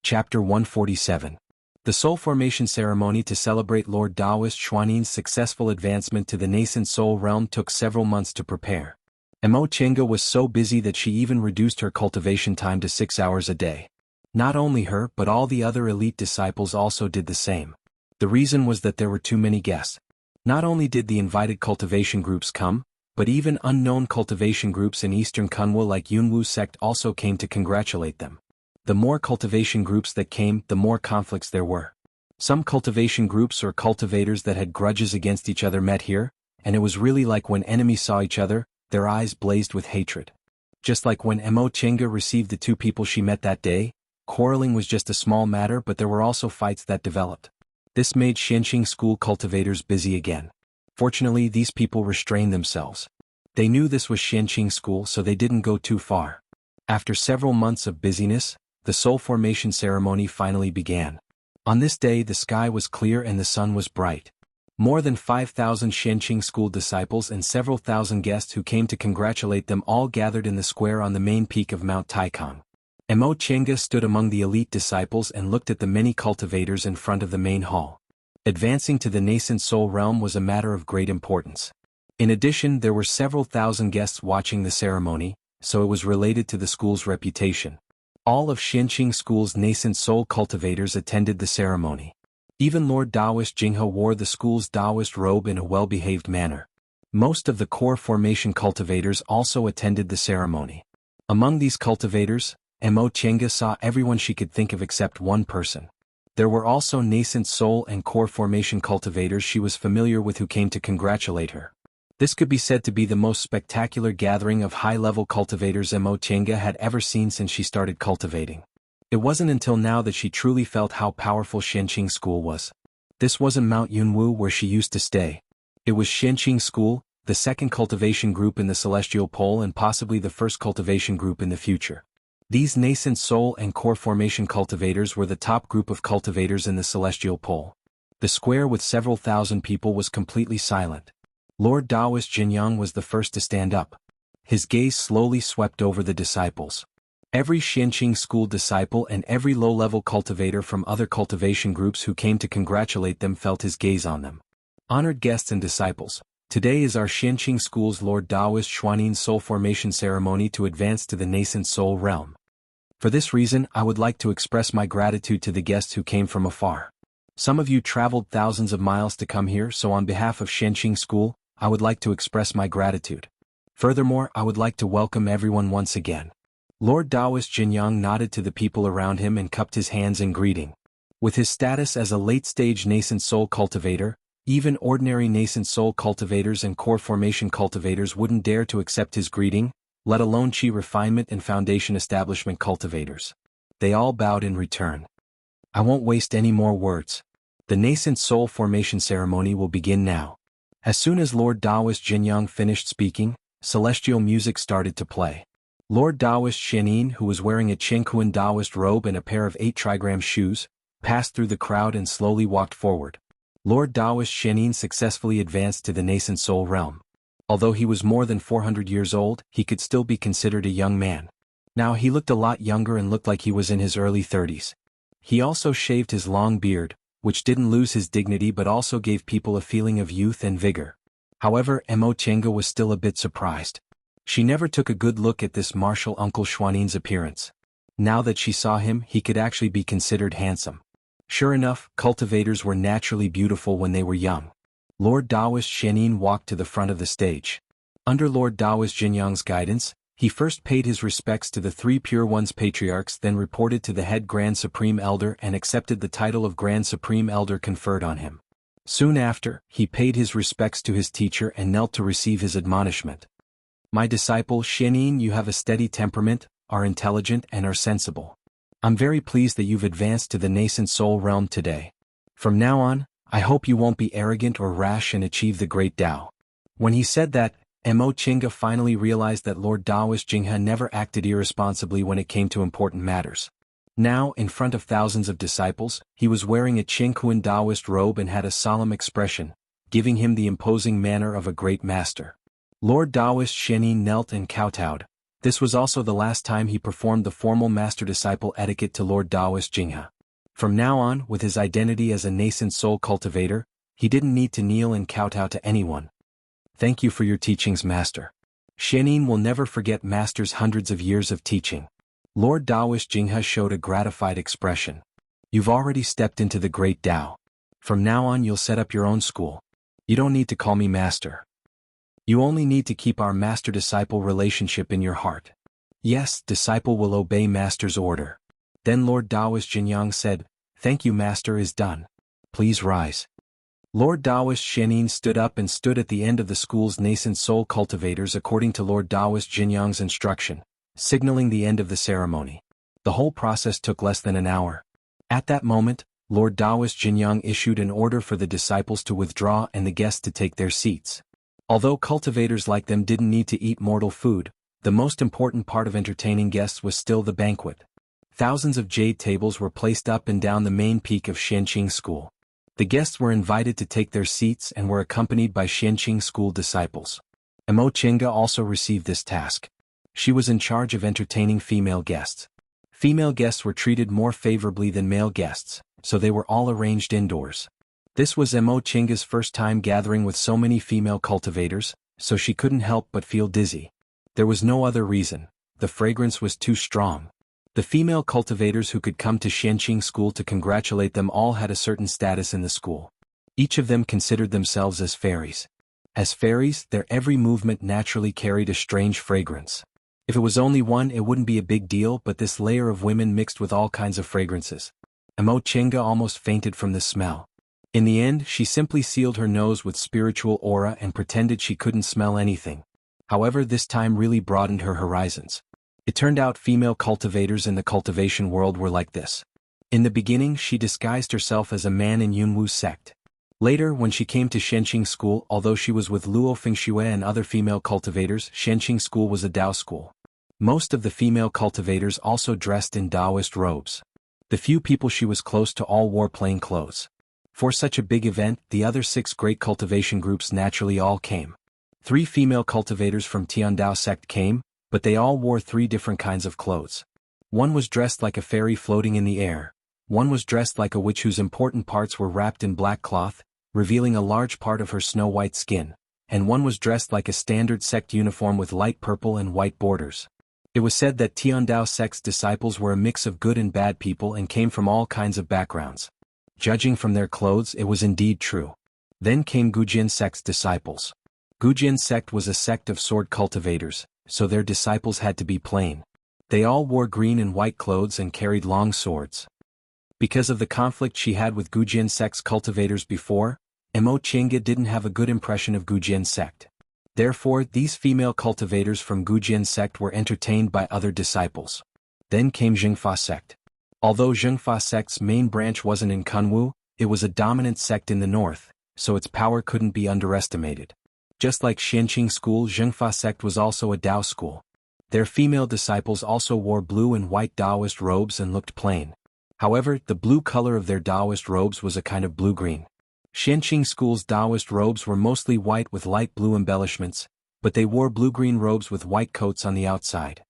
Chapter 147. The Soul Formation Ceremony to celebrate Lord Taoist Xuanin's successful advancement to the nascent soul realm took several months to prepare. Mo Chenga was so busy that she even reduced her cultivation time to 6 hours a day. Not only her but all the other elite disciples also did the same. The reason was that there were too many guests. Not only did the invited cultivation groups come, but even unknown cultivation groups in Eastern Kunwa like Yunwu sect also came to congratulate them. The more cultivation groups that came, the more conflicts there were. Some cultivation groups or cultivators that had grudges against each other met here, and it was really like when enemies saw each other, their eyes blazed with hatred. Just like when Mo Chenga received the two people she met that day, quarreling was just a small matter, but there were also fights that developed. This made Xianqing school cultivators busy again. Fortunately, these people restrained themselves. They knew this was Xianqing school, so they didn't go too far. After several months of busyness, the soul formation ceremony finally began. On this day the sky was clear and the sun was bright. More than 5,000 Xianqing school disciples and several thousand guests who came to congratulate them all gathered in the square on the main peak of Mount Taikang. Mo Chenga stood among the elite disciples and looked at the many cultivators in front of the main hall. Advancing to the nascent soul realm was a matter of great importance. In addition, there were several thousand guests watching the ceremony, so it was related to the school's reputation. All of Xianqing school's nascent soul cultivators attended the ceremony. Even Lord Taoist Jinghe wore the school's Taoist robe in a well-behaved manner. Most of the core formation cultivators also attended the ceremony. Among these cultivators, Mo Chenga saw everyone she could think of except one person. There were also nascent soul and core formation cultivators she was familiar with who came to congratulate her. This could be said to be the most spectacular gathering of high-level cultivators Mo Chenga had ever seen since she started cultivating. It wasn't until now that she truly felt how powerful Xianqing school was. This wasn't Mount Yunwu where she used to stay. It was Xianqing school, the second cultivation group in the Celestial Pole and possibly the first cultivation group in the future. These nascent soul and core formation cultivators were the top group of cultivators in the Celestial Pole. The square with several thousand people was completely silent. Lord Taoist Jinyang was the first to stand up. His gaze slowly swept over the disciples. Every Xianqing school disciple and every low-level cultivator from other cultivation groups who came to congratulate them felt his gaze on them. Honored guests and disciples, today is our Xianqing school's Lord Taoist Xuanin's soul formation ceremony to advance to the nascent soul realm. For this reason, I would like to express my gratitude to the guests who came from afar. Some of you traveled thousands of miles to come here, so on behalf of Xianqing school, I would like to express my gratitude. Furthermore, I would like to welcome everyone once again. Lord Taoist Jinyang nodded to the people around him and cupped his hands in greeting. With his status as a late-stage nascent soul cultivator, even ordinary nascent soul cultivators and core formation cultivators wouldn't dare to accept his greeting, let alone Qi refinement and foundation establishment cultivators. They all bowed in return. I won't waste any more words. The nascent soul formation ceremony will begin now. As soon as Lord Taoist Jinyang finished speaking, celestial music started to play. Lord Taoist Xianin, who was wearing a Chengquan Taoist robe and a pair of 8 trigram shoes, passed through the crowd and slowly walked forward. Lord Taoist Xianin successfully advanced to the nascent soul realm. Although he was more than 400 years old, he could still be considered a young man. Now he looked a lot younger and looked like he was in his early 30s. He also shaved his long beard, which didn't lose his dignity but also gave people a feeling of youth and vigor. However, Mo Chenga was still a bit surprised. She never took a good look at this martial Uncle Xuanin's appearance. Now that she saw him, he could actually be considered handsome. Sure enough, cultivators were naturally beautiful when they were young. Lord Taoist Xianin walked to the front of the stage. Under Lord Taoist Jinyang's guidance, he first paid his respects to the 3 Pure Ones patriarchs, then reported to the head Grand Supreme Elder and accepted the title of Grand Supreme Elder conferred on him. Soon after, he paid his respects to his teacher and knelt to receive his admonishment. My disciple Xianin, you have a steady temperament, are intelligent and are sensible. I'm very pleased that you've advanced to the nascent soul realm today. From now on, I hope you won't be arrogant or rash and achieve the great Tao. When he said that, Mo Chenga finally realized that Lord Taoist Jinghe never acted irresponsibly when it came to important matters. Now, in front of thousands of disciples, he was wearing a Chengquan Taoist robe and had a solemn expression, giving him the imposing manner of a great master. Lord Taoist Xianin knelt and kowtowed, This was also the last time he performed the formal master-disciple etiquette to Lord Taoist Jinghe. From now on, with his identity as a nascent soul cultivator, he didn't need to kneel and kowtow to anyone. Thank you for your teachings, Master. Xianin will never forget Master's hundreds of years of teaching. Lord Taoist Jinghe showed a gratified expression. You've already stepped into the great Tao. From now on you'll set up your own school. You don't need to call me Master. You only need to keep our master-disciple relationship in your heart. Yes, disciple will obey Master's order. Then Lord Taoist Jinyang said, Thank you, Master is done. Please rise. Lord Taoist Xianin stood up and stood at the end of the school's nascent soul cultivators according to Lord Taoist Jinyang's instruction, signaling the end of the ceremony. The whole process took less than an hour. At that moment, Lord Taoist Jinyang issued an order for the disciples to withdraw and the guests to take their seats. Although cultivators like them didn't need to eat mortal food, the most important part of entertaining guests was still the banquet. Thousands of jade tables were placed up and down the main peak of Xianqing School. The guests were invited to take their seats and were accompanied by Xianqing School disciples. Emo Chinga also received this task. She was in charge of entertaining female guests. Female guests were treated more favorably than male guests, so they were all arranged indoors. This was Emo Chinga's first time gathering with so many female cultivators, so she couldn't help but feel dizzy. There was no other reason. The fragrance was too strong. The female cultivators who could come to Xianqing School to congratulate them all had a certain status in the school. Each of them considered themselves as fairies. As fairies, their every movement naturally carried a strange fragrance. If it was only one, it wouldn't be a big deal, but this layer of women mixed with all kinds of fragrances. Emo Chinga almost fainted from the smell. In the end, she simply sealed her nose with spiritual aura and pretended she couldn't smell anything. However, this time really broadened her horizons. It turned out female cultivators in the cultivation world were like this. In the beginning, she disguised herself as a man in Yunwu's sect. Later, when she came to Xianqing School, although she was with Luo Fengxue and other female cultivators, Xianqing School was a Dao school. Most of the female cultivators also dressed in Taoist robes. The few people she was close to all wore plain clothes. For such a big event, the other 6 great cultivation groups naturally all came. 3 female cultivators from Tiandao sect came, but they all wore 3 different kinds of clothes. One was dressed like a fairy floating in the air. One was dressed like a witch whose important parts were wrapped in black cloth, revealing a large part of her snow-white skin. And one was dressed like a standard sect uniform with light purple and white borders. It was said that Tiandao sect's disciples were a mix of good and bad people and came from all kinds of backgrounds. Judging from their clothes, it was indeed true. Then came Gujin sect's disciples. Gujin sect was a sect of sword cultivators, so their disciples had to be plain. They all wore green and white clothes and carried long swords. Because of the conflict she had with Gujin sect's cultivators before, Emo Chinga didn't have a good impression of Gujin sect. Therefore, these female cultivators from Gujin sect were entertained by other disciples. Then came Zhengfa sect. Although Zhengfa sect's main branch wasn't in Kunwu, it was a dominant sect in the north, so its power couldn't be underestimated. Just like Xianqing School, Zhengfa sect was also a Dao school. Their female disciples also wore blue and white Taoist robes and looked plain. However, the blue color of their Taoist robes was a kind of blue-green. Xianqing School's Taoist robes were mostly white with light blue embellishments, but they wore blue-green robes with white coats on the outside.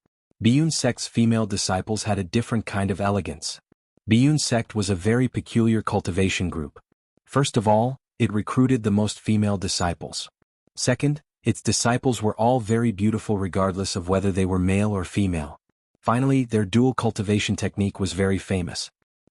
Biyun sect's female disciples had a different kind of elegance. Biyun sect was a very peculiar cultivation group. First of all, it recruited the most female disciples. Second, its disciples were all very beautiful regardless of whether they were male or female. Finally, their dual cultivation technique was very famous.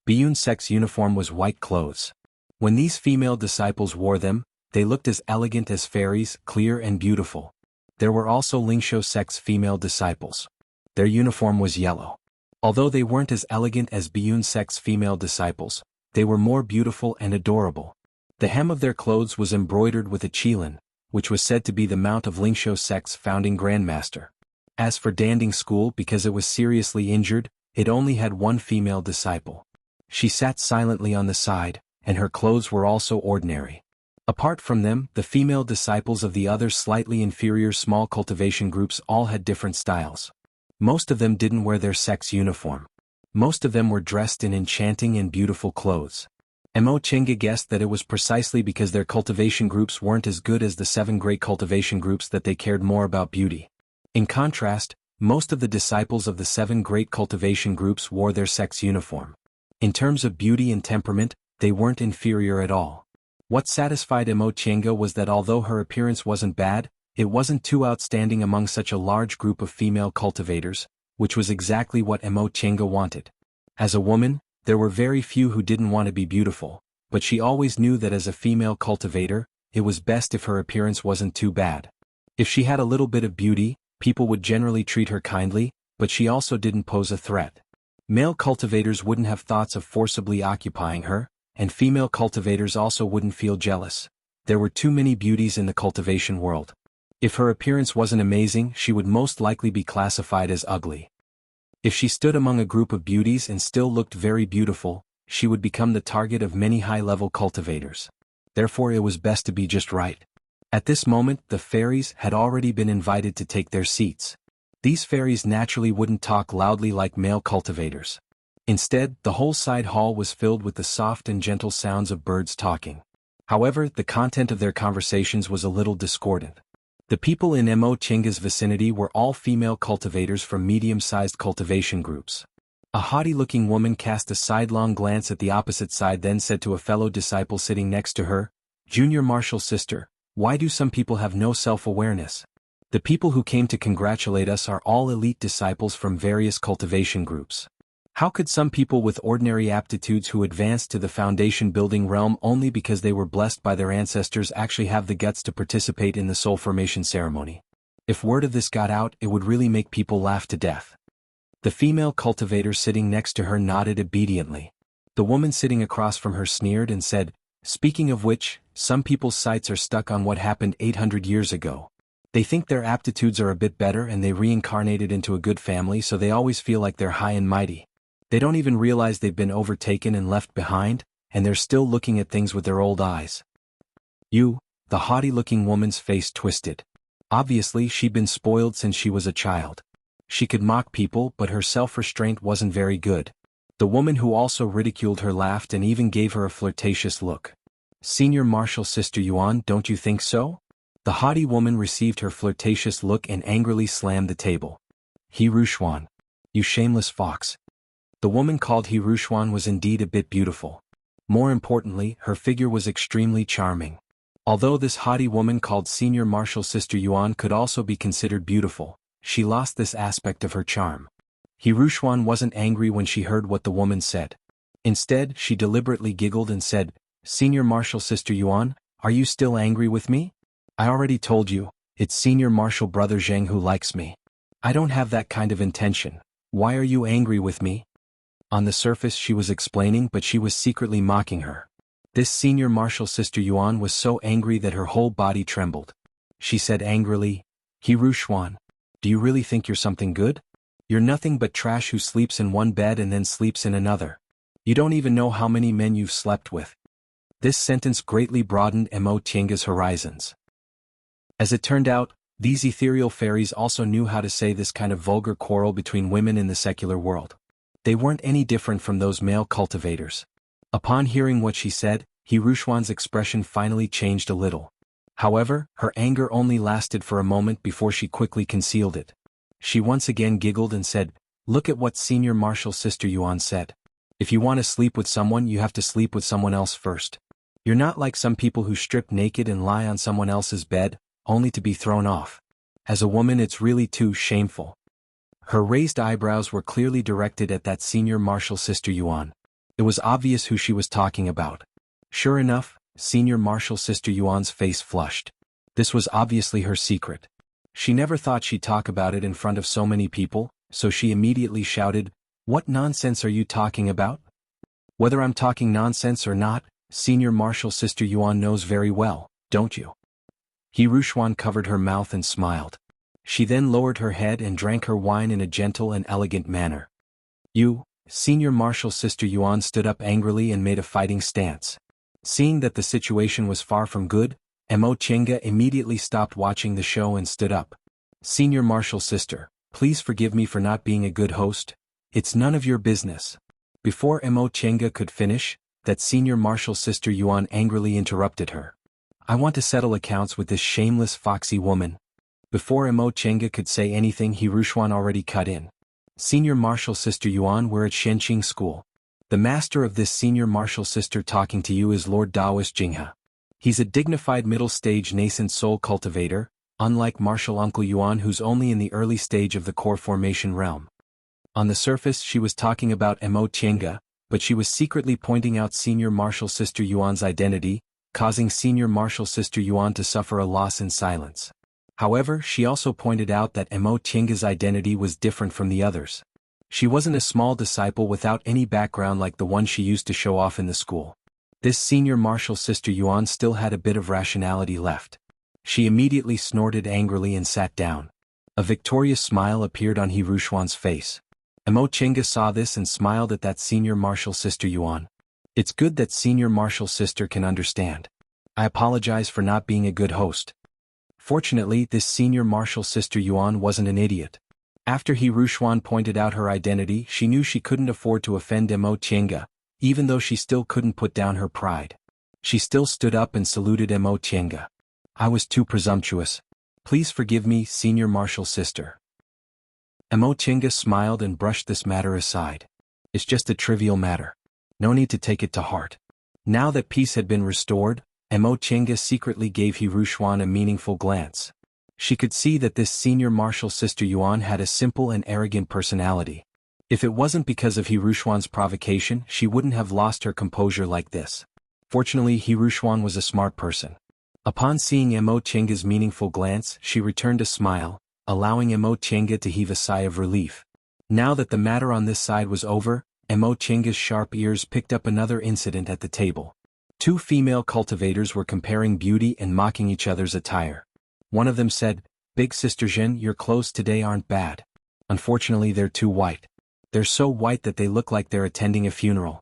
Biyun sect's uniform was white clothes. When these female disciples wore them, they looked as elegant as fairies, clear and beautiful. There were also Lingshou sect's female disciples. Their uniform was yellow. Although they weren't as elegant as Biyun sect's female disciples, they were more beautiful and adorable. The hem of their clothes was embroidered with a qilin, which was said to be the mount of Lingshou sect's founding grandmaster. As for Danding School, because it was seriously injured, it only had one female disciple. She sat silently on the side, and her clothes were also ordinary. Apart from them, the female disciples of the other slightly inferior small cultivation groups all had different styles. Most of them didn't wear their sect's uniform. Most of them were dressed in enchanting and beautiful clothes. Mo Chinga guessed that it was precisely because their cultivation groups weren't as good as the 7 great cultivation groups that they cared more about beauty. In contrast, Most of the disciples of the 7 great cultivation groups wore their sex uniform. In terms of beauty and temperament, they weren't inferior at all. What satisfied Emo Chenga was that although her appearance wasn't bad, it wasn't too outstanding among such a large group of female cultivators, which was exactly what Emo Chenga wanted. As a woman, there were very few who didn't want to be beautiful, but she always knew that as a female cultivator, it was best if her appearance wasn't too bad. If she had a little bit of beauty, people would generally treat her kindly, but she also didn't pose a threat. Male cultivators wouldn't have thoughts of forcibly occupying her, and female cultivators also wouldn't feel jealous. There were too many beauties in the cultivation world. If her appearance wasn't amazing, she would most likely be classified as ugly. If she stood among a group of beauties and still looked very beautiful, she would become the target of many high-level cultivators. Therefore it was best to be just right. At this moment, the fairies had already been invited to take their seats. These fairies naturally wouldn't talk loudly like male cultivators. Instead, the whole side hall was filled with the soft and gentle sounds of birds talking. However, the content of their conversations was a little discordant. The people in Emo Chenga's vicinity were all female cultivators from medium-sized cultivation groups. A haughty-looking woman cast a sidelong glance at the opposite side, then said to a fellow disciple sitting next to her, "Junior Marshal Sister, why do some people have no self-awareness? The people who came to congratulate us are all elite disciples from various cultivation groups. How could some people with ordinary aptitudes who advanced to the foundation-building realm only because they were blessed by their ancestors actually have the guts to participate in the soul formation ceremony? If word of this got out, it would really make people laugh to death." The female cultivator sitting next to her nodded obediently. The woman sitting across from her sneered and said, "Speaking of which, some people's sights are stuck on what happened 800 years ago. They think their aptitudes are a bit better and they reincarnated into a good family, so they always feel like they're high and mighty. They don't even realize they've been overtaken and left behind, and they're still looking at things with their old eyes." The haughty-looking woman's face twisted. Obviously, she'd been spoiled since she was a child. She could mock people, but her self-restraint wasn't very good. The woman who also ridiculed her laughed and even gave her a flirtatious look. "Senior Marshal Sister Yuan, don't you think so?" The haughty woman received her flirtatious look and angrily slammed the table. "He Rushuan. You shameless fox." The woman called He Rushuan was indeed a bit beautiful. More importantly, her figure was extremely charming. Although this haughty woman called Senior Marshal Sister Yuan could also be considered beautiful, she lost this aspect of her charm. He Rushuan wasn't angry when she heard what the woman said. Instead, she deliberately giggled and said, "Senior Marshal Sister Yuan, are you still angry with me? I already told you, it's Senior Marshal Brother Zheng who likes me. I don't have that kind of intention. Why are you angry with me?" On the surface she was explaining, but she was secretly mocking her. This Senior Marshal Sister Yuan was so angry that her whole body trembled. She said angrily, "He Rushuan, do you really think you're something good? You're nothing but trash who sleeps in one bed and then sleeps in another. You don't even know how many men you've slept with." This sentence greatly broadened Emo Chenga's horizons. As it turned out, these ethereal fairies also knew how to say this kind of vulgar quarrel between women in the secular world. They weren't any different from those male cultivators. Upon hearing what she said, He Rushuan's expression finally changed a little. However, her anger only lasted for a moment before she quickly concealed it. She once again giggled and said, "Look at what Senior Marshal Sister Yuan said. If you want to sleep with someone, you have to sleep with someone else first. You're not like some people who strip naked and lie on someone else's bed, only to be thrown off. As a woman, it's really too shameful." Her raised eyebrows were clearly directed at that Senior Marshal Sister Yuan. It was obvious who she was talking about. Sure enough, Senior Marshal Sister Yuan's face flushed. This was obviously her secret. She never thought she'd talk about it in front of so many people, so she immediately shouted, "What nonsense are you talking about?" "Whether I'm talking nonsense or not, Senior Marshal Sister Yuan knows very well, don't you?" He Rushuan covered her mouth and smiled. She then lowered her head and drank her wine in a gentle and elegant manner. Senior Marshal Sister Yuan stood up angrily and made a fighting stance. Seeing that the situation was far from good, Emo Chenga immediately stopped watching the show and stood up. "Senior Marshal Sister, please forgive me for not being a good host. It's none of your business." Before Emo Chenga could finish, that Senior Marshal Sister Yuan angrily interrupted her. "I want to settle accounts with this shameless foxy woman." Before Mo Chenga could say anything, He Rushuan already cut in. Senior Martial Sister Yuan, we're at Shenqing School. The master of this Senior Martial Sister talking to you is Lord Taoist Jinghe. He's a dignified middle-stage nascent soul cultivator, unlike Martial Uncle Yuan who's only in the early stage of the core formation realm. On the surface she was talking about Mo Chenga, but she was secretly pointing out Senior Martial Sister Yuan's identity, causing Senior Martial Sister Yuan to suffer a loss in silence. However, she also pointed out that Mo Chenga's identity was different from the others. She wasn't a small disciple without any background like the one she used to show off in the school. This Senior Martial Sister Yuan still had a bit of rationality left. She immediately snorted angrily and sat down. A victorious smile appeared on He Rushuan's face. Mo Chenga saw this and smiled at that Senior Martial Sister Yuan. It's good that Senior Martial Sister can understand. I apologize for not being a good host. Fortunately, this Senior Martial Sister Yuan wasn't an idiot. After He Rushuan pointed out her identity, she knew she couldn't afford to offend Mo Chenga, even though she still couldn't put down her pride. She still stood up and saluted Mo Chenga. I was too presumptuous. Please forgive me, Senior Martial Sister. Mo Chenga smiled and brushed this matter aside. It's just a trivial matter. No need to take it to heart. Now that peace had been restored, Mo Chenga secretly gave He Rushuan a meaningful glance. She could see that this Senior Martial Sister Yuan had a simple and arrogant personality. If it wasn't because of He Rushuan's provocation, she wouldn't have lost her composure like this. Fortunately, He Rushuan was a smart person. Upon seeing Mo Chenga's meaningful glance, she returned a smile, allowing Mo Chenga to heave a sigh of relief. Now that the matter on this side was over, Mo Chenga's sharp ears picked up another incident at the table. Two female cultivators were comparing beauty and mocking each other's attire. One of them said, "Big Sister Jin, your clothes today aren't bad. Unfortunately, they're too white. They're so white that they look like they're attending a funeral."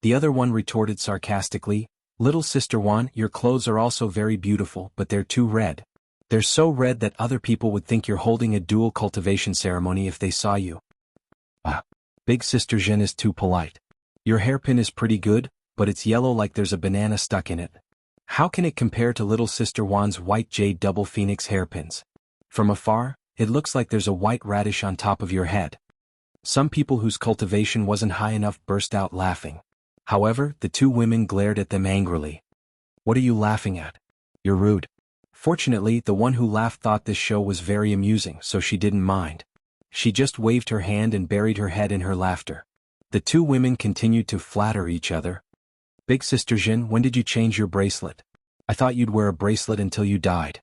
The other one retorted sarcastically, "Little Sister Wan, your clothes are also very beautiful, but they're too red. They're so red that other people would think you're holding a dual cultivation ceremony if they saw you." Big Sister Jin is too polite. "Your hairpin is pretty good, but it's yellow like there's a banana stuck in it. How can it compare to Little Sister Wan's white jade double phoenix hairpins? From afar, it looks like there's a white radish on top of your head." Some people whose cultivation wasn't high enough burst out laughing. However, the two women glared at them angrily. "What are you laughing at? You're rude." Fortunately, the one who laughed thought this show was very amusing, so she didn't mind. She just waved her hand and buried her head in her laughter. The two women continued to flatter each other. "Big Sister Jin, when did you change your bracelet? I thought you'd wear a bracelet until you died."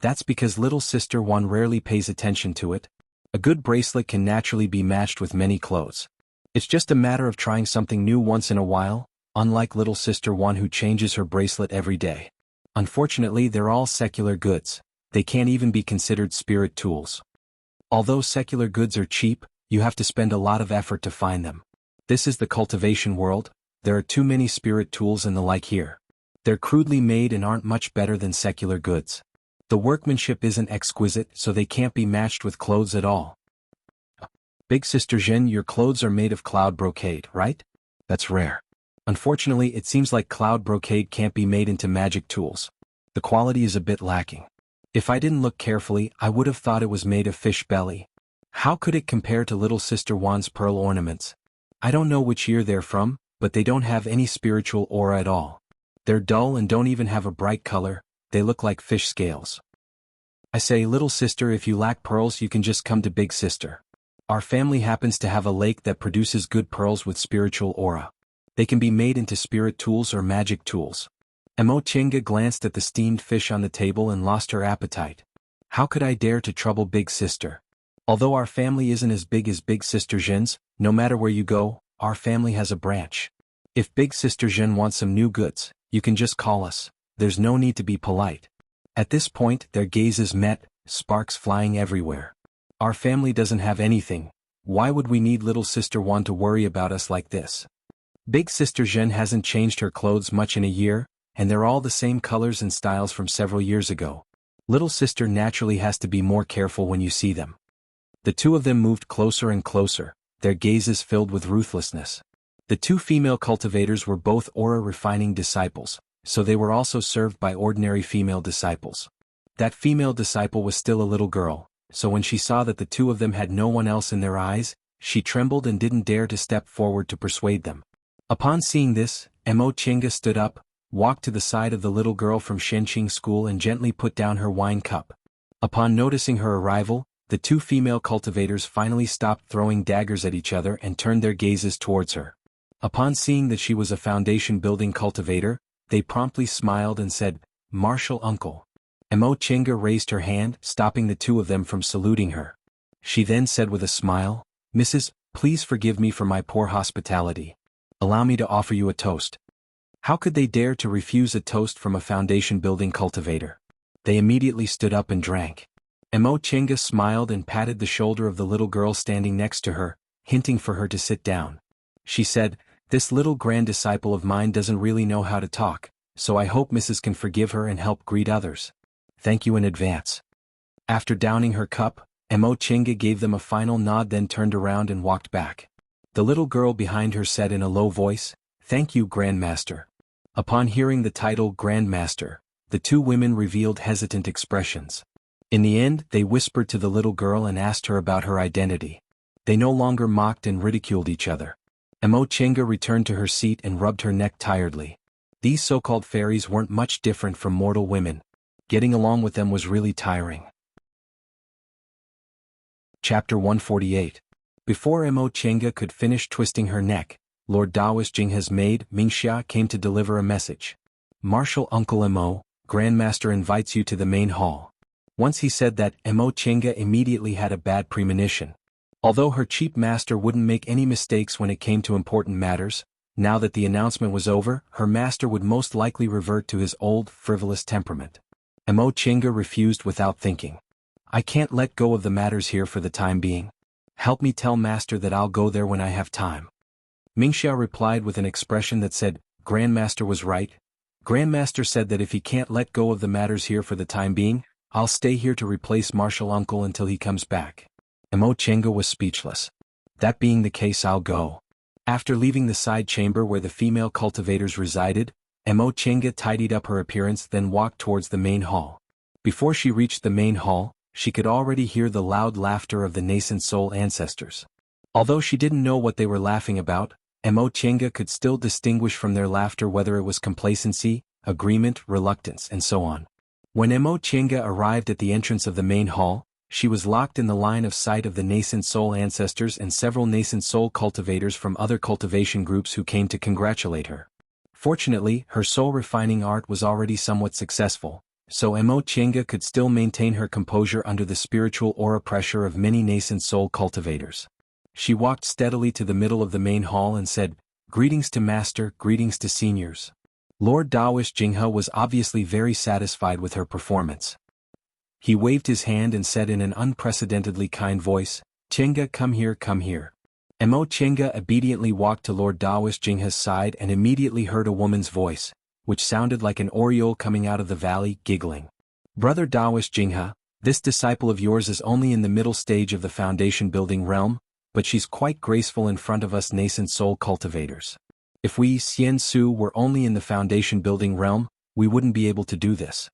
"That's because Little Sister Wan rarely pays attention to it. A good bracelet can naturally be matched with many clothes. It's just a matter of trying something new once in a while, unlike Little Sister Wan who changes her bracelet every day. Unfortunately, they're all secular goods. They can't even be considered spirit tools. Although secular goods are cheap, you have to spend a lot of effort to find them. This is the cultivation world. There are too many spirit tools and the like here. They're crudely made and aren't much better than secular goods. The workmanship isn't exquisite, so they can't be matched with clothes at all." "Big Sister Jin, your clothes are made of cloud brocade, right? That's rare. Unfortunately, it seems like cloud brocade can't be made into magic tools. The quality is a bit lacking. If I didn't look carefully, I would have thought it was made of fish belly. How could it compare to Little Sister Wan's pearl ornaments? I don't know which year they're from, but they don't have any spiritual aura at all. They're dull and don't even have a bright color. They look like fish scales." "I say, little sister, if you lack pearls you can just come to Big Sister. Our family happens to have a lake that produces good pearls with spiritual aura. They can be made into spirit tools or magic tools." Mo Chenga glanced at the steamed fish on the table and lost her appetite. How could I dare to trouble Big Sister? Although our family isn't as big as Big Sister Jin's, no matter where you go, our family has a branch. If Big Sister Jin wants some new goods, you can just call us. There's no need to be polite. At this point, their gazes met, sparks flying everywhere. Our family doesn't have anything. Why would we need Little Sister Wan to worry about us like this? Big Sister Jin hasn't changed her clothes much in a year, and they're all the same colors and styles from several years ago. Little Sister naturally has to be more careful when you see them. The two of them moved closer and closer, their gazes filled with ruthlessness. The two female cultivators were both aura-refining disciples, so they were also served by ordinary female disciples. That female disciple was still a little girl, so when she saw that the two of them had no one else in their eyes, she trembled and didn't dare to step forward to persuade them. Upon seeing this, Mo Chinga stood up, walked to the side of the little girl from Shenqing school and gently put down her wine cup. Upon noticing her arrival, the two female cultivators finally stopped throwing daggers at each other and turned their gazes towards her. Upon seeing that she was a foundation-building cultivator, they promptly smiled and said, "Martial uncle." Mo Chinga raised her hand, stopping the two of them from saluting her. She then said with a smile, "Mrs., please forgive me for my poor hospitality. Allow me to offer you a toast." How could they dare to refuse a toast from a foundation-building cultivator? They immediately stood up and drank. Mo Chinga smiled and patted the shoulder of the little girl standing next to her, hinting for her to sit down. She said, "This little grand disciple of mine doesn't really know how to talk, so I hope Mrs. can forgive her and help greet others. Thank you in advance." After downing her cup, Mo Chinga gave them a final nod, then turned around and walked back. The little girl behind her said in a low voice, "Thank you, Grandmaster." Upon hearing the title Grandmaster, the two women revealed hesitant expressions. In the end, they whispered to the little girl and asked her about her identity. They no longer mocked and ridiculed each other. Mo Chinga returned to her seat and rubbed her neck tiredly. These so-called fairies weren't much different from mortal women. Getting along with them was really tiring. Chapter 148. Before Mo Chinga could finish twisting her neck, Lord Daoist Jingha's maid, Wuxia, came to deliver a message. "Martial Uncle Mo, Grandmaster invites you to the main hall." Once he said that, Mo Chinga immediately had a bad premonition. Although her cheap master wouldn't make any mistakes when it came to important matters, now that the announcement was over, her master would most likely revert to his old, frivolous temperament. Mo Chinga refused without thinking. "I can't let go of the matters here for the time being. Help me tell master that I'll go there when I have time." Wuxia replied with an expression that said, "Grandmaster was right. Grandmaster said that if he can't let go of the matters here for the time being, I'll stay here to replace Martial Uncle until he comes back." Mo Chinga was speechless. "That being the case, I'll go." After leaving the side chamber where the female cultivators resided, Mo Chinga tidied up her appearance, then walked towards the main hall. Before she reached the main hall, she could already hear the loud laughter of the nascent soul ancestors. Although she didn't know what they were laughing about, Mo Chinga could still distinguish from their laughter whether it was complacency, agreement, reluctance, and so on. When Mo Chinga arrived at the entrance of the main hall, she was locked in the line of sight of the nascent soul ancestors and several nascent soul cultivators from other cultivation groups who came to congratulate her. Fortunately, her soul refining art was already somewhat successful, so Mo Chinga could still maintain her composure under the spiritual aura pressure of many nascent soul cultivators. She walked steadily to the middle of the main hall and said, "Greetings to Master, greetings to seniors." Lord Daoist Jingha was obviously very satisfied with her performance. He waved his hand and said in an unprecedentedly kind voice, "Chinga, come here, come here." Mo Chinga obediently walked to Lord Daoist Jingha's side and immediately heard a woman's voice, which sounded like an oriole coming out of the valley, giggling. "Brother Daoist Jingha, this disciple of yours is only in the middle stage of the foundation building realm, but she's quite graceful in front of us nascent soul cultivators. If we, Xian Su, were only in the foundation building realm, we wouldn't be able to do this."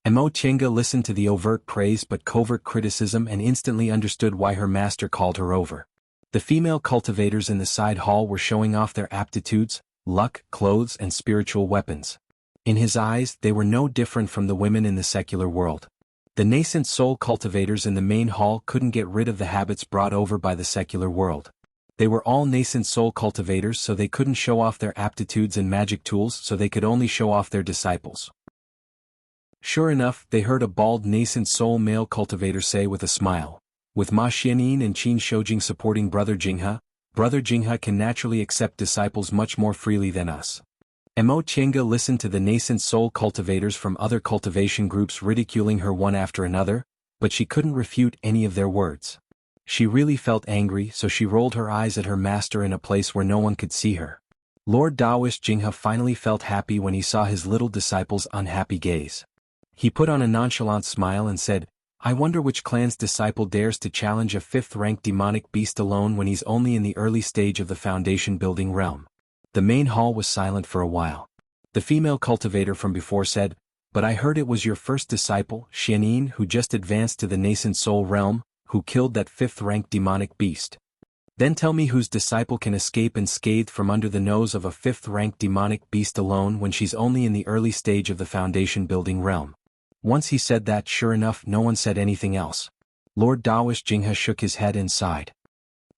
Mo Chinga listened to the overt praise but covert criticism and instantly understood why her master called her over. The female cultivators in the side hall were showing off their aptitudes, luck, clothes, and spiritual weapons. In his eyes, they were no different from the women in the secular world. The nascent soul cultivators in the main hall couldn't get rid of the habits brought over by the secular world. They were all nascent soul cultivators, so they couldn't show off their aptitudes and magic tools, so they could only show off their disciples. Sure enough, they heard a bald nascent soul male cultivator say with a smile, "With Ma Xianin and Qin Shoujing supporting Brother Jingha can naturally accept disciples much more freely than us." Mo Chinga listened to the nascent soul cultivators from other cultivation groups ridiculing her one after another, but she couldn't refute any of their words. She really felt angry, so she rolled her eyes at her master in a place where no one could see her. Lord Daoist Jingha finally felt happy when he saw his little disciple's unhappy gaze. He put on a nonchalant smile and said, "I wonder which clan's disciple dares to challenge a 5th-ranked demonic beast alone when he's only in the early stage of the foundation-building realm." The main hall was silent for a while. The female cultivator from before said, But I heard it was your first disciple, Xianin, who just advanced to the nascent soul realm, who killed that 5th-rank demonic beast. Then tell me whose disciple can escape unscathed from under the nose of a 5th-rank demonic beast alone when she's only in the early stage of the foundation-building realm. Once he said that, sure enough, no one said anything else. Lord Daoist Jinghe shook his head and sighed.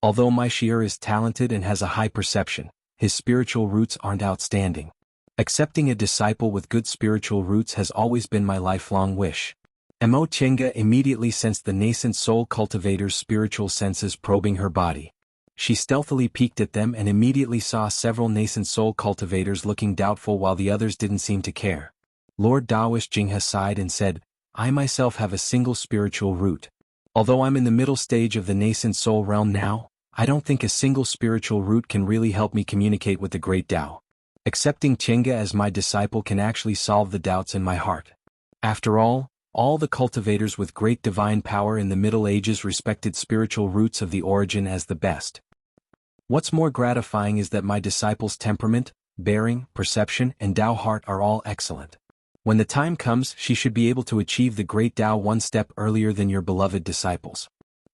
Although my Shi'er is talented and has a high perception, his spiritual roots aren't outstanding. Accepting a disciple with good spiritual roots has always been my lifelong wish. Mo Chenga immediately sensed the nascent soul cultivator's spiritual senses probing her body. She stealthily peeked at them and immediately saw several nascent soul cultivators looking doubtful while the others didn't seem to care. Lord Daoist Jinghe sighed and said, I myself have a single spiritual root. Although I'm in the middle stage of the nascent soul realm now, I don't think a single spiritual root can really help me communicate with the great Tao. Accepting Chenga as my disciple can actually solve the doubts in my heart. After all the cultivators with great divine power in the Middle Ages respected spiritual roots of the origin as the best. What's more gratifying is that my disciple's temperament, bearing, perception, and Tao heart are all excellent. When the time comes, she should be able to achieve the great Tao one step earlier than your beloved disciples.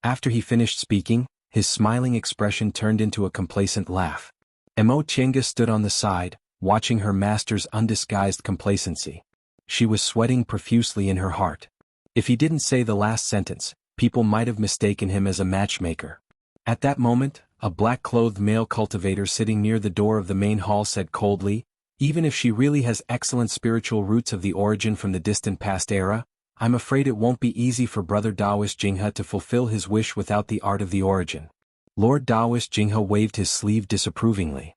After he finished speaking, his smiling expression turned into a complacent laugh. Mo Chenga stood on the side, watching her master's undisguised complacency. She was sweating profusely in her heart. If he didn't say the last sentence, people might have mistaken him as a matchmaker. At that moment, a black-clothed male cultivator sitting near the door of the main hall said coldly, even if she really has excellent spiritual roots of the origin from the distant past era, I'm afraid it won't be easy for Brother Daoist Jinghe to fulfill his wish without the art of the origin. Lord Daoist Jinghe waved his sleeve disapprovingly.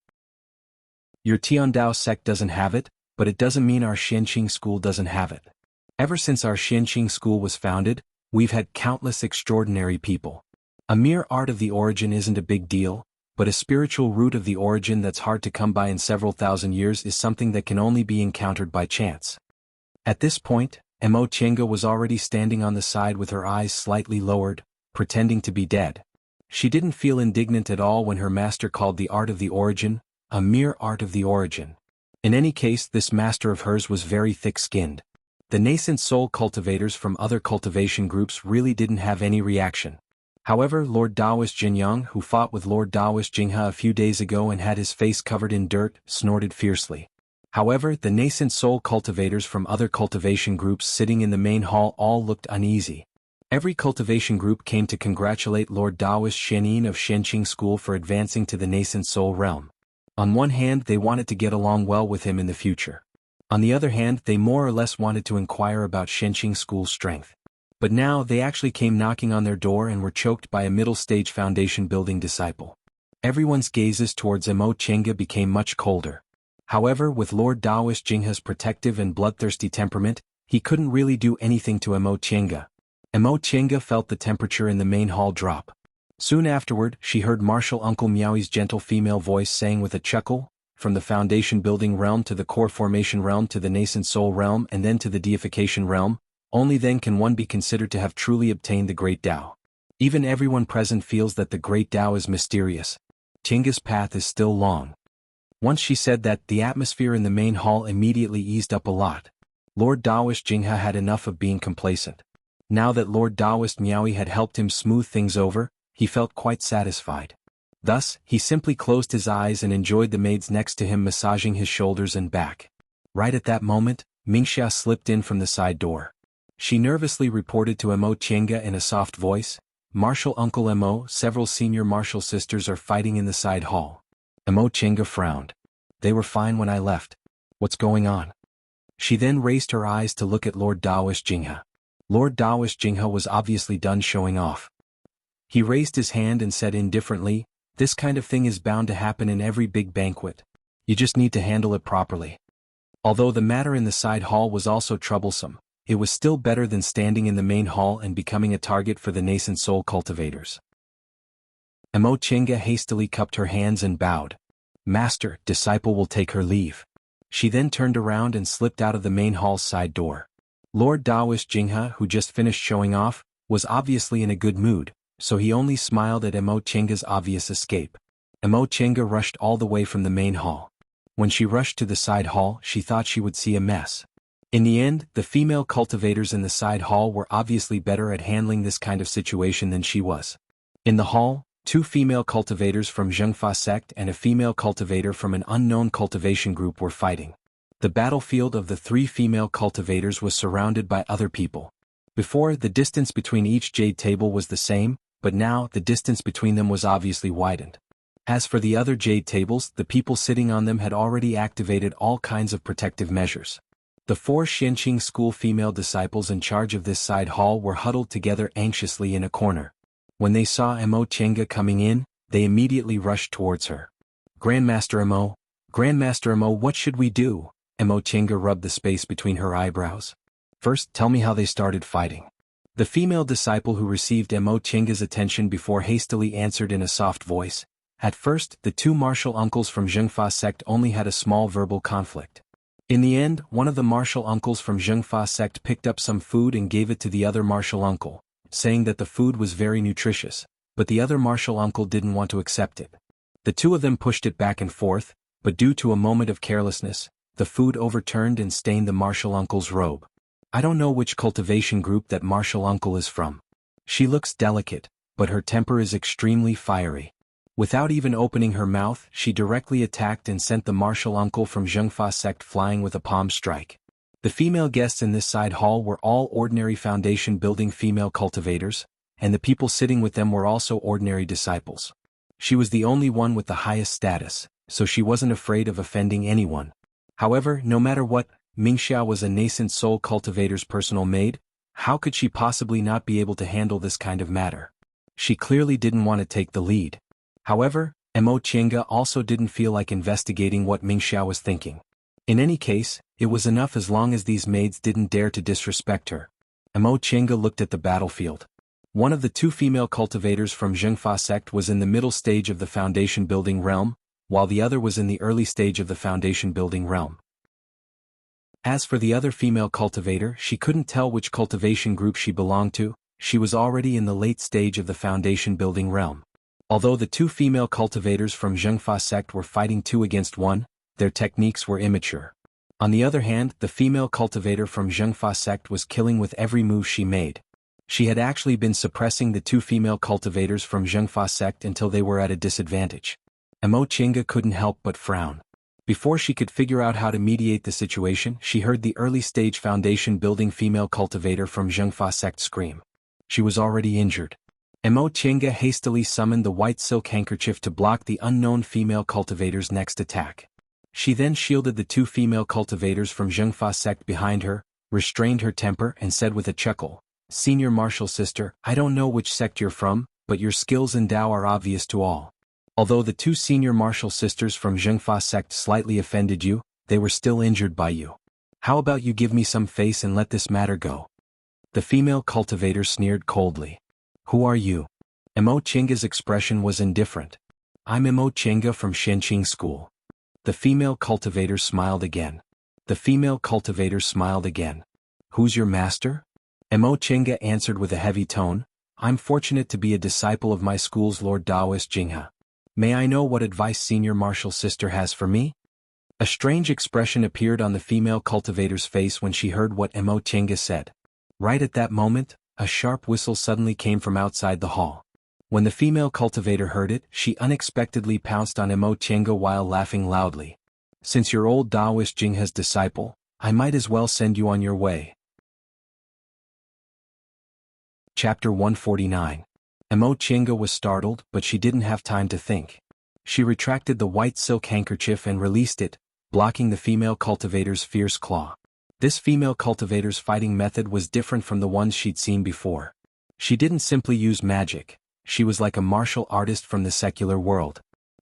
Your Tiandao sect doesn't have it, but it doesn't mean our Xianqing school doesn't have it. Ever since our Xianqing school was founded, we've had countless extraordinary people. A mere art of the origin isn't a big deal, but a spiritual root of the origin that's hard to come by in several thousand years is something that can only be encountered by chance. At this point, Mo Chenga was already standing on the side with her eyes slightly lowered, pretending to be dead. She didn't feel indignant at all when her master called the art of the origin, a mere art of the origin. In any case, this master of hers was very thick-skinned. The nascent soul cultivators from other cultivation groups really didn't have any reaction. However, Lord Daoist Jinyang, who fought with Lord Daoist Jinghe a few days ago and had his face covered in dirt, snorted fiercely. However, the nascent soul cultivators from other cultivation groups sitting in the main hall all looked uneasy. Every cultivation group came to congratulate Lord Daoist Xianin of Xianqing School for advancing to the nascent soul realm. On one hand, they wanted to get along well with him in the future. On the other hand, they more or less wanted to inquire about Xianqing School's strength. But now they actually came knocking on their door and were choked by a middle-stage foundation-building disciple. Everyone's gazes towards Mo Chenga became much colder. However, with Lord Daoist Jinghe's protective and bloodthirsty temperament, he couldn't really do anything to Mo Chenga. Mo Chenga felt the temperature in the main hall drop. Soon afterward, she heard Martial Uncle Miaoi's gentle female voice saying with a chuckle, from the foundation-building realm to the core formation realm to the nascent soul realm and then to the deification realm, only then can one be considered to have truly obtained the great Tao. Even everyone present feels that the great Tao is mysterious. Chenga's path is still long. Once she said that, the atmosphere in the main hall immediately eased up a lot. Lord Daoist Jinghe had enough of being complacent. Now that Lord Daoist Miaoi had helped him smooth things over, he felt quite satisfied. Thus, he simply closed his eyes and enjoyed the maids next to him massaging his shoulders and back. Right at that moment, Mingxia slipped in from the side door. She nervously reported to Mo Chenga in a soft voice, Martial Uncle Mo, several senior martial sisters are fighting in the side hall. Mo Chenga frowned. They were fine when I left. What's going on? She then raised her eyes to look at Lord Daoist Jinghe. Lord Daoist Jinghe was obviously done showing off. He raised his hand and said indifferently, this kind of thing is bound to happen in every big banquet. You just need to handle it properly. Although the matter in the side hall was also troublesome, it was still better than standing in the main hall and becoming a target for the nascent soul cultivators. Mo Chenga hastily cupped her hands and bowed. Master, disciple will take her leave. She then turned around and slipped out of the main hall's side door. Lord Daoist Jinghe, who just finished showing off, was obviously in a good mood, so he only smiled at Mo Chenga's obvious escape. Mo Chenga rushed all the way from the main hall. When she rushed to the side hall, she thought she would see a mess. In the end, the female cultivators in the side hall were obviously better at handling this kind of situation than she was. In the hall, 2 female cultivators from Zhengfa sect and a female cultivator from an unknown cultivation group were fighting. The battlefield of the 3 female cultivators was surrounded by other people. Before, the distance between each jade table was the same, but now the distance between them was obviously widened. As for the other jade tables, the people sitting on them had already activated all kinds of protective measures. The 4 Xianqing school female disciples in charge of this side hall were huddled together anxiously in a corner. When they saw Mo Chenga coming in, they immediately rushed towards her. Grandmaster Mo, what should we do? Mo Chenga rubbed the space between her eyebrows. First, tell me how they started fighting. The female disciple who received Mo Chenga's attention before hastily answered in a soft voice. At first, the 2 martial uncles from Zhengfa sect only had a small verbal conflict. In the end, one of the martial uncles from Zhengfa sect picked up some food and gave it to the other martial uncle, saying that the food was very nutritious, but the other martial uncle didn't want to accept it. The 2 of them pushed it back and forth, but due to a moment of carelessness, the food overturned and stained the martial uncle's robe. I don't know which cultivation group that martial uncle is from. She looks delicate, but her temper is extremely fiery. Without even opening her mouth, she directly attacked and sent the martial uncle from Zhengfa sect flying with a palm strike. The female guests in this side hall were all ordinary foundation building female cultivators, and the people sitting with them were also ordinary disciples. She was the only one with the highest status, so she wasn't afraid of offending anyone. However, no matter what, Mingxia was a nascent soul cultivator's personal maid. How could she possibly not be able to handle this kind of matter? She clearly didn't want to take the lead. However, Mo Chenga also didn't feel like investigating what Mingxia was thinking. In any case, it was enough as long as these maids didn't dare to disrespect her. Mo Chenga looked at the battlefield. One of the 2 female cultivators from Zhengfa sect was in the middle stage of the foundation building realm, while the other was in the early stage of the foundation building realm. As for the other female cultivator, she couldn't tell which cultivation group she belonged to. She was already in the late stage of the foundation building realm. Although the 2 female cultivators from Zhengfa sect were fighting 2 against 1, their techniques were immature. On the other hand, the female cultivator from Zhengfa sect was killing with every move she made. She had actually been suppressing the 2 female cultivators from Zhengfa sect until they were at a disadvantage. Mo Chenga couldn't help but frown. Before she could figure out how to mediate the situation, she heard the early-stage foundation building female cultivator from Zhengfa sect scream. She was already injured. Mo Chenga hastily summoned the white silk handkerchief to block the unknown female cultivator's next attack. She then shielded the 2 female cultivators from Zhengfa sect behind her, restrained her temper and said with a chuckle, "Senior martial sister, I don't know which sect you're from, but your skills in Dao are obvious to all. Although the 2 senior martial sisters from Zhengfa sect slightly offended you, they were still injured by you. How about you give me some face and let this matter go?" The female cultivator sneered coldly. "Who are you?" Mo Chenga's expression was indifferent. "I'm Mo Chenga from Xianqing School." The female cultivator smiled again. The female cultivator smiled again. "Who's your master?" Mo Chenga answered with a heavy tone, "I'm fortunate to be a disciple of my school's Lord Taoist Jinghe. May I know what advice senior martial sister has for me?" A strange expression appeared on the female cultivator's face when she heard what Mo Chenga said. Right at that moment, a sharp whistle suddenly came from outside the hall. When the female cultivator heard it, she unexpectedly pounced on Mo Chenga while laughing loudly. "Since you're old Taoist Jinghe's disciple, I might as well send you on your way." Chapter 149. Mo Chenga was startled, but she didn't have time to think. She retracted the white silk handkerchief and released it, blocking the female cultivator's fierce claw. This female cultivator's fighting method was different from the ones she'd seen before. She didn't simply use magic. She was like a martial artist from the secular world.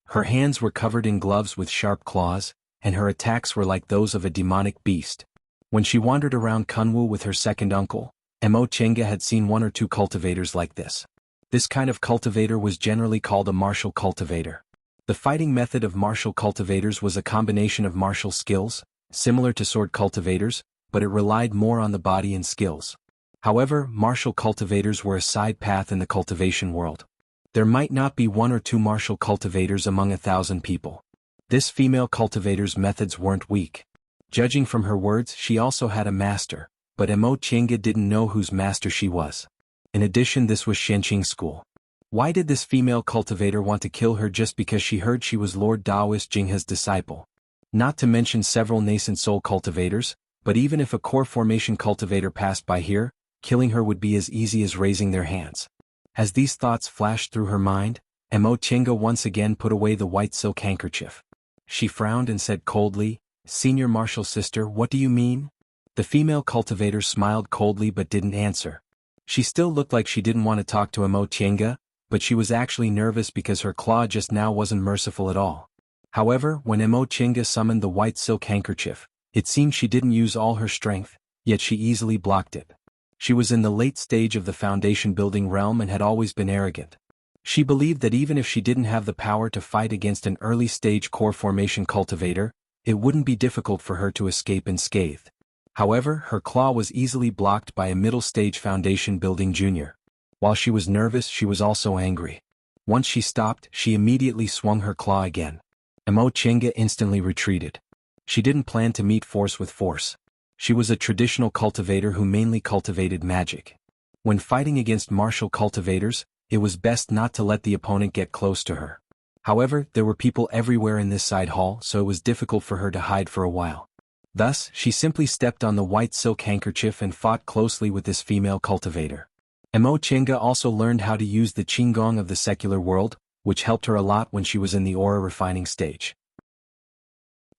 Her hands were covered in gloves with sharp claws, and her attacks were like those of a demonic beast. When she wandered around Kunwu with her second uncle, Mo Chenga had seen 1 or 2 cultivators like this. This kind of cultivator was generally called a martial cultivator. The fighting method of martial cultivators was a combination of martial skills, similar to sword cultivators, but it relied more on the body and skills. However, martial cultivators were a side path in the cultivation world. There might not be 1 or 2 martial cultivators among 1,000 people. This female cultivator's methods weren't weak. Judging from her words, she also had a master, but Mo Chenga didn't know whose master she was. In addition, this was Shenqing school. Why did this female cultivator want to kill her just because she heard she was Lord Daoist Jinghe's disciple? Not to mention several nascent soul cultivators, but even if a core formation cultivator passed by here, killing her would be as easy as raising their hands. As these thoughts flashed through her mind, Mo Chenga once again put away the white silk handkerchief. She frowned and said coldly, "Senior Martial Sister, what do you mean?" The female cultivator smiled coldly but didn't answer. She still looked like she didn't want to talk to Mo Chenga, but she was actually nervous because her claw just now wasn't merciful at all. However, when Mo Chenga summoned the white silk handkerchief, it seemed she didn't use all her strength, yet she easily blocked it. She was in the late stage of the foundation building realm and had always been arrogant. She believed that even if she didn't have the power to fight against an early stage core formation cultivator, it wouldn't be difficult for her to escape unscathed. However, her claw was easily blocked by a middle stage foundation building junior. While she was nervous, she was also angry. Once she stopped, she immediately swung her claw again. Mo Chenga instantly retreated. She didn't plan to meet force with force. She was a traditional cultivator who mainly cultivated magic. When fighting against martial cultivators, it was best not to let the opponent get close to her. However, there were people everywhere in this side hall, so it was difficult for her to hide for a while. Thus, she simply stepped on the white silk handkerchief and fought closely with this female cultivator. Mo Chenga also learned how to use the Qinggong of the secular world, which helped her a lot when she was in the aura refining stage.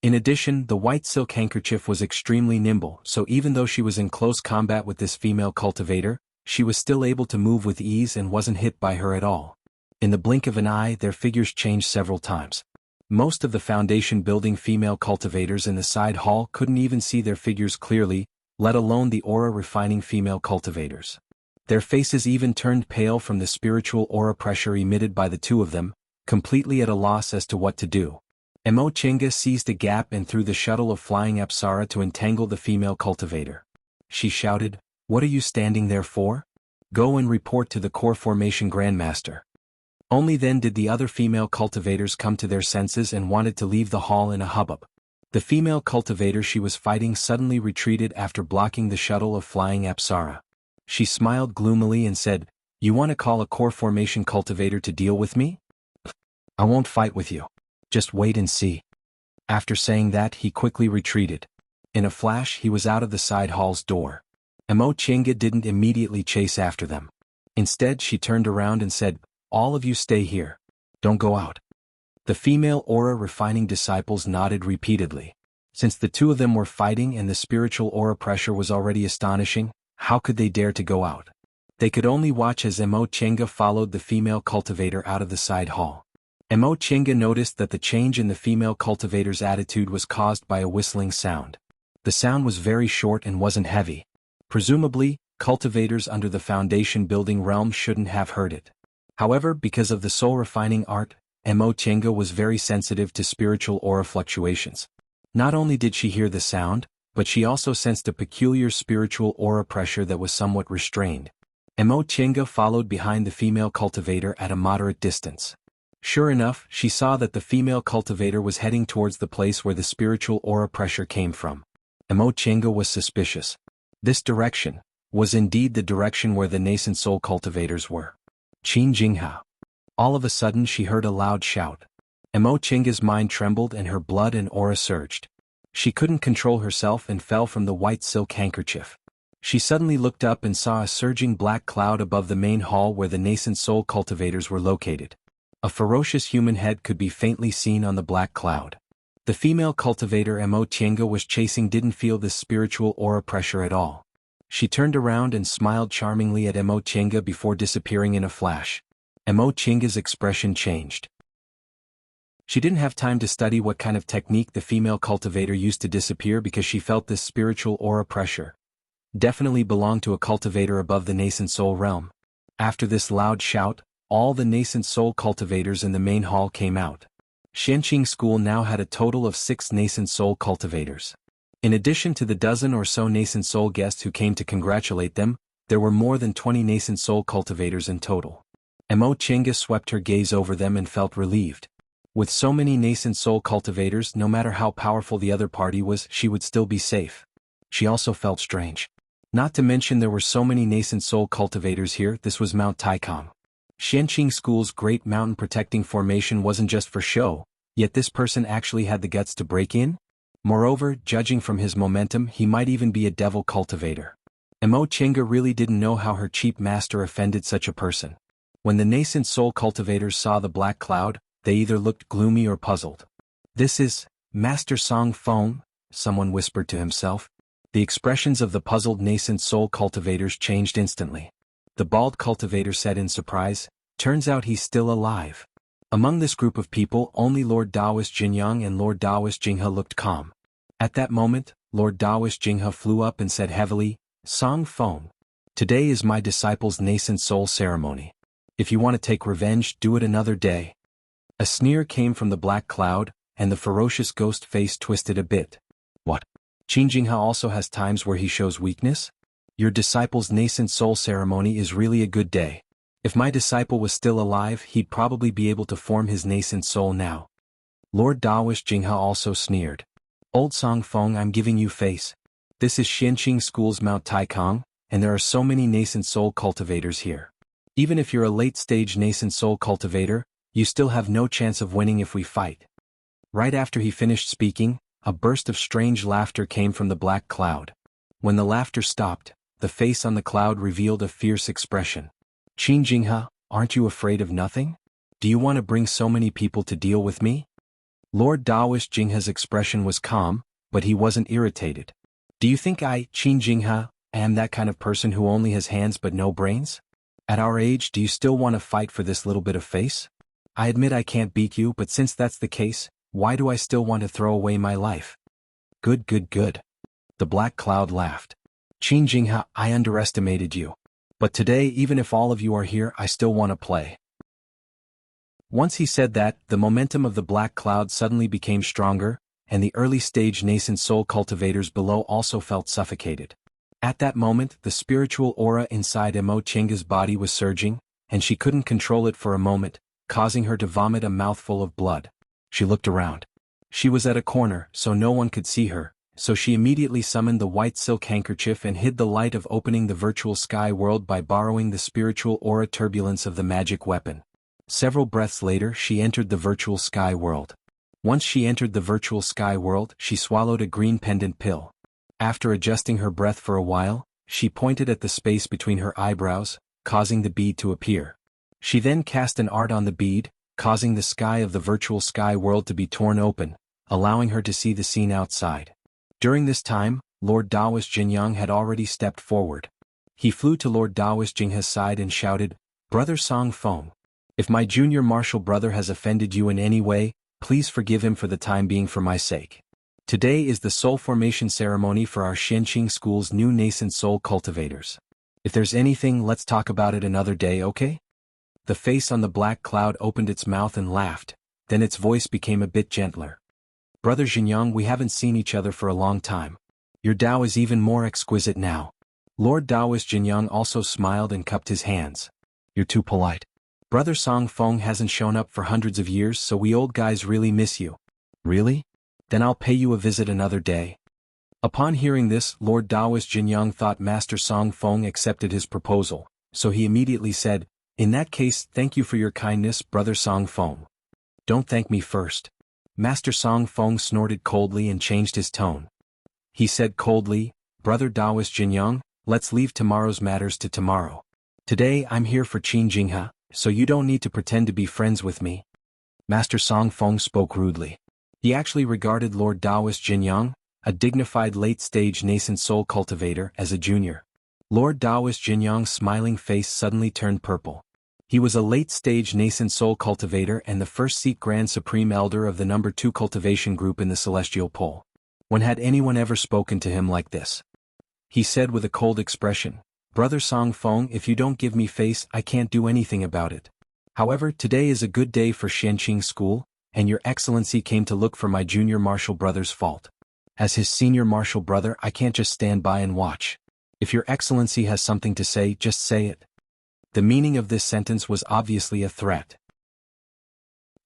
In addition, the white silk handkerchief was extremely nimble, so even though she was in close combat with this female cultivator, she was still able to move with ease and wasn't hit by her at all. In the blink of an eye, their figures changed several times. Most of the foundation building female cultivators in the side hall couldn't even see their figures clearly, let alone the aura refining female cultivators. Their faces even turned pale from the spiritual aura pressure emitted by the two of them, completely at a loss as to what to do. Mo Chenga seized a gap and threw the shuttle of flying Apsara to entangle the female cultivator. She shouted, "What are you standing there for? Go and report to the core formation grandmaster." Only then did the other female cultivators come to their senses and wanted to leave the hall in a hubbub. The female cultivator she was fighting suddenly retreated after blocking the shuttle of flying Apsara. She smiled gloomily and said, "You want to call a core formation cultivator to deal with me? I won't fight with you. Just wait and see." After saying that, he quickly retreated. In a flash, he was out of the side hall's door. Mo Chenga didn't immediately chase after them. Instead, she turned around and said, "All of you stay here. Don't go out." The female aura refining disciples nodded repeatedly. Since the two of them were fighting and the spiritual aura pressure was already astonishing, how could they dare to go out? They could only watch as Mo Chenga followed the female cultivator out of the side hall. Mo Chenga noticed that the change in the female cultivator's attitude was caused by a whistling sound. The sound was very short and wasn't heavy. Presumably, cultivators under the foundation building realm shouldn't have heard it. However, because of the soul refining art, Mo Chenga was very sensitive to spiritual aura fluctuations. Not only did she hear the sound, but she also sensed a peculiar spiritual aura pressure that was somewhat restrained. Mo Chenga followed behind the female cultivator at a moderate distance. Sure enough, she saw that the female cultivator was heading towards the place where the spiritual aura pressure came from. Mo Chenga was suspicious. This direction was indeed the direction where the nascent soul cultivators were. Qin Jingha. All of a sudden she heard a loud shout. Mo Chenga's mind trembled and her blood and aura surged. She couldn't control herself and fell from the white silk handkerchief. She suddenly looked up and saw a surging black cloud above the main hall where the nascent soul cultivators were located. A ferocious human head could be faintly seen on the black cloud. The female cultivator Mo Chenga was chasing didn't feel this spiritual aura pressure at all. She turned around and smiled charmingly at Mo Chenga before disappearing in a flash. Mo Chenga's expression changed. She didn't have time to study what kind of technique the female cultivator used to disappear because she felt this spiritual aura pressure definitely belonged to a cultivator above the nascent soul realm. After this loud shout, all the nascent soul cultivators in the main hall came out. Shenqing School now had a total of 6 nascent soul cultivators. In addition to the dozen or so nascent soul guests who came to congratulate them, there were more than 20 nascent soul cultivators in total. Mo Chenga swept her gaze over them and felt relieved. With so many nascent soul cultivators, no matter how powerful the other party was, she would still be safe. She also felt strange. Not to mention there were so many nascent soul cultivators here. This was Mount Taikang. Xianqing School's great mountain protecting formation wasn't just for show, yet this person actually had the guts to break in? Moreover, judging from his momentum, he might even be a devil cultivator. Mo Chenga really didn't know how her cheap master offended such a person. When the nascent soul cultivators saw the black cloud, they either looked gloomy or puzzled. "This is Master Song Feng," someone whispered to himself. The expressions of the puzzled nascent soul cultivators changed instantly. The bald cultivator said in surprise, "Turns out he's still alive." Among this group of people, only Lord Taoist Jinyang and Lord Taoist Jinghe looked calm. At that moment, Lord Taoist Jinghe flew up and said heavily, "Song Feng, today is my disciple's nascent soul ceremony. If you want to take revenge, do it another day." A sneer came from the black cloud, and the ferocious ghost face twisted a bit. "What? Qin Jinghe also has times where he shows weakness? Your disciple's nascent soul ceremony is really a good day. If my disciple was still alive, he'd probably be able to form his nascent soul now." Lord Taoist Jinghe also sneered. "Old Song Feng, I'm giving you face. This is Xianqing School's Mount Taikang, and there are so many nascent soul cultivators here. Even if you're a late-stage nascent soul cultivator, you still have no chance of winning if we fight." Right after he finished speaking, a burst of strange laughter came from the black cloud. When the laughter stopped, the face on the cloud revealed a fierce expression. "Qin Jinghe, aren't you afraid of nothing? Do you want to bring so many people to deal with me?" Lord Taoist Jinghe's expression was calm, but he wasn't irritated. "Do you think I, Qin Jinghe, am that kind of person who only has hands but no brains? At our age, do you still want to fight for this little bit of face? I admit I can't beat you, but since that's the case, why do I still want to throw away my life?" Good. The black cloud laughed. "Qin Jinghe, I underestimated you. But today, even if all of you are here, I still want to play." Once he said that, the momentum of the black cloud suddenly became stronger, and the early-stage nascent soul cultivators below also felt suffocated. At that moment, the spiritual aura inside Mo Chenga's body was surging, and she couldn't control it for a moment, causing her to vomit a mouthful of blood. She looked around. She was at a corner, so no one could see her, so she immediately summoned the white silk handkerchief and hid the light of opening the virtual sky world by borrowing the spiritual aura turbulence of the magic weapon. Several breaths later, she entered the virtual sky world. Once she entered the virtual sky world, she swallowed a green pendant pill. After adjusting her breath for a while, she pointed at the space between her eyebrows, causing the bead to appear. She then cast an art on the bead, causing the sky of the virtual sky world to be torn open, allowing her to see the scene outside. During this time, Lord Taoist Jinyang had already stepped forward. He flew to Lord Taoist Jinghe's side and shouted, "Brother Song Feng, if my junior martial brother has offended you in any way, please forgive him for the time being for my sake. Today is the soul formation ceremony for our Xianqing School's new nascent soul cultivators. If there's anything, let's talk about it another day, okay?" The face on the black cloud opened its mouth and laughed, then its voice became a bit gentler. "Brother Jinyang, we haven't seen each other for a long time. Your Tao is even more exquisite now." Lord Taoist Jinyang also smiled and cupped his hands. "You're too polite. Brother Song Feng hasn't shown up for hundreds of years, so we old guys really miss you." "Really? Then I'll pay you a visit another day." Upon hearing this, Lord Taoist Jinyang thought Master Song Feng accepted his proposal, so he immediately said, "In that case, thank you for your kindness, Brother Song Feng." "Don't thank me first." Master Song Feng snorted coldly and changed his tone. He said coldly, "Brother Taoist Jinyang, let's leave tomorrow's matters to tomorrow. Today I'm here for Qin Jinghe, so you don't need to pretend to be friends with me." Master Song Feng spoke rudely. He actually regarded Lord Taoist Jinyang, a dignified late-stage nascent soul cultivator, as a junior. Lord Taoist Jinyang's smiling face suddenly turned purple. He was a late-stage nascent soul cultivator and the first-seat Grand Supreme Elder of the No. 2 cultivation group in the Celestial Pole. When had anyone ever spoken to him like this? He said with a cold expression, "Brother Song Feng, if you don't give me face, I can't do anything about it. However, today is a good day for Xianqing School, and your excellency came to look for my junior martial brother's fault. As his senior martial brother, I can't just stand by and watch. If your excellency has something to say, just say it." The meaning of this sentence was obviously a threat.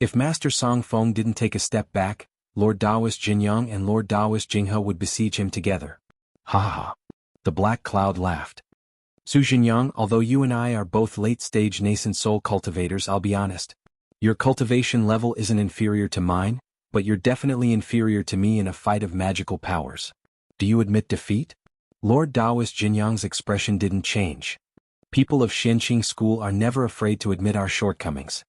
If Master Song Feng didn't take a step back, Lord Daoist Jinyang and Lord Daoist Jinghe would besiege him together. Ha ha. The black cloud laughed. Su Jinyang, although you and I are both late-stage nascent soul cultivators, I'll be honest. Your cultivation level isn't inferior to mine, but you're definitely inferior to me in a fight of magical powers. Do you admit defeat? Lord Daoist Jinyang's expression didn't change. People of Xianqing School are never afraid to admit our shortcomings.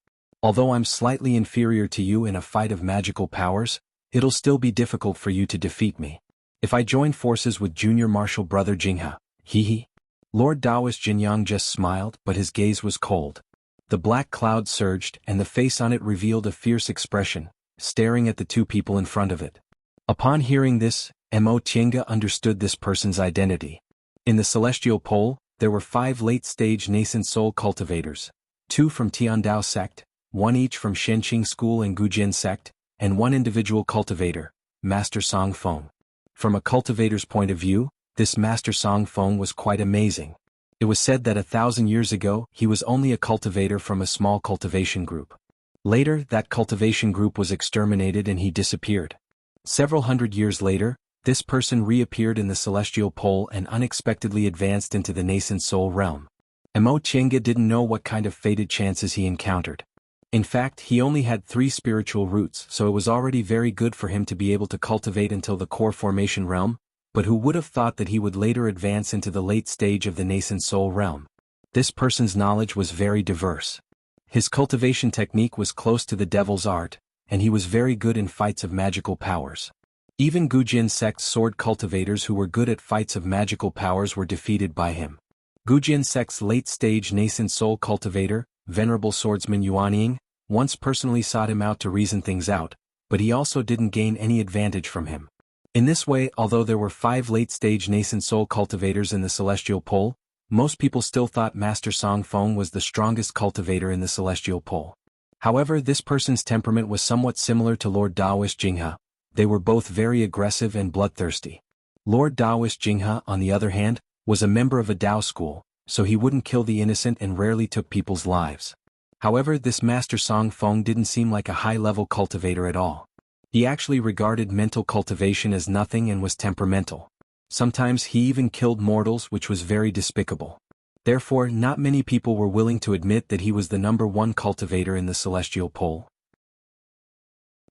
Although I'm slightly inferior to you in a fight of magical powers, it'll still be difficult for you to defeat me. If I join forces with junior martial brother Jinghe, hee. Lord Daoist Jinyang just smiled, but his gaze was cold. The black cloud surged, and the face on it revealed a fierce expression, staring at the two people in front of it. Upon hearing this, Mo Tiange understood this person's identity. In the Celestial Pole, there were 5 late-stage nascent soul cultivators, 2 from Tiandao sect, 1 each from Xianqing School and Gujin sect, and 1 individual cultivator, Master Song Feng. From a cultivator's point of view, this Master Song Feng was quite amazing. It was said that 1,000 years ago he was only a cultivator from a small cultivation group. Later, that cultivation group was exterminated and he disappeared. Several hundred years later, this person reappeared in the Celestial Pole and unexpectedly advanced into the nascent soul realm. Mo Tiange didn't know what kind of fated chances he encountered. In fact, he only had 3 spiritual roots, so it was already very good for him to be able to cultivate until the core formation realm, but who would have thought that he would later advance into the late stage of the nascent soul realm? This person's knowledge was very diverse. His cultivation technique was close to the devil's art, and he was very good in fights of magical powers. Even Gujin sect's sword cultivators who were good at fights of magical powers were defeated by him. Gujin sect's late-stage nascent soul cultivator, Venerable Swordsman Yuanying, once personally sought him out to reason things out, but he also didn't gain any advantage from him. In this way, although there were 5 late-stage nascent soul cultivators in the Celestial Pole, most people still thought Master Song Feng was the strongest cultivator in the Celestial Pole. However, this person's temperament was somewhat similar to Lord Daoist Jinghe. They were both very aggressive and bloodthirsty. Lord Daoist Jinghe, on the other hand, was a member of a Dao school, so he wouldn't kill the innocent and rarely took people's lives. However, this Master Song Feng didn't seem like a high-level cultivator at all. He actually regarded mental cultivation as nothing and was temperamental. Sometimes he even killed mortals, which was very despicable. Therefore, not many people were willing to admit that he was the #1 cultivator in the Celestial Pole.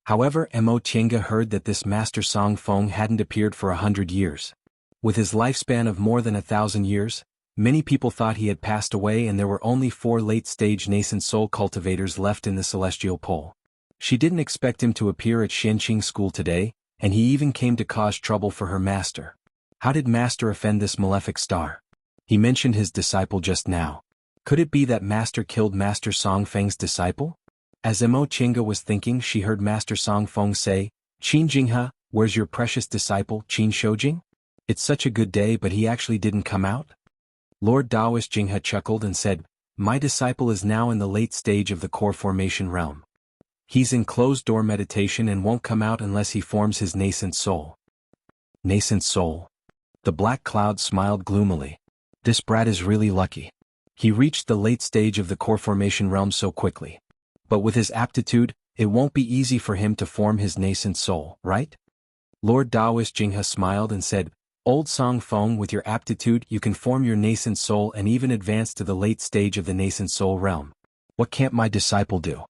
However, Mo Tiange heard that this Master Song Feng hadn't appeared for 100 years. With his lifespan of more than 1,000 years, many people thought he had passed away and there were only 4 late-stage nascent soul cultivators left in the Celestial Pole. She didn't expect him to appear at Xianqing School today, and he even came to cause trouble for her master. How did Master offend this malefic star? He mentioned his disciple just now. Could it be that Master killed Master Song Feng's disciple? As Mo Tiange was thinking, she heard Master Song Feng say, "Qin Jinghe, where's your precious disciple, Qin Shoujing? It's such a good day but he actually didn't come out?" Lord Daoist Jinghe chuckled and said, "My disciple is now in the late stage of the core formation realm. He's in closed-door meditation and won't come out unless he forms his nascent soul." Nascent soul. The black cloud smiled gloomily. This brat is really lucky. He reached the late stage of the core formation realm so quickly. But with his aptitude, it won't be easy for him to form his nascent soul, right? Lord Daoist Jinghe smiled and said, "Old Song Feng, with your aptitude you can form your nascent soul and even advance to the late stage of the nascent soul realm. What can't my disciple do?"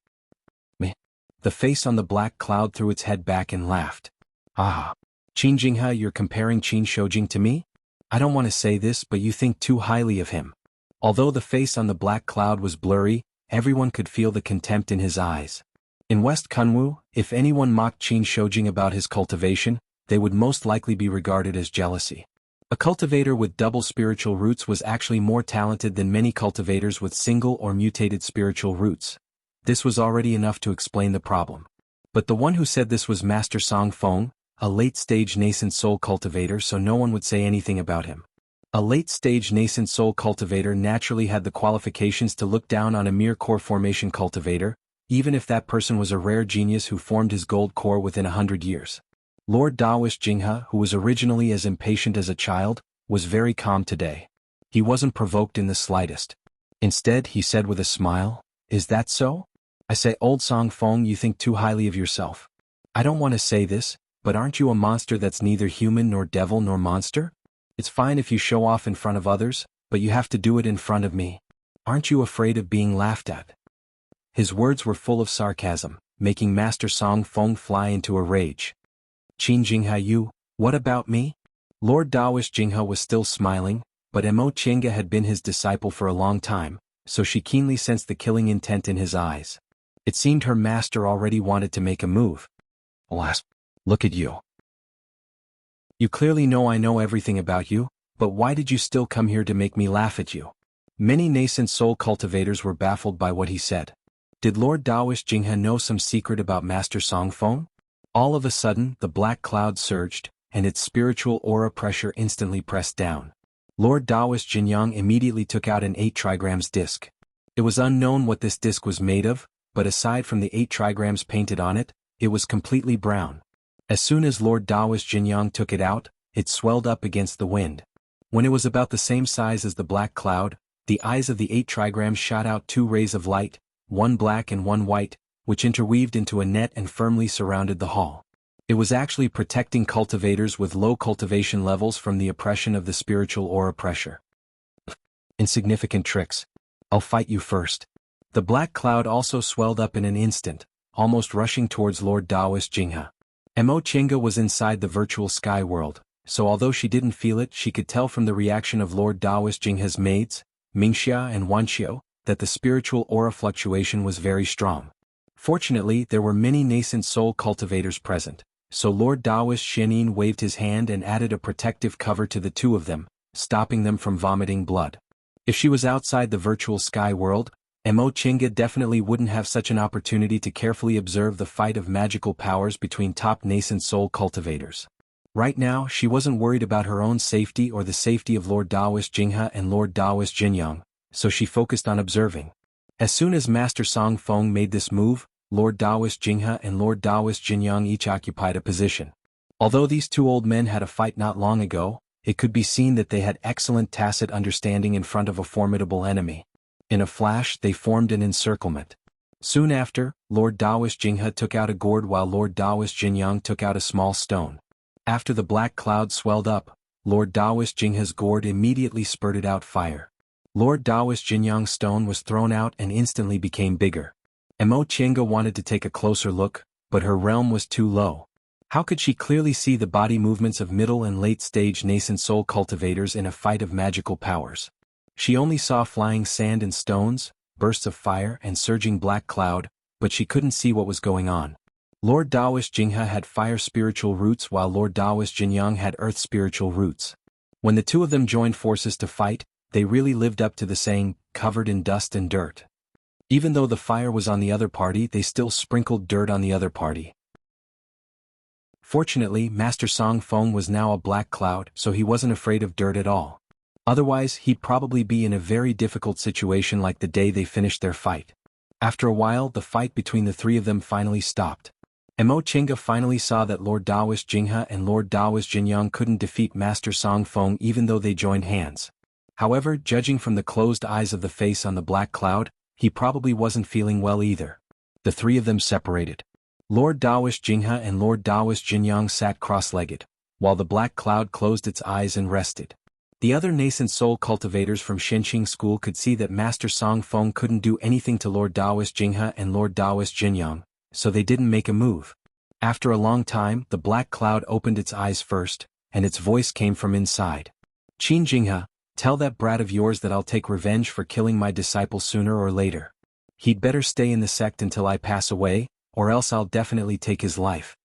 Meh. The face on the black cloud threw its head back and laughed. "Ah. Qin Jinghe, you're comparing Qin Shoujing to me? I don't want to say this, but you think too highly of him." Although the face on the black cloud was blurry, everyone could feel the contempt in his eyes. In West Kunwu, if anyone mocked Qin Shoujing about his cultivation, they would most likely be regarded as jealousy. A cultivator with double spiritual roots was actually more talented than many cultivators with single or mutated spiritual roots. This was already enough to explain the problem. But the one who said this was Master Song Feng, a late-stage nascent soul cultivator, so no one would say anything about him. A late-stage nascent soul cultivator naturally had the qualifications to look down on a mere core formation cultivator, even if that person was a rare genius who formed his gold core within 100 years. Lord Daoist Jinghe, who was originally as impatient as a child, was very calm today. He wasn't provoked in the slightest. Instead, he said with a smile, "Is that so? I say, old Song Feng, you think too highly of yourself. I don't want to say this, but aren't you a monster that's neither human nor devil nor monster? It's fine if you show off in front of others, but you have to do it in front of me. Aren't you afraid of being laughed at? His words were full of sarcasm, making Master Song Feng fly into a rage. Qin Jinghe, you, what about me? Lord Daoist Jinghe was still smiling, but Mo Chenga had been his disciple for a long time, so she keenly sensed the killing intent in his eyes. It seemed her master already wanted to make a move. Alas, look at you. You clearly know I know everything about you, but why did you still come here to make me laugh at you? Many nascent soul cultivators were baffled by what he said. Did Lord Daoist Jinghe know some secret about Master Song Feng? All of a sudden, the black cloud surged, and its spiritual aura pressure instantly pressed down. Lord Daoist Jinyang immediately took out an 8 trigrams disc. It was unknown what this disc was made of, but aside from the 8 trigrams painted on it, it was completely brown. As soon as Lord Daoist Jinyang took it out, it swelled up against the wind. When it was about the same size as the black cloud, the eyes of the 8 trigrams shot out 2 rays of light, one black and one white, which interweaved into a net and firmly surrounded the hall. It was actually protecting cultivators with low cultivation levels from the oppression of the spiritual aura pressure. Insignificant tricks. I'll fight you first. The black cloud also swelled up in an instant, almost rushing towards Lord Daoist Jinghe. Mo Chenga was inside the virtual sky world, so although she didn't feel it, she could tell from the reaction of Lord Daoist Jinghe's maids, Mingxia and Wanxiu, that the spiritual aura fluctuation was very strong. Fortunately, there were many nascent soul cultivators present, so Lord Daoist Xianyin waved his hand and added a protective cover to the two of them, stopping them from vomiting blood. If she was outside the virtual sky world, Mo Chenga definitely wouldn't have such an opportunity to carefully observe the fight of magical powers between top nascent soul cultivators. Right now, she wasn't worried about her own safety or the safety of Lord Daoist Jinghe and Lord Daoist Jinyang, so she focused on observing. As soon as Master Song Feng made this move, Lord Daoist Jinghe and Lord Daoist Jinyang each occupied a position. Although these two old men had a fight not long ago, it could be seen that they had excellent tacit understanding in front of a formidable enemy. In a flash, they formed an encirclement. Soon after, Lord Daoist Jinghe took out a gourd while Lord Daoist Jinyang took out a small stone. After the black cloud swelled up, Lord Daoist Jinghe's gourd immediately spurted out fire. Lord Daoist Jinyang's stone was thrown out and instantly became bigger. Mo Chenga wanted to take a closer look, but her realm was too low. How could she clearly see the body movements of middle and late-stage nascent soul cultivators in a fight of magical powers? She only saw flying sand and stones, bursts of fire and surging black cloud, but she couldn't see what was going on. Lord Daoist Jinghe had fire spiritual roots while Lord Daoist Jinyang had earth spiritual roots. When the two of them joined forces to fight, they really lived up to the saying, covered in dust and dirt. Even though the fire was on the other party, they still sprinkled dirt on the other party. Fortunately, Master Song Feng was now a black cloud, so he wasn't afraid of dirt at all. Otherwise, he'd probably be in a very difficult situation like the day they finished their fight. After a while, the fight between the three of them finally stopped. Mo Chenga finally saw that Lord Daoist Jinghe and Lord Daoist Jinyang couldn't defeat Master Song Feng even though they joined hands. However, judging from the closed eyes of the face on the black cloud, he probably wasn't feeling well either. The three of them separated. Lord Daoist Jinghe and Lord Daoist Jinyang sat cross-legged, while the black cloud closed its eyes and rested. The other nascent soul cultivators from Shenqing School could see that Master Song Feng couldn't do anything to Lord Daoist Jinghe and Lord Daoist Jinyang, so they didn't make a move. After a long time, the black cloud opened its eyes first, and its voice came from inside. Qin Jinghe, tell that brat of yours that I'll take revenge for killing my disciple sooner or later. He'd better stay in the sect until I pass away, or else I'll definitely take his life.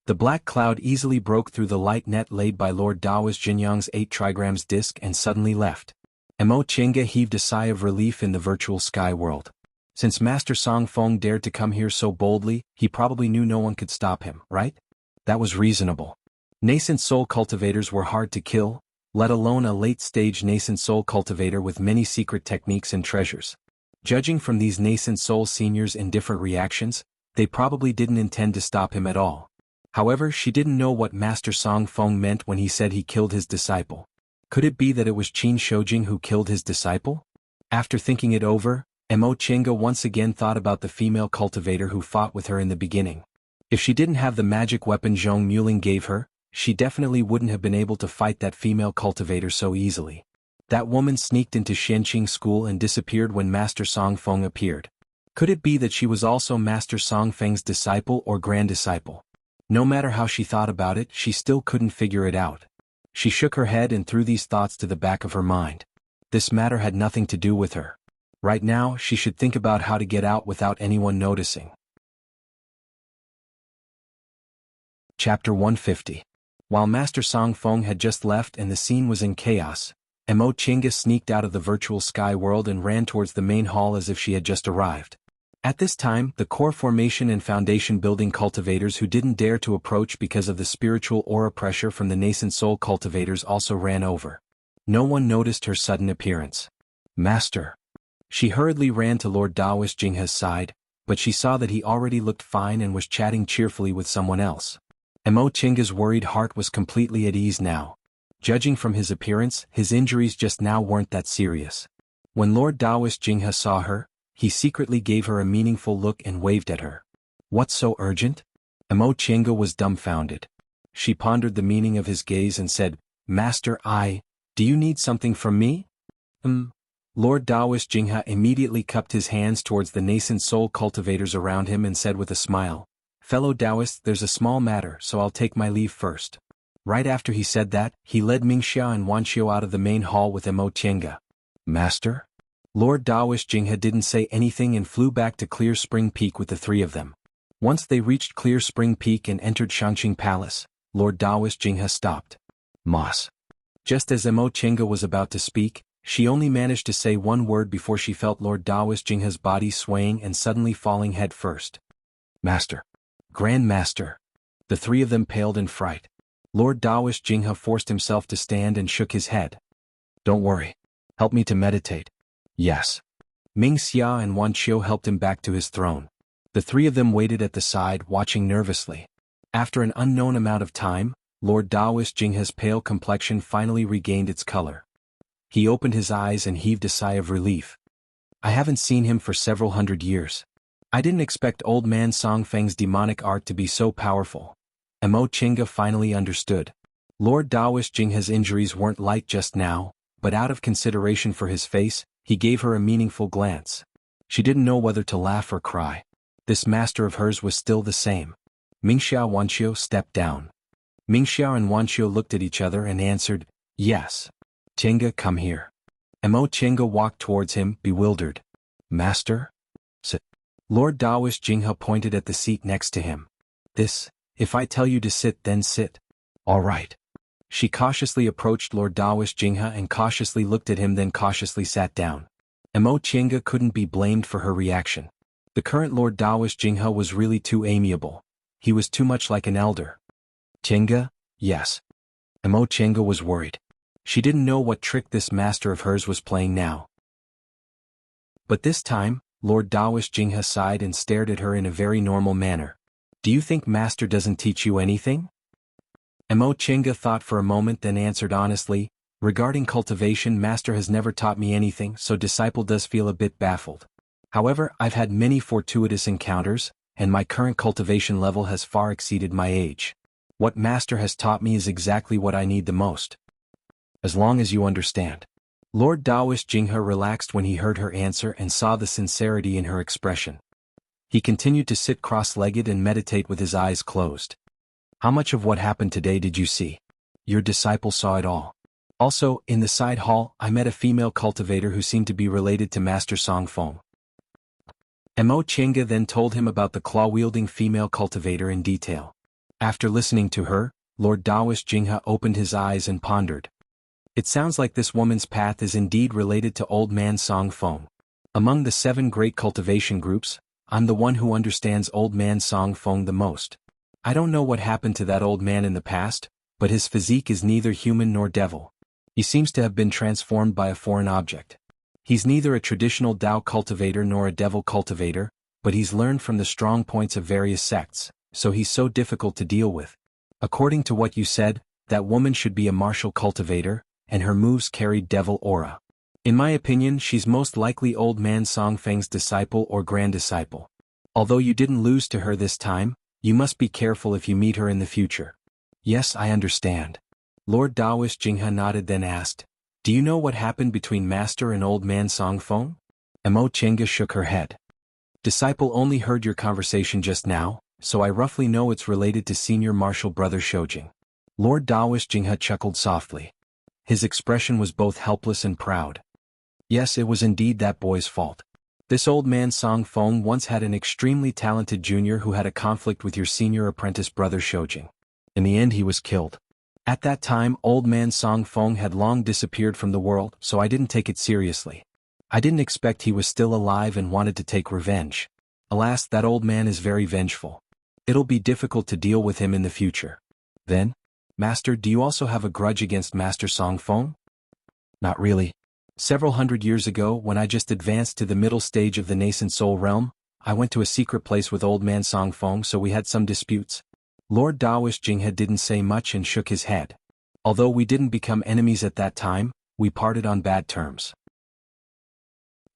The black cloud easily broke through the light net laid by Lord Daoist Jinyang's 8 trigrams disc and suddenly left. Mo Chenga heaved a sigh of relief in the virtual sky world. Since Master Song Feng dared to come here so boldly, he probably knew no one could stop him, right? That was reasonable. Nascent soul cultivators were hard to kill, let alone a late-stage nascent soul cultivator with many secret techniques and treasures. Judging from these nascent soul seniors' indifferent reactions, they probably didn't intend to stop him at all. However, she didn't know what Master Song Feng meant when he said he killed his disciple. Could it be that it was Qin Shoujing who killed his disciple? After thinking it over, Mo Chinga once again thought about the female cultivator who fought with her in the beginning. If she didn't have the magic weapon Zhong Muling gave her, she definitely wouldn't have been able to fight that female cultivator so easily. That woman sneaked into Shenqing school and disappeared when Master Song Feng appeared. Could it be that she was also Master Song Feng's disciple or grand disciple? No matter how she thought about it, she still couldn't figure it out. She shook her head and threw these thoughts to the back of her mind. This matter had nothing to do with her. Right now, she should think about how to get out without anyone noticing. Chapter 150. While Master Song Feng had just left and the scene was in chaos, Mo Chinga sneaked out of the virtual sky world and ran towards the main hall as if she had just arrived. At this time, the core formation and foundation building cultivators who didn't dare to approach because of the spiritual aura pressure from the nascent soul cultivators also ran over. No one noticed her sudden appearance. Master. She hurriedly ran to Lord Daoist Jinghe's side, but she saw that he already looked fine and was chatting cheerfully with someone else. Mo Chinga's worried heart was completely at ease now. Judging from his appearance, his injuries just now weren't that serious. When Lord Daoist Jinghe saw her, he secretly gave her a meaningful look and waved at her. What's so urgent? Mo Chinga was dumbfounded. She pondered the meaning of his gaze and said, Master, do you need something from me? Lord Daoist Jinghe immediately cupped his hands towards the nascent soul cultivators around him and said with a smile, Fellow Taoists, there's a small matter, so I'll take my leave first. Right after he said that, he led Mingxia and Wanxiu out of the main hall with Mo Chinga. Master? Lord Daoist Jinghe didn't say anything and flew back to Clear Spring Peak with the three of them. Once they reached Clear Spring Peak and entered Shangqing Palace, Lord Daoist Jinghe stopped. Moss. Just as Mo Chinga was about to speak, she only managed to say one word before she felt Lord Daoist Jinghe's body swaying and suddenly falling head first. Master. Grand Master. The three of them paled in fright. Lord Daoist Jinghe forced himself to stand and shook his head. Don't worry. Help me to meditate. Yes. Ming Xia and Wan Qiu helped him back to his throne. The three of them waited at the side, watching nervously. After an unknown amount of time, Lord Daoist Jinghe's pale complexion finally regained its color. He opened his eyes and heaved a sigh of relief. I haven't seen him for several hundred years. I didn't expect old man Song Feng's demonic art to be so powerful. Mo Chinga finally understood. Lord Daoist Jinghe's injuries weren't light just now, but out of consideration for his face, he gave her a meaningful glance. She didn't know whether to laugh or cry. This master of hers was still the same. Mingxia Wanxiu stepped down. Mingxia and Wanxiu looked at each other and answered, Yes. Chinga, come here. Mo Chinga walked towards him, bewildered. Master? Sit. Lord Daoist Jinghe pointed at the seat next to him. If I tell you to sit, then sit. All right. She cautiously approached Lord Daoist Jinghe and cautiously looked at him, then cautiously sat down. Mo Chinga couldn't be blamed for her reaction. The current Lord Daoist Jinghe was really too amiable. He was too much like an elder. Chinga? Yes. Mo Chinga was worried. She didn't know what trick this master of hers was playing now. But this time, Lord Daoist Jinghe sighed and stared at her in a very normal manner. Do you think Master doesn't teach you anything? Mo Chinga thought for a moment, then answered honestly, regarding cultivation, Master has never taught me anything, so disciple does feel a bit baffled. However, I've had many fortuitous encounters, and my current cultivation level has far exceeded my age. What Master has taught me is exactly what I need the most. As long as you understand. Lord Daoist Jinghe relaxed when he heard her answer and saw the sincerity in her expression. He continued to sit cross-legged and meditate with his eyes closed. How much of what happened today did you see? Your disciple saw it all. Also, in the side hall, I met a female cultivator who seemed to be related to Master Song Feng. Mo Chinga then told him about the claw-wielding female cultivator in detail. After listening to her, Lord Daoist Jinghe opened his eyes and pondered. It sounds like this woman's path is indeed related to old man Song Feng. Among the 7 great cultivation groups, I'm the one who understands old man Song Feng the most. I don't know what happened to that old man in the past, but his physique is neither human nor devil. He seems to have been transformed by a foreign object. He's neither a traditional Tao cultivator nor a devil cultivator, but he's learned from the strong points of various sects, so he's so difficult to deal with. According to what you said, that woman should be a martial cultivator, and her moves carried devil aura. In my opinion, she's most likely old man Song Feng's disciple or grand disciple. Although you didn't lose to her this time, you must be careful if you meet her in the future. Yes, I understand. Lord Taoist Jinghe nodded then asked, do you know what happened between Master and old man Song Feng? Mo Chenga shook her head. Disciple only heard your conversation just now, so I roughly know it's related to senior martial brother Shoujing. Lord Taoist Jinghe chuckled softly. His expression was both helpless and proud. Yes, it was indeed that boy's fault. This old man Song Feng once had an extremely talented junior who had a conflict with your senior apprentice brother Shoujing. In the end he was killed. At that time old man Song Feng had long disappeared from the world, so I didn't take it seriously. I didn't expect he was still alive and wanted to take revenge. Alas, that old man is very vengeful. It'll be difficult to deal with him in the future. Then, Master, do you also have a grudge against Master Song Feng? Not really. Several hundred years ago, when I just advanced to the middle stage of the nascent soul realm, I went to a secret place with old man Song Feng, so we had some disputes. Lord Taoist Jinghe didn't say much and shook his head. Although we didn't become enemies at that time, we parted on bad terms.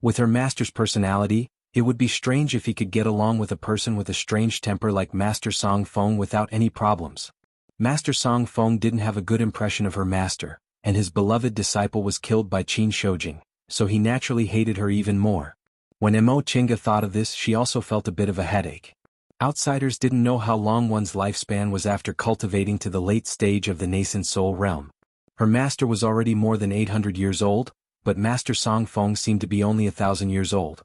With her master's personality, it would be strange if he could get along with a person with a strange temper like Master Song Feng without any problems. Master Song Feng didn't have a good impression of her master, and his beloved disciple was killed by Qin Shoujing, so he naturally hated her even more. When Mo Chenga thought of this, she also felt a bit of a headache. Outsiders didn't know how long one's lifespan was after cultivating to the late stage of the nascent soul realm. Her master was already more than 800 years old, but Master Song Feng seemed to be only 1,000 years old.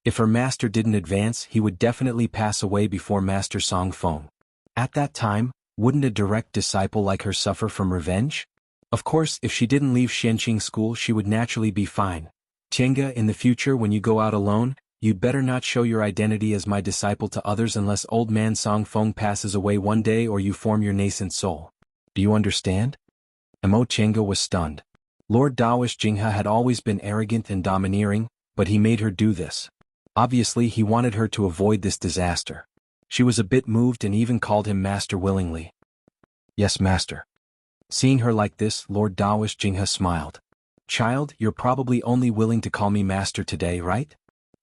If her master didn't advance, he would definitely pass away before Master Song Feng. At that time, wouldn't a direct disciple like her suffer from revenge? Of course, if she didn't leave Xianqing school, she would naturally be fine. Chenga, in the future when you go out alone, you'd better not show your identity as my disciple to others unless old man Song Feng passes away one day or you form your nascent soul. Do you understand? Mo Chenga was stunned. Lord Taoist Jinghe had always been arrogant and domineering, but he made her do this. Obviously he wanted her to avoid this disaster. She was a bit moved and even called him master willingly. Yes, master. Seeing her like this, Lord Taoist Jinghe smiled. Child, you're probably only willing to call me master today, right?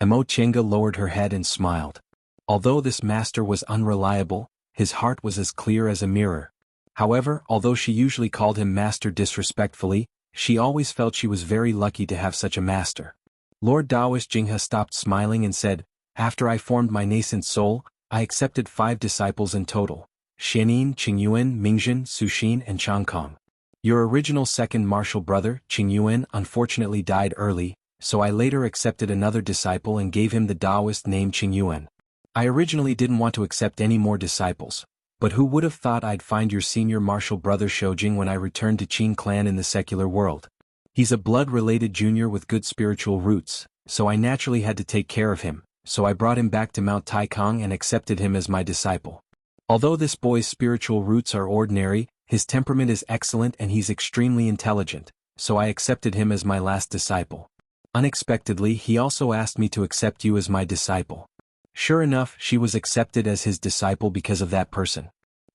Mo Chenga lowered her head and smiled. Although this master was unreliable, his heart was as clear as a mirror. However, although she usually called him master disrespectfully, she always felt she was very lucky to have such a master. Lord Taoist Jinghe stopped smiling and said, after I formed my nascent soul, I accepted 5 disciples in total. Xianin, Qingyuan, Mingjin, Suxin and Changkong. Your original second martial brother, Qingyuan, unfortunately died early, so I later accepted another disciple and gave him the Taoist name Qingyuan. I originally didn't want to accept any more disciples, but who would have thought I'd find your senior martial brother Shoujing when I returned to Qin clan in the secular world. He's a blood-related junior with good spiritual roots, so I naturally had to take care of him, so I brought him back to Mount Taikong and accepted him as my disciple. Although this boy's spiritual roots are ordinary, his temperament is excellent and he's extremely intelligent, so I accepted him as my last disciple. Unexpectedly, he also asked me to accept you as my disciple. Sure enough, she was accepted as his disciple because of that person.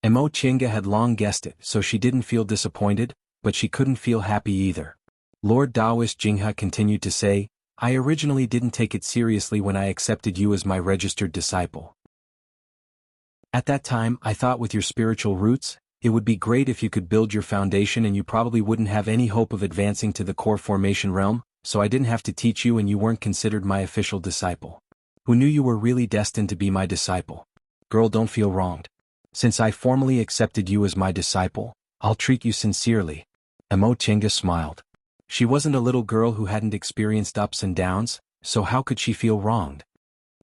Mo Chenga had long guessed it, so she didn't feel disappointed, but she couldn't feel happy either. Lord Taoist Jinghe continued to say, I originally didn't take it seriously when I accepted you as my registered disciple. At that time, I thought with your spiritual roots, it would be great if you could build your foundation and you probably wouldn't have any hope of advancing to the core formation realm, so I didn't have to teach you and you weren't considered my official disciple. Who knew you were really destined to be my disciple? Girl, don't feel wronged. Since I formally accepted you as my disciple, I'll treat you sincerely. Mo Chenga smiled. She wasn't a little girl who hadn't experienced ups and downs, so how could she feel wronged?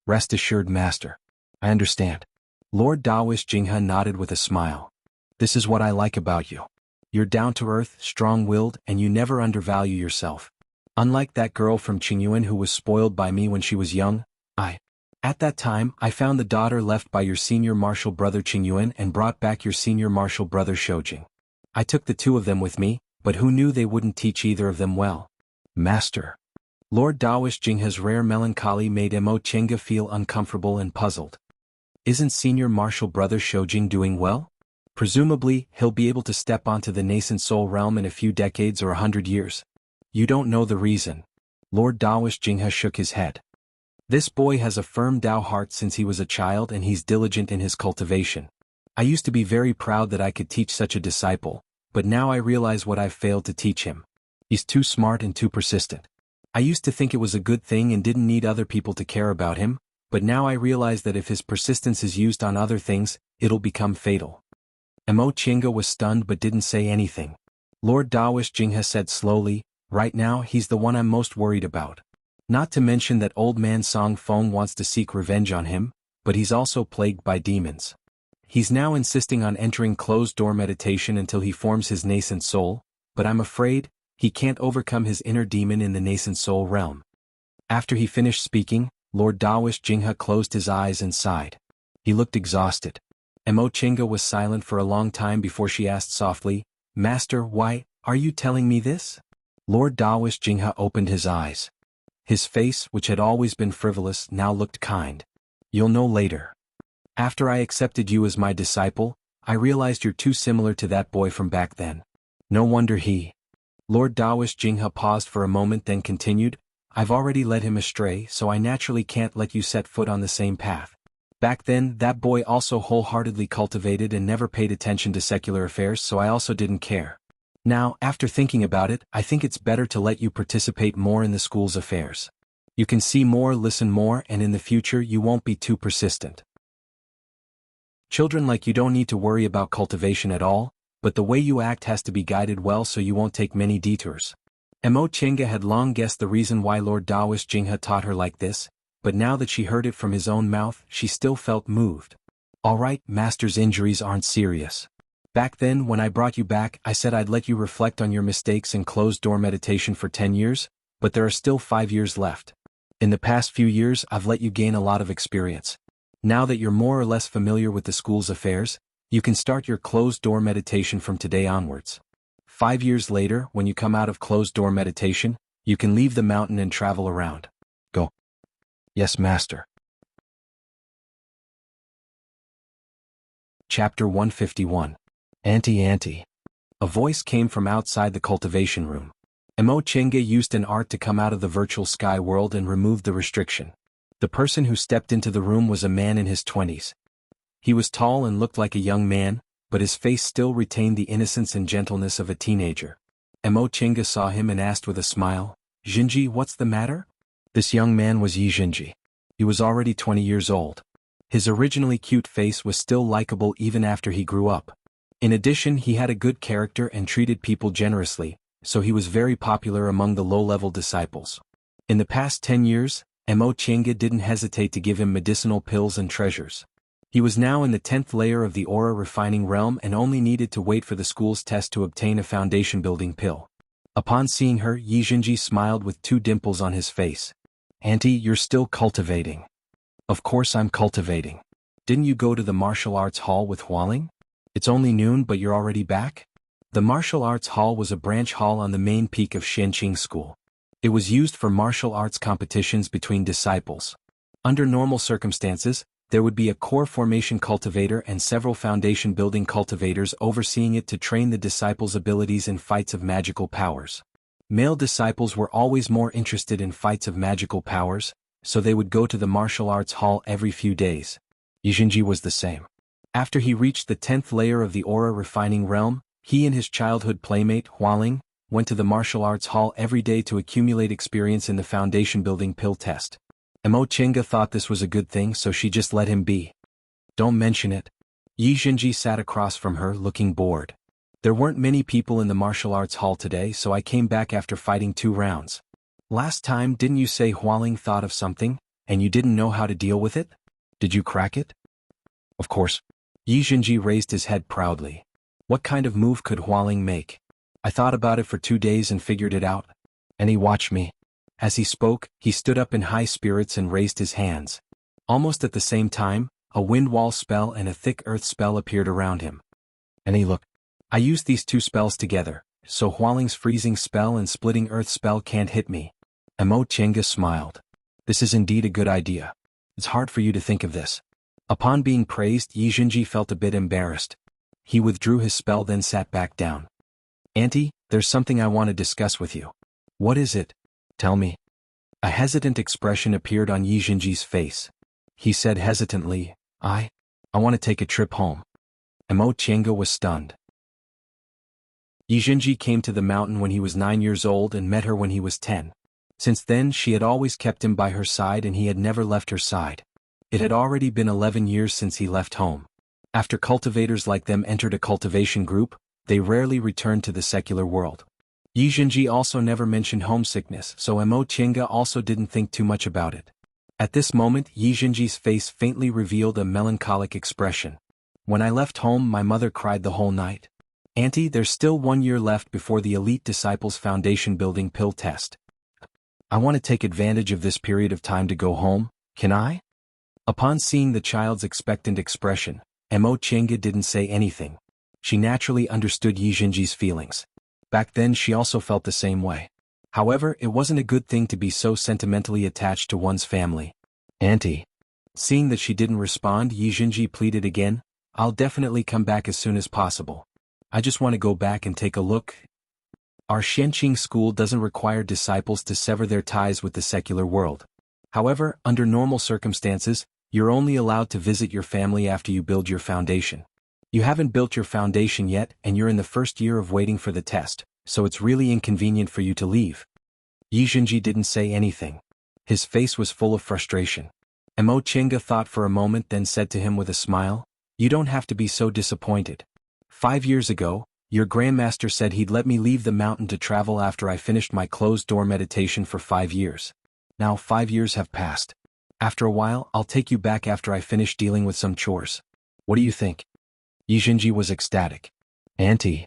Rest assured, master. I understand. Lord Taoist Jinghe nodded with a smile. This is what I like about you. You're down-to-earth, strong-willed, and you never undervalue yourself. Unlike that girl from Qingyuan who was spoiled by me when she was young, At that time, I found the daughter left by your senior martial brother Qingyuan and brought back your senior martial brother Shoujing. I took the 2 of them with me, but who knew they wouldn't teach either of them well? Master. Lord Taoist Jinghe's rare melancholy made Mo Chenga feel uncomfortable and puzzled. Isn't senior martial brother Shoujing doing well? Presumably, he'll be able to step onto the nascent soul realm in a few decades or 100 years. You don't know the reason. Lord Daoist Jinghe shook his head. This boy has a firm Dao heart since he was a child and he's diligent in his cultivation. I used to be very proud that I could teach such a disciple, but now I realize what I've failed to teach him. He's too smart and too persistent. I used to think it was a good thing and didn't need other people to care about him, but now I realize that if his persistence is used on other things, it'll become fatal. Mo Chinga was stunned but didn't say anything. Lord Daoist Jinghe said slowly, right now he's the one I'm most worried about. Not to mention that old man Song Feng wants to seek revenge on him, but he's also plagued by demons. He's now insisting on entering closed-door meditation until he forms his nascent soul, but I'm afraid he can't overcome his inner demon in the nascent soul realm. After he finished speaking, Lord Daoist Jinghe closed his eyes and sighed. He looked exhausted. Mo Chinga was silent for a long time before she asked softly, Master, why are you telling me this? Lord Daoist Jinghe opened his eyes. His face, which had always been frivolous, now looked kind. You'll know later. After I accepted you as my disciple, I realized you're too similar to that boy from back then. No wonder he. Lord Daoist Jinghe paused for a moment then continued, I've already led him astray, so I naturally can't let you set foot on the same path. Back then, that boy also wholeheartedly cultivated and never paid attention to secular affairs, so I also didn't care. Now, after thinking about it, I think it's better to let you participate more in the school's affairs. You can see more, listen more, and in the future you won't be too persistent. Children like you don't need to worry about cultivation at all, but the way you act has to be guided well so you won't take many detours. Mo Chinga had long guessed the reason why Lord Daoist Jinghe taught her like this, but now that she heard it from his own mouth, she still felt moved. All right, Master's injuries aren't serious. Back then, when I brought you back, I said I'd let you reflect on your mistakes in closed-door meditation for 10 years, but there are still 5 years left. In the past few years, I've let you gain a lot of experience. Now that you're more or less familiar with the school's affairs, you can start your closed-door meditation from today onwards. 5 years later, when you come out of closed-door meditation, you can leave the mountain and travel around. Go. Yes, Master. Chapter 151. Auntie. A voice came from outside the cultivation room. Mo Chinga used an art to come out of the virtual sky world and removed the restriction. The person who stepped into the room was a man in his 20s. He was tall and looked like a young man, but his face still retained the innocence and gentleness of a teenager. Mo Chinga saw him and asked with a smile, Jinji, what's the matter? This young man was Yi Jinji. He was already 20 years old. His originally cute face was still likable even after he grew up. In addition, he had a good character and treated people generously, so he was very popular among the low-level disciples. In the past 10 years, Mo Chinga didn't hesitate to give him medicinal pills and treasures. He was now in the 10th layer of the aura refining realm and only needed to wait for the school's test to obtain a foundation-building pill. Upon seeing her, Yi Jinji smiled with 2 dimples on his face. Auntie, you're still cultivating. Of course I'm cultivating. Didn't you go to the martial arts hall with Hualing? It's only noon but you're already back? The martial arts hall was a branch hall on the main peak of Xianqing School. It was used for martial arts competitions between disciples. Under normal circumstances, there would be a core formation cultivator and several foundation building cultivators overseeing it to train the disciples' abilities in fights of magical powers. Male disciples were always more interested in fights of magical powers, so they would go to the martial arts hall every few days. Yijinji was the same. After he reached the 10th layer of the aura refining realm, he and his childhood playmate, Hualing, went to the martial arts hall every day to accumulate experience in the foundation building pill test. Mo Chinga thought this was a good thing, so she just let him be. Don't mention it. Yi Jinji sat across from her, looking bored. There weren't many people in the martial arts hall today, so I came back after fighting 2 rounds. Last time, didn't you say Hualing thought of something, and you didn't know how to deal with it? Did you crack it? Of course. Yi Jinji raised his head proudly. What kind of move could Hualing make? I thought about it for 2 days and figured it out. And he watched me. As he spoke, he stood up in high spirits and raised his hands. Almost at the same time, a wind wall spell and a thick earth spell appeared around him. And he looked. I used these 2 spells together, so Hualing's freezing spell and splitting earth spell can't hit me. Mo Chinga smiled. This is indeed a good idea. It's hard for you to think of this. Upon being praised, Yi Jinji felt a bit embarrassed. He withdrew his spell then sat back down. Auntie, there's something I want to discuss with you. What is it? Tell me. A hesitant expression appeared on Yi Jinji's face. He said hesitantly, I want to take a trip home. Mo Qianga was stunned. Yi Jinji came to the mountain when he was 9 years old and met her when he was 10. Since then she had always kept him by her side and he had never left her side. It had already been 11 years since he left home. After cultivators like them entered a cultivation group, they rarely returned to the secular world. Yi Jinji also never mentioned homesickness, so Mo Qianga also didn't think too much about it. At this moment Yi Jinji's face faintly revealed a melancholic expression. When I left home my mother cried the whole night. Auntie, there's still 1 year left before the Elite Disciples Foundation building pill test. I want to take advantage of this period of time to go home, can I? Upon seeing the child's expectant expression, Mo Qianga didn't say anything. She naturally understood Yi Jinji's feelings. Back then she also felt the same way. However, it wasn't a good thing to be so sentimentally attached to one's family. Auntie. Seeing that she didn't respond, Yi Jinji pleaded again, I'll definitely come back as soon as possible. I just want to go back and take a look. Our Xianqing school doesn't require disciples to sever their ties with the secular world. However, under normal circumstances, you're only allowed to visit your family after you build your foundation. You haven't built your foundation yet and you're in the first year of waiting for the test, so it's really inconvenient for you to leave. Yi Jinji didn't say anything. His face was full of frustration. Mo Qianga thought for a moment then said to him with a smile, You don't have to be so disappointed. 5 years ago, your grandmaster said he'd let me leave the mountain to travel after I finished my closed-door meditation for 5 years. Now 5 years have passed. After a while, I'll take you back after I finish dealing with some chores. What do you think? Yi Jinji was ecstatic. Auntie,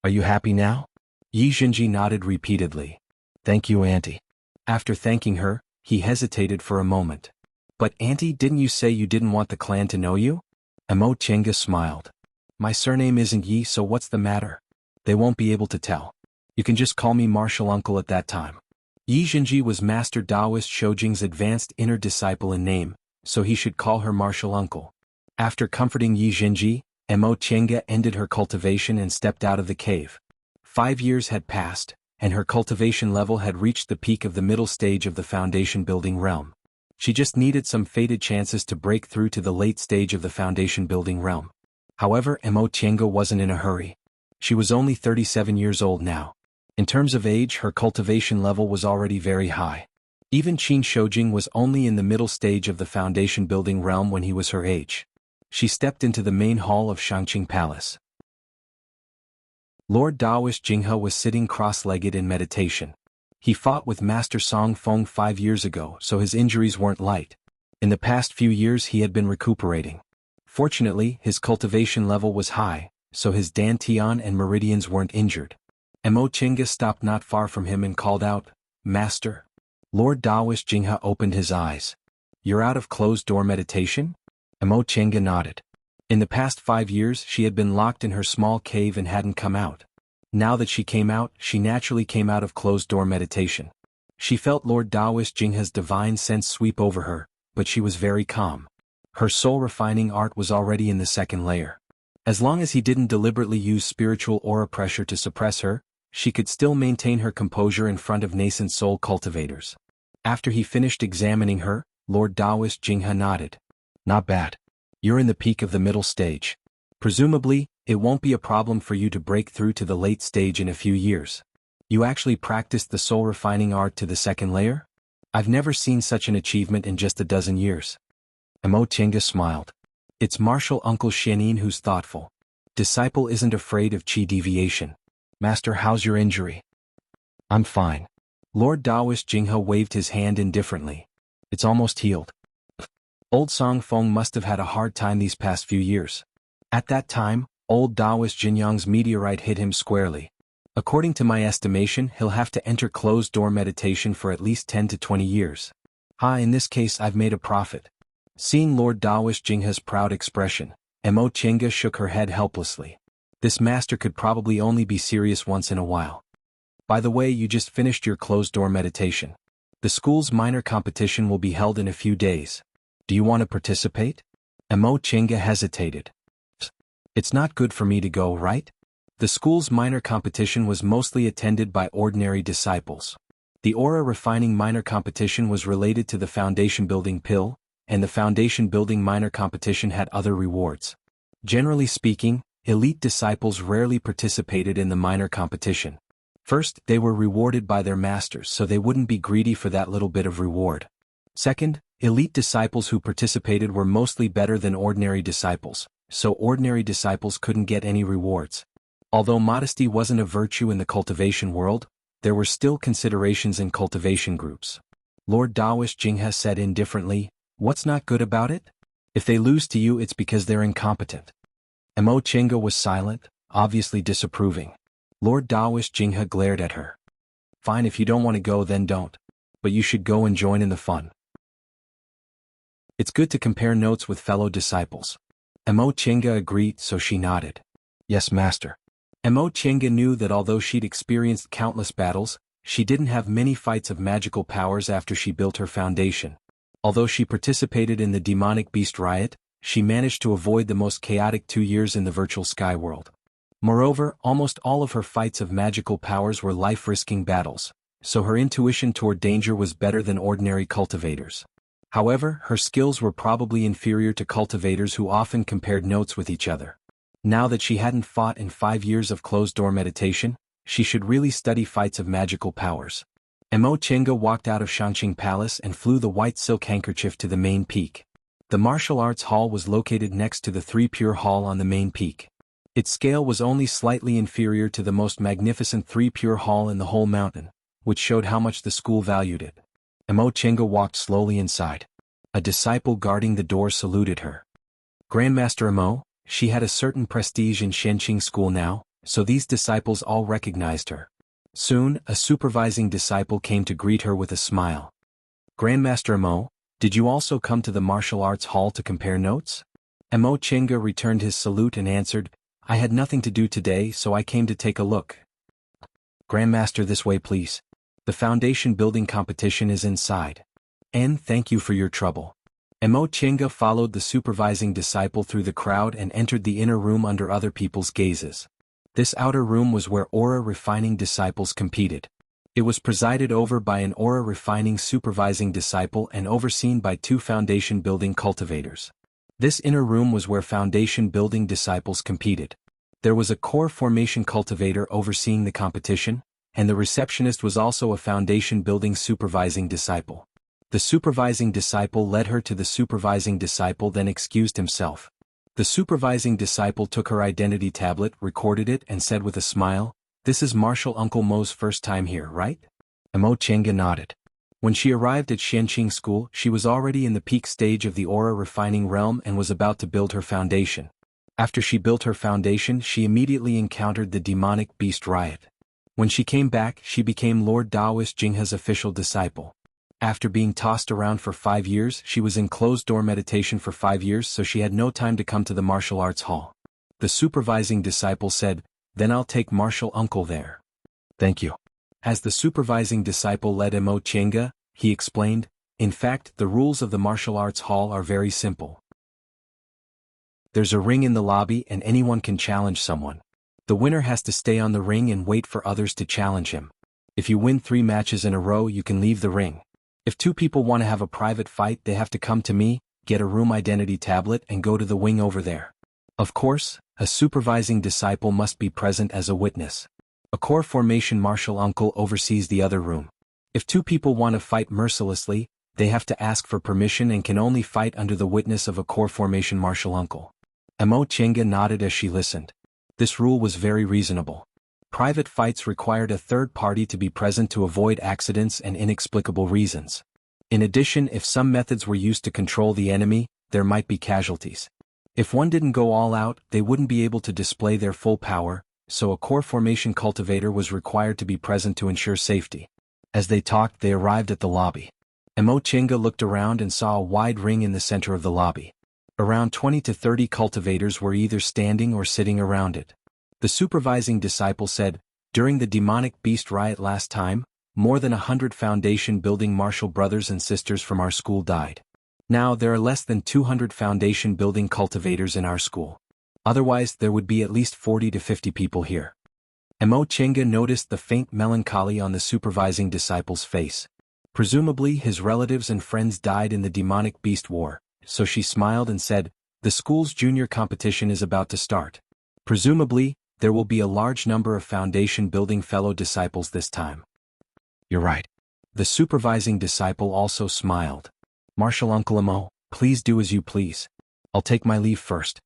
are you happy now? Yi Jinji nodded repeatedly. Thank you, Auntie. After thanking her, he hesitated for a moment. But Auntie, didn't you say you didn't want the clan to know you? Mo Qianga smiled. My surname isn't Yi, so what's the matter? They won't be able to tell. You can just call me Martial Uncle at that time. Yi Jinji was Master Taoist Shoujing's advanced inner disciple in name, so he should call her Martial Uncle. After comforting Yi Jinji, Mo Qianga ended her cultivation and stepped out of the cave. 5 years had passed, and her cultivation level had reached the peak of the middle stage of the foundation building realm. She just needed some fated chances to break through to the late stage of the foundation building realm. However, Mo Qianga wasn't in a hurry. She was only 37 years old now. In terms of age, her cultivation level was already very high. Even Qin Shoujing was only in the middle stage of the foundation building realm when he was her age. She stepped into the main hall of Shangqing Palace. Lord Taoist Jinghe was sitting cross-legged in meditation. He fought with Master Song Feng 5 years ago, so his injuries weren't light. In the past few years he had been recuperating. Fortunately, his cultivation level was high, so his dantian and meridians weren't injured. Mo Qianga stopped not far from him and called out, Master. Lord Taoist Jinghe opened his eyes. You're out of closed-door meditation? Mo Qianga nodded. In the past 5 years she had been locked in her small cave and hadn't come out. Now that she came out, she naturally came out of closed-door meditation. She felt Lord Taoist Jinghe's divine sense sweep over her, but she was very calm. Her soul-refining art was already in the second layer. As long as he didn't deliberately use spiritual aura pressure to suppress her, she could still maintain her composure in front of nascent soul cultivators. After he finished examining her, Lord Taoist Jinghe nodded. Not bad. You're in the peak of the middle stage. Presumably, it won't be a problem for you to break through to the late stage in a few years. You actually practiced the soul-refining art to the second layer? I've never seen such an achievement in just a dozen years. Mo Qianga smiled. It's Martial Uncle Xianin who's thoughtful. Disciple isn't afraid of qi deviation. Master, how's your injury? I'm fine. Lord Taoist Jinghe waved his hand indifferently. It's almost healed. Old Song Feng must have had a hard time these past few years. At that time, old Taoist Jinyang's meteorite hit him squarely. According to my estimation, he'll have to enter closed-door meditation for at least 10 to 20 years. In this case I've made a profit. Seeing Lord Taoist Jinghe's proud expression, Mo Qianga shook her head helplessly. This master could probably only be serious once in a while. By the way, you just finished your closed-door meditation. The school's minor competition will be held in a few days. Do you want to participate? Mo Qianga hesitated. It's not good for me to go, right? The school's minor competition was mostly attended by ordinary disciples. The aura refining minor competition was related to the foundation building pill, and the foundation building minor competition had other rewards. Generally speaking, elite disciples rarely participated in the minor competition. First, they were rewarded by their masters, so they wouldn't be greedy for that little bit of reward. Second, elite disciples who participated were mostly better than ordinary disciples, so ordinary disciples couldn't get any rewards. Although modesty wasn't a virtue in the cultivation world, there were still considerations in cultivation groups. Lord Daoist Jinghe said indifferently, "What's not good about it? If they lose to you, it's because they're incompetent." Mo Chenga was silent, obviously disapproving. Lord Daoist Jinghe glared at her. "Fine, if you don't want to go, then don't. But you should go and join in the fun. It's good to compare notes with fellow disciples." Mo Chenga agreed, so she nodded. "Yes, master." Mo Chenga knew that although she'd experienced countless battles, she didn't have many fights of magical powers after she built her foundation. Although she participated in the demonic beast riot, she managed to avoid the most chaotic 2 years in the virtual sky world. Moreover, almost all of her fights of magical powers were life-risking battles, so her intuition toward danger was better than ordinary cultivators. However, her skills were probably inferior to cultivators who often compared notes with each other. Now that she hadn't fought in 5 years of closed-door meditation, she should really study fights of magical powers. Mo Chenga walked out of Shanqing Palace and flew the white silk handkerchief to the main peak. The martial arts hall was located next to the 3 Pure Hall on the main peak. Its scale was only slightly inferior to the most magnificent 3 Pure Hall in the whole mountain, which showed how much the school valued it. Mo Chenga walked slowly inside. A disciple guarding the door saluted her. "Grandmaster Mo." She had a certain prestige in Shenqing School now, so these disciples all recognized her. Soon, a supervising disciple came to greet her with a smile. "Grandmaster Mo, did you also come to the martial arts hall to compare notes?" Mo Chenga returned his salute and answered, "I had nothing to do today, so I came to take a look." "Grandmaster, this way please. The foundation building competition is inside." Thank you for your trouble." Mo Chenga followed the supervising disciple through the crowd and entered the inner room under other people's gazes. This outer room was where aura-refining disciples competed. It was presided over by an aura-refining supervising disciple and overseen by 2 foundation-building cultivators. This inner room was where foundation-building disciples competed. There was a core formation cultivator overseeing the competition, and the receptionist was also a foundation-building supervising disciple. The supervising disciple led her to the supervising disciple, then excused himself. The supervising disciple took her identity tablet, recorded it, and said with a smile, "This is Martial Uncle Mo's first time here, right?" Mo Chenga nodded. When she arrived at Shenqing School, she was already in the peak stage of the aura refining realm and was about to build her foundation. After she built her foundation, she immediately encountered the demonic beast riot. When she came back, she became Lord Daoist Jinghe's official disciple. After being tossed around for 5 years, she was in closed-door meditation for 5 years, so she had no time to come to the martial arts hall. The supervising disciple said, "Then I'll take Martial Uncle there." "Thank you." As the supervising disciple led Mo Chenga, he explained, "In fact, the rules of the martial arts hall are very simple. There's a ring in the lobby and anyone can challenge someone. The winner has to stay on the ring and wait for others to challenge him. If you win 3 matches in a row, you can leave the ring. If 2 people want to have a private fight, they have to come to me, get a room identity tablet and go to the wing over there. Of course, a supervising disciple must be present as a witness. A core formation martial uncle oversees the other room. If 2 people want to fight mercilessly, they have to ask for permission and can only fight under the witness of a core formation martial uncle." Mo Chenga nodded as she listened. This rule was very reasonable. Private fights required a third party to be present to avoid accidents and inexplicable reasons. In addition, if some methods were used to control the enemy, there might be casualties. If one didn't go all out, they wouldn't be able to display their full power, so a core formation cultivator was required to be present to ensure safety. As they talked, they arrived at the lobby. Mo Chenga looked around and saw a wide ring in the center of the lobby. Around 20 to 30 cultivators were either standing or sitting around it. The supervising disciple said, "During the demonic beast riot last time, more than 100 foundation-building martial brothers and sisters from our school died. Now there are less than 200 foundation-building cultivators in our school. Otherwise there would be at least 40 to 50 people here." Mo Chenga noticed the faint melancholy on the supervising disciple's face. Presumably his relatives and friends died in the demonic beast war, so she smiled and said, "The school's junior competition is about to start. Presumably, there will be a large number of foundation-building fellow disciples this time." "You're right." The supervising disciple also smiled. "Marshal Uncle Mo, please do as you please. I'll take my leave first."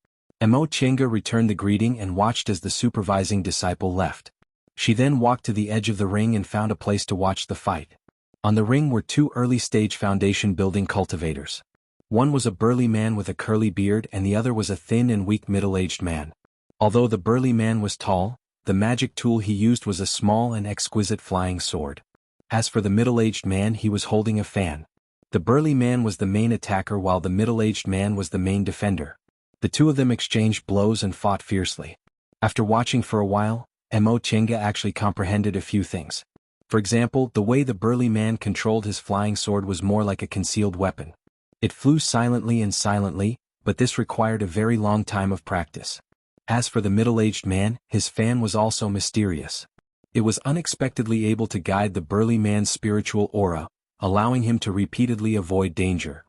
Mo Chenga returned the greeting and watched as the supervising disciple left. She then walked to the edge of the ring and found a place to watch the fight. On the ring were two early-stage foundation-building cultivators. One was a burly man with a curly beard and the other was a thin and weak middle-aged man. Although the burly man was tall, the magic tool he used was a small and exquisite flying sword. As for the middle-aged man, he was holding a fan. The burly man was the main attacker while the middle-aged man was the main defender. The two of them exchanged blows and fought fiercely. After watching for a while, Mo Chenga actually comprehended a few things. For example, the way the burly man controlled his flying sword was more like a concealed weapon. It flew silently, but this required a very long time of practice. As for the middle-aged man, his fan was also mysterious. It was unexpectedly able to guide the burly man's spiritual aura, allowing him to repeatedly avoid danger.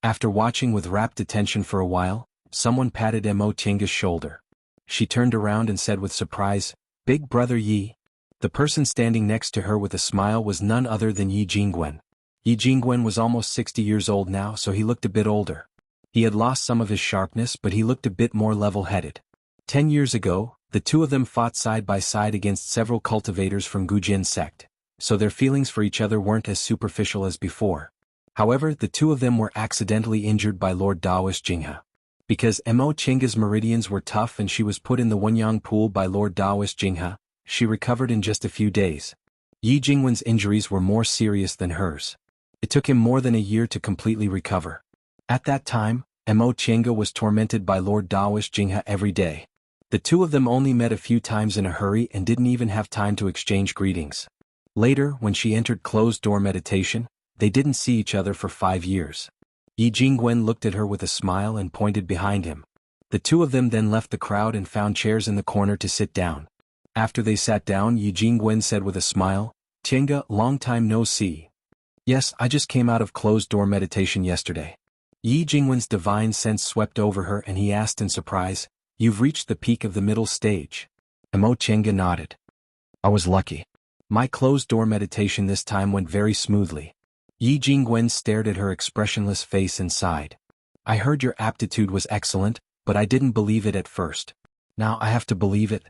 After watching with rapt attention for a while, someone patted Mo Chenga's shoulder. She turned around and said with surprise, "Big brother Yi." The person standing next to her with a smile was none other than Yi Jingwen. Yi Jingwen was almost 60 years old now, so he looked a bit older. He had lost some of his sharpness, but he looked a bit more level-headed. 10 years ago, the two of them fought side by side against several cultivators from Gujin sect, so their feelings for each other weren't as superficial as before. However, the two of them were accidentally injured by Lord Daoist Jinghe. Because Mo Chenga's meridians were tough and she was put in the Wenyang pool by Lord Daoist Jinghe, she recovered in just a few days. Yi Jingwen's injuries were more serious than hers. It took him more than a year to completely recover. At that time, Mo Chenga was tormented by Lord Daoist Jinghe every day. The two of them only met a few times in a hurry and didn't even have time to exchange greetings. Later, when she entered closed-door meditation, they didn't see each other for 5 years. Yi Jingwen looked at her with a smile and pointed behind him. The two of them then left the crowd and found chairs in the corner to sit down. After they sat down, Yi Jingwen said with a smile, "Chenga, long time no see." "Yes, I just came out of closed-door meditation yesterday." Yi Jingwen's divine sense swept over her and he asked in surprise, "You've reached the peak of the middle stage?" Mo Chenga nodded. "I was lucky. My closed-door meditation this time went very smoothly." Yi Jingwen stared at her expressionless face and sighed. "I heard your aptitude was excellent, but I didn't believe it at first. Now I have to believe it.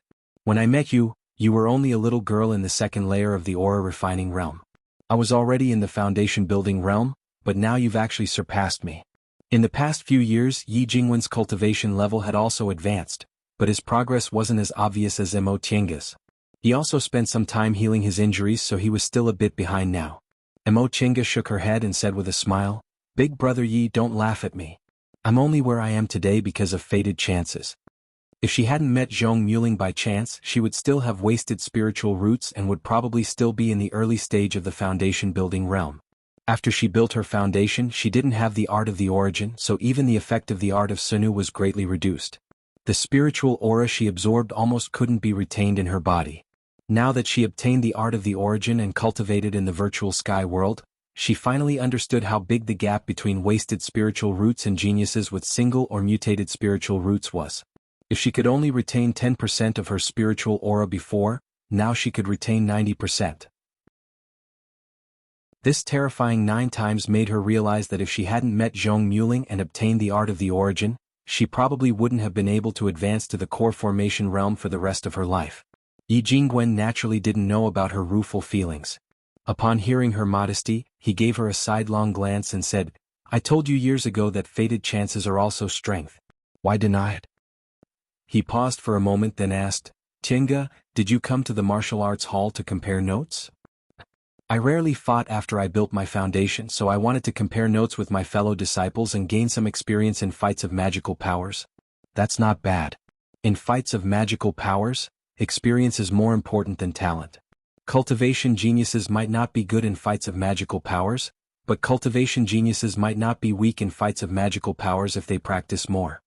When I met you, you were only a little girl in the second layer of the aura refining realm. I was already in the foundation building realm, but now you've actually surpassed me." In the past few years, Yi Jingwen's cultivation level had also advanced, but his progress wasn't as obvious as Mo Chenga's. He also spent some time healing his injuries, so he was still a bit behind now. Mo Chenga shook her head and said with a smile, "Big brother Yi, don't laugh at me. I'm only where I am today because of fated chances." If she hadn't met Zhong Muling by chance, she would still have wasted spiritual roots and would probably still be in the early stage of the foundation building realm. After she built her foundation, she didn't have the art of the origin, so even the effect of the art of Sunu was greatly reduced. The spiritual aura she absorbed almost couldn't be retained in her body. Now that she obtained the art of the origin and cultivated in the virtual sky world, she finally understood how big the gap between wasted spiritual roots and geniuses with single or mutated spiritual roots was. If she could only retain 10% of her spiritual aura before, now she could retain 90%. This terrifying 9 times made her realize that if she hadn't met Zhong Muling and obtained the art of the origin, she probably wouldn't have been able to advance to the core formation realm for the rest of her life. Yi Jingwen naturally didn't know about her rueful feelings. Upon hearing her modesty, he gave her a sidelong glance and said, "I told you years ago that fated chances are also strength. Why deny it?" He paused for a moment then asked, "Chenga, did you come to the martial arts hall to compare notes?" "I rarely fought after I built my foundation, so I wanted to compare notes with my fellow disciples and gain some experience in fights of magical powers." "That's not bad. In fights of magical powers, experience is more important than talent. Cultivation geniuses might not be good in fights of magical powers, but cultivation geniuses might not be weak in fights of magical powers if they practice more."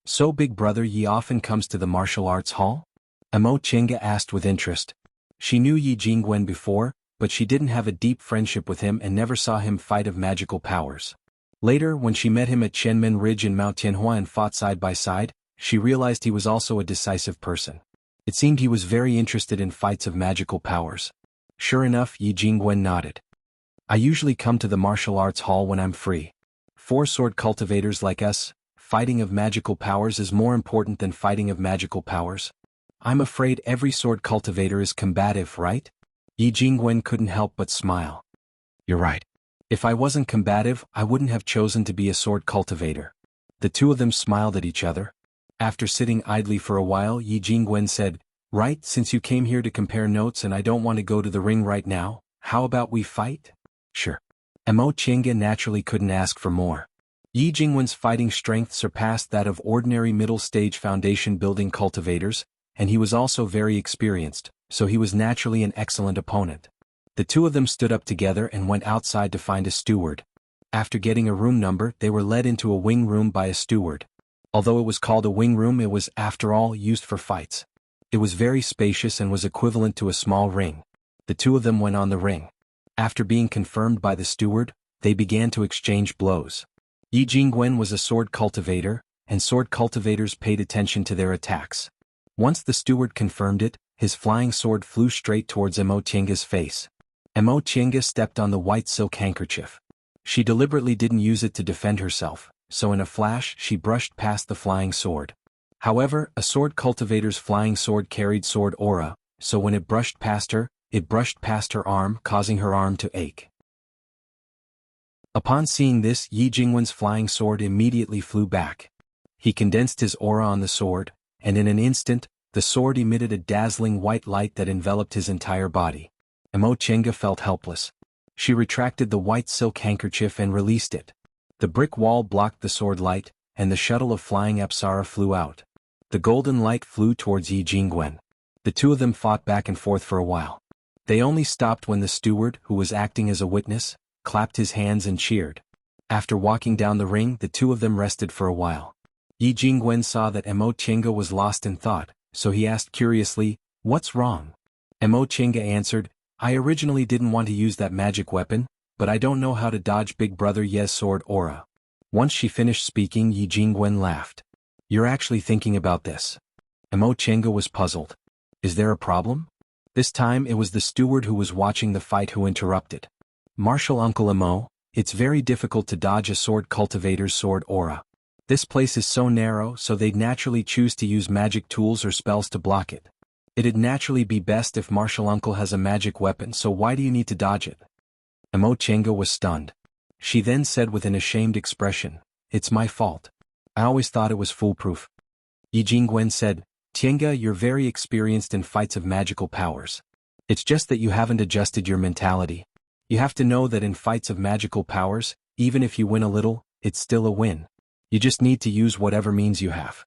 "So Big Brother Yi often comes to the martial arts hall?" Amo Chenga asked with interest. She knew Yi Jingwen before, but she didn't have a deep friendship with him and never saw him fight of magical powers. Later, when she met him at Chenmen Ridge in Mount Tianhua and fought side by side, she realized he was also a decisive person. It seemed he was very interested in fights of magical powers. Sure enough, Yi Jingwen nodded. I usually come to the martial arts hall when I'm free. 4 sword cultivators like us, fighting of magical powers is more important than fighting of magical powers. I'm afraid every sword cultivator is combative, right? Yi Jingwen couldn't help but smile. You're right. If I wasn't combative, I wouldn't have chosen to be a sword cultivator. The two of them smiled at each other. After sitting idly for a while, Yi Jingwen said, Right, since you came here to compare notes and I don't want to go to the ring right now, how about we fight? Sure. Amo Chenga naturally couldn't ask for more. Yi Jingwen's fighting strength surpassed that of ordinary middle-stage foundation building cultivators, and he was also very experienced, so he was naturally an excellent opponent. The two of them stood up together and went outside to find a steward. After getting a room number, they were led into a wing room by a steward. Although it was called a wing room, it was, after all, used for fights. It was very spacious and was equivalent to a small ring. The two of them went on the ring. After being confirmed by the steward, they began to exchange blows. Yi Jingwen was a sword cultivator, and sword cultivators paid attention to their attacks. Once the steward confirmed it, his flying sword flew straight towards Amo Chenga's face. Amo Chenga stepped on the white silk handkerchief. She deliberately didn't use it to defend herself, so in a flash she brushed past the flying sword. However, a sword cultivator's flying sword carried sword aura, so when it brushed past her arm, causing her arm to ache. Upon seeing this, Yi Jingwen's flying sword immediately flew back. He condensed his aura on the sword, and in an instant, the sword emitted a dazzling white light that enveloped his entire body. Amo Chenga felt helpless. She retracted the white silk handkerchief and released it. The brick wall blocked the sword light, and the shuttle of flying Apsara flew out. The golden light flew towards Yi Jingwen. The two of them fought back and forth for a while. They only stopped when the steward, who was acting as a witness, clapped his hands and cheered. After walking down the ring, the two of them rested for a while. Yi Jingwen saw that Amo Chenga was lost in thought, so he asked curiously, What's wrong? Amo Chenga answered, I originally didn't want to use that magic weapon, but I don't know how to dodge Big Brother Ye's sword aura. Once she finished speaking, Yi Jingwen laughed. You're actually thinking about this. Amo Chenga was puzzled. Is there a problem? This time it was the steward who was watching the fight who interrupted. Martial Uncle Amo, it's very difficult to dodge a sword cultivator's sword aura. This place is so narrow, so they'd naturally choose to use magic tools or spells to block it. It'd naturally be best if Martial Uncle has a magic weapon, so why do you need to dodge it? Amo Chenga was stunned. She then said with an ashamed expression, It's my fault. I always thought it was foolproof. Yi Jingwen said, Chenga, you're very experienced in fights of magical powers. It's just that you haven't adjusted your mentality. You have to know that in fights of magical powers, even if you win a little, it's still a win. You just need to use whatever means you have.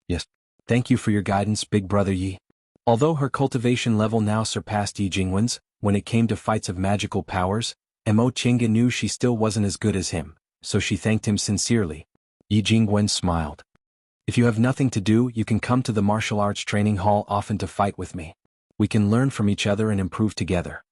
Yes. Thank you for your guidance, Big Brother Yi. Although her cultivation level now surpassed Yi Jingwen's, when it came to fights of magical powers, Amo Chenga knew she still wasn't as good as him, so she thanked him sincerely. Yi Jingwen smiled. If you have nothing to do, you can come to the martial arts training hall often to fight with me. We can learn from each other and improve together.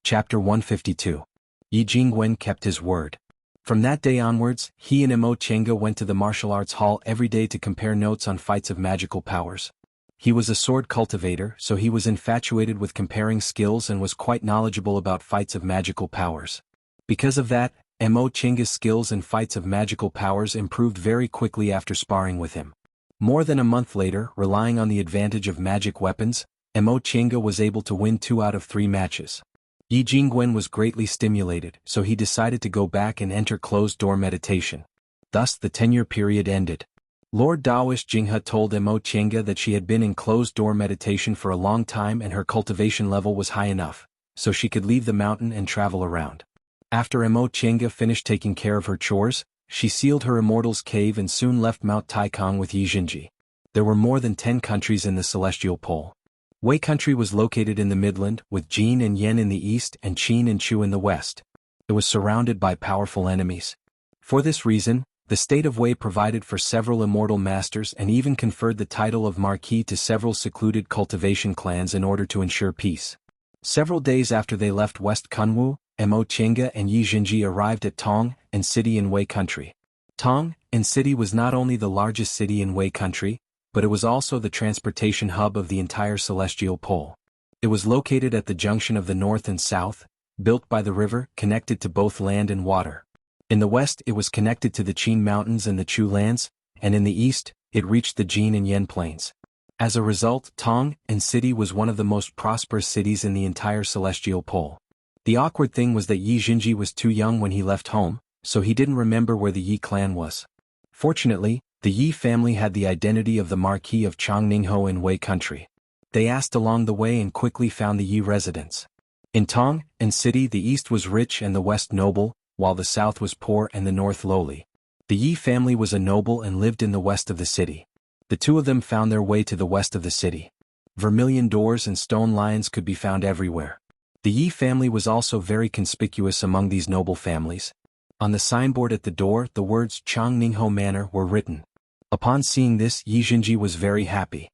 Chapter 152. Yi Jingwen kept his word. From that day onwards, he and Amo Chenga went to the martial arts hall every day to compare notes on fights of magical powers. He was a sword cultivator, so he was infatuated with comparing skills and was quite knowledgeable about fights of magical powers. Because of that, Amo Chenga's skills in fights of magical powers improved very quickly after sparring with him. More than a month later, relying on the advantage of magic weapons, Amo Chenga was able to win 2 out of 3 matches. Yi Jingwen was greatly stimulated, so he decided to go back and enter closed-door meditation. Thus the 10-year period ended. Lord Taoist Jinghe told Amo Chenga that she had been in closed-door meditation for a long time and her cultivation level was high enough, so she could leave the mountain and travel around. After Amo Chenga finished taking care of her chores, she sealed her immortal's cave and soon left Mount Taikong with Yi Jinji. There were more than 10 countries in the Celestial Pole. Wei country was located in the Midland, with Jin and Yen in the east and Qin and Chu in the west. It was surrounded by powerful enemies. For this reason, The state of Wei provided for several immortal masters and even conferred the title of Marquis to several secluded cultivation clans in order to ensure peace. Several days after they left West Kunwu, Mo Qingge and Yi Jinji arrived at Tong and City in Wei Country. Tong and City was not only the largest city in Wei Country, but it was also the transportation hub of the entire celestial pole. It was located at the junction of the north and south, built by the river, connected to both land and water. In the west it was connected to the Qin Mountains and the Chu lands, and in the east, it reached the Jin and Yen plains. As a result, Tong and City was one of the most prosperous cities in the entire celestial pole. The awkward thing was that Yi Jinji was too young when he left home, so he didn't remember where the Yi clan was. Fortunately, the Yi family had the identity of the Marquis of Changningho in Wei Country. They asked along the way and quickly found the Yi residence. In Tong and City the east was rich and the west noble, while the south was poor and the north lowly. The Yi family was a noble and lived in the west of the city. The two of them found their way to the west of the city. Vermilion doors and stone lions could be found everywhere. The Yi family was also very conspicuous among these noble families. On the signboard at the door the words Changningho Manor were written. Upon seeing this, Yi Jinji was very happy.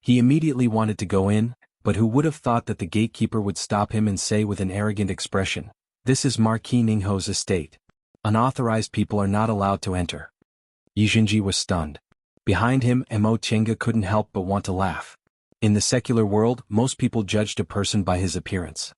He immediately wanted to go in, but who would have thought that the gatekeeper would stop him and say with an arrogant expression, "This is Marquis Ningho's estate. Unauthorized people are not allowed to enter." Yi Jinji was stunned. Behind him, Mo Qingge couldn't help but want to laugh. In the secular world, most people judged a person by his appearance.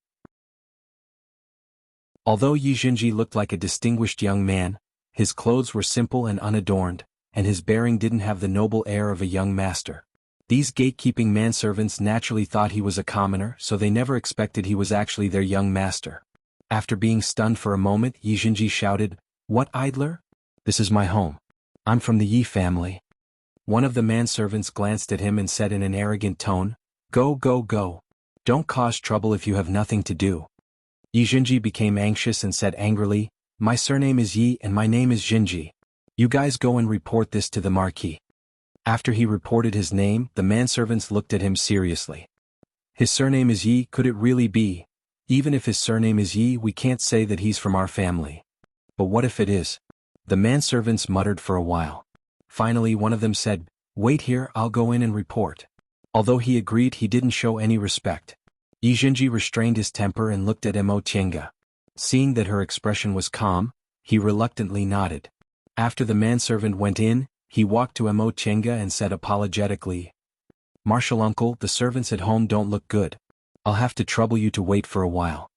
Although Yi Jinji looked like a distinguished young man, his clothes were simple and unadorned, and his bearing didn't have the noble air of a young master. These gatekeeping manservants naturally thought he was a commoner, so they never expected he was actually their young master. After being stunned for a moment, Yi Jinji shouted, "What, idler? This is my home. I'm from the Yi family." One of the manservants glanced at him and said in an arrogant tone, "Go, go, go. Don't cause trouble if you have nothing to do." Yi Jinji became anxious and said angrily, "My surname is Yi and my name is Jinji. You guys go and report this to the Marquis." After he reported his name, the manservants looked at him seriously. "His surname is Yi, could it really be? Even if his surname is Yi, we can't say that he's from our family. But what if it is?" The manservants muttered for a while. Finally one of them said, "Wait here, I'll go in and report." Although he agreed, he didn't show any respect. Yi Jinji restrained his temper and looked at Mo Qingge. Seeing that her expression was calm, he reluctantly nodded. After the manservant went in, he walked to Mo Qingge and said apologetically, "Martial uncle, the servants at home don't look good. I'll have to trouble you to wait for a while."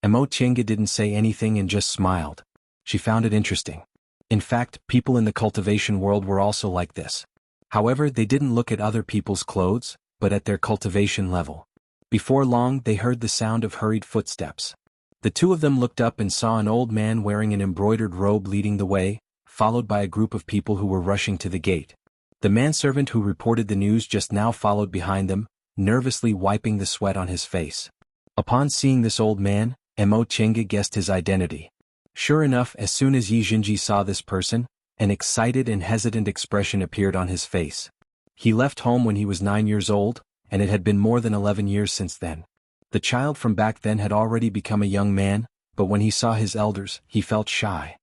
Mo Qingge didn't say anything and just smiled. She found it interesting. In fact, people in the cultivation world were also like this. However, they didn't look at other people's clothes, but at their cultivation level. Before long, they heard the sound of hurried footsteps. The two of them looked up and saw an old man wearing an embroidered robe leading the way, followed by a group of people who were rushing to the gate. The manservant who reported the news just now followed behind them, nervously wiping the sweat on his face. Upon seeing this old man, Mo Qingge guessed his identity. Sure enough, as soon as Yi Jinji saw this person, an excited and hesitant expression appeared on his face. He left home when he was 9 years old, and it had been more than 11 years since then. The child from back then had already become a young man, but when he saw his elders, he felt shy.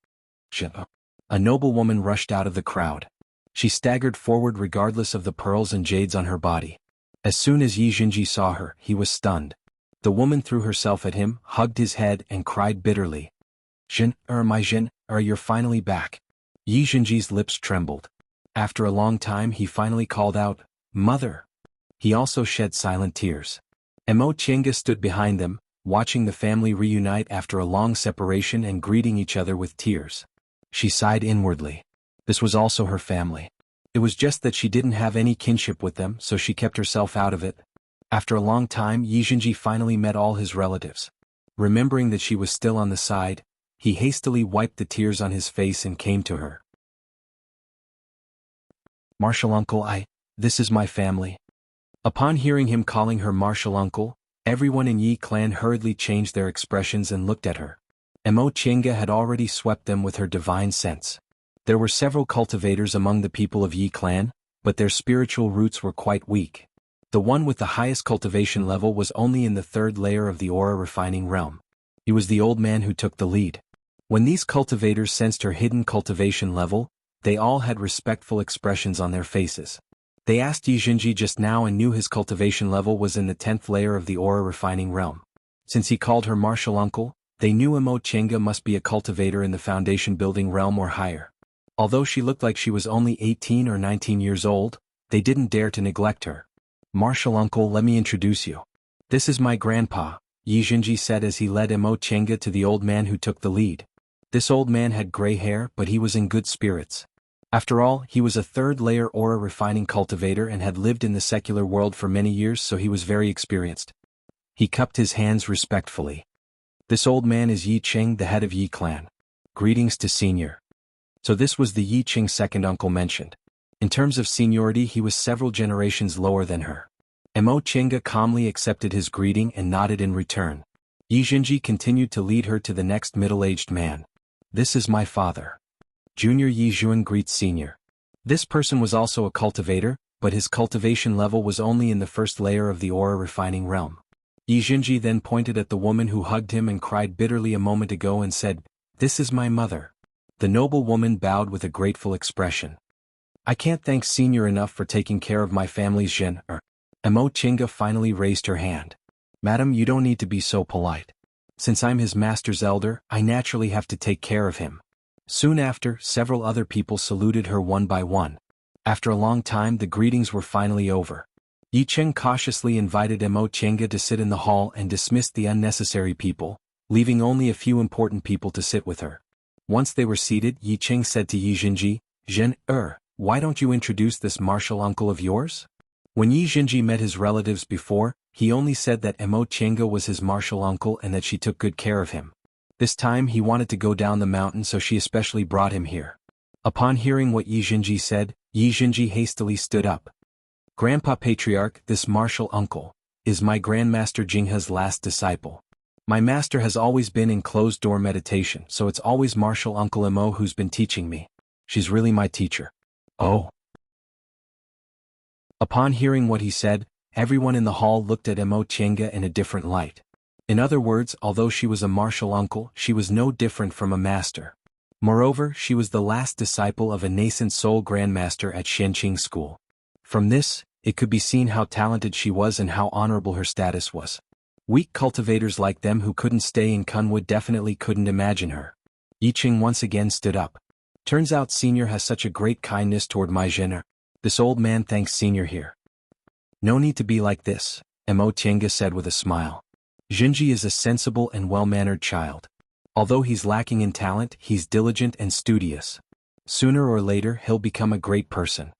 A noblewoman rushed out of the crowd. She staggered forward regardless of the pearls and jades on her body. As soon as Yi Jinji saw her, he was stunned. The woman threw herself at him, hugged his head, and cried bitterly, My Jin, you're finally back." Yi Jinji's lips trembled. After a long time he finally called out, "Mother." He also shed silent tears. Mo Qingge stood behind them, watching the family reunite after a long separation and greeting each other with tears. She sighed inwardly. This was also her family. It was just that she didn't have any kinship with them, so she kept herself out of it. After a long time, Yi Jinji finally met all his relatives. Remembering that she was still on the side, he hastily wiped the tears on his face and came to her. "Martial uncle, this is my family." Upon hearing him calling her martial uncle, everyone in Yi clan hurriedly changed their expressions and looked at her. Mo Qingge had already swept them with her divine sense. There were several cultivators among the people of Yi clan, but their spiritual roots were quite weak. The one with the highest cultivation level was only in the 3rd layer of the aura refining realm. He was the old man who took the lead. When these cultivators sensed her hidden cultivation level, They all had respectful expressions on their faces. They asked Yi Jinji just now and knew his cultivation level was in the 10th layer of the aura refining realm. Since he called her martial uncle, they knew Emo Chenga must be a cultivator in the foundation building realm or higher. Although she looked like she was only 18 or 19 years old, they didn't dare to neglect her. "Martial uncle, let me introduce you. This is my grandpa," Yi Jinji said as he led Emo Chenga to the old man who took the lead. This old man had gray hair, but he was in good spirits. After all, he was a third-layer aura refining cultivator and had lived in the secular world for many years, so he was very experienced. He cupped his hands respectfully. "This old man is Yi Ching, the head of Yi clan. Greetings to senior." So this was the Yi Ching second uncle mentioned. In terms of seniority, he was several generations lower than her. Emo Chenga calmly accepted his greeting and nodded in return. Yi Jinji continued to lead her to the next middle-aged man. "This is my father. Junior Yi Zhuan greets senior." This person was also a cultivator, but his cultivation level was only in the first layer of the aura refining realm. Yi Jinji then pointed at the woman who hugged him and cried bitterly a moment ago and said, "This is my mother." The noble woman bowed with a grateful expression. "I can't thank senior enough for taking care of my family's Emo Chenga finally raised her hand. "Madam, you don't need to be so polite. Since I'm his master's elder, I naturally have to take care of him." Soon after, several other people saluted her one by one. After a long time, the greetings were finally over. Yi Ching cautiously invited Emo Chenga to sit in the hall and dismissed the unnecessary people, leaving only a few important people to sit with her. Once they were seated, Yi Ching said to Yi Jinji, Why don't you introduce this martial uncle of yours?" When Yi Jinji met his relatives before, he only said that Emo Chenga was his martial uncle and that she took good care of him. This time he wanted to go down the mountain, so she especially brought him here. Upon hearing what Yi Jinji said, Yi Jinji hastily stood up. "Grandpa Patriarch, this martial uncle is my Grandmaster Jinghe's last disciple. My master has always been in closed-door meditation, so it's always martial uncle Emo who's been teaching me. She's really my teacher." "Oh." Upon hearing what he said, everyone in the hall looked at Emo Chenga in a different light. In other words, although she was a martial uncle, she was no different from a master. Moreover, she was the last disciple of a nascent soul grandmaster at Shenqing School. From this, it could be seen how talented she was and how honorable her status was. Weak cultivators like them who couldn't stay in Kunwood definitely couldn't imagine her. Yi Ching once again stood up. "Turns out senior has such a great kindness toward my jeune. This old man thanks senior here." "No need to be like this," Emo Chenga said with a smile. "Jinji is a sensible and well-mannered child. Although he's lacking in talent, he's diligent and studious. Sooner or later he'll become a great person."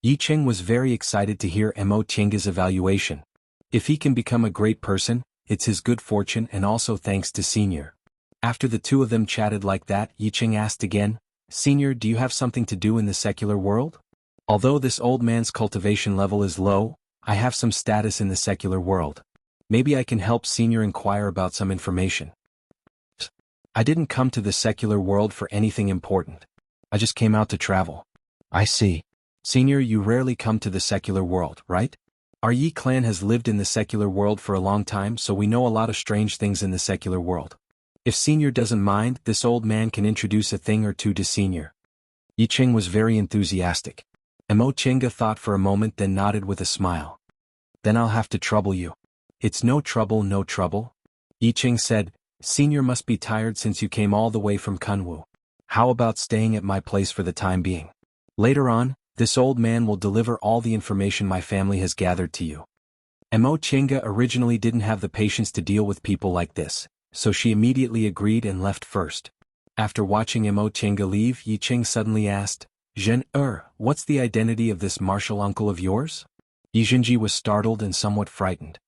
Yi Ching was very excited to hear Emo Chenga's evaluation. If he can become a great person, it's his good fortune and also thanks to senior. After the two of them chatted like that, Yi Ching asked again, "Senior, do you have something to do in the secular world? Although this old man's cultivation level is low, I have some status in the secular world. Maybe I can help senior inquire about some information." "I didn't come to the secular world for anything important. I just came out to travel." "I see. Senior, you rarely come to the secular world, right? Our Yi clan has lived in the secular world for a long time, so we know a lot of strange things in the secular world. If senior doesn't mind, this old man can introduce a thing or two to senior." Yi Ching was very enthusiastic. Emo Chenga thought for a moment, then nodded with a smile. "Then I'll have to trouble you." "It's no trouble, no trouble." Yi Ching said, "Senior must be tired since you came all the way from Kunwu. How about staying at my place for the time being? Later on, this old man will deliver all the information my family has gathered to you." Emo Chenga originally didn't have the patience to deal with people like this, so she immediately agreed and left first. After watching Emo Chenga leave, Yi Ching suddenly asked, "What's the identity of this martial uncle of yours?" Yi Jinji was startled and somewhat frightened.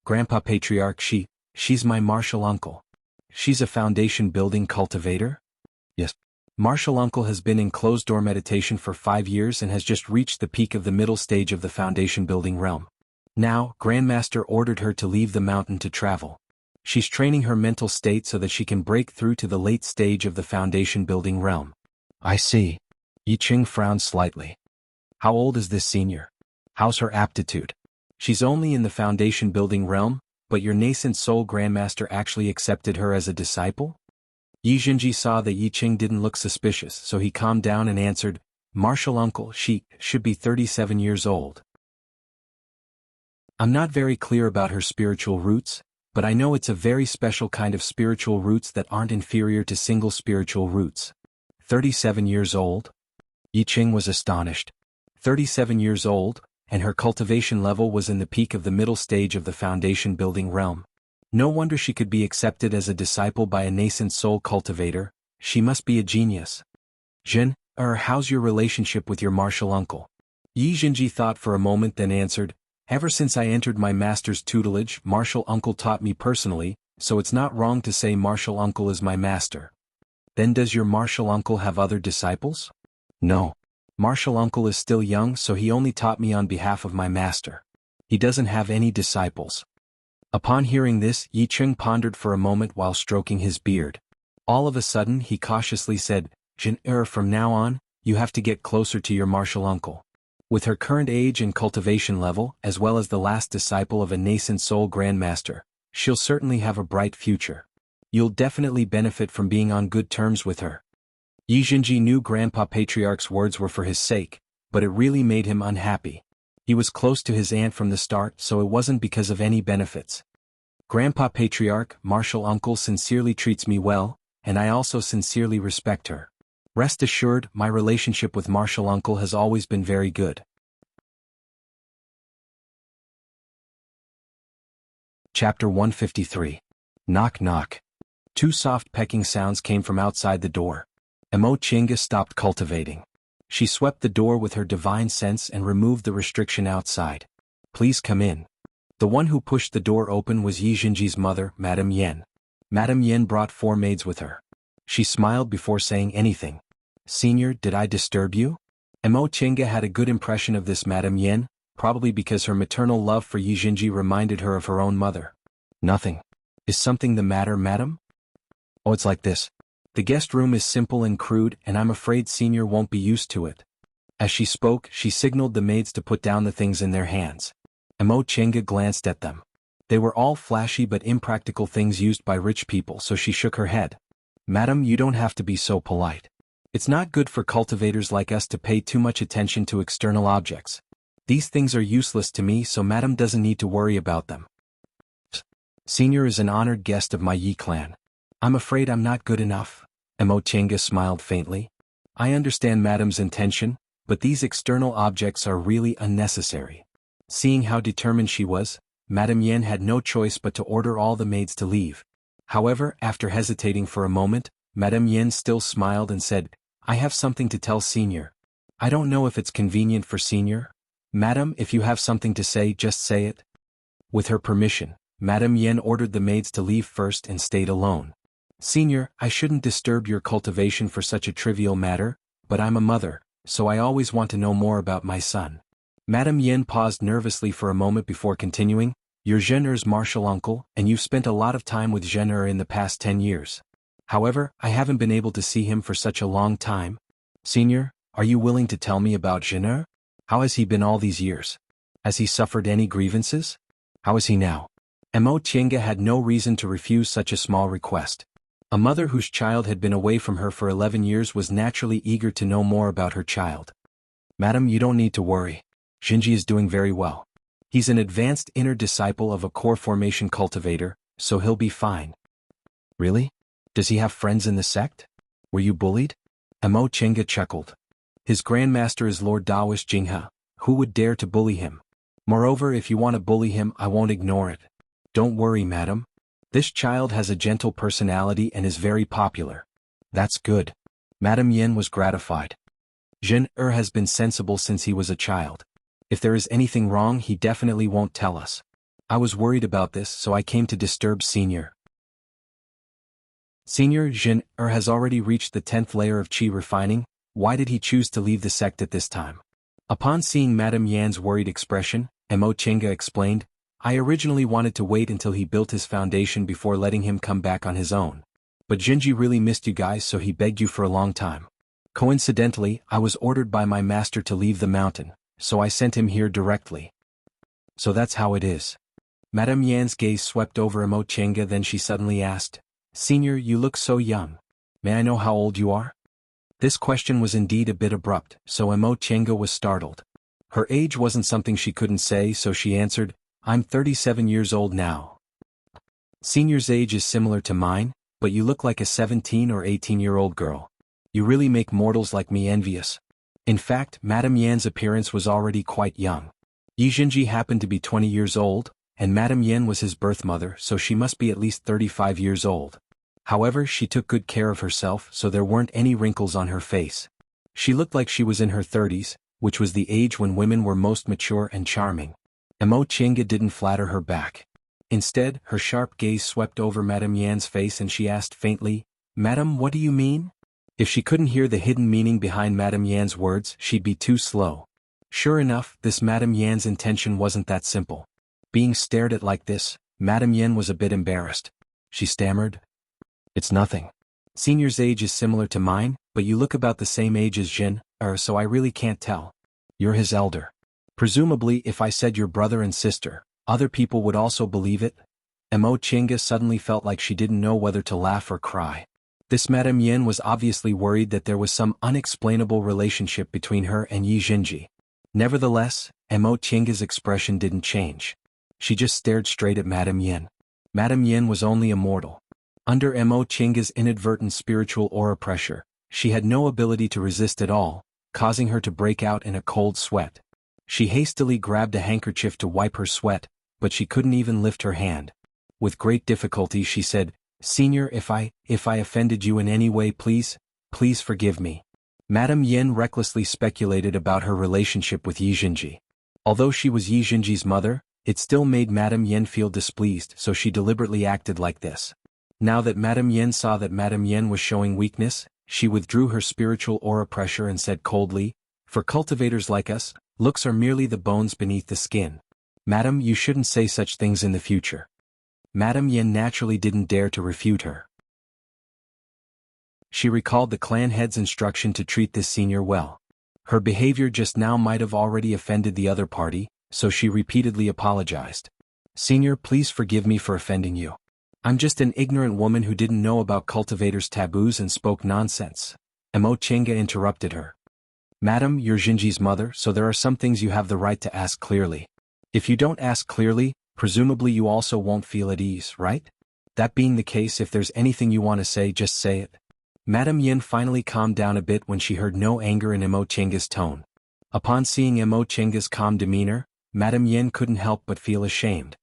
"Grandpa Patriarch, she's my martial uncle." "She's a foundation building cultivator?" "Yes." "Martial uncle has been in closed-door meditation for 5 years and has just reached the peak of the middle stage of the foundation building realm. Now, Grandmaster ordered her to leave the mountain to travel. She's training her mental state so that she can break through to the late stage of the foundation building realm." "I see." Yi Ching frowned slightly. "How old is this senior? How's her aptitude? She's only in the foundation building realm, but your nascent soul grandmaster actually accepted her as a disciple?" Yi Jinji saw that Yi Qing didn't look suspicious, so he calmed down and answered, "Martial uncle, she should be 37 years old. I'm not very clear about her spiritual roots, but I know it's a very special kind of spiritual roots that aren't inferior to single spiritual roots." 37 years old? Yi Qing was astonished. 37 years old, and her cultivation level was in the peak of the middle stage of the foundation building realm. No wonder she could be accepted as a disciple by a nascent soul cultivator. She must be a genius. "Jin, how's your relationship with your martial uncle?" Yi Jinji thought for a moment, then answered, "Ever since I entered my master's tutelage, martial uncle taught me personally, so it's not wrong to say martial uncle is my master." "Then does your martial uncle have other disciples?" "No. Martial uncle is still young, so he only taught me on behalf of my master. He doesn't have any disciples." Upon hearing this, Yi Qing pondered for a moment while stroking his beard. All of a sudden he cautiously said, "Jin, from now on, you have to get closer to your martial uncle. With her current age and cultivation level, as well as the last disciple of a nascent soul grandmaster, she'll certainly have a bright future. You'll definitely benefit from being on good terms with her." Yi Jinji knew Grandpa Patriarch's words were for his sake, but it really made him unhappy. He was close to his aunt from the start, so it wasn't because of any benefits. "Grandpa Patriarch, martial uncle sincerely treats me well, and I also sincerely respect her. Rest assured, my relationship with martial uncle has always been very good." Chapter 153. Knock knock. Two soft pecking sounds came from outside the door. Emo Chinga stopped cultivating. She swept the door with her divine sense and removed the restriction outside. "Please come in." The one who pushed the door open was Yi Jinji's mother, Madame Yen. Madame Yen brought 4 maids with her. She smiled before saying anything. "Senior, did I disturb you?" Emo Chinga had a good impression of this Madame Yen, probably because her maternal love for Yi Jinji reminded her of her own mother. "Nothing. Is something the matter, madam?" "Oh, it's like this. The guest room is simple and crude, and I'm afraid Senior won't be used to it." As she spoke, she signaled the maids to put down the things in their hands. Emo Chinga glanced at them. They were all flashy but impractical things used by rich people, so she shook her head. "Madam, you don't have to be so polite. It's not good for cultivators like us to pay too much attention to external objects. These things are useless to me, so Madam doesn't need to worry about them. Senior is an honored guest of my Yi clan. I'm afraid I'm not good enough." Emo Chinga smiled faintly. "I understand Madam's intention, but these external objects are really unnecessary." Seeing how determined she was, Madame Yen had no choice but to order all the maids to leave. However, after hesitating for a moment, Madame Yen still smiled and said, "I have something to tell Senior. I don't know if it's convenient for Senior." "Madam, if you have something to say, just say it." With her permission, Madame Yen ordered the maids to leave first and stayed alone. "Senior, I shouldn't disturb your cultivation for such a trivial matter, but I'm a mother, so I always want to know more about my son." Madame Yen paused nervously for a moment before continuing, "You're Zhen'er's martial uncle, and you've spent a lot of time with Zhen'er in the past 10 years. However, I haven't been able to see him for such a long time. Senior, are you willing to tell me about Zhen'er? How has he been all these years? Has he suffered any grievances? How is he now?" Emo Chinga had no reason to refuse such a small request. A mother whose child had been away from her for 11 years was naturally eager to know more about her child. "Madam, you don't need to worry. Jinji is doing very well. He's an advanced inner disciple of a core formation cultivator, so he'll be fine." "Really? Does he have friends in the sect? Were you bullied?" Emo Chinga chuckled. "His grandmaster is Lord Daoist Jinghe. Who would dare to bully him? Moreover, if you want to bully him, I won't ignore it. Don't worry, madam. This child has a gentle personality and is very popular." "That's good." Madame Yen was gratified. "Zhen has been sensible since he was a child. If there is anything wrong, he definitely won't tell us. I was worried about this, so I came to disturb Senior." "Senior, Zhen has already reached the 10th layer of qi refining. Why did he choose to leave the sect at this time?" Upon seeing Madame Yan's worried expression, Emo Chinga explained, "I originally wanted to wait until he built his foundation before letting him come back on his own. But Jinji really missed you guys, so he begged you for a long time. Coincidentally, I was ordered by my master to leave the mountain, so I sent him here directly." "So that's how it is." Madame Yan's gaze swept over Emo Chinga, then she suddenly asked, "Senior, you look so young. may I know how old you are? This question was indeed a bit abrupt, so Mo Chenga was startled. Her age wasn't something she couldn't say, so she answered, I'm 37 years old now. Senior's age is similar to mine, but you look like a 17 or 18-year-old girl. You really make mortals like me envious. In fact, Madame Yan's appearance was already quite young. Yi Jinji happened to be 20 years old, and Madame Yan was his birth mother, so she must be at least 35 years old. However, she took good care of herself, so there weren't any wrinkles on her face. She looked like she was in her 30s, which was the age when women were most mature and charming. Mo Chenga didn't flatter her back. Instead, her sharp gaze swept over Madame Yan's face and she asked faintly, Madam, what do you mean? If she couldn't hear the hidden meaning behind Madame Yan's words, she'd be too slow. Sure enough, this Madame Yan's intention wasn't that simple. Being stared at like this, Madame Yan was a bit embarrassed. She stammered, It's nothing. Senior's age is similar to mine, but you look about the same age as Jin, so I really can't tell. You're his elder. Presumably, if I said your brother and sister, other people would also believe it? Mo Chenga suddenly felt like she didn't know whether to laugh or cry. This Madame Yan was obviously worried that there was some unexplainable relationship between her and Yi Jinji. Nevertheless, Mo Chenga's expression didn't change. She just stared straight at Madame Yan. Madame Yan was only a mortal. Under Mo Chenga's inadvertent spiritual aura pressure, she had no ability to resist at all, causing her to break out in a cold sweat. She hastily grabbed a handkerchief to wipe her sweat, but she couldn't even lift her hand. With great difficulty she said, Senior, if I offended you in any way, please forgive me. Madame Yan recklessly speculated about her relationship with Yi Jinji. Although she was Yi Jinji's mother, it still made Madame Yan feel displeased, so she deliberately acted like this. Now that Madame Yan saw that Madame Yan was showing weakness, she withdrew her spiritual aura pressure and said coldly, For cultivators like us, looks are merely the bones beneath the skin. Madam, you shouldn't say such things in the future. Madame Yan naturally didn't dare to refute her. She recalled the clan head's instruction to treat this senior well. Her behavior just now might have already offended the other party, so she repeatedly apologized. Senior, please forgive me for offending you. I'm just an ignorant woman who didn't know about cultivators' taboos and spoke nonsense. Mo Chenga interrupted her. Madam, you're Jinji's mother, so there are some things you have the right to ask clearly. If you don't ask clearly, presumably you also won't feel at ease, right? That being the case, if there's anything you want to say, just say it. Madame Yan finally calmed down a bit when she heard no anger in Mo Chenga's tone. Upon seeing Mo Chenga's calm demeanor, Madame Yan couldn't help but feel ashamed.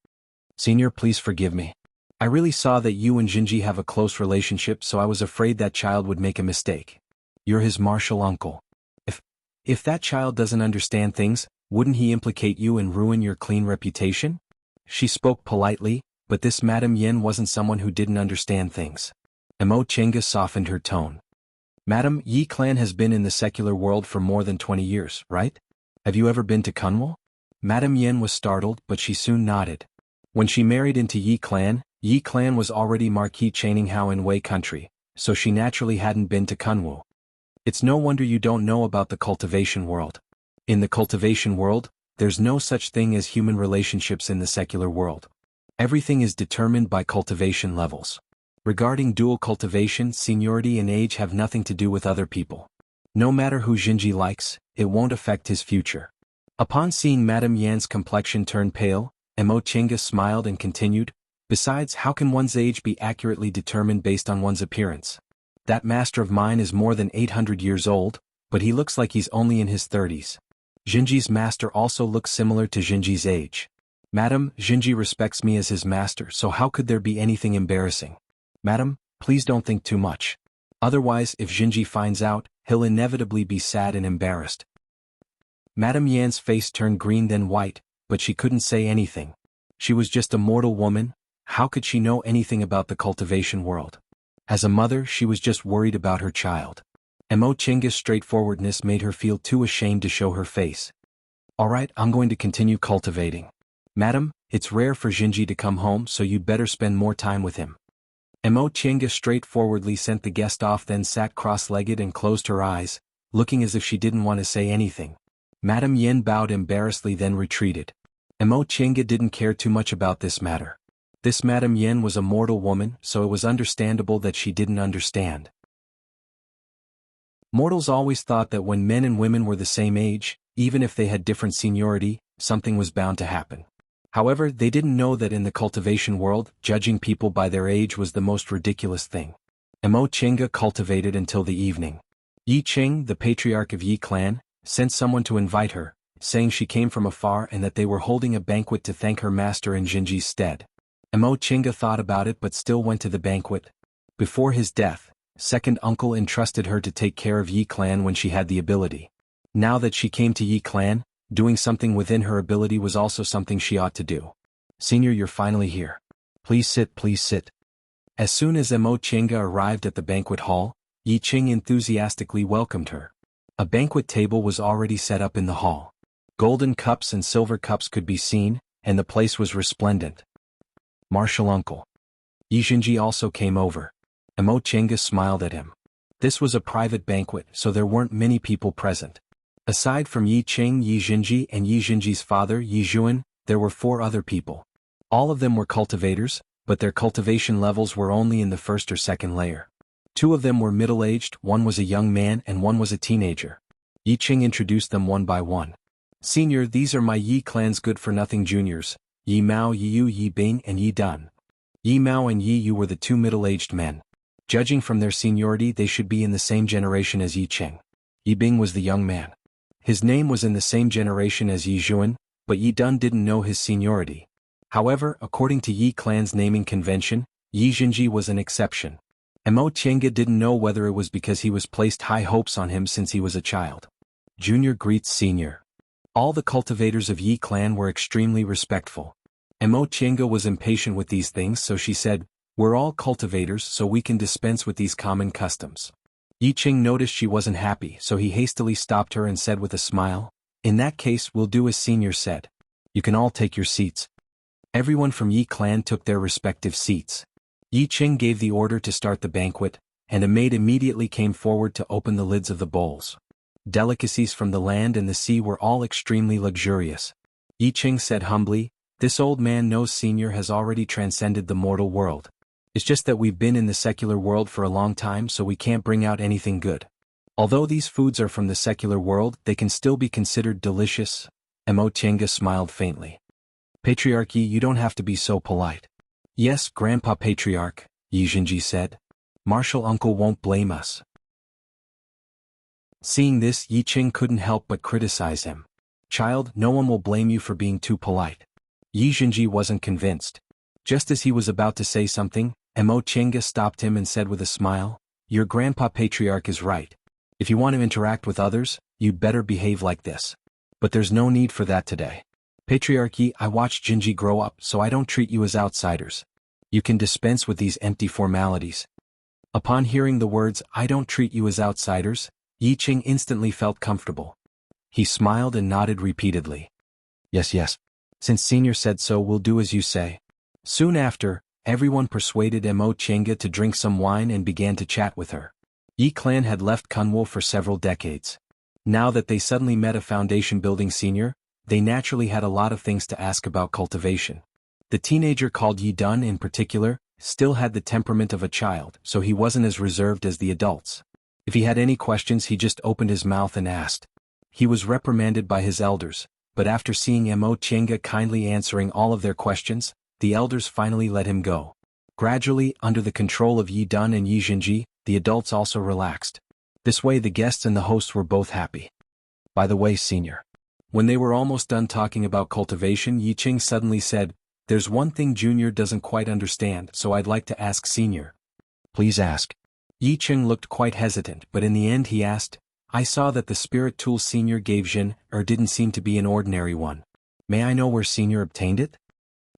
Senior, please forgive me. I really saw that you and Jinji have a close relationship, so I was afraid that child would make a mistake. You're his martial uncle. If that child doesn't understand things, wouldn't he implicate you and ruin your clean reputation? She spoke politely, but this Madame Yan wasn't someone who didn't understand things. Mo Chenga softened her tone. Madam, Yi clan has been in the secular world for more than 20 years, right? Have you ever been to Kunwal? Madame Yan was startled, but she soon nodded. When she married into Yi clan was already Marquis Chaininghao in Wei country, so she naturally hadn't been to Kunwal. It's no wonder you don't know about the cultivation world. In the cultivation world, there's no such thing as human relationships in the secular world. Everything is determined by cultivation levels. Regarding dual cultivation, seniority and age have nothing to do with other people. No matter who Jinji likes, it won't affect his future. Upon seeing Madame Yan's complexion turn pale, Mo Chenga smiled and continued, Besides, how can one's age be accurately determined based on one's appearance? That master of mine is more than 800 years old, but he looks like he's only in his 30s. Jinji's master also looks similar to Jinji's age. Madam, Jinji respects me as his master, so how could there be anything embarrassing? Madam, please don't think too much. Otherwise, if Jinji finds out, he'll inevitably be sad and embarrassed. Madame Yan's face turned green then white, but she couldn't say anything. She was just a mortal woman. How could she know anything about the cultivation world? As a mother, she was just worried about her child. Mo Chenga's straightforwardness made her feel too ashamed to show her face. Alright, I'm going to continue cultivating. Madam, it's rare for Jinji to come home, so you'd better spend more time with him. Mo Chenga straightforwardly sent the guest off, then sat cross-legged and closed her eyes, looking as if she didn't want to say anything. Madame Yan bowed embarrassedly then retreated. Mo Chenga didn't care too much about this matter. This Madame Yan was a mortal woman, so it was understandable that she didn't understand. Mortals always thought that when men and women were the same age, even if they had different seniority, something was bound to happen. However, they didn't know that in the cultivation world, judging people by their age was the most ridiculous thing. Mo Chinga cultivated until the evening. Yi Ching, the patriarch of Yi clan, sent someone to invite her, saying she came from afar and that they were holding a banquet to thank her master in Jinji's stead. Mo Chinga thought about it but still went to the banquet. Before his death, second uncle entrusted her to take care of Yi clan when she had the ability. Now that she came to Yi clan, doing something within her ability was also something she ought to do. Senior, you're finally here. Please sit, please sit. As soon as Mo Chinga arrived at the banquet hall, Yi Ching enthusiastically welcomed her. A banquet table was already set up in the hall. Golden cups and silver cups could be seen, and the place was resplendent. Martial uncle. Yi Jinji also came over. Mo Chinga smiled at him. This was a private banquet, so there weren't many people present. Aside from Yi Ching, Yi Jinji, and Yi Jinji's father, Yi Juan, there were 4 other people. All of them were cultivators, but their cultivation levels were only in the first or second layer. 2 of them were middle-aged, one was a young man and one was a teenager. Yi Ching introduced them one by one. Senior, these are my Yi clan's good-for-nothing juniors, Yi Mao, Yi Yu, Yi Bing, and Yi Dun. Yi Mao and Yi Yu were the 2 middle-aged men. Judging from their seniority, they should be in the same generation as Yi Ching. Yi Bing was the young man. His name was in the same generation as Yi Juan, but Yi Dun didn't know his seniority. However, according to Yi clan's naming convention, Yi Jinji was an exception. Mo Chinga didn't know whether it was because he was placed high hopes on him since he was a child. Junior greets senior. All the cultivators of Yi clan were extremely respectful. Mo Chinga was impatient with these things, so she said, "We're all cultivators, so we can dispense with these common customs." Yi Ching noticed she wasn't happy, so he hastily stopped her and said with a smile, "In that case, we'll do as senior said. You can all take your seats." Everyone from Yi clan took their respective seats. Yi Ching gave the order to start the banquet, and a maid immediately came forward to open the lids of the bowls. Delicacies from the land and the sea were all extremely luxurious. Yi Ching said humbly, "This old man knows senior has already transcended the mortal world. It's just that we've been in the secular world for a long time, so we can't bring out anything good. Although these foods are from the secular world, they can still be considered delicious." Mo Chinga smiled faintly. "Patriarchy, you don't have to be so polite." "Yes, Grandpa Patriarch," Yi Jinji said. "Martial uncle won't blame us." Seeing this, Yi Ching couldn't help but criticize him. "Child, no one will blame you for being too polite." Yi Jinji wasn't convinced. Just as he was about to say something, Mo Chinga stopped him and said with a smile, "Your Grandpa Patriarch is right. If you want to interact with others, you'd better behave like this. But there's no need for that today. Patriarchy, I watched Jinji grow up, so I don't treat you as outsiders. You can dispense with these empty formalities." Upon hearing the words, "I don't treat you as outsiders," Yi Ching instantly felt comfortable. He smiled and nodded repeatedly. "Yes, yes. Since senior said so, we'll do as you say." Soon after, everyone persuaded Mo Chinga to drink some wine and began to chat with her. Yi clan had left Kunwo for several decades. Now that they suddenly met a foundation-building senior, they naturally had a lot of things to ask about cultivation. The teenager called Yi Dun in particular, still had the temperament of a child, so he wasn't as reserved as the adults. If he had any questions, he just opened his mouth and asked. He was reprimanded by his elders, but after seeing Mo Chinga kindly answering all of their questions, the elders finally let him go. Gradually, under the control of Yi Dun and Yi Jinji, the adults also relaxed. This way the guests and the hosts were both happy. "By the way, senior." When they were almost done talking about cultivation, Yi Ching suddenly said, "There's one thing Junior doesn't quite understand, so I'd like to ask Senior." "Please ask." Yi Ching looked quite hesitant, but in the end he asked, "I saw that the spirit tool Senior gave Jin didn't seem to be an ordinary one. May I know where Senior obtained it?"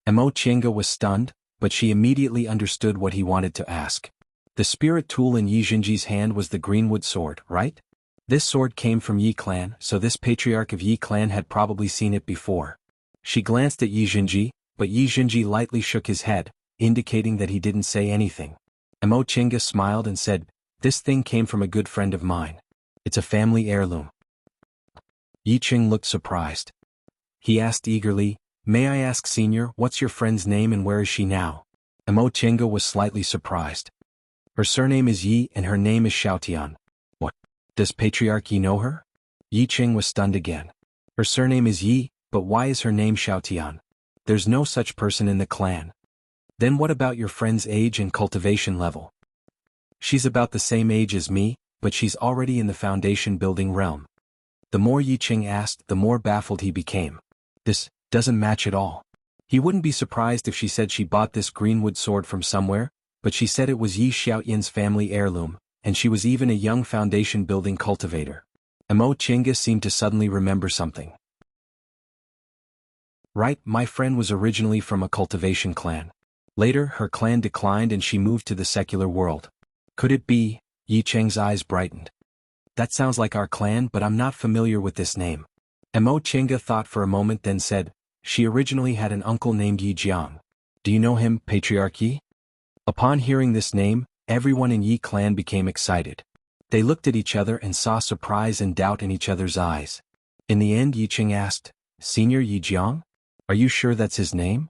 Mo Chinga was stunned, but she immediately understood what he wanted to ask. The spirit tool in Yi Jinji's hand was the greenwood sword, right? This sword came from Yi clan, so this patriarch of Yi clan had probably seen it before. She glanced at Yi Jinji, but Yi Jinji lightly shook his head, indicating that he didn't say anything. Mo Chinga smiled and said, "This thing came from a good friend of mine. It's a family heirloom." Yi Ching looked surprised. He asked eagerly, "May I ask Senior, what's your friend's name and where is she now?" Mo Chinga was slightly surprised. "Her surname is Yi and her name is Xiaotian." "What? Does Patriarch Yi know her? Yi Qing was stunned again. Her surname is Yi, but why is her name Xiaotian? There's no such person in the clan. Then what about your friend's age and cultivation level? She's about the same age as me, but she's already in the foundation building realm. The more Yi Qing asked, the more baffled he became. This doesn't match at all. He wouldn't be surprised if she said she bought this greenwood sword from somewhere, but she said it was Yi Xiaoyan's family heirloom, and she was even a young foundation building cultivator. Mo Chinga seemed to suddenly remember something. Right, my friend was originally from a cultivation clan. Later, her clan declined and she moved to the secular world. Could it be? Yi Cheng's eyes brightened. That sounds like our clan, but I'm not familiar with this name. Mo Chinga thought for a moment, then said, she originally had an uncle named Yi Jiang. Do you know him, Patriarch Yi? Upon hearing this name, everyone in Yi clan became excited. They looked at each other and saw surprise and doubt in each other's eyes. In the end, Yi Qing asked, Senior Yi Jiang? Are you sure that's his name?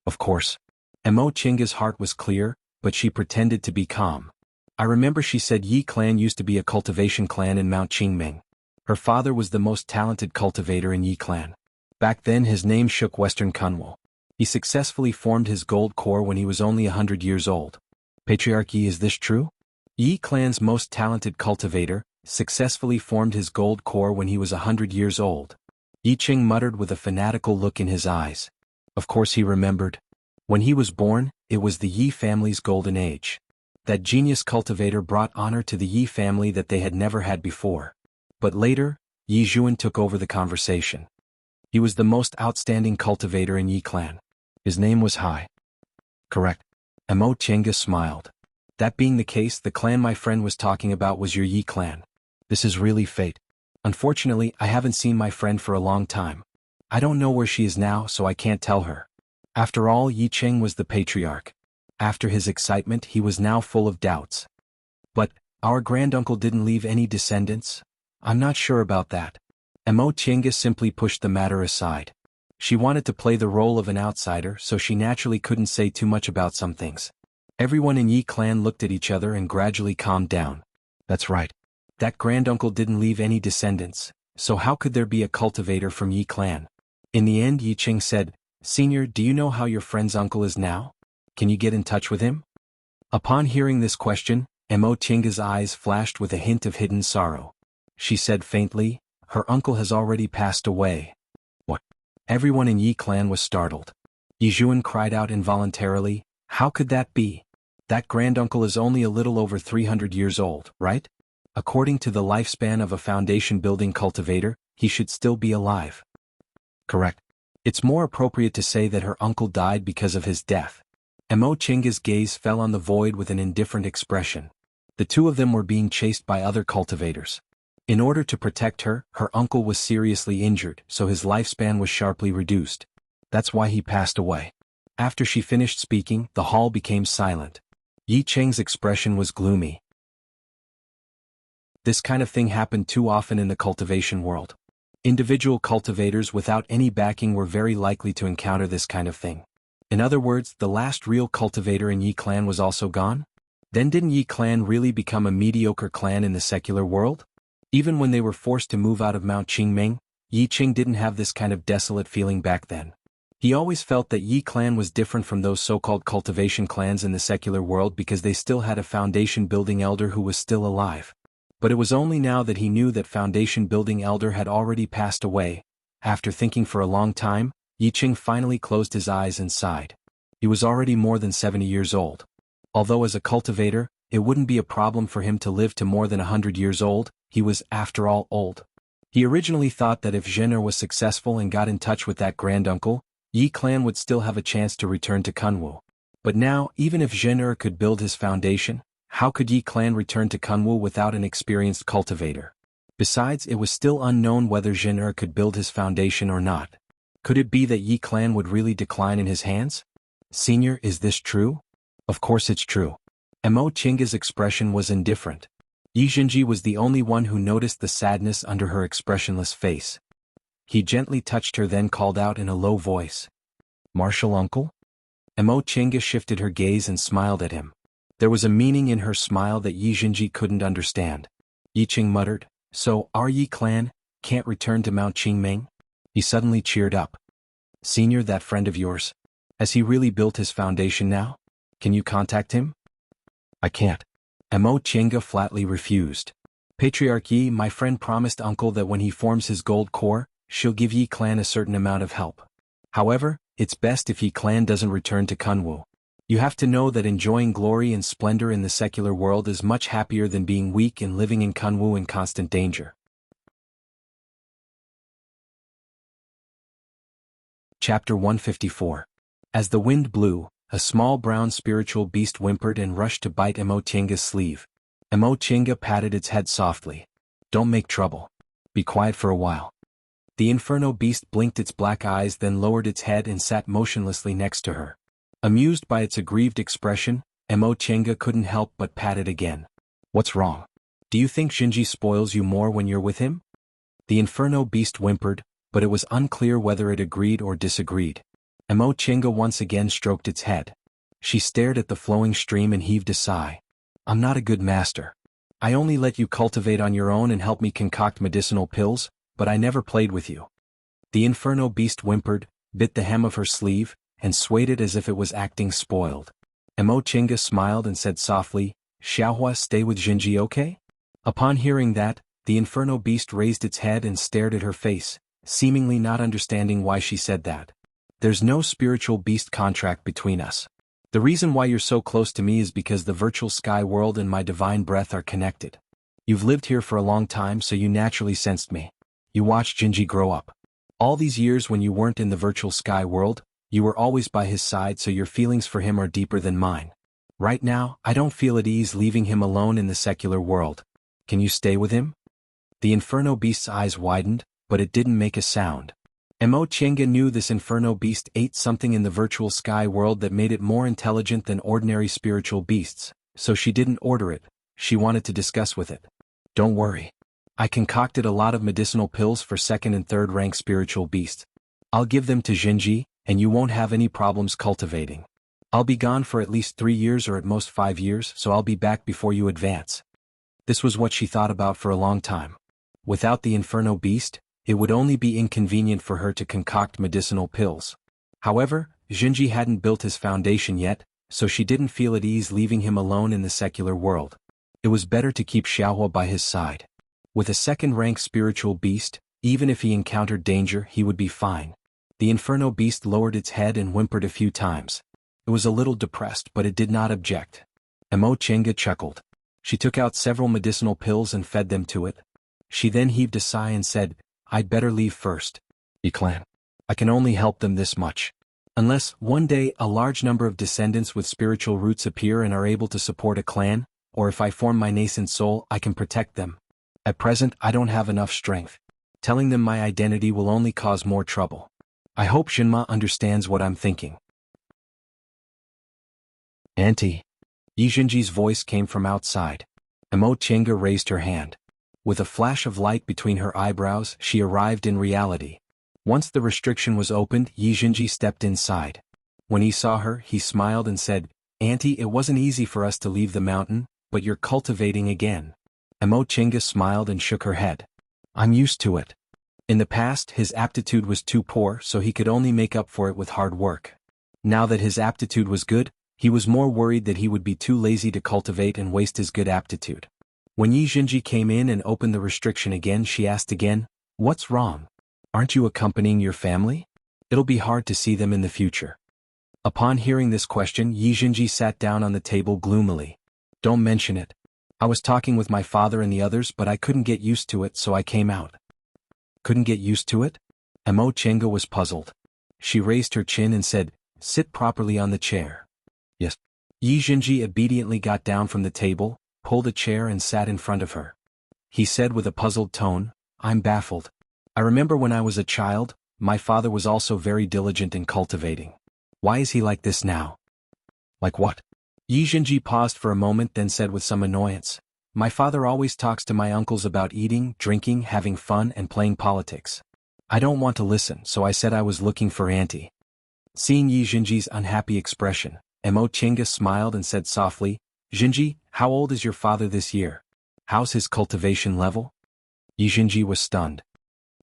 Of course. Mo Chinga's heart was clear, but she pretended to be calm. I remember she said Yi clan used to be a cultivation clan in Mount Qingming. Her father was the most talented cultivator in Yi clan. Back then his name shook Western Kunwo. He successfully formed his gold core when he was only 100 years old. Patriarch Yi, is this true? Yi clan's most talented cultivator successfully formed his gold core when he was 100 years old. Yi Qing muttered with a fanatical look in his eyes. Of course he remembered. When he was born, it was the Yi family's golden age. That genius cultivator brought honor to the Yi family that they had never had before. But later, Yi Zhuan took over the conversation. He was the most outstanding cultivator in Yi clan. His name was Hai. Correct. Mo Chinga smiled. That being the case, the clan my friend was talking about was your Yi clan. This is really fate. Unfortunately, I haven't seen my friend for a long time. I don't know where she is now, so I can't tell her. After all, Yi Qing was the patriarch. After his excitement, he was now full of doubts. But, our granduncle didn't leave any descendants? I'm not sure about that. Mo Chinga simply pushed the matter aside. She wanted to play the role of an outsider, so she naturally couldn't say too much about some things. Everyone in Yi clan looked at each other and gradually calmed down. That's right. That granduncle didn't leave any descendants, so how could there be a cultivator from Yi clan? In the end, Yi Qing said, Senior, do you know how your friend's uncle is now? Can you get in touch with him? Upon hearing this question, Mo Chinga's eyes flashed with a hint of hidden sorrow. She said faintly, her uncle has already passed away. What? Everyone in Yi clan was startled. Yi Zhuan cried out involuntarily, how could that be? That granduncle is only a little over 300 years old, right? According to the lifespan of a foundation-building cultivator, he should still be alive. Correct. It's more appropriate to say that her uncle died because of his death. Mo Chinga's gaze fell on the void with an indifferent expression. The two of them were being chased by other cultivators. In order to protect her, her uncle was seriously injured, so his lifespan was sharply reduced. That's why he passed away. After she finished speaking, the hall became silent. Yi Cheng's expression was gloomy. This kind of thing happened too often in the cultivation world. Individual cultivators without any backing were very likely to encounter this kind of thing. In other words, the last real cultivator in Yi clan was also gone? Then didn't Yi clan really become a mediocre clan in the secular world? Even when they were forced to move out of Mount Qingming, Yi Qing didn't have this kind of desolate feeling back then. He always felt that Yi clan was different from those so-called cultivation clans in the secular world because they still had a foundation-building elder who was still alive. But it was only now that he knew that foundation-building elder had already passed away. After thinking for a long time, Yi Qing finally closed his eyes and sighed. He was already more than 70 years old. Although as a cultivator, it wouldn't be a problem for him to live to more than 100 years old, he was, after all, old. He originally thought that if Zhener was successful and got in touch with that granduncle, Yi clan would still have a chance to return to Kunwu. But now, even if Zhener could build his foundation, how could Yi clan return to Kunwu without an experienced cultivator? Besides, it was still unknown whether Zhener could build his foundation or not. Could it be that Yi clan would really decline in his hands? Senior, is this true? Of course it's true. Mo Chinga's expression was indifferent. Yi Jinji was the only one who noticed the sadness under her expressionless face. He gently touched her, then called out in a low voice. Martial uncle? Mo Chinga shifted her gaze and smiled at him. There was a meaning in her smile that Yi Jinji couldn't understand. Yi Qing muttered. So, our Yi clan can't return to Mount Qingming? He suddenly cheered up. Senior, that friend of yours? Has he really built his foundation now? Can you contact him? I can't. Mo Chenga flatly refused. Patriarch Yi, my friend promised uncle that when he forms his gold core, she'll give Yi clan a certain amount of help. However, it's best if Yi clan doesn't return to Kunwu. You have to know that enjoying glory and splendor in the secular world is much happier than being weak and living in Kunwu in constant danger. Chapter 154. As the wind blew, a small brown spiritual beast whimpered and rushed to bite Mo Chenga's sleeve. Mo Chenga patted its head softly. Don't make trouble. Be quiet for a while. The inferno beast blinked its black eyes, then lowered its head and sat motionlessly next to her. Amused by its aggrieved expression, Mo Chenga couldn't help but pat it again. What's wrong? Do you think Jinji spoils you more when you're with him? The inferno beast whimpered, but it was unclear whether it agreed or disagreed. Mo Chenga once again stroked its head. She stared at the flowing stream and heaved a sigh. I'm not a good master. I only let you cultivate on your own and help me concoct medicinal pills, but I never played with you. The inferno beast whimpered, bit the hem of her sleeve, and swayed it as if it was acting spoiled. Mo Chenga smiled and said softly, Xiaohua, stay with Jinji, okay? Upon hearing that, the inferno beast raised its head and stared at her face, seemingly not understanding why she said that. There's no spiritual beast contract between us. The reason why you're so close to me is because the virtual sky world and my divine breath are connected. You've lived here for a long time, so you naturally sensed me. You watched Jinji grow up. All these years when you weren't in the virtual sky world, you were always by his side, so your feelings for him are deeper than mine. Right now, I don't feel at ease leaving him alone in the secular world. Can you stay with him? The inferno beast's eyes widened, but it didn't make a sound. Mo Chenga knew this inferno beast ate something in the virtual sky world that made it more intelligent than ordinary spiritual beasts, so she didn't order it. She wanted to discuss with it. Don't worry. I concocted a lot of medicinal pills for second and third rank spiritual beasts. I'll give them to Jinji, and you won't have any problems cultivating. I'll be gone for at least 3 years or at most 5 years, so I'll be back before you advance. This was what she thought about for a long time. Without the inferno beast, it would only be inconvenient for her to concoct medicinal pills. However, Jinji hadn't built his foundation yet, so she didn't feel at ease leaving him alone in the secular world. It was better to keep Xiaohua by his side. With a second-rank spiritual beast, even if he encountered danger, he would be fine. The inferno beast lowered its head and whimpered a few times. It was a little depressed, but it did not object. Mo Chenga chuckled. She took out several medicinal pills and fed them to it. She then heaved a sigh and said, I'd better leave first. Yi clan. I can only help them this much. Unless, one day, a large number of descendants with spiritual roots appear and are able to support a clan, or if I form my nascent soul, I can protect them. At present, I don't have enough strength. Telling them my identity will only cause more trouble. I hope Shinma understands what I'm thinking. Auntie. Yi Jinji's voice came from outside. Mo Chenga raised her hand. With a flash of light between her eyebrows, she arrived in reality. Once the restriction was opened, Yi Jinji stepped inside. When he saw her, he smiled and said, Auntie, it wasn't easy for us to leave the mountain, but you're cultivating again. Mo Chenga smiled and shook her head. I'm used to it. In the past, his aptitude was too poor, so he could only make up for it with hard work. Now that his aptitude was good, he was more worried that he would be too lazy to cultivate and waste his good aptitude. When Yi Jinji came in and opened the restriction again, she asked again, What's wrong? Aren't you accompanying your family? It'll be hard to see them in the future. Upon hearing this question, Yi Jinji sat down on the table gloomily. Don't mention it. I was talking with my father and the others, but I couldn't get used to it, so I came out. Couldn't get used to it? Mo Chenga was puzzled. She raised her chin and said, Sit properly on the chair. Yes. Yi Jinji obediently got down from the table, pulled a chair and sat in front of her. He said with a puzzled tone, I'm baffled. I remember when I was a child, my father was also very diligent in cultivating. Why is he like this now? Like what? Yi Jinji paused for a moment, then said with some annoyance, My father always talks to my uncles about eating, drinking, having fun, and playing politics. I don't want to listen, so I said I was looking for Auntie. Seeing Yi Jinji's unhappy expression, Mo Chenga smiled and said softly, Jinji, how old is your father this year? How's his cultivation level? Yijinji was stunned.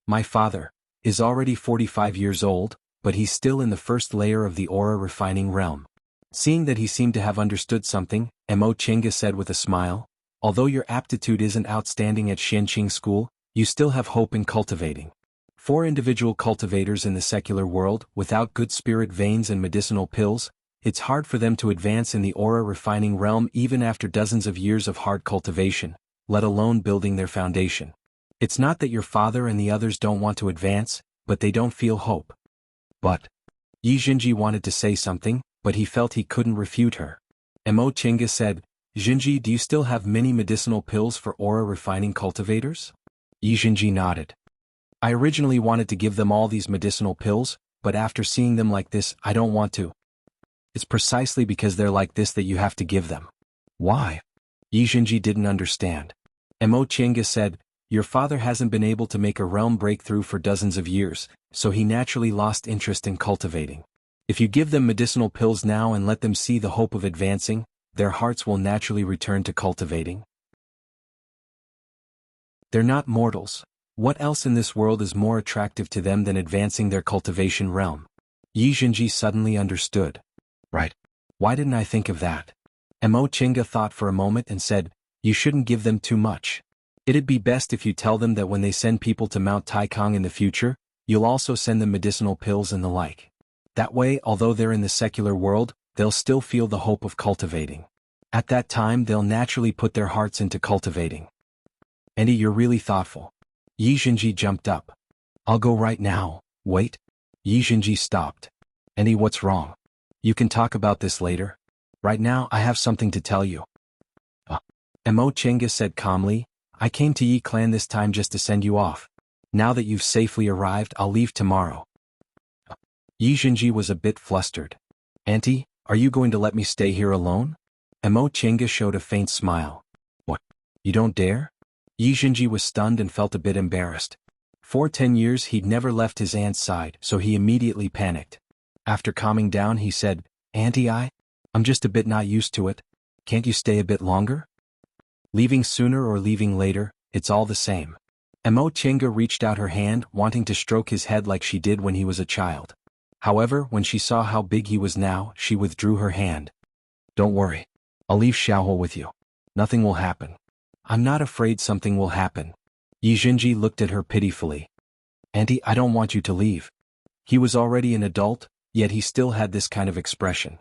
My father is already 45 years old, but he's still in the first layer of the aura refining realm. Seeing that he seemed to have understood something, Mo Chenga said with a smile, although your aptitude isn't outstanding at Xianqing school, you still have hope in cultivating. 4 individual cultivators in the secular world, without good spirit veins and medicinal pills, it's hard for them to advance in the aura refining realm even after dozens of years of hard cultivation, let alone building their foundation. It's not that your father and the others don't want to advance, but they don't feel hope. But Yi Jinji wanted to say something, but he felt he couldn't refute her. Mo Chenga said, Jinji, do you still have many medicinal pills for aura refining cultivators? Yi Jinji nodded. I originally wanted to give them all these medicinal pills, but after seeing them like this, I don't want to. It's precisely because they're like this that you have to give them. Why? Yi Jinji didn't understand. Mo Chenga said, your father hasn't been able to make a realm breakthrough for dozens of years, so he naturally lost interest in cultivating. If you give them medicinal pills now and let them see the hope of advancing, their hearts will naturally return to cultivating. They're not mortals. What else in this world is more attractive to them than advancing their cultivation realm? Yi Jinji suddenly understood. Right. Why didn't I think of that? Mo Chenga thought for a moment and said, you shouldn't give them too much. It'd be best if you tell them that when they send people to Mount Taikang in the future, you'll also send them medicinal pills and the like. That way, although they're in the secular world, they'll still feel the hope of cultivating. At that time, they'll naturally put their hearts into cultivating. Andy, you're really thoughtful. Yi Jinji jumped up. I'll go right now. Wait. Yi Jinji stopped. Andy, what's wrong? You can talk about this later. Right now, I have something to tell you. Mo Chenga said calmly, I came to Yi Clan this time just to send you off. Now that you've safely arrived, I'll leave tomorrow. Yi Jinji was a bit flustered. Auntie, are you going to let me stay here alone? Mo Chenga showed a faint smile. What? You don't dare? Yi Jinji was stunned and felt a bit embarrassed. For 10 years he'd never left his aunt's side, so he immediately panicked. After calming down he said, Auntie, I'm just a bit not used to it. Can't you stay a bit longer? Leaving sooner or leaving later, it's all the same. Mo Chenga reached out her hand, wanting to stroke his head like she did when he was a child. However, when she saw how big he was now, she withdrew her hand. Don't worry. I'll leave Xiaohu with you. Nothing will happen. I'm not afraid something will happen. Yi Jinji looked at her pitifully. Auntie, I don't want you to leave. He was already an adult, yet he still had this kind of expression.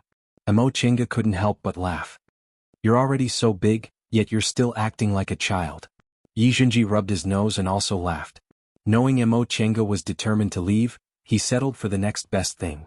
Mo Chenga couldn't help but laugh. You're already so big, yet you're still acting like a child. Yi Jinji rubbed his nose and also laughed. Knowing Mo Chenga was determined to leave, he settled for the next best thing.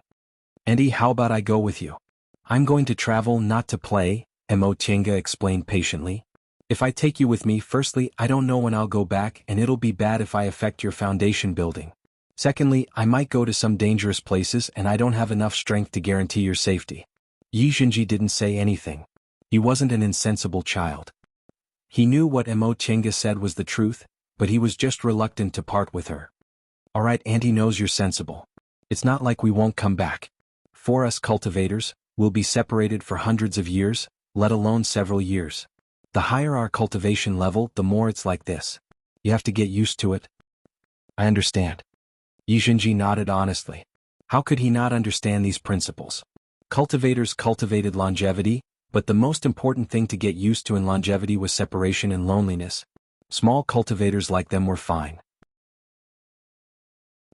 Auntie, how about I go with you? I'm going to travel not to play, Mo Chenga explained patiently. If I take you with me, firstly, I don't know when I'll go back and it'll be bad if I affect your foundation building. Secondly, I might go to some dangerous places and I don't have enough strength to guarantee your safety. Yi Jinji didn't say anything. He wasn't an insensible child. He knew what Mo Chenga said was the truth, but he was just reluctant to part with her. Alright, Auntie knows you're sensible. It's not like we won't come back. For us cultivators, we'll be separated for hundreds of years, let alone several years. The higher our cultivation level, the more it's like this. You have to get used to it. I understand. Yi Jinji nodded honestly. How could he not understand these principles? Cultivators cultivated longevity, but the most important thing to get used to in longevity was separation and loneliness. Small cultivators like them were fine.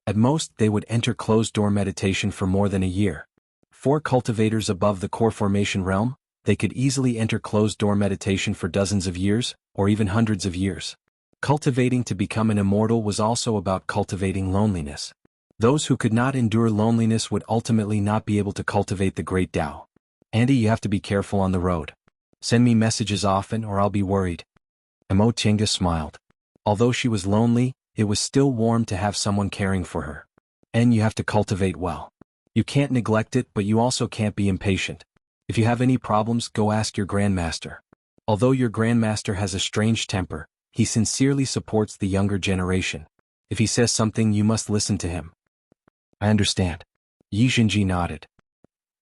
At most, they would enter closed-door meditation for more than a year. 4 cultivators above the core formation realm, they could easily enter closed-door meditation for dozens of years, or even hundreds of years. Cultivating to become an immortal was also about cultivating loneliness. Those who could not endure loneliness would ultimately not be able to cultivate the great Tao. Andy, you have to be careful on the road. Send me messages often or I'll be worried. Mo Chenga smiled. Although she was lonely, it was still warm to have someone caring for her. And you have to cultivate well. You can't neglect it, but you also can't be impatient. If you have any problems, go ask your grandmaster. Although your grandmaster has a strange temper, he sincerely supports the younger generation. If he says something, you must listen to him. I understand. Yi Jinji nodded.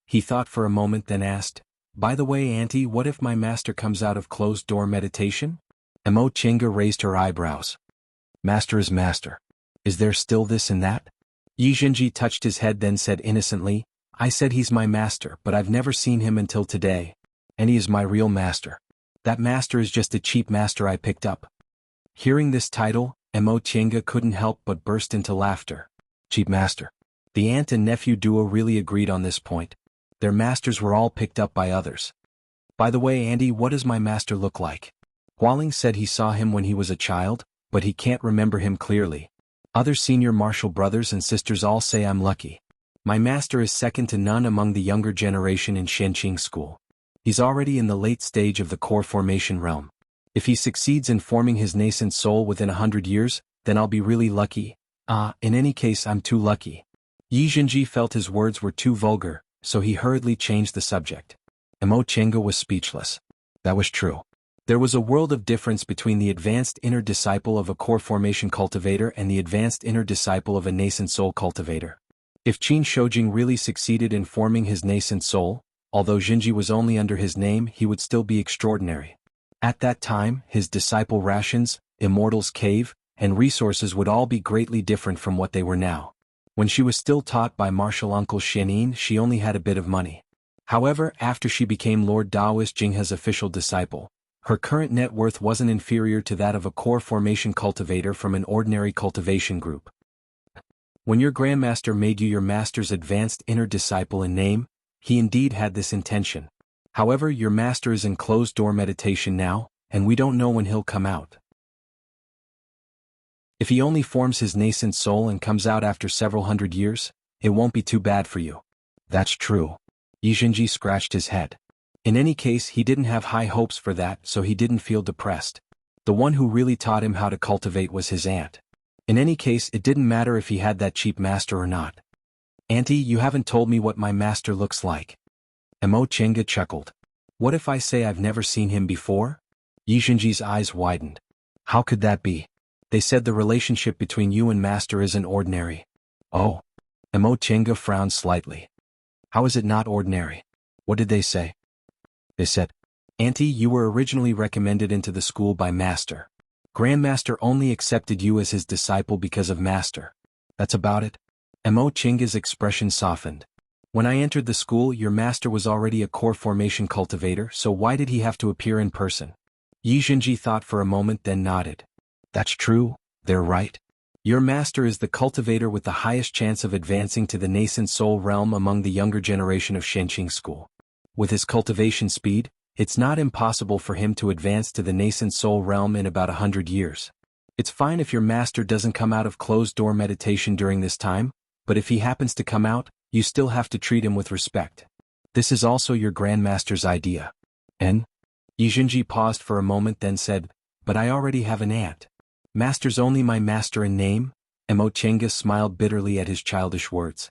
He thought for a moment then asked, by the way, Auntie, what if my master comes out of closed-door meditation? Mo Chenga raised her eyebrows. Master is master. Is there still this and that? Yi Jinji touched his head then said innocently, I said he's my master but I've never seen him until today. And he is my real master. That master is just a cheap master I picked up. Hearing this title, Mo Chenga couldn't help but burst into laughter. Cheap master. The aunt and nephew duo really agreed on this point. Their masters were all picked up by others. By the way, Andy, what does my master look like? Hualing said he saw him when he was a child, but he can't remember him clearly. Other senior martial brothers and sisters all say I'm lucky. My master is second to none among the younger generation in Shenqing school. He's already in the late stage of the core formation realm. If he succeeds in forming his nascent soul within 100 years, then I'll be really lucky. In any case I'm too lucky. Yi Jinji felt his words were too vulgar, so he hurriedly changed the subject. Mo Chenga was speechless. That was true. There was a world of difference between the advanced inner disciple of a core formation cultivator and the advanced inner disciple of a nascent soul cultivator. If Qin Shoujing really succeeded in forming his nascent soul, although Jinji was only under his name, he would still be extraordinary. At that time, his disciple rations, Immortal's Cave, and resources would all be greatly different from what they were now. When she was still taught by martial uncle Xianin, she only had a bit of money. However, after she became Lord Daoist Jinghe's official disciple, her current net worth wasn't inferior to that of a core formation cultivator from an ordinary cultivation group. When your grandmaster made you your master's advanced inner disciple in name, he indeed had this intention. However, your master is in closed-door meditation now, and we don't know when he'll come out. If he only forms his nascent soul and comes out after several hundred years, it won't be too bad for you. That's true. Yi Jinji scratched his head. In any case, he didn't have high hopes for that, so he didn't feel depressed. The one who really taught him how to cultivate was his aunt. In any case, it didn't matter if he had that cheap master or not. Auntie, you haven't told me what my master looks like. Mo Chenga chuckled. What if I say I've never seen him before? Yi Jinji's eyes widened. How could that be? They said the relationship between you and master isn't ordinary. Oh. Mo Chenga frowned slightly. How is it not ordinary? What did they say? They said, Auntie, you were originally recommended into the school by master. Grandmaster only accepted you as his disciple because of master. That's about it. Mo Chenga's expression softened. When I entered the school, your master was already a core formation cultivator, so why did he have to appear in person? Yi Jinji thought for a moment then nodded. That's true, they're right. Your master is the cultivator with the highest chance of advancing to the nascent soul realm among the younger generation of Shenqing school. With his cultivation speed, it's not impossible for him to advance to the nascent soul realm in about 100 years. It's fine if your master doesn't come out of closed-door meditation during this time, but if he happens to come out, you still have to treat him with respect. This is also your grandmaster's idea. And? Yi Jinji paused for a moment then said, but I already have an aunt. Master's only my master in name? Mo Chenga smiled bitterly at his childish words.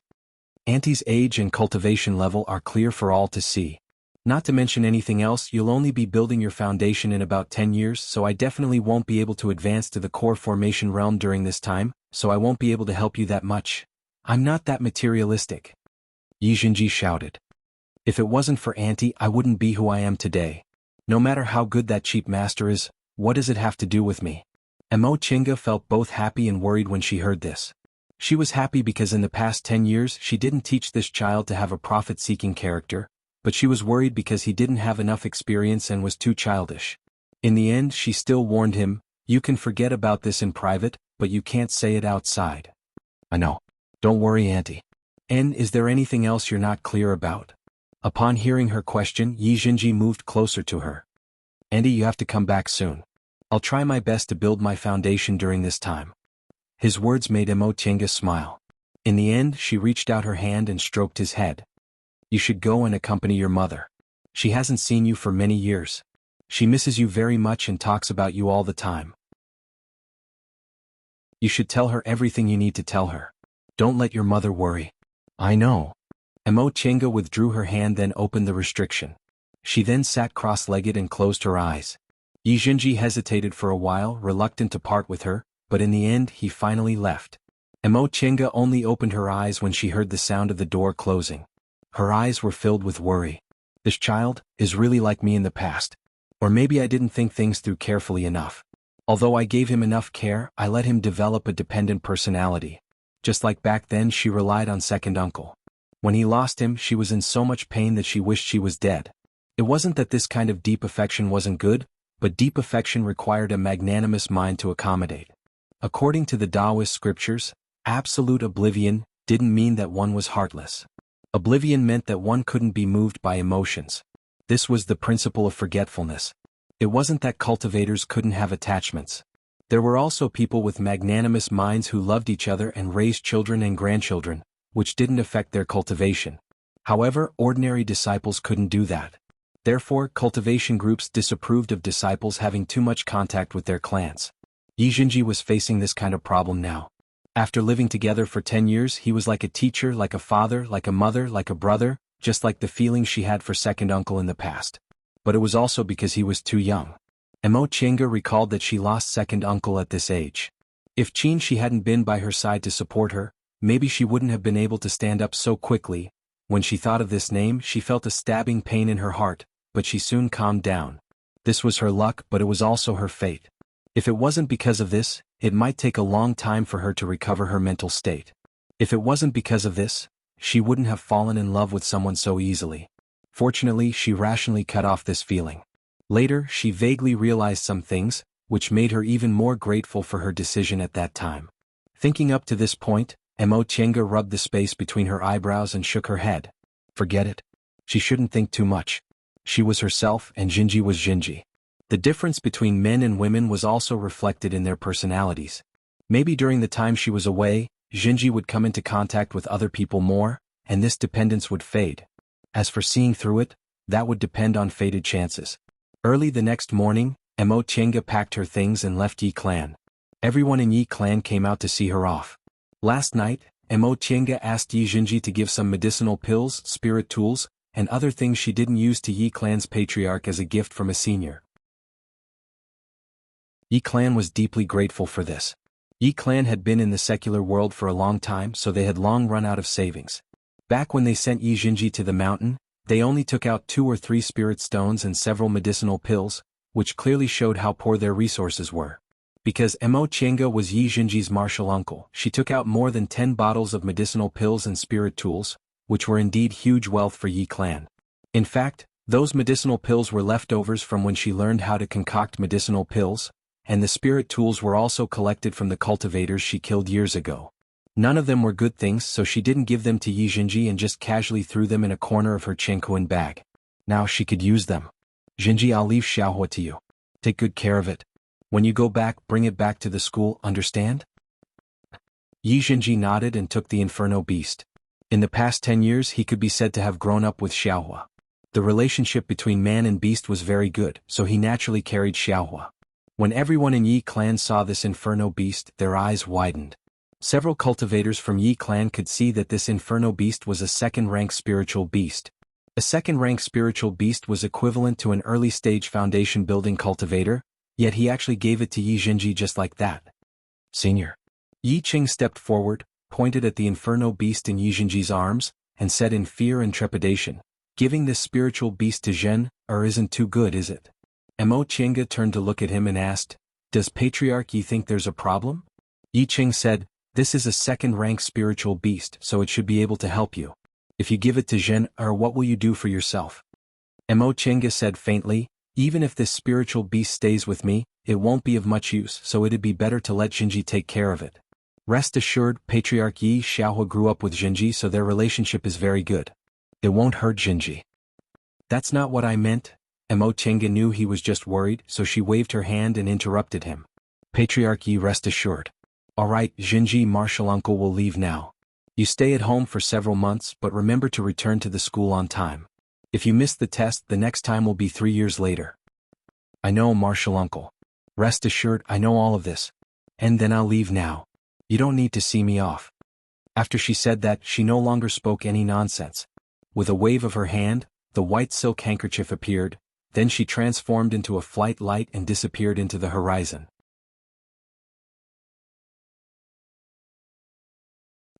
Auntie's age and cultivation level are clear for all to see. Not to mention anything else, you'll only be building your foundation in about 10 years, so I definitely won't be able to advance to the core formation realm during this time, so I won't be able to help you that much. I'm not that materialistic. Yi Jinji shouted. If it wasn't for Auntie, I wouldn't be who I am today. No matter how good that cheap master is, what does it have to do with me? Mo Chenga felt both happy and worried when she heard this. She was happy because in the past 10 years she didn't teach this child to have a profit-seeking character, but she was worried because he didn't have enough experience and was too childish. In the end, she still warned him, you can forget about this in private, but you can't say it outside. I know. Don't worry, Auntie. And is there anything else you're not clear about? Upon hearing her question, Yi Jinji moved closer to her. Auntie, you have to come back soon. I'll try my best to build my foundation during this time. His words made Mo Chenga smile. In the end, she reached out her hand and stroked his head. You should go and accompany your mother. She hasn't seen you for many years. She misses you very much and talks about you all the time. You should tell her everything you need to tell her. Don't let your mother worry. I know. Mo Chenga withdrew her hand then opened the restriction. She then sat cross-legged and closed her eyes. Yi Jinji hesitated for a while, reluctant to part with her, but in the end he finally left. Mo Chenga only opened her eyes when she heard the sound of the door closing. Her eyes were filled with worry. This child is really like me in the past. Or maybe I didn't think things through carefully enough. Although I gave him enough care, I let him develop a dependent personality. Just like back then, she relied on second uncle. When he lost him, she was in so much pain that she wished she was dead. It wasn't that this kind of deep affection wasn't good, but deep affection required a magnanimous mind to accommodate. According to the Taoist scriptures, absolute oblivion didn't mean that one was heartless. Oblivion meant that one couldn't be moved by emotions. This was the principle of forgetfulness. It wasn't that cultivators couldn't have attachments. There were also people with magnanimous minds who loved each other and raised children and grandchildren, which didn't affect their cultivation. However, ordinary disciples couldn't do that. Therefore, cultivation groups disapproved of disciples having too much contact with their clans. Yi Jinji was facing this kind of problem now. After living together for 10 years, he was like a teacher, like a father, like a mother, like a brother, just like the feeling she had for second uncle in the past. But it was also because he was too young. Mo Chenga recalled that she lost second uncle at this age. If she hadn't been by her side to support her, maybe she wouldn't have been able to stand up so quickly. When she thought of this name, she felt a stabbing pain in her heart, but she soon calmed down. This was her luck, but it was also her fate. If it wasn't because of this, it might take a long time for her to recover her mental state. If it wasn't because of this, she wouldn't have fallen in love with someone so easily. Fortunately, she rationally cut off this feeling. Later, she vaguely realized some things, which made her even more grateful for her decision at that time. Thinking up to this point, Mo Chenga rubbed the space between her eyebrows and shook her head. Forget it. She shouldn't think too much. She was herself and Jinji was Jinji. The difference between men and women was also reflected in their personalities. Maybe during the time she was away, Jinji would come into contact with other people more, and this dependence would fade. As for seeing through it, that would depend on fated chances. Early the next morning, Mo Chenga packed her things and left Yi Clan. Everyone in Yi Clan came out to see her off. Last night, Mo Chenga asked Yi Jinji to give some medicinal pills, spirit tools, and other things she didn't use to Yi Clan's patriarch as a gift from a senior. Yi Clan was deeply grateful for this. Yi Clan had been in the secular world for a long time, so they had long run out of savings. Back when they sent Yi Jinji to the mountain, they only took out 2 or 3 spirit stones and several medicinal pills, which clearly showed how poor their resources were. Because Mo Chenga was Yi Jinji's martial uncle, she took out more than 10 bottles of medicinal pills and spirit tools, which were indeed huge wealth for Yi Clan. In fact, those medicinal pills were leftovers from when she learned how to concoct medicinal pills, and the spirit tools were also collected from the cultivators she killed years ago. None of them were good things, so she didn't give them to Yi Jinji and just casually threw them in a corner of her Chenkuan bag. Now she could use them. Jinji, I'll leave Xiaohua to you. Take good care of it. When you go back, bring it back to the school, understand? Yi Jinji nodded and took the Inferno Beast. In the past 10 years he could be said to have grown up with Xiaohua. The relationship between man and beast was very good, so he naturally carried Xiaohua. When everyone in Yi Clan saw this Inferno Beast, their eyes widened. Several cultivators from Yi Clan could see that this Inferno Beast was a second-rank spiritual beast. A second-rank spiritual beast was equivalent to an early-stage foundation-building cultivator, yet he actually gave it to Yi Jinji just like that. Senior. Yi Qing stepped forward, pointed at the Inferno Beast in Yi Jinji's arms, and said in fear and trepidation, "Giving this spiritual beast to Zhen, isn't too good, is it?" Mo Chenga turned to look at him and asked, "Does Patriarch Yi think there's a problem?" Yi Qing said, "This is a second-rank spiritual beast, so it should be able to help you. If you give it to Zhen, what will you do for yourself?" Mo Chenga said faintly, "Even if this spiritual beast stays with me, it won't be of much use, so it'd be better to let Jinji take care of it." Rest assured, Patriarch Yi Xiaohua grew up with Jinji, so their relationship is very good. It won't hurt Jinji. That's not what I meant. Mo Chenga knew he was just worried, so she waved her hand and interrupted him. Patriarch Yi, rest assured. All right, Jinji, martial uncle will leave now. You stay at home for several months, but remember to return to the school on time. If you miss the test, the next time will be 3 years later. I know, martial uncle. Rest assured, I know all of this. And then I'll leave now. You don't need to see me off. After she said that, she no longer spoke any nonsense. With a wave of her hand, the white silk handkerchief appeared, then she transformed into a flight light and disappeared into the horizon.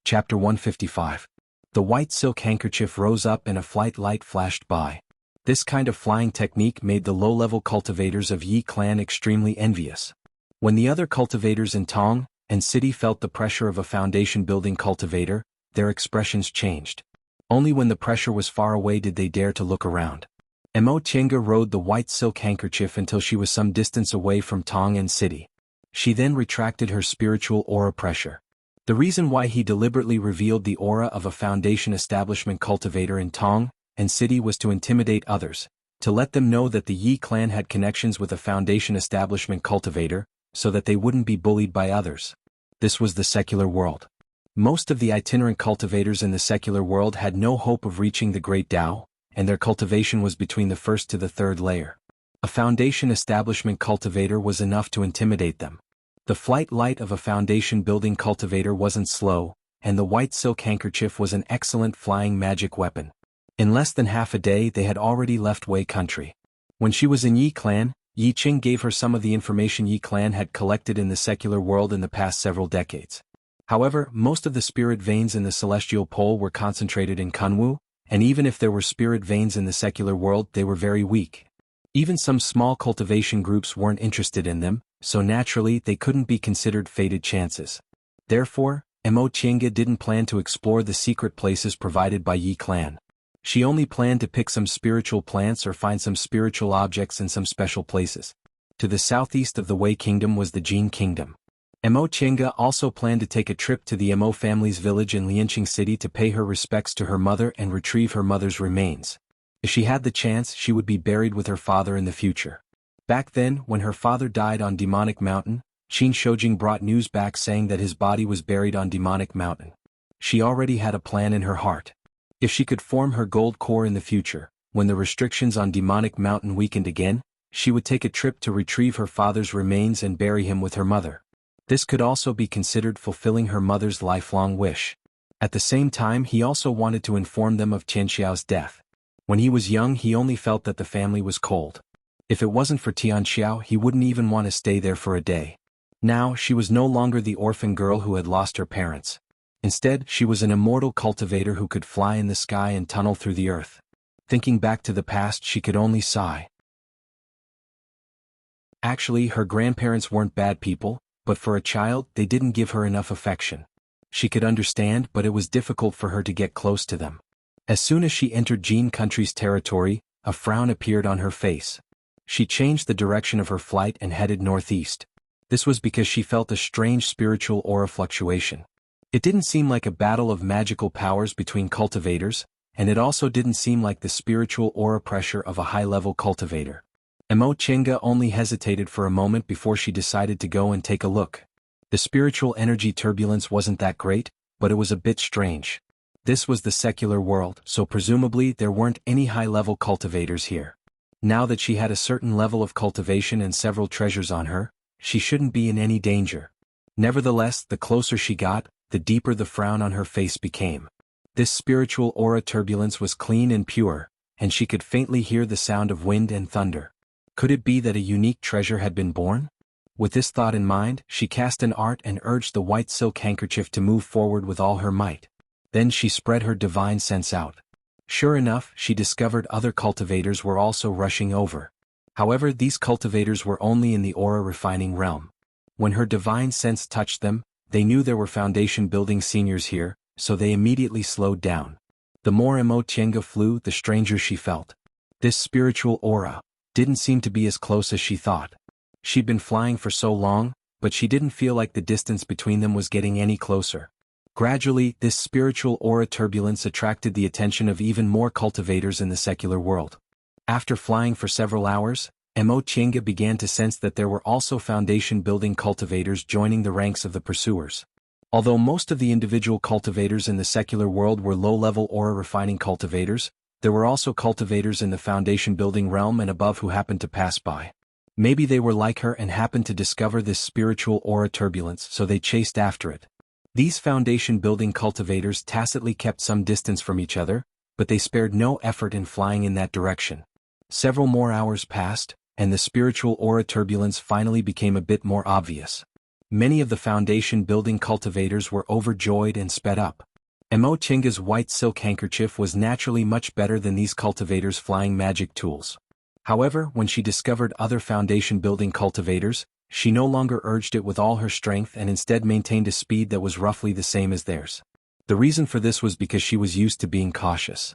Chapter 155. The white silk handkerchief rose up and a flight light flashed by. This kind of flying technique made the low-level cultivators of Yi clan extremely envious. When the other cultivators in Tong and City felt the pressure of a foundation-building cultivator, their expressions changed. Only when the pressure was far away did they dare to look around. Mo Tiange rode the white silk handkerchief until she was some distance away from Tong and City. She then retracted her spiritual aura pressure. The reason why he deliberately revealed the aura of a foundation establishment cultivator in Tong and City was to intimidate others, to let them know that the Yi clan had connections with a foundation establishment cultivator, so that they wouldn't be bullied by others. This was the secular world. Most of the itinerant cultivators in the secular world had no hope of reaching the Great Tao, and their cultivation was between the first to the third layer. A foundation establishment cultivator was enough to intimidate them. The flight light of a foundation building cultivator wasn't slow, and the white silk handkerchief was an excellent flying magic weapon. In less than half a day they had already left Wei country. When she was in Yi clan, Yi Qing gave her some of the information Yi clan had collected in the secular world in the past several decades. However, most of the spirit veins in the celestial pole were concentrated in Kunwu, and even if there were spirit veins in the secular world they were very weak. Even some small cultivation groups weren't interested in them, so naturally they couldn't be considered fated chances. Therefore, Mo Tiange didn't plan to explore the secret places provided by Yi clan. She only planned to pick some spiritual plants or find some spiritual objects in some special places. To the southeast of the Wei Kingdom was the Jin Kingdom. Mo Tiange also planned to take a trip to the Mo family's village in Lianqing City to pay her respects to her mother and retrieve her mother's remains. If she had the chance, she would be buried with her father in the future. Back then, when her father died on Demonic Mountain, Qin Shoujing brought news back saying that his body was buried on Demonic Mountain. She already had a plan in her heart. If she could form her gold core in the future, when the restrictions on Demonic Mountain weakened again, she would take a trip to retrieve her father's remains and bury him with her mother. This could also be considered fulfilling her mother's lifelong wish. At the same time, he also wanted to inform them of Tianxiao's death. When he was young, he only felt that the family was cold. If it wasn't for Tianxiao, he wouldn't even want to stay there for a day. Now, she was no longer the orphan girl who had lost her parents. Instead, she was an immortal cultivator who could fly in the sky and tunnel through the earth. Thinking back to the past, she could only sigh. Actually, her grandparents weren't bad people, but for a child, they didn't give her enough affection. She could understand, but it was difficult for her to get close to them. As soon as she entered Jin country's territory, a frown appeared on her face. She changed the direction of her flight and headed northeast. This was because she felt a strange spiritual aura fluctuation. It didn't seem like a battle of magical powers between cultivators, and it also didn't seem like the spiritual aura pressure of a high-level cultivator. Mo Tiange only hesitated for a moment before she decided to go and take a look. The spiritual energy turbulence wasn't that great, but it was a bit strange. This was the secular world, so presumably there weren't any high-level cultivators here. Now that she had a certain level of cultivation and several treasures on her, she shouldn't be in any danger. Nevertheless, the closer she got, the deeper the frown on her face became. This spiritual aura turbulence was clean and pure, and she could faintly hear the sound of wind and thunder. Could it be that a unique treasure had been born? With this thought in mind, she cast an art and urged the white silk handkerchief to move forward with all her might. Then she spread her divine sense out. Sure enough, she discovered other cultivators were also rushing over. However, these cultivators were only in the aura refining realm. When her divine sense touched them, they knew there were foundation building seniors here, so they immediately slowed down. The more Mo Tiange flew, the stranger she felt. This spiritual aura didn't seem to be as close as she thought. She'd been flying for so long, but she didn't feel like the distance between them was getting any closer. Gradually, this spiritual aura turbulence attracted the attention of even more cultivators in the secular world. After flying for several hours, Mo Tiange began to sense that there were also foundation-building cultivators joining the ranks of the pursuers. Although most of the individual cultivators in the secular world were low-level aura-refining cultivators, there were also cultivators in the foundation-building realm and above who happened to pass by. Maybe they were like her and happened to discover this spiritual aura turbulence, so they chased after it. These foundation-building cultivators tacitly kept some distance from each other, but they spared no effort in flying in that direction. Several more hours passed, and the spiritual aura turbulence finally became a bit more obvious. Many of the foundation-building cultivators were overjoyed and sped up. Mo Chinga's white silk handkerchief was naturally much better than these cultivators' flying magic tools. However, when she discovered other foundation-building cultivators, she no longer urged it with all her strength and instead maintained a speed that was roughly the same as theirs. The reason for this was because she was used to being cautious.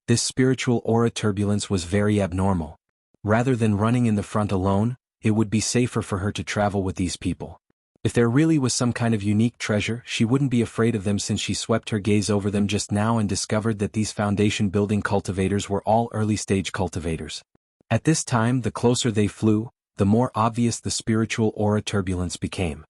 This spiritual aura turbulence was very abnormal. Rather than running in the front alone, it would be safer for her to travel with these people. If there really was some kind of unique treasure, she wouldn't be afraid of them, since she swept her gaze over them just now and discovered that these foundation-building cultivators were all early-stage cultivators. At this time, the closer they flew, the more obvious the spiritual aura turbulence became.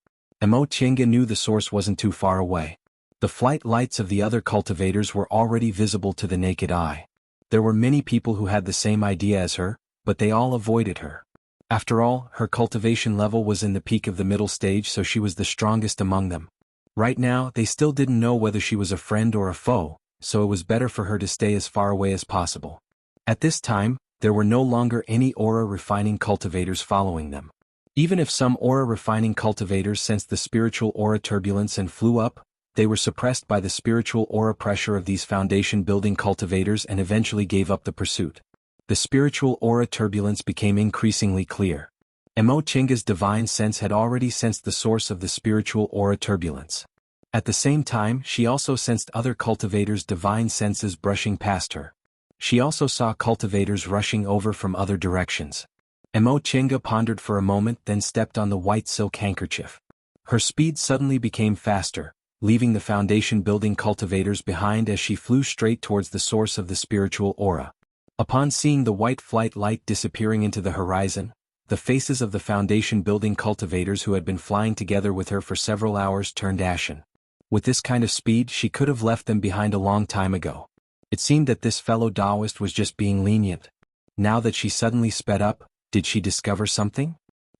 Mo Chinga knew the source wasn't too far away. The flight lights of the other cultivators were already visible to the naked eye. There were many people who had the same idea as her, but they all avoided her. After all, her cultivation level was in the peak of the middle stage, so she was the strongest among them. Right now, they still didn't know whether she was a friend or a foe, so it was better for her to stay as far away as possible. At this time, there were no longer any aura-refining cultivators following them. Even if some aura-refining cultivators sensed the spiritual aura turbulence and flew up, they were suppressed by the spiritual aura pressure of these foundation-building cultivators and eventually gave up the pursuit. The spiritual aura turbulence became increasingly clear. Mo Chinga's divine sense had already sensed the source of the spiritual aura turbulence. At the same time, she also sensed other cultivators' divine senses brushing past her. She also saw cultivators rushing over from other directions. Mo Chinga pondered for a moment, then stepped on the white silk handkerchief. Her speed suddenly became faster, leaving the foundation-building cultivators behind as she flew straight towards the source of the spiritual aura. Upon seeing the white flight light disappearing into the horizon, the faces of the foundation-building cultivators who had been flying together with her for several hours turned ashen. With this kind of speed, she could have left them behind a long time ago. It seemed that this fellow Taoist was just being lenient. Now that she suddenly sped up, did she discover something?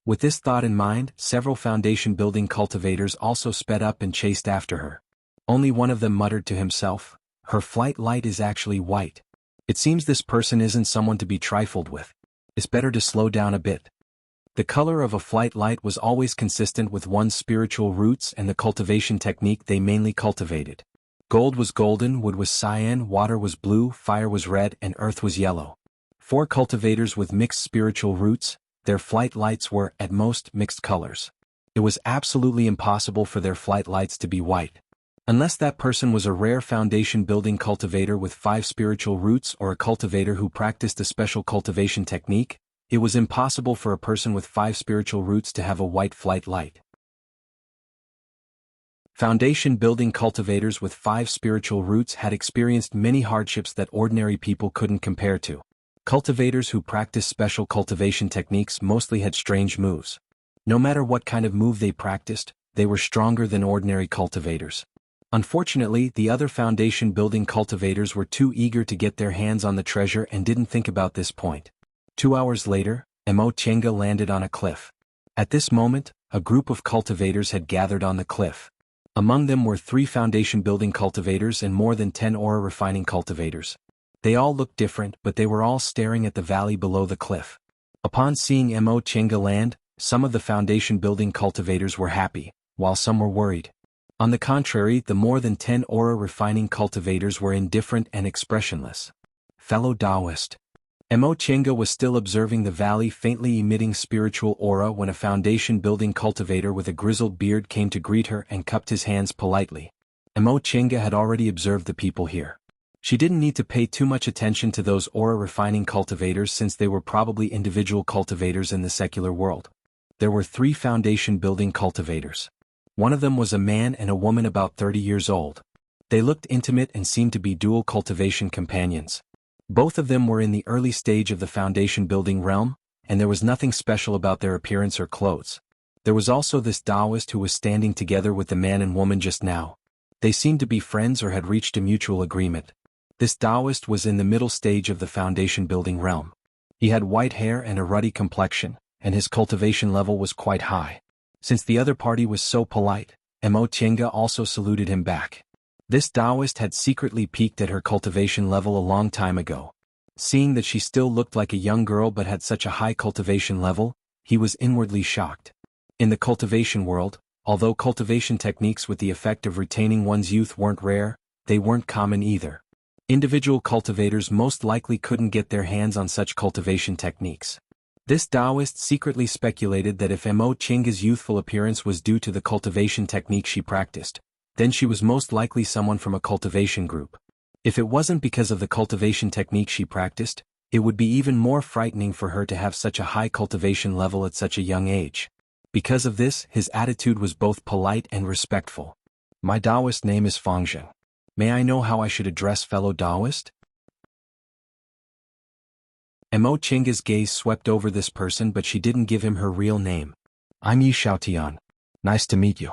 With this thought in mind, several foundation-building cultivators also sped up and chased after her. Only one of them muttered to himself, "Her flight light is actually white. It seems this person isn't someone to be trifled with. It's better to slow down a bit." The color of a flight light was always consistent with one's spiritual roots and the cultivation technique they mainly cultivated. Gold was golden, wood was cyan, water was blue, fire was red, and earth was yellow. For cultivators with mixed spiritual roots, their flight lights were, at most, mixed colors. It was absolutely impossible for their flight lights to be white. Unless that person was a rare foundation-building cultivator with 5 spiritual roots or a cultivator who practiced a special cultivation technique, it was impossible for a person with 5 spiritual roots to have a white flight light. Foundation-building cultivators with 5 spiritual roots had experienced many hardships that ordinary people couldn't compare to. Cultivators who practiced special cultivation techniques mostly had strange moves. No matter what kind of move they practiced, they were stronger than ordinary cultivators. Unfortunately, the other foundation-building cultivators were too eager to get their hands on the treasure and didn't think about this point. 2 hours later, Mo Chinga landed on a cliff. At this moment, a group of cultivators had gathered on the cliff. Among them were 3 foundation-building cultivators and more than 10 aura-refining cultivators. They all looked different, but they were all staring at the valley below the cliff. Upon seeing Mo Chinga land, some of the foundation-building cultivators were happy, while some were worried. On the contrary, the more than 10 aura-refining cultivators were indifferent and expressionless. Fellow Taoist. Mo Chinga was still observing the valley faintly emitting spiritual aura when a foundation-building cultivator with a grizzled beard came to greet her and cupped his hands politely. Mo Chinga had already observed the people here. She didn't need to pay too much attention to those aura-refining cultivators since they were probably individual cultivators in the secular world. There were 3 foundation-building cultivators. One of them was a man and a woman about 30 years old. They looked intimate and seemed to be dual cultivation companions. Both of them were in the early stage of the foundation-building realm, and there was nothing special about their appearance or clothes. There was also this Taoist who was standing together with the man and woman just now. They seemed to be friends or had reached a mutual agreement. This Taoist was in the middle stage of the foundation-building realm. He had white hair and a ruddy complexion, and his cultivation level was quite high. Since the other party was so polite, Mo Chinga also saluted him back. This Taoist had secretly peaked at her cultivation level a long time ago. Seeing that she still looked like a young girl but had such a high cultivation level, he was inwardly shocked. In the cultivation world, Although cultivation techniques with the effect of retaining one's youth weren't rare, they weren't common either. Individual cultivators most likely couldn't get their hands on such cultivation techniques. This Taoist secretly speculated that if Mo Qingga's youthful appearance was due to the cultivation technique she practiced, then she was most likely someone from a cultivation group. If it wasn't because of the cultivation technique she practiced, it would be even more frightening for her to have such a high cultivation level at such a young age. Because of this, his attitude was both polite and respectful. My Taoist name is Fangzheng. May I know how I should address fellow Taoist? Mo Qingga's gaze swept over this person, but she didn't give him her real name. I'm Yi Xiaotian. Nice to meet you.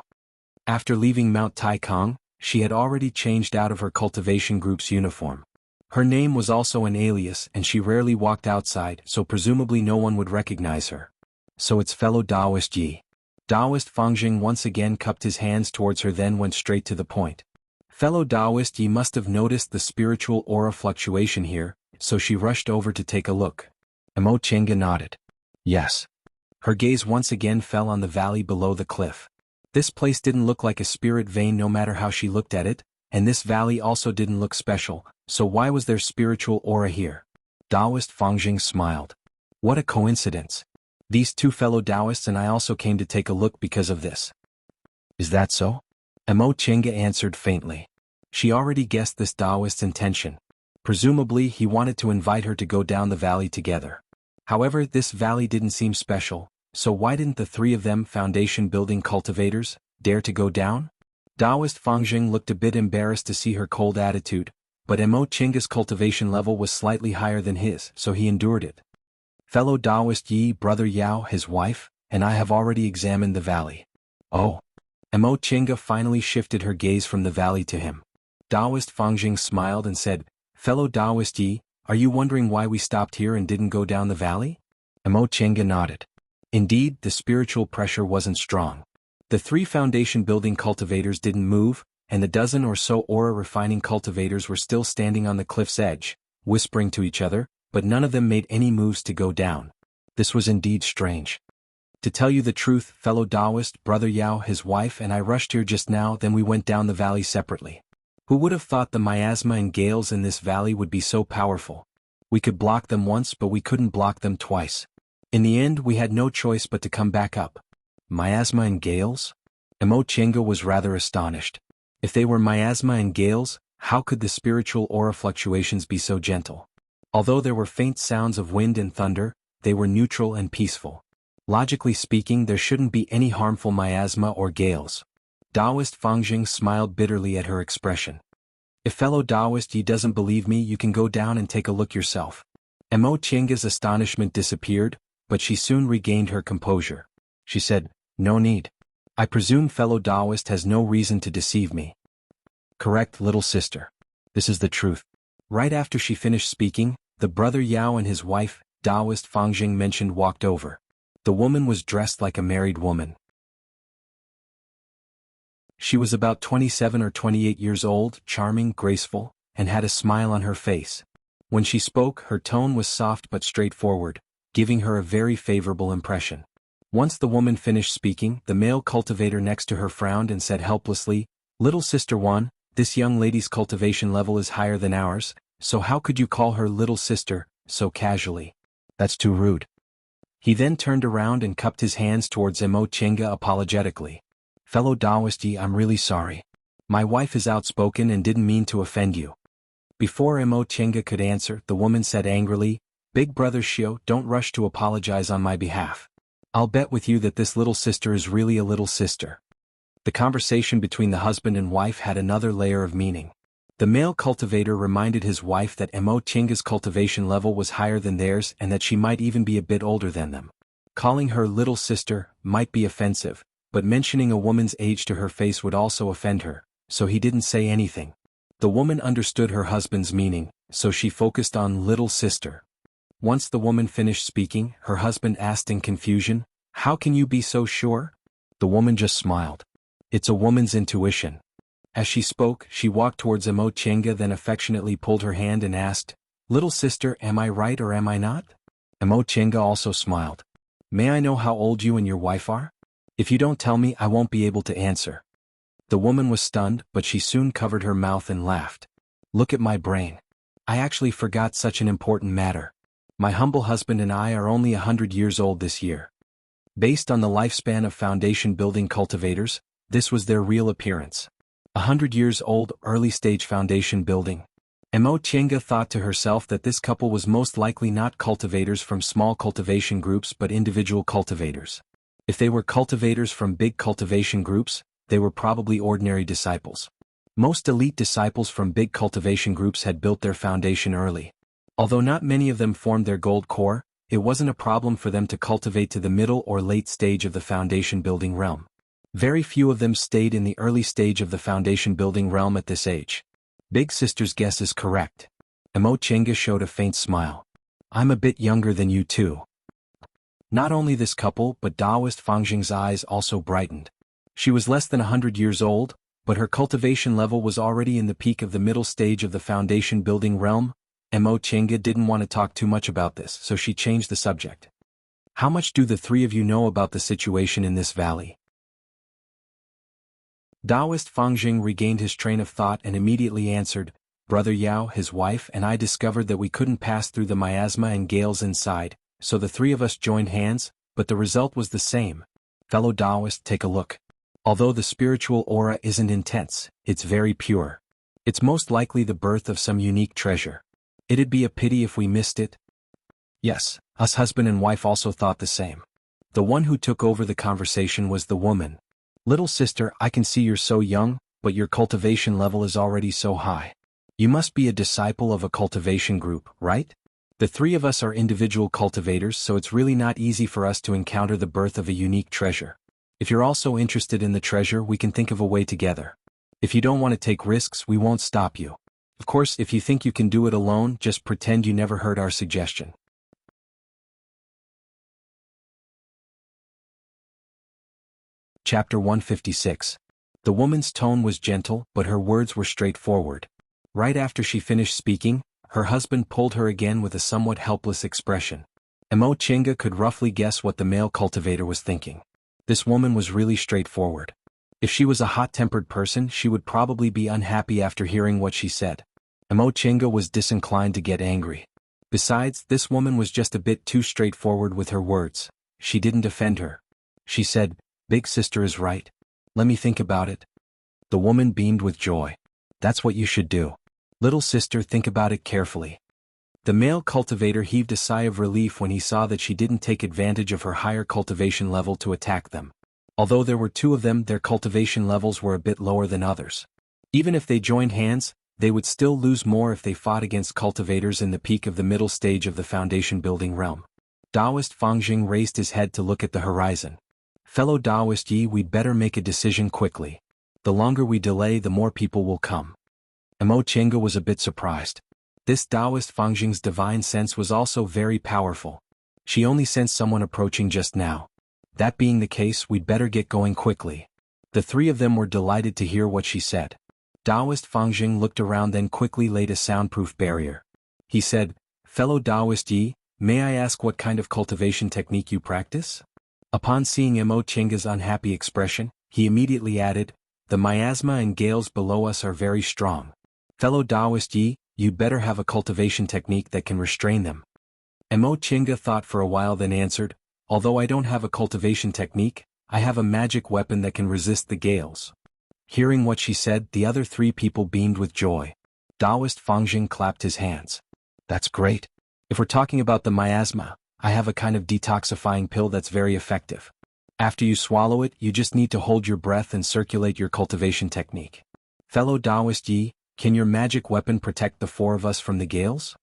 After leaving Mount Taikong, she had already changed out of her cultivation group's uniform. Her name was also an alias, and she rarely walked outside, so presumably no one would recognize her. So it's fellow Taoist Yi. Taoist Fangzheng once again cupped his hands towards her, then went straight to the point. Fellow Taoist Yi must have noticed the spiritual aura fluctuation here, so she rushed over to take a look. Mo Qingga nodded. Yes. Her gaze once again fell on the valley below the cliff. This place didn't look like a spirit vein no matter how she looked at it, and this valley also didn't look special, so why was there spiritual aura here? Taoist Fangzheng smiled. What a coincidence. These two fellow Taoists and I also came to take a look because of this. Is that so? Mo Qingga answered faintly. She already guessed this Taoist's intention. Presumably he wanted to invite her to go down the valley together. However, this valley didn't seem special, so why didn't the three of them, foundation building cultivators, dare to go down? Taoist Fangzheng looked a bit embarrassed to see her cold attitude, but Mo Qingga's cultivation level was slightly higher than his, so he endured it. Fellow Taoist Yi, brother Yao, his wife, and I have already examined the valley. Oh. Mo Qingga finally shifted her gaze from the valley to him. Taoist Fangzheng smiled and said, Fellow Taoist Yi, are you wondering why we stopped here and didn't go down the valley? Mo Qingga nodded. Indeed, the spiritual pressure wasn't strong. The three foundation building cultivators didn't move, and the dozen or so aura refining cultivators were still standing on the cliff's edge, whispering to each other, but none of them made any moves to go down. This was indeed strange. To tell you the truth, fellow Taoist, brother Yao, his wife, and I rushed here just now, then we went down the valley separately. Who would have thought the miasma and gales in this valley would be so powerful? We could block them once, but we couldn't block them twice. In the end, we had no choice but to come back up. Miasma and gales? Mo Qingga was rather astonished. If they were miasma and gales, how could the spiritual aura fluctuations be so gentle? Although there were faint sounds of wind and thunder, they were neutral and peaceful. Logically speaking, there shouldn't be any harmful miasma or gales. Taoist Fangzheng smiled bitterly at her expression. If fellow Taoist Yi doesn't believe me, you can go down and take a look yourself. Mo Qingga's astonishment disappeared, but she soon regained her composure. She said, No need. I presume fellow Taoist has no reason to deceive me. Correct, little sister. This is the truth. Right after she finished speaking, the brother Yao and his wife, Taoist Fangzheng mentioned, walked over. The woman was dressed like a married woman. She was about 27 or 28 years old, charming, graceful, and had a smile on her face. When she spoke, her tone was soft but straightforward, giving her a very favorable impression. Once the woman finished speaking, the male cultivator next to her frowned and said helplessly, Little Sister Wan, this young lady's cultivation level is higher than ours, so how could you call her little sister, so casually? That's too rude. He then turned around and cupped his hands towards Mo Qingga apologetically. Fellow Taoist Yi, I'm really sorry. My wife is outspoken and didn't mean to offend you. Before Mo Qingga could answer, the woman said angrily, Big brother Xiao, don't rush to apologize on my behalf. I'll bet with you that this little sister is really a little sister. The conversation between the husband and wife had another layer of meaning. The male cultivator reminded his wife that Mo Qingga's cultivation level was higher than theirs and that she might even be a bit older than them. Calling her little sister might be offensive, but mentioning a woman's age to her face would also offend her, so he didn't say anything. The woman understood her husband's meaning, so she focused on little sister. Once the woman finished speaking, her husband asked in confusion, How can you be so sure? The woman just smiled. It's a woman's intuition. As she spoke, she walked towards Mo Qingga, then affectionately pulled her hand and asked, Little sister, am I right or am I not? Mo Qingga also smiled. May I know how old you and your wife are? If you don't tell me, I won't be able to answer. The woman was stunned, but she soon covered her mouth and laughed. Look at my brain. I actually forgot such an important matter. My humble husband and I are only 100 years old this year. Based on the lifespan of foundation building cultivators, this was their real appearance. 100 years old, early-stage foundation building. Mo Chenga thought to herself that this couple was most likely not cultivators from small cultivation groups but individual cultivators. If they were cultivators from big cultivation groups, they were probably ordinary disciples. Most elite disciples from big cultivation groups had built their foundation early. Although not many of them formed their gold core, it wasn't a problem for them to cultivate to the middle or late stage of the foundation building realm. Very few of them stayed in the early stage of the foundation building realm at this age. Big Sister's guess is correct. Mo Chenga showed a faint smile. I'm a bit younger than you too. Not only this couple but Taoist Fangjing's eyes also brightened. She was less than 100 years old, but her cultivation level was already in the peak of the middle stage of the foundation building realm. Mo Chenga didn't want to talk too much about this, so she changed the subject. How much do the three of you know about the situation in this valley? Taoist Fangjing regained his train of thought and immediately answered, Brother Yao, his wife, and I discovered that we couldn't pass through the miasma and gales inside, so the three of us joined hands, but the result was the same. Fellow Taoist, take a look. Although the spiritual aura isn't intense, it's very pure. It's most likely the birth of some unique treasure. It'd be a pity if we missed it. Yes, us husband and wife also thought the same. The one who took over the conversation was the woman. Little sister, I can see you're so young, but your cultivation level is already so high. You must be a disciple of a cultivation group, right? The three of us are individual cultivators, so it's really not easy for us to encounter the birth of a unique treasure. If you're also interested in the treasure, we can think of a way together. If you don't want to take risks, we won't stop you. Of course, if you think you can do it alone, just pretend you never heard our suggestion. Chapter 156. The woman's tone was gentle, but her words were straightforward. Right after she finished speaking, her husband pulled her again with a somewhat helpless expression. Mo Chenga could roughly guess what the male cultivator was thinking. This woman was really straightforward. If she was a hot-tempered person, she would probably be unhappy after hearing what she said. Mo Chenga was disinclined to get angry. Besides, this woman was just a bit too straightforward with her words. She didn't defend her. She said, Big Sister is right. Let me think about it. The woman beamed with joy. That's what you should do. Little sister, think about it carefully. The male cultivator heaved a sigh of relief when he saw that she didn't take advantage of her higher cultivation level to attack them. Although there were two of them, their cultivation levels were a bit lower than others. Even if they joined hands, they would still lose more if they fought against cultivators in the peak of the middle stage of the foundation building realm. Taoist Fangjing raised his head to look at the horizon. Fellow Taoist Yi, we'd better make a decision quickly. The longer we delay, the more people will come. Mo Chenga was a bit surprised. This Taoist Fangjing's divine sense was also very powerful. She only sensed someone approaching just now. That being the case, we'd better get going quickly. The three of them were delighted to hear what she said. Taoist Fangjing looked around, then quickly laid a soundproof barrier. He said, Fellow Taoist Yi, may I ask what kind of cultivation technique you practice? Upon seeing Mo Chenga's unhappy expression, he immediately added, The miasma and gales below us are very strong. Fellow Taoist Yi, you'd better have a cultivation technique that can restrain them. Mo Chenga thought for a while, then answered, Although I don't have a cultivation technique, I have a magic weapon that can resist the gales. Hearing what she said, the other three people beamed with joy. Taoist Fangjing clapped his hands. That's great. If we're talking about the miasma, I have a kind of detoxifying pill that's very effective. After you swallow it, you just need to hold your breath and circulate your cultivation technique. Fellow Taoist Yi, can your magic weapon protect the four of us from the gales?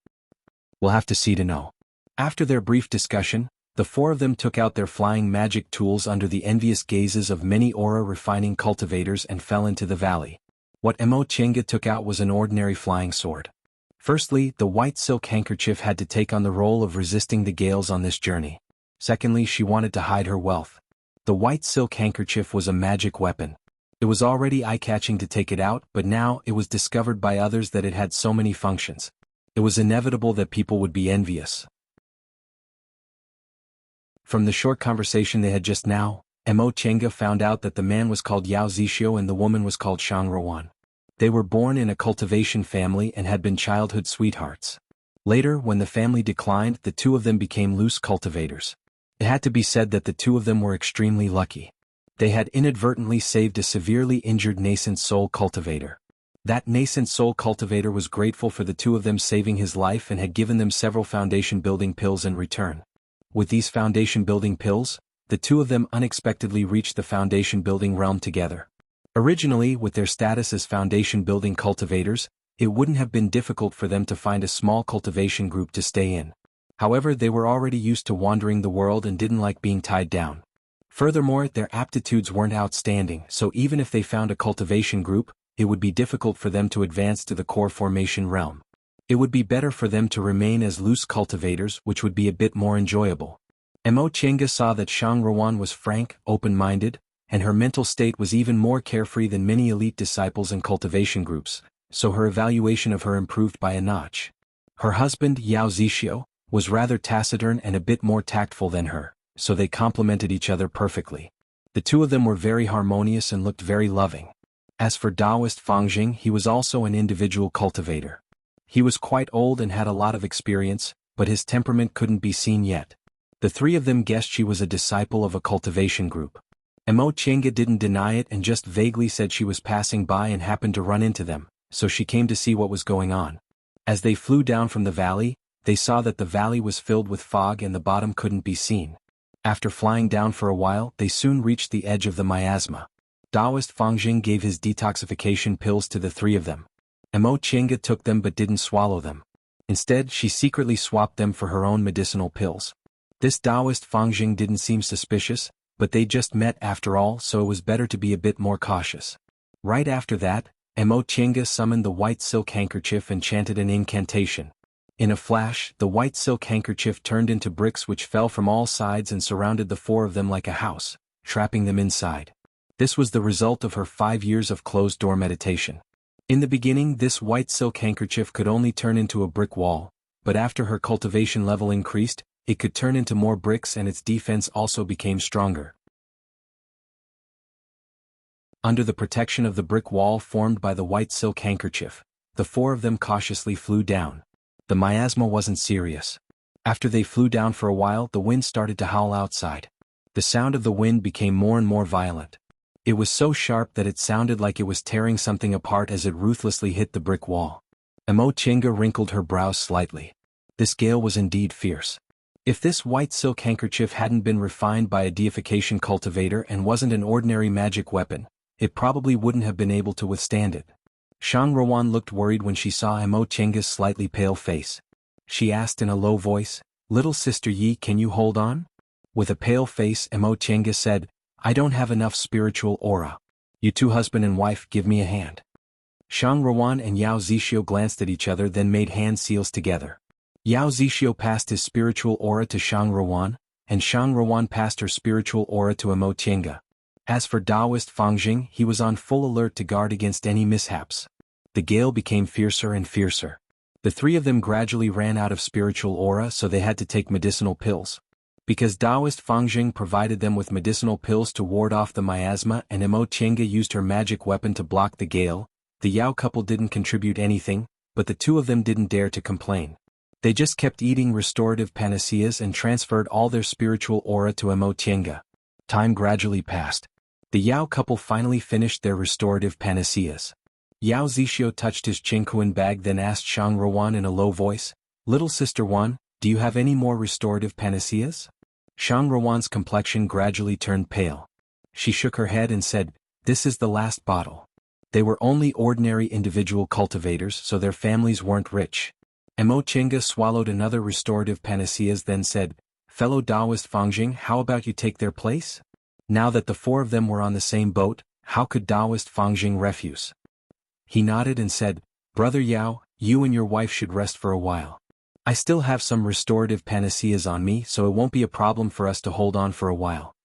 We'll have to see to know. After their brief discussion, the four of them took out their flying magic tools under the envious gazes of many aura-refining cultivators and fell into the valley. What Mo Chenga took out was an ordinary flying sword. Firstly, the white silk handkerchief had to take on the role of resisting the gales on this journey. Secondly, she wanted to hide her wealth. The white silk handkerchief was a magic weapon. It was already eye-catching to take it out, but now it was discovered by others that it had so many functions. It was inevitable that people would be envious. From the short conversation they had just now, Mo Chenga found out that the man was called Yao Zixio and the woman was called Shang Ruan. They were born in a cultivation family and had been childhood sweethearts. Later, when the family declined, the two of them became loose cultivators. It had to be said that the two of them were extremely lucky. They had inadvertently saved a severely injured nascent soul cultivator. That nascent soul cultivator was grateful for the two of them saving his life and had given them several foundation-building pills in return. With these foundation-building pills, the two of them unexpectedly reached the foundation-building realm together. Originally, with their status as foundation-building cultivators, it wouldn't have been difficult for them to find a small cultivation group to stay in. However, they were already used to wandering the world and didn't like being tied down. Furthermore, their aptitudes weren't outstanding, so even if they found a cultivation group, it would be difficult for them to advance to the core formation realm. It would be better for them to remain as loose cultivators, which would be a bit more enjoyable. Mo Chenga saw that Shang Ruan was frank, open-minded, and her mental state was even more carefree than many elite disciples in cultivation groups, so her evaluation of her improved by a notch. Her husband, Yao Zixio, was rather taciturn and a bit more tactful than her, so they complemented each other perfectly. The two of them were very harmonious and looked very loving. As for Taoist Fangjing, he was also an individual cultivator. He was quite old and had a lot of experience, but his temperament couldn't be seen yet. The three of them guessed she was a disciple of a cultivation group. Mo Chenga didn't deny it and just vaguely said she was passing by and happened to run into them, so she came to see what was going on. As they flew down from the valley, they saw that the valley was filled with fog and the bottom couldn't be seen. After flying down for a while, they soon reached the edge of the miasma. Taoist Fangjing gave his detoxification pills to the three of them. Mo Chenga took them but didn't swallow them. Instead, she secretly swapped them for her own medicinal pills. This Taoist Fangjing didn't seem suspicious, but they just met after all, so it was better to be a bit more cautious. Right after that, Mo Chenga summoned the white silk handkerchief and chanted an incantation. In a flash, the white silk handkerchief turned into bricks which fell from all sides and surrounded the four of them like a house, trapping them inside. This was the result of her 5 years of closed-door meditation. In the beginning, this white silk handkerchief could only turn into a brick wall, but after her cultivation level increased, it could turn into more bricks and its defense also became stronger. Under the protection of the brick wall formed by the white silk handkerchief, the four of them cautiously flew down. The miasma wasn't serious. After they flew down for a while, the wind started to howl outside. The sound of the wind became more and more violent. It was so sharp that it sounded like it was tearing something apart as it ruthlessly hit the brick wall. Mo Chenga wrinkled her brows slightly. This gale was indeed fierce. If this white silk handkerchief hadn't been refined by a deification cultivator and wasn't an ordinary magic weapon, it probably wouldn't have been able to withstand it. Shang Ruan looked worried when she saw Mo Chenga's slightly pale face. She asked in a low voice, "Little sister Yi, can you hold on?" With a pale face, Mo Chenga said, "I don't have enough spiritual aura. You two husband and wife, give me a hand." Shang Ruan and Yao Zixio glanced at each other, then made hand seals together. Yao Zixio passed his spiritual aura to Shang Ruan, and Shang Ruan passed her spiritual aura to Mo Chenga. As for Taoist Fangjing, he was on full alert to guard against any mishaps. The gale became fiercer and fiercer. The three of them gradually ran out of spiritual aura, so they had to take medicinal pills. Because Taoist Fangjing provided them with medicinal pills to ward off the miasma and Mo Chenga used her magic weapon to block the gale, the Yao couple didn't contribute anything, but the two of them didn't dare to complain. They just kept eating restorative panaceas and transferred all their spiritual aura to Mo Chenga. Time gradually passed. The Yao couple finally finished their restorative panaceas. Yao Zixio touched his Qingkuan bag, then asked Shang Ruan in a low voice, "Little sister Wan, do you have any more restorative panaceas?" Shang Ruan's complexion gradually turned pale. She shook her head and said, "This is the last bottle." They were only ordinary individual cultivators, so their families weren't rich. Mo Chenga swallowed another restorative panaceas, then said, "Fellow Taoist Fangjing, how about you take their place?" Now that the four of them were on the same boat, how could Taoist Fangjing refuse? He nodded and said, "Brother Yao, you and your wife should rest for a while. I still have some restorative panaceas on me, so it won't be a problem for us to hold on for a while."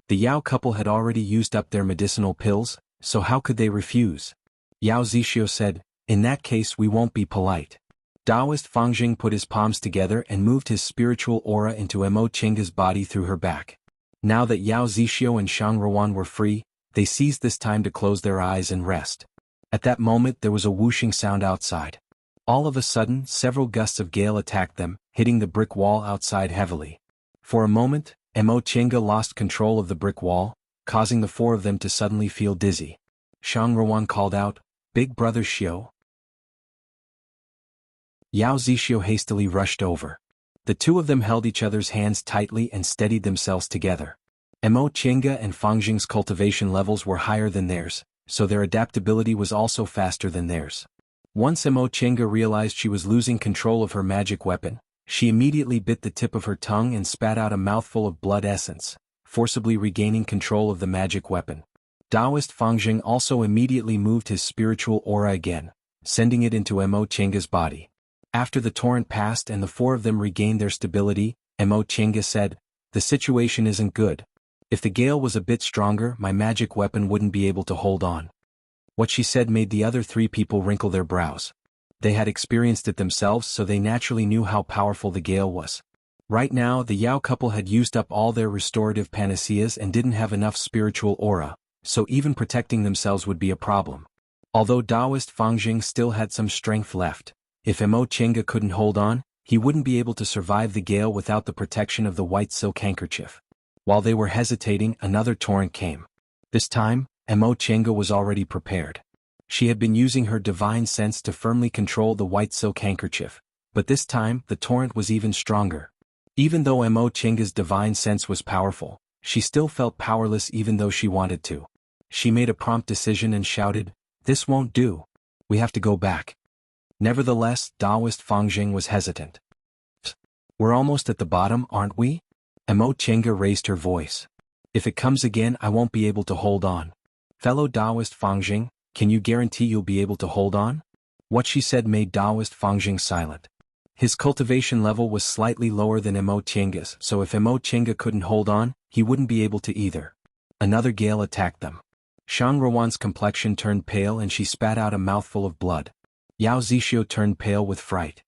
The Yao couple had already used up their medicinal pills, so how could they refuse? Yao Zixio said, "In that case we won't be polite." Taoist Fangjing put his palms together and moved his spiritual aura into Mo Chenga's body through her back. Now that Yao Zixio and Shang Ruan were free, they seized this time to close their eyes and rest. At that moment there was a whooshing sound outside. All of a sudden, several gusts of gale attacked them, hitting the brick wall outside heavily. For a moment, Mo Chenga lost control of the brick wall, causing the four of them to suddenly feel dizzy. Shang Ruan called out, "Big brother Xiao." Yao Zixio hastily rushed over. The two of them held each other's hands tightly and steadied themselves together. Mo Chenga and Fang Jing's cultivation levels were higher than theirs, so their adaptability was also faster than theirs. Once Mo Chenga realized she was losing control of her magic weapon, she immediately bit the tip of her tongue and spat out a mouthful of blood essence, forcibly regaining control of the magic weapon. Taoist Fang Jing also immediately moved his spiritual aura again, sending it into Mo Chenga's body. After the torrent passed and the four of them regained their stability, Mo Chenga said, "The situation isn't good. If the gale was a bit stronger, my magic weapon wouldn't be able to hold on." What she said made the other three people wrinkle their brows. They had experienced it themselves, so they naturally knew how powerful the gale was. Right now, the Yao couple had used up all their restorative panaceas and didn't have enough spiritual aura, so even protecting themselves would be a problem. Although Taoist Fang Jing still had some strength left, if Mo Chenga couldn't hold on, he wouldn't be able to survive the gale without the protection of the white silk handkerchief. While they were hesitating, another torrent came. This time, Mo Chenga was already prepared. She had been using her divine sense to firmly control the white silk handkerchief, but this time the torrent was even stronger. Even though Mo Chenga's divine sense was powerful, she still felt powerless even though she wanted to. She made a prompt decision and shouted, "This won't do. We have to go back." Nevertheless, Taoist Fang Jing was hesitant. "We're almost at the bottom, aren't we?" Mo Chenga raised her voice. "If it comes again, I won't be able to hold on." "Fellow Taoist Fang Jing, can you guarantee you'll be able to hold on?" What she said made Taoist Fang Jing silent. His cultivation level was slightly lower than Mo Chenga's, so if Mo Chenga couldn't hold on, he wouldn't be able to either. Another gale attacked them. Shang Ruan's complexion turned pale and she spat out a mouthful of blood. Yao Zixio turned pale with fright.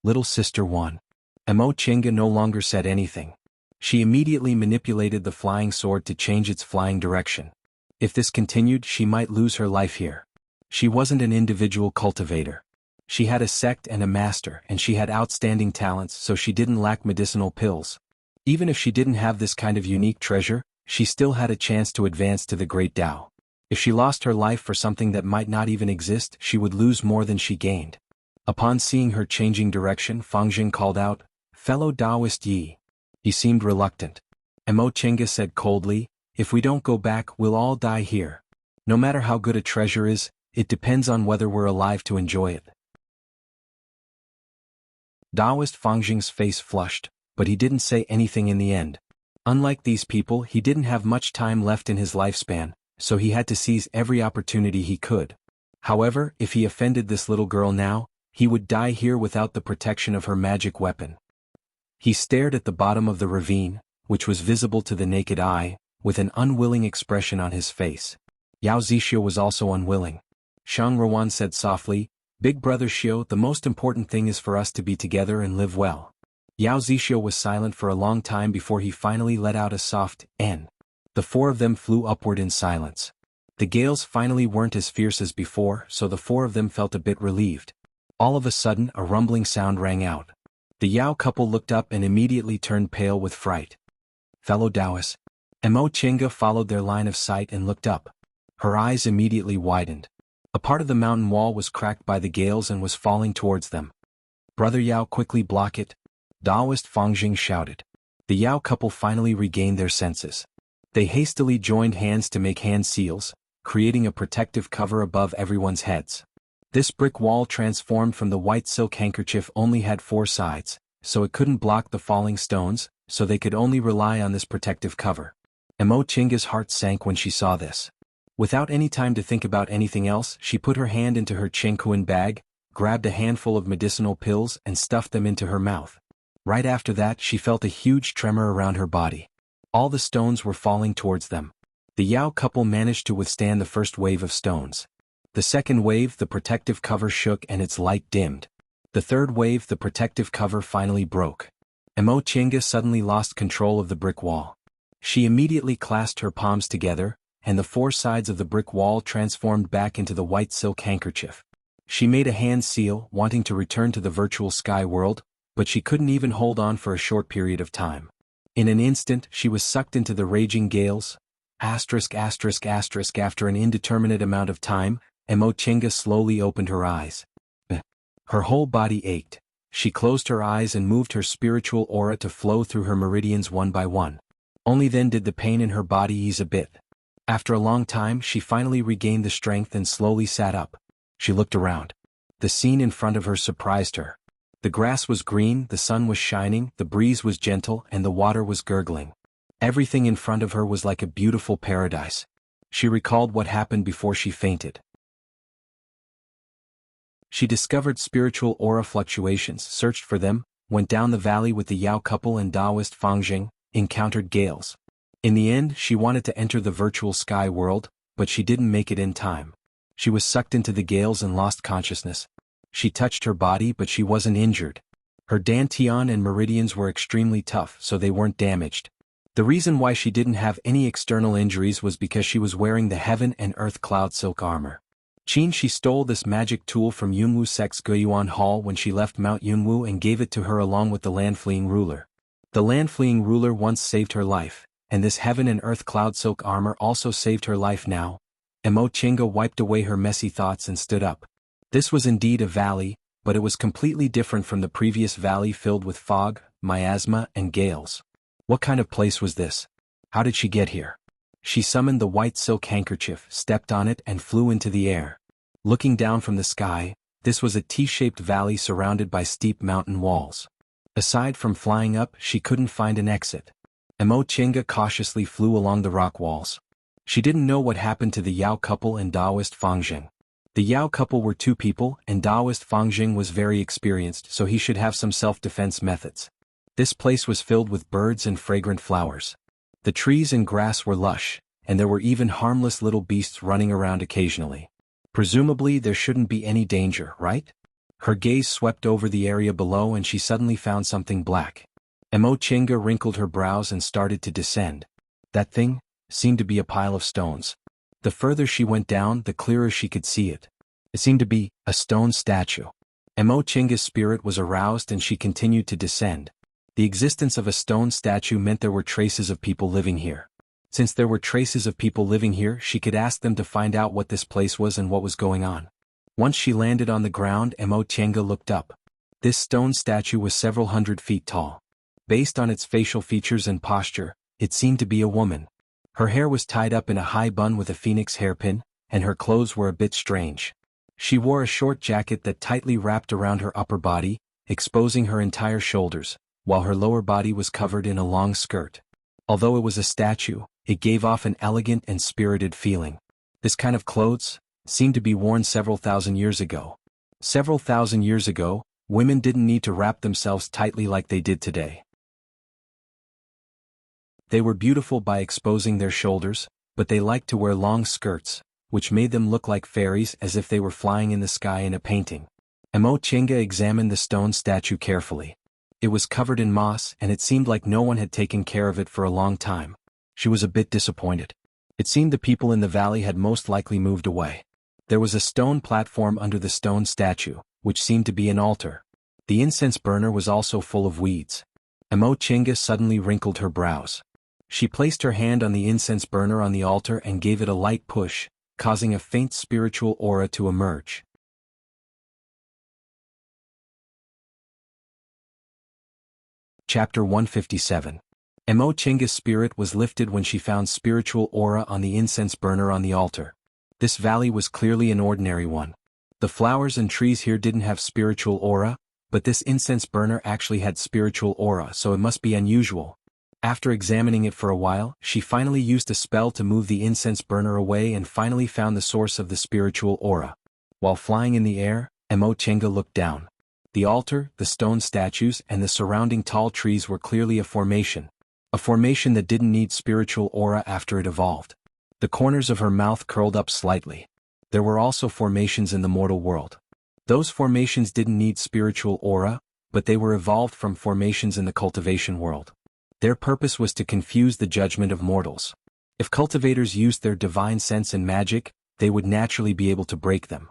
"Little sister Wan." Mo Chenga no longer said anything. She immediately manipulated the flying sword to change its flying direction. If this continued, she might lose her life here. She wasn't an individual cultivator. She had a sect and a master, and she had outstanding talents, so she didn't lack medicinal pills. Even if she didn't have this kind of unique treasure, she still had a chance to advance to the Great Tao. If she lost her life for something that might not even exist, she would lose more than she gained. Upon seeing her changing direction, Fang Jing called out, "Fellow Taoist Yi." He seemed reluctant. Mo Chenga said coldly, "If we don't go back, we'll all die here. No matter how good a treasure is, it depends on whether we're alive to enjoy it." Taoist Fang Jing's face flushed, but he didn't say anything in the end. Unlike these people, he didn't have much time left in his lifespan, so he had to seize every opportunity he could. However, if he offended this little girl now, he would die here without the protection of her magic weapon. He stared at the bottom of the ravine, which was visible to the naked eye, with an unwilling expression on his face. Yao Zixio was also unwilling. Shang Ruan said softly, "Big brother Xiao, the most important thing is for us to be together and live well." Yao Zixio was silent for a long time before he finally let out a soft "N." The four of them flew upward in silence. The gales finally weren't as fierce as before, so the four of them felt a bit relieved. All of a sudden, a rumbling sound rang out. The Yao couple looked up and immediately turned pale with fright. "Fellow Taoists." Mo Chenga followed their line of sight and looked up. Her eyes immediately widened. A part of the mountain wall was cracked by the gales and was falling towards them. "Brother Yao, quickly block it," Taoist Fang Jing shouted. The Yao couple finally regained their senses. They hastily joined hands to make hand seals, creating a protective cover above everyone's heads. This brick wall transformed from the white silk handkerchief only had 4 sides, so it couldn't block the falling stones, so they could only rely on this protective cover. Mo Chenga's heart sank when she saw this. Without any time to think about anything else, she put her hand into her Chengkuan bag, grabbed a handful of medicinal pills and stuffed them into her mouth. Right after that, she felt a huge tremor around her body. All the stones were falling towards them. The Yao couple managed to withstand the first wave of stones. The second wave, the protective cover shook and its light dimmed. The third wave, the protective cover finally broke. Mo Chenga suddenly lost control of the brick wall. She immediately clasped her palms together, and the four sides of the brick wall transformed back into the white silk handkerchief. She made a hand seal, wanting to return to the virtual sky world, but she couldn't even hold on for a short period of time. In an instant, she was sucked into the raging gales. After an indeterminate amount of time, Emochenga slowly opened her eyes. Her whole body ached. She closed her eyes and moved her spiritual aura to flow through her meridians one by one. Only then did the pain in her body ease a bit. After a long time, she finally regained the strength and slowly sat up. She looked around. The scene in front of her surprised her. The grass was green, the sun was shining, the breeze was gentle, and the water was gurgling. Everything in front of her was like a beautiful paradise. She recalled what happened before she fainted. She discovered spiritual aura fluctuations, searched for them, went down the valley with the Yao couple and Taoist Fangjing, encountered gales. In the end, she wanted to enter the virtual sky world, but she didn't make it in time. She was sucked into the gales and lost consciousness. She touched her body, but she wasn't injured. Her dantian and meridians were extremely tough, so they weren't damaged. The reason why she didn't have any external injuries was because she was wearing the heaven and earth cloud silk armor. She stole this magic tool from Yunwu Sec's Guiyuan Hall when she left Mount Yunwu and gave it to her along with the land-fleeing ruler. The land-fleeing ruler once saved her life, and this heaven and earth cloud silk armor also saved her life now. Emochenga wiped away her messy thoughts and stood up. This was indeed a valley, but it was completely different from the previous valley filled with fog, miasma, and gales. What kind of place was this? How did she get here? She summoned the white silk handkerchief, stepped on it, and flew into the air. Looking down from the sky, this was a T-shaped valley surrounded by steep mountain walls. Aside from flying up, she couldn't find an exit. Emochenga cautiously flew along the rock walls. She didn't know what happened to the Yao couple and Taoist Fangjing. The Yao couple were two people, and Taoist Fangjing was very experienced, so he should have some self-defense methods. This place was filled with birds and fragrant flowers. The trees and grass were lush, and there were even harmless little beasts running around occasionally. Presumably there shouldn't be any danger, right? Her gaze swept over the area below and she suddenly found something black. Emochenga wrinkled her brows and started to descend. That thing seemed to be a pile of stones. The further she went down, the clearer she could see it. It seemed to be a stone statue. Emochenga's spirit was aroused and she continued to descend. The existence of a stone statue meant there were traces of people living here. Since there were traces of people living here, she could ask them to find out what this place was and what was going on. Once she landed on the ground, Emochenga looked up. This stone statue was several hundred feet tall. Based on its facial features and posture, it seemed to be a woman. Her hair was tied up in a high bun with a phoenix hairpin, and her clothes were a bit strange. She wore a short jacket that tightly wrapped around her upper body, exposing her entire shoulders, while her lower body was covered in a long skirt. Although it was a statue, it gave off an elegant and spirited feeling. This kind of clothes seemed to be worn several thousand years ago. Several thousand years ago, women didn't need to wrap themselves tightly like they did today. They were beautiful by exposing their shoulders, but they liked to wear long skirts, which made them look like fairies as if they were flying in the sky in a painting. Emochenga examined the stone statue carefully. It was covered in moss and it seemed like no one had taken care of it for a long time. She was a bit disappointed. It seemed the people in the valley had most likely moved away. There was a stone platform under the stone statue, which seemed to be an altar. The incense burner was also full of weeds. Emochenga suddenly wrinkled her brows. She placed her hand on the incense burner on the altar and gave it a light push, causing a faint spiritual aura to emerge. Chapter 157. Emochenga's spirit was lifted when she found spiritual aura on the incense burner on the altar. This valley was clearly an ordinary one. The flowers and trees here didn't have spiritual aura, but this incense burner actually had spiritual aura, so it must be unusual. After examining it for a while, she finally used a spell to move the incense burner away and finally found the source of the spiritual aura. While flying in the air, Emochenga looked down. The altar, the stone statues, and the surrounding tall trees were clearly a formation that didn't need spiritual aura after it evolved. The corners of her mouth curled up slightly. There were also formations in the mortal world. Those formations didn't need spiritual aura, but they were evolved from formations in the cultivation world. Their purpose was to confuse the judgment of mortals. If cultivators used their divine sense and magic, they would naturally be able to break them.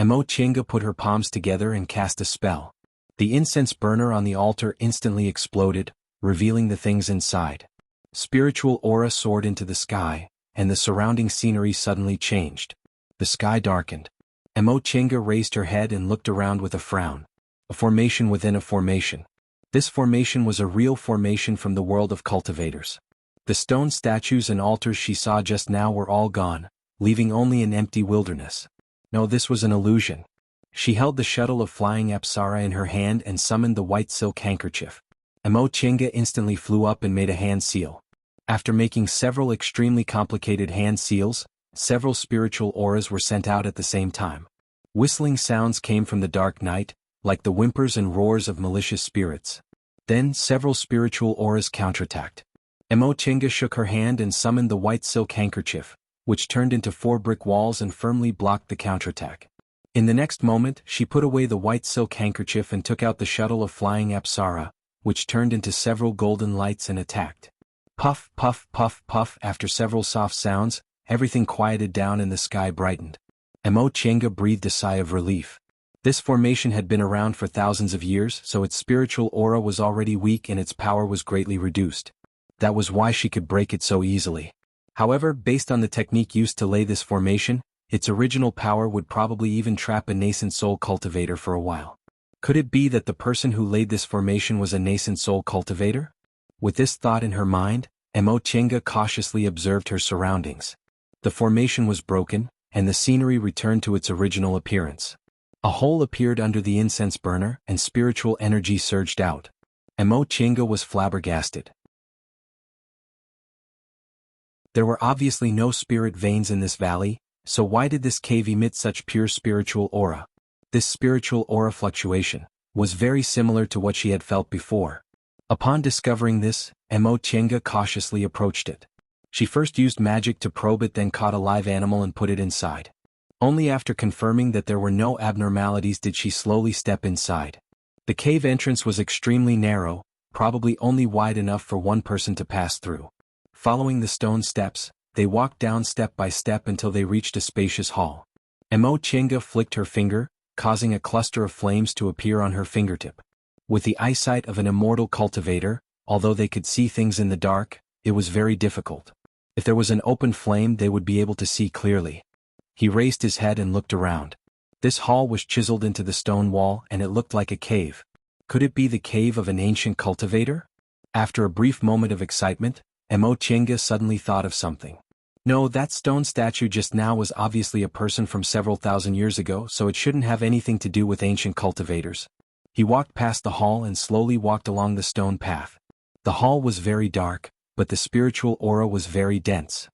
Mo Chenga put her palms together and cast a spell. The incense burner on the altar instantly exploded, revealing the things inside. Spiritual aura soared into the sky, and the surrounding scenery suddenly changed. The sky darkened. Mo Chenga raised her head and looked around with a frown. A formation within a formation. This formation was a real formation from the world of cultivators. The stone statues and altars she saw just now were all gone, leaving only an empty wilderness. No, this was an illusion. She held the shuttle of flying Apsara in her hand and summoned the white silk handkerchief. Mo Chenga instantly flew up and made a hand seal. After making several extremely complicated hand seals, several spiritual auras were sent out at the same time. Whistling sounds came from the dark night, like the whimpers and roars of malicious spirits. Then several spiritual auras counterattacked. Mo Chenga shook her hand and summoned the white silk handkerchief, which turned into 4 brick walls and firmly blocked the counterattack. In the next moment, she put away the white silk handkerchief and took out the shuttle of flying Apsara, which turned into several golden lights and attacked. Puff, puff, puff, puff. After several soft sounds, everything quieted down and the sky brightened. Mo Chenga breathed a sigh of relief. This formation had been around for thousands of years, so its spiritual aura was already weak and its power was greatly reduced. That was why she could break it so easily. However, based on the technique used to lay this formation, its original power would probably even trap a nascent soul cultivator for a while. Could it be that the person who laid this formation was a nascent soul cultivator? With this thought in her mind, Mo Chenga cautiously observed her surroundings. The formation was broken, and the scenery returned to its original appearance. A hole appeared under the incense burner, and spiritual energy surged out. Mo Chenga was flabbergasted. There were obviously no spirit veins in this valley, so why did this cave emit such pure spiritual aura? This spiritual aura fluctuation was very similar to what she had felt before. Upon discovering this, Mo Chenga cautiously approached it. She first used magic to probe it, then caught a live animal and put it inside. Only after confirming that there were no abnormalities did she slowly step inside. The cave entrance was extremely narrow, probably only wide enough for one person to pass through. Following the stone steps, they walked down step by step until they reached a spacious hall. Mo Chenga flicked her finger, causing a cluster of flames to appear on her fingertip. With the eyesight of an immortal cultivator, although they could see things in the dark, it was very difficult. If there was an open flame, they would be able to see clearly. He raised his head and looked around. This hall was chiseled into the stone wall and it looked like a cave. Could it be the cave of an ancient cultivator? After a brief moment of excitement, Mo Chenga suddenly thought of something. No, that stone statue just now was obviously a person from several thousand years ago, so it shouldn't have anything to do with ancient cultivators. He walked past the hall and slowly walked along the stone path. The hall was very dark, but the spiritual aura was very dense.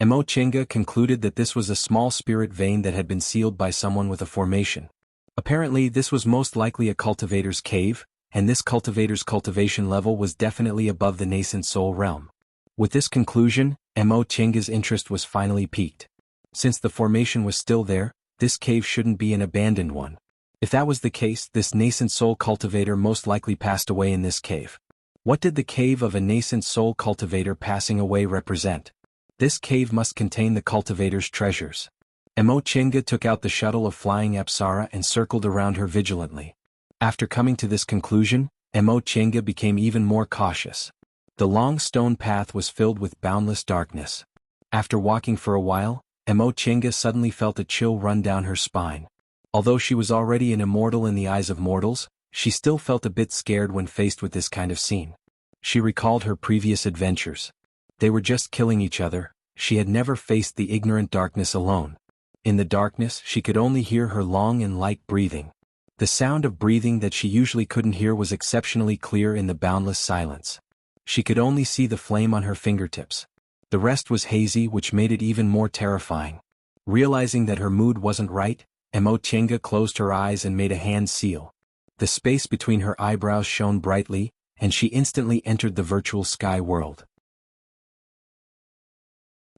Mo Chenga concluded that this was a small spirit vein that had been sealed by someone with a formation. Apparently, this was most likely a cultivator's cave, and this cultivator's cultivation level was definitely above the nascent soul realm. With this conclusion, Mo Chenga's interest was finally piqued. Since the formation was still there, this cave shouldn't be an abandoned one. If that was the case, this nascent soul cultivator most likely passed away in this cave. What did the cave of a nascent soul cultivator passing away represent? This cave must contain the cultivator's treasures. Mo Chenga took out the shuttle of flying Apsara and circled around her vigilantly. After coming to this conclusion, Mo Chenga became even more cautious. The long stone path was filled with boundless darkness. After walking for a while, Mo Chenga suddenly felt a chill run down her spine. Although she was already an immortal in the eyes of mortals, she still felt a bit scared when faced with this kind of scene. She recalled her previous adventures. They were just killing each other. She had never faced the ignorant darkness alone. In the darkness, she could only hear her long and light breathing. The sound of breathing that she usually couldn't hear was exceptionally clear in the boundless silence. She could only see the flame on her fingertips. The rest was hazy, which made it even more terrifying. Realizing that her mood wasn't right, Mo Chenga closed her eyes and made a hand seal. The space between her eyebrows shone brightly, and she instantly entered the virtual sky world.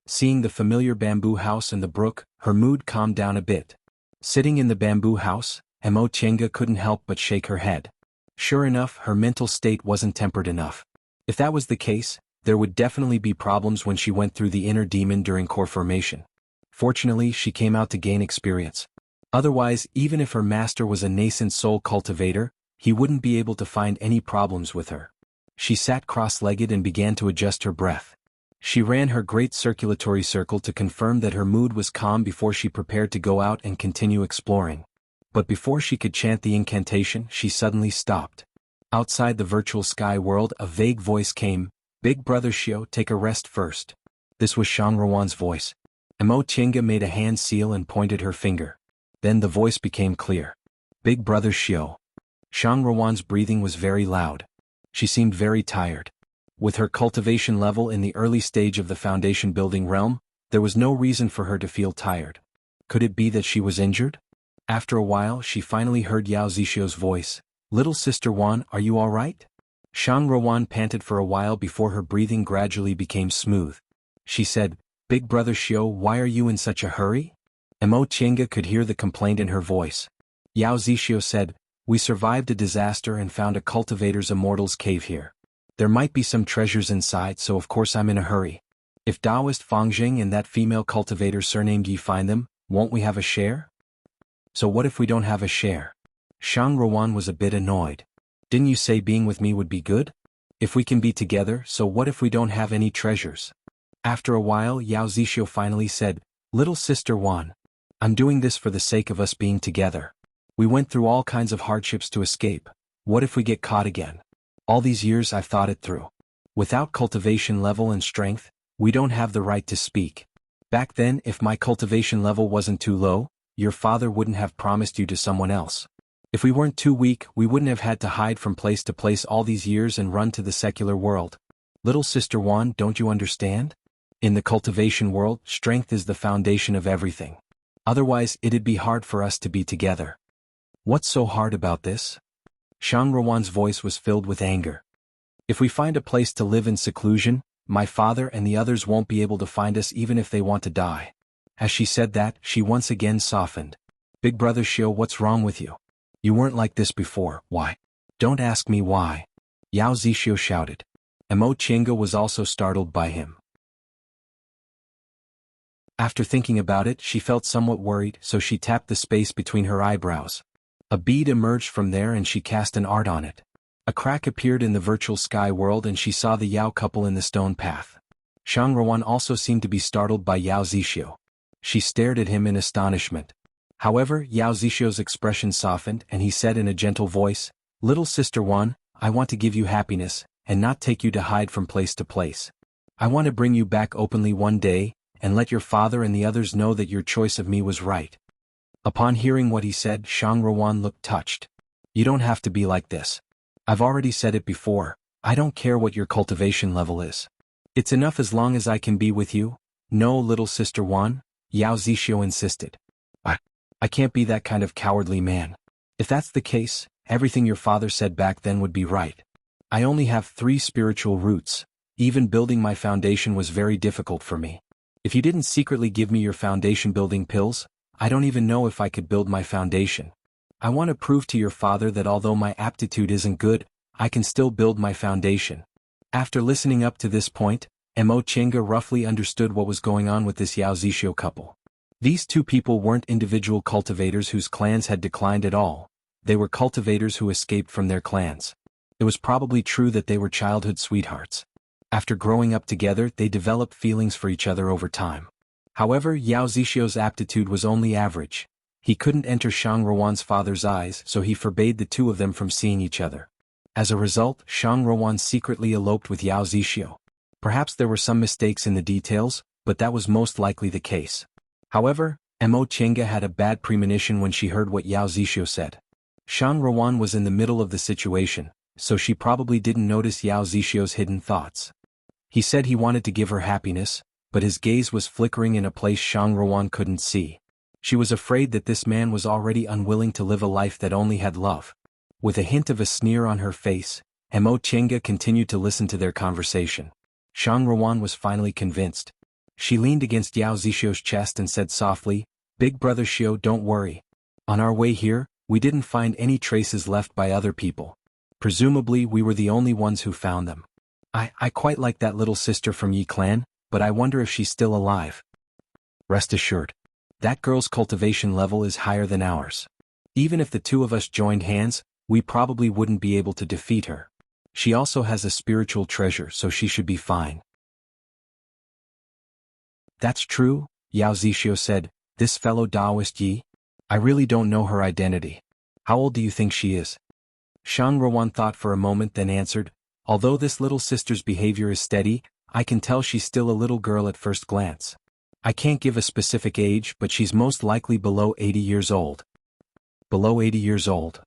Seeing the familiar bamboo house and the brook, her mood calmed down a bit. Sitting in the bamboo house, Mo Chenga couldn't help but shake her head. Sure enough, her mental state wasn't tempered enough. If that was the case, there would definitely be problems when she went through the inner demon during core formation. Fortunately, she came out to gain experience. Otherwise, even if her master was a nascent soul cultivator, he wouldn't be able to find any problems with her. She sat cross-legged and began to adjust her breath. She ran her great circulatory circle to confirm that her mood was calm before she prepared to go out and continue exploring. But before she could chant the incantation, she suddenly stopped. Outside the virtual sky world, a vague voice came, "Big Brother Xiao, take a rest first." This was Shang Ruan's voice. Mo Qingge made a hand seal and pointed her finger. Then the voice became clear. "Big Brother Xiao." Shang Ruan's breathing was very loud. She seemed very tired. With her cultivation level in the early stage of the foundation building realm, there was no reason for her to feel tired. Could it be that she was injured? After a while, she finally heard Yao Zixio's voice. "Little Sister Wan, are you all right?" Shang Ruan panted for a while before her breathing gradually became smooth. She said, "Big Brother Xiao, why are you in such a hurry?" Mo Qingge could hear the complaint in her voice. Yao Zixio said, "We survived a disaster and found a cultivator's immortal's cave here. There might be some treasures inside, so of course I'm in a hurry. If Taoist Fangjing and that female cultivator surnamed Yi find them, won't we have a share?" "So what if we don't have a share?" Shang Ruan was a bit annoyed. "Didn't you say being with me would be good? If we can be together, so what if we don't have any treasures?" After a while, Yao Zixio finally said, "Little Sister Wan, I'm doing this for the sake of us being together. We went through all kinds of hardships to escape. What if we get caught again? All these years I've thought it through. Without cultivation level and strength, we don't have the right to speak. Back then, if my cultivation level wasn't too low, your father wouldn't have promised you to someone else. If we weren't too weak, we wouldn't have had to hide from place to place all these years and run to the secular world. Little Sister Wan, don't you understand? In the cultivation world, strength is the foundation of everything. Otherwise, it'd be hard for us to be together." "What's so hard about this?" Shang Ruan's voice was filled with anger. "If we find a place to live in seclusion, my father and the others won't be able to find us even if they want to die." As she said that, she once again softened. "Big Brother Xiao, what's wrong with you? You weren't like this before, why?" "Don't ask me why," Yao Zixio shouted. Mo Qingge was also startled by him. After thinking about it, she felt somewhat worried, so she tapped the space between her eyebrows. A bead emerged from there and she cast an art on it. A crack appeared in the virtual sky world and she saw the Yao couple in the stone path. Shang Ruan also seemed to be startled by Yao Zixio. She stared at him in astonishment. However, Yao Zixio's expression softened and he said in a gentle voice, "Little Sister Wan, I want to give you happiness, and not take you to hide from place to place. I want to bring you back openly one day, and let your father and the others know that your choice of me was right." Upon hearing what he said, Shang Ruan looked touched. "You don't have to be like this. I've already said it before, I don't care what your cultivation level is. It's enough as long as I can be with you." "No, Little Sister Wan," Yao Zixio insisted. I can't be that kind of cowardly man. If that's the case, everything your father said back then would be right. I only have 3 spiritual roots. Even building my foundation was very difficult for me. If you didn't secretly give me your foundation building pills, I don't even know if I could build my foundation. I want to prove to your father that although my aptitude isn't good, I can still build my foundation." After listening up to this point, Mo Qingge roughly understood what was going on with this Yao Zixio couple. These 2 people weren't individual cultivators whose clans had declined at all. They were cultivators who escaped from their clans. It was probably true that they were childhood sweethearts. After growing up together, they developed feelings for each other over time. However, Yao Zixio's aptitude was only average. He couldn't enter Shang Ruan's father's eyes, so he forbade the 2 of them from seeing each other. As a result, Shang Ruan secretly eloped with Yao Zixio. Perhaps there were some mistakes in the details, but that was most likely the case. However, Mo Qingge had a bad premonition when she heard what Yao Zixio said. Shang Ruan was in the middle of the situation, so she probably didn't notice Yao Zixio's hidden thoughts. He said he wanted to give her happiness, but his gaze was flickering in a place Shang Ruan couldn't see. She was afraid that this man was already unwilling to live a life that only had love. With a hint of a sneer on her face, Mo Qingge continued to listen to their conversation. Shang Ruan was finally convinced. She leaned against Yao Zixio's chest and said softly, "Big Brother Xiao, don't worry. On our way here, we didn't find any traces left by other people. Presumably we were the only ones who found them. I quite like that little sister from Yi clan, but I wonder if she's still alive. Rest assured. That girl's cultivation level is higher than ours. Even if the two of us joined hands, we probably wouldn't be able to defeat her. She also has a spiritual treasure, so she should be fine. That's true, Yao Zixio said. This fellow Taoist Yi? I really don't know her identity. How old do you think she is? Shang Ruan thought for a moment then answered, although this little sister's behavior is steady, I can tell she's still a little girl at first glance. I can't give a specific age, but she's most likely below 80 years old. Below 80 years old.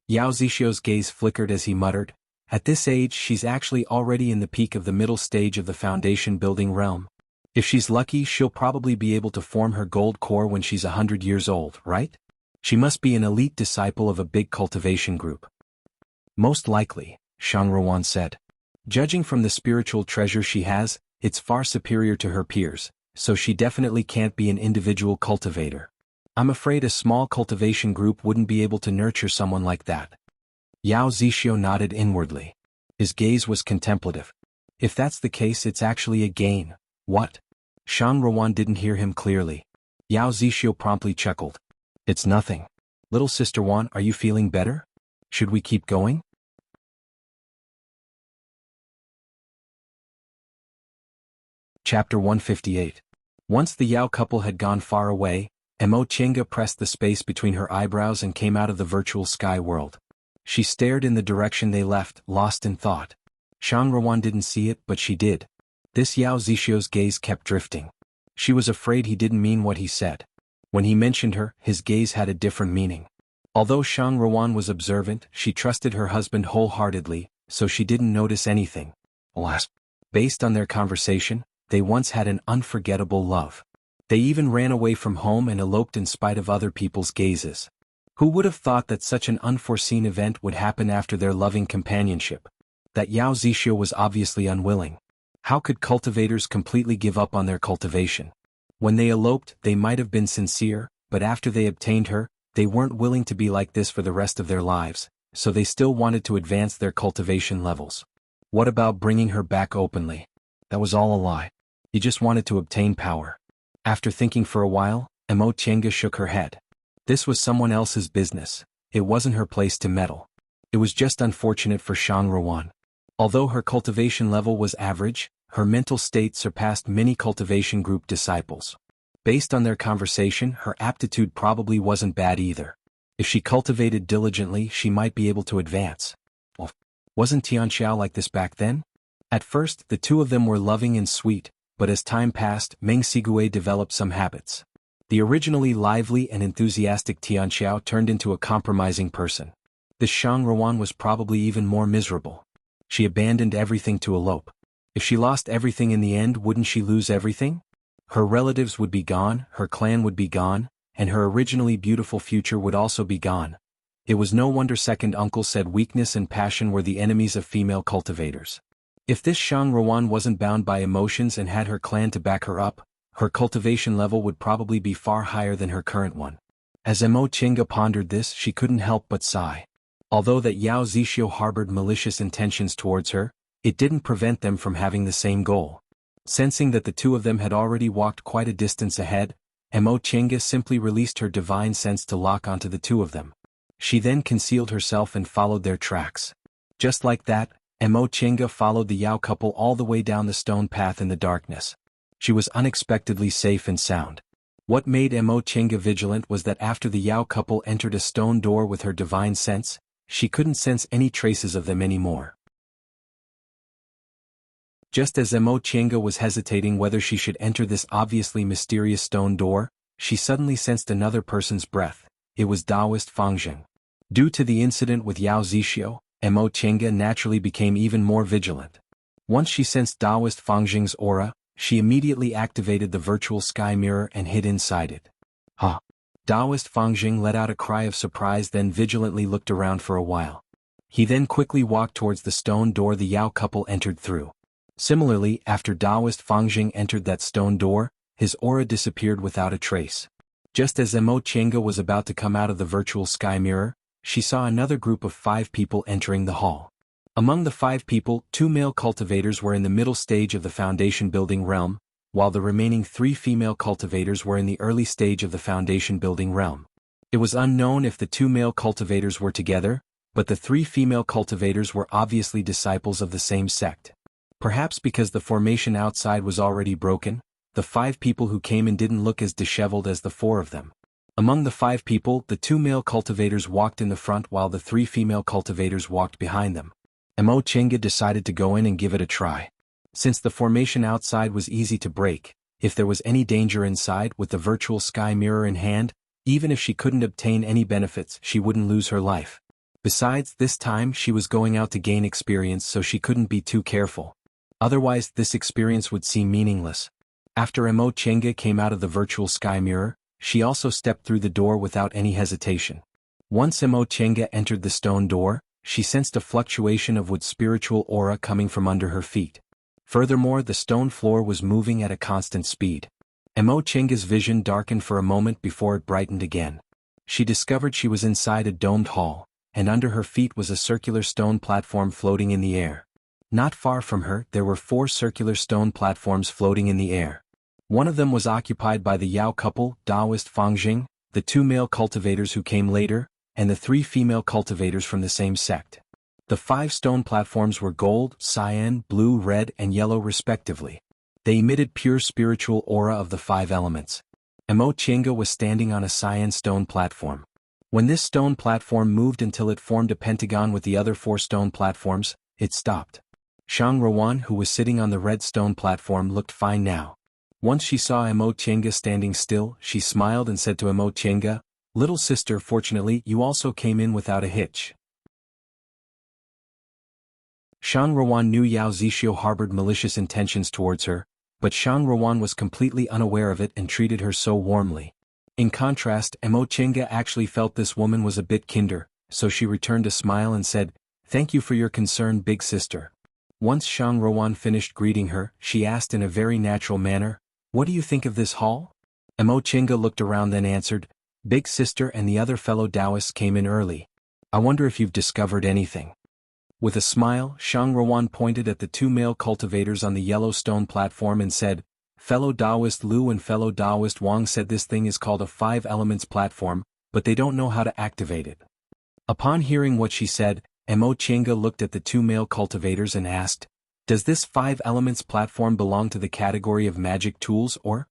Yao Zixio's gaze flickered as he muttered, at this age she's actually already in the peak of the middle stage of the foundation building realm. If she's lucky, she'll probably be able to form her gold core when she's 100 years old, right? She must be an elite disciple of a big cultivation group. Most likely, Shang Ruan said. Judging from the spiritual treasure she has, it's far superior to her peers, so she definitely can't be an individual cultivator. I'm afraid a small cultivation group wouldn't be able to nurture someone like that. Yao Zixio nodded inwardly. His gaze was contemplative. If that's the case, it's actually a gain. What? Shang Ruan didn't hear him clearly. Yao Zixio promptly chuckled. It's nothing. Little Sister Wan, are you feeling better? Should we keep going? Chapter 158. Once the Yao couple had gone far away, Mo Chenga pressed the space between her eyebrows and came out of the virtual sky world. She stared in the direction they left, lost in thought. Shang Ruan didn't see it, but she did. This Yao Zixio's gaze kept drifting. She was afraid he didn't mean what he said. When he mentioned her, his gaze had a different meaning. Although Shang Ruan was observant, she trusted her husband wholeheartedly, so she didn't notice anything. Alas, based on their conversation, they once had an unforgettable love. They even ran away from home and eloped in spite of other people's gazes. Who would have thought that such an unforeseen event would happen after their loving companionship? That Yao Zixio was obviously unwilling. How could cultivators completely give up on their cultivation? When they eloped, they might have been sincere, but after they obtained her, they weren't willing to be like this for the rest of their lives, so they still wanted to advance their cultivation levels. What about bringing her back openly? That was all a lie. He just wanted to obtain power. After thinking for a while, Mo Chenga shook her head. This was someone else's business. It wasn't her place to meddle. It was just unfortunate for Shang Ruan. Although her cultivation level was average, her mental state surpassed many cultivation group disciples. Based on their conversation, her aptitude probably wasn't bad either. If she cultivated diligently, she might be able to advance. Well, wasn't Tianxiao like this back then? At first, the two of them were loving and sweet, but as time passed, Meng Sigui developed some habits. The originally lively and enthusiastic Tianxiao turned into a compromising person. This Shang Ruan was probably even more miserable. She abandoned everything to elope. If she lost everything in the end, wouldn't she lose everything? Her relatives would be gone, her clan would be gone, and her originally beautiful future would also be gone. It was no wonder second uncle said weakness and passion were the enemies of female cultivators. If this Shang Ruan wasn't bound by emotions and had her clan to back her up, her cultivation level would probably be far higher than her current one. As Mo Chenga pondered this, she couldn't help but sigh. Although that Yao Zixio harbored malicious intentions towards her, it didn't prevent them from having the same goal. Sensing that the two of them had already walked quite a distance ahead, Mo Chenga simply released her divine sense to lock onto the two of them. She then concealed herself and followed their tracks. Just like that, Mo Chenga followed the Yao couple all the way down the stone path in the darkness. She was unexpectedly safe and sound. What made Mo Chenga vigilant was that after the Yao couple entered a stone door with her divine sense, she couldn't sense any traces of them anymore. Just as Mo Chenga was hesitating whether she should enter this obviously mysterious stone door, she suddenly sensed another person's breath. It was Taoist Fangjing. Due to the incident with Yao Zixio, Mo Chenga naturally became even more vigilant. Once she sensed Taoist Fangjing's aura, she immediately activated the virtual sky mirror and hid inside it. Huh! Taoist Fangjing let out a cry of surprise, then vigilantly looked around for a while. He then quickly walked towards the stone door the Yao couple entered through. Similarly, after Taoist Fangjing entered that stone door, his aura disappeared without a trace. Just as Mo Chenga was about to come out of the virtual sky mirror, she saw another group of 5 people entering the hall. Among the 5 people, 2 male cultivators were in the middle stage of the foundation building realm, while the remaining 3 female cultivators were in the early stage of the foundation building realm. It was unknown if the 2 male cultivators were together, but the 3 female cultivators were obviously disciples of the same sect. Perhaps because the formation outside was already broken, the 5 people who came in didn't look as disheveled as the 4 of them. Among the 5 people, the 2 male cultivators walked in the front while the 3 female cultivators walked behind them. Mo Chenga decided to go in and give it a try. Since the formation outside was easy to break, if there was any danger inside with the virtual sky mirror in hand, even if she couldn't obtain any benefits, she wouldn't lose her life. Besides, this time she was going out to gain experience, so she couldn't be too careful. Otherwise, this experience would seem meaningless. After Mo Chenga came out of the virtual sky mirror, she also stepped through the door without any hesitation. Once Mo Chenga entered the stone door, she sensed a fluctuation of wood spiritual aura coming from under her feet. Furthermore, the stone floor was moving at a constant speed. Mo Chenga's vision darkened for a moment before it brightened again. She discovered she was inside a domed hall, and under her feet was a circular stone platform floating in the air. Not far from her, there were 4 circular stone platforms floating in the air. One of them was occupied by the Yao couple, Taoist Fangjing, the 2 male cultivators who came later, and the 3 female cultivators from the same sect. The 5 stone platforms were gold, cyan, blue, red, and yellow respectively. They emitted pure spiritual aura of the 5 elements. Mo Chenga was standing on a cyan stone platform. When this stone platform moved until it formed a pentagon with the other 4 stone platforms, it stopped. Shang Rowan, who was sitting on the red stone platform, looked fine now. Once she saw Mo Chenga standing still, she smiled and said to Mo Chenga, "Little sister, fortunately you also came in without a hitch." Shang Rowan knew Yao Zixio harbored malicious intentions towards her, but Shang Rowan was completely unaware of it and treated her so warmly. In contrast, Mo Chenga actually felt this woman was a bit kinder, so she returned a smile and said, "Thank you for your concern, big sister." Once Shang Rowan finished greeting her, she asked in a very natural manner, "What do you think of this hall?" Mo Chenga looked around then answered, "Big sister and the other fellow Taoists came in early. I wonder if you've discovered anything." With a smile, Shang Rowan pointed at the 2 male cultivators on the yellow stone platform and said, "Fellow Taoist Lu and fellow Taoist Wang said this thing is called a 5 elements platform, but they don't know how to activate it." Upon hearing what she said, Mo Chenga looked at the 2 male cultivators and asked, "Does this 5 elements platform belong to the category of magic tools or?"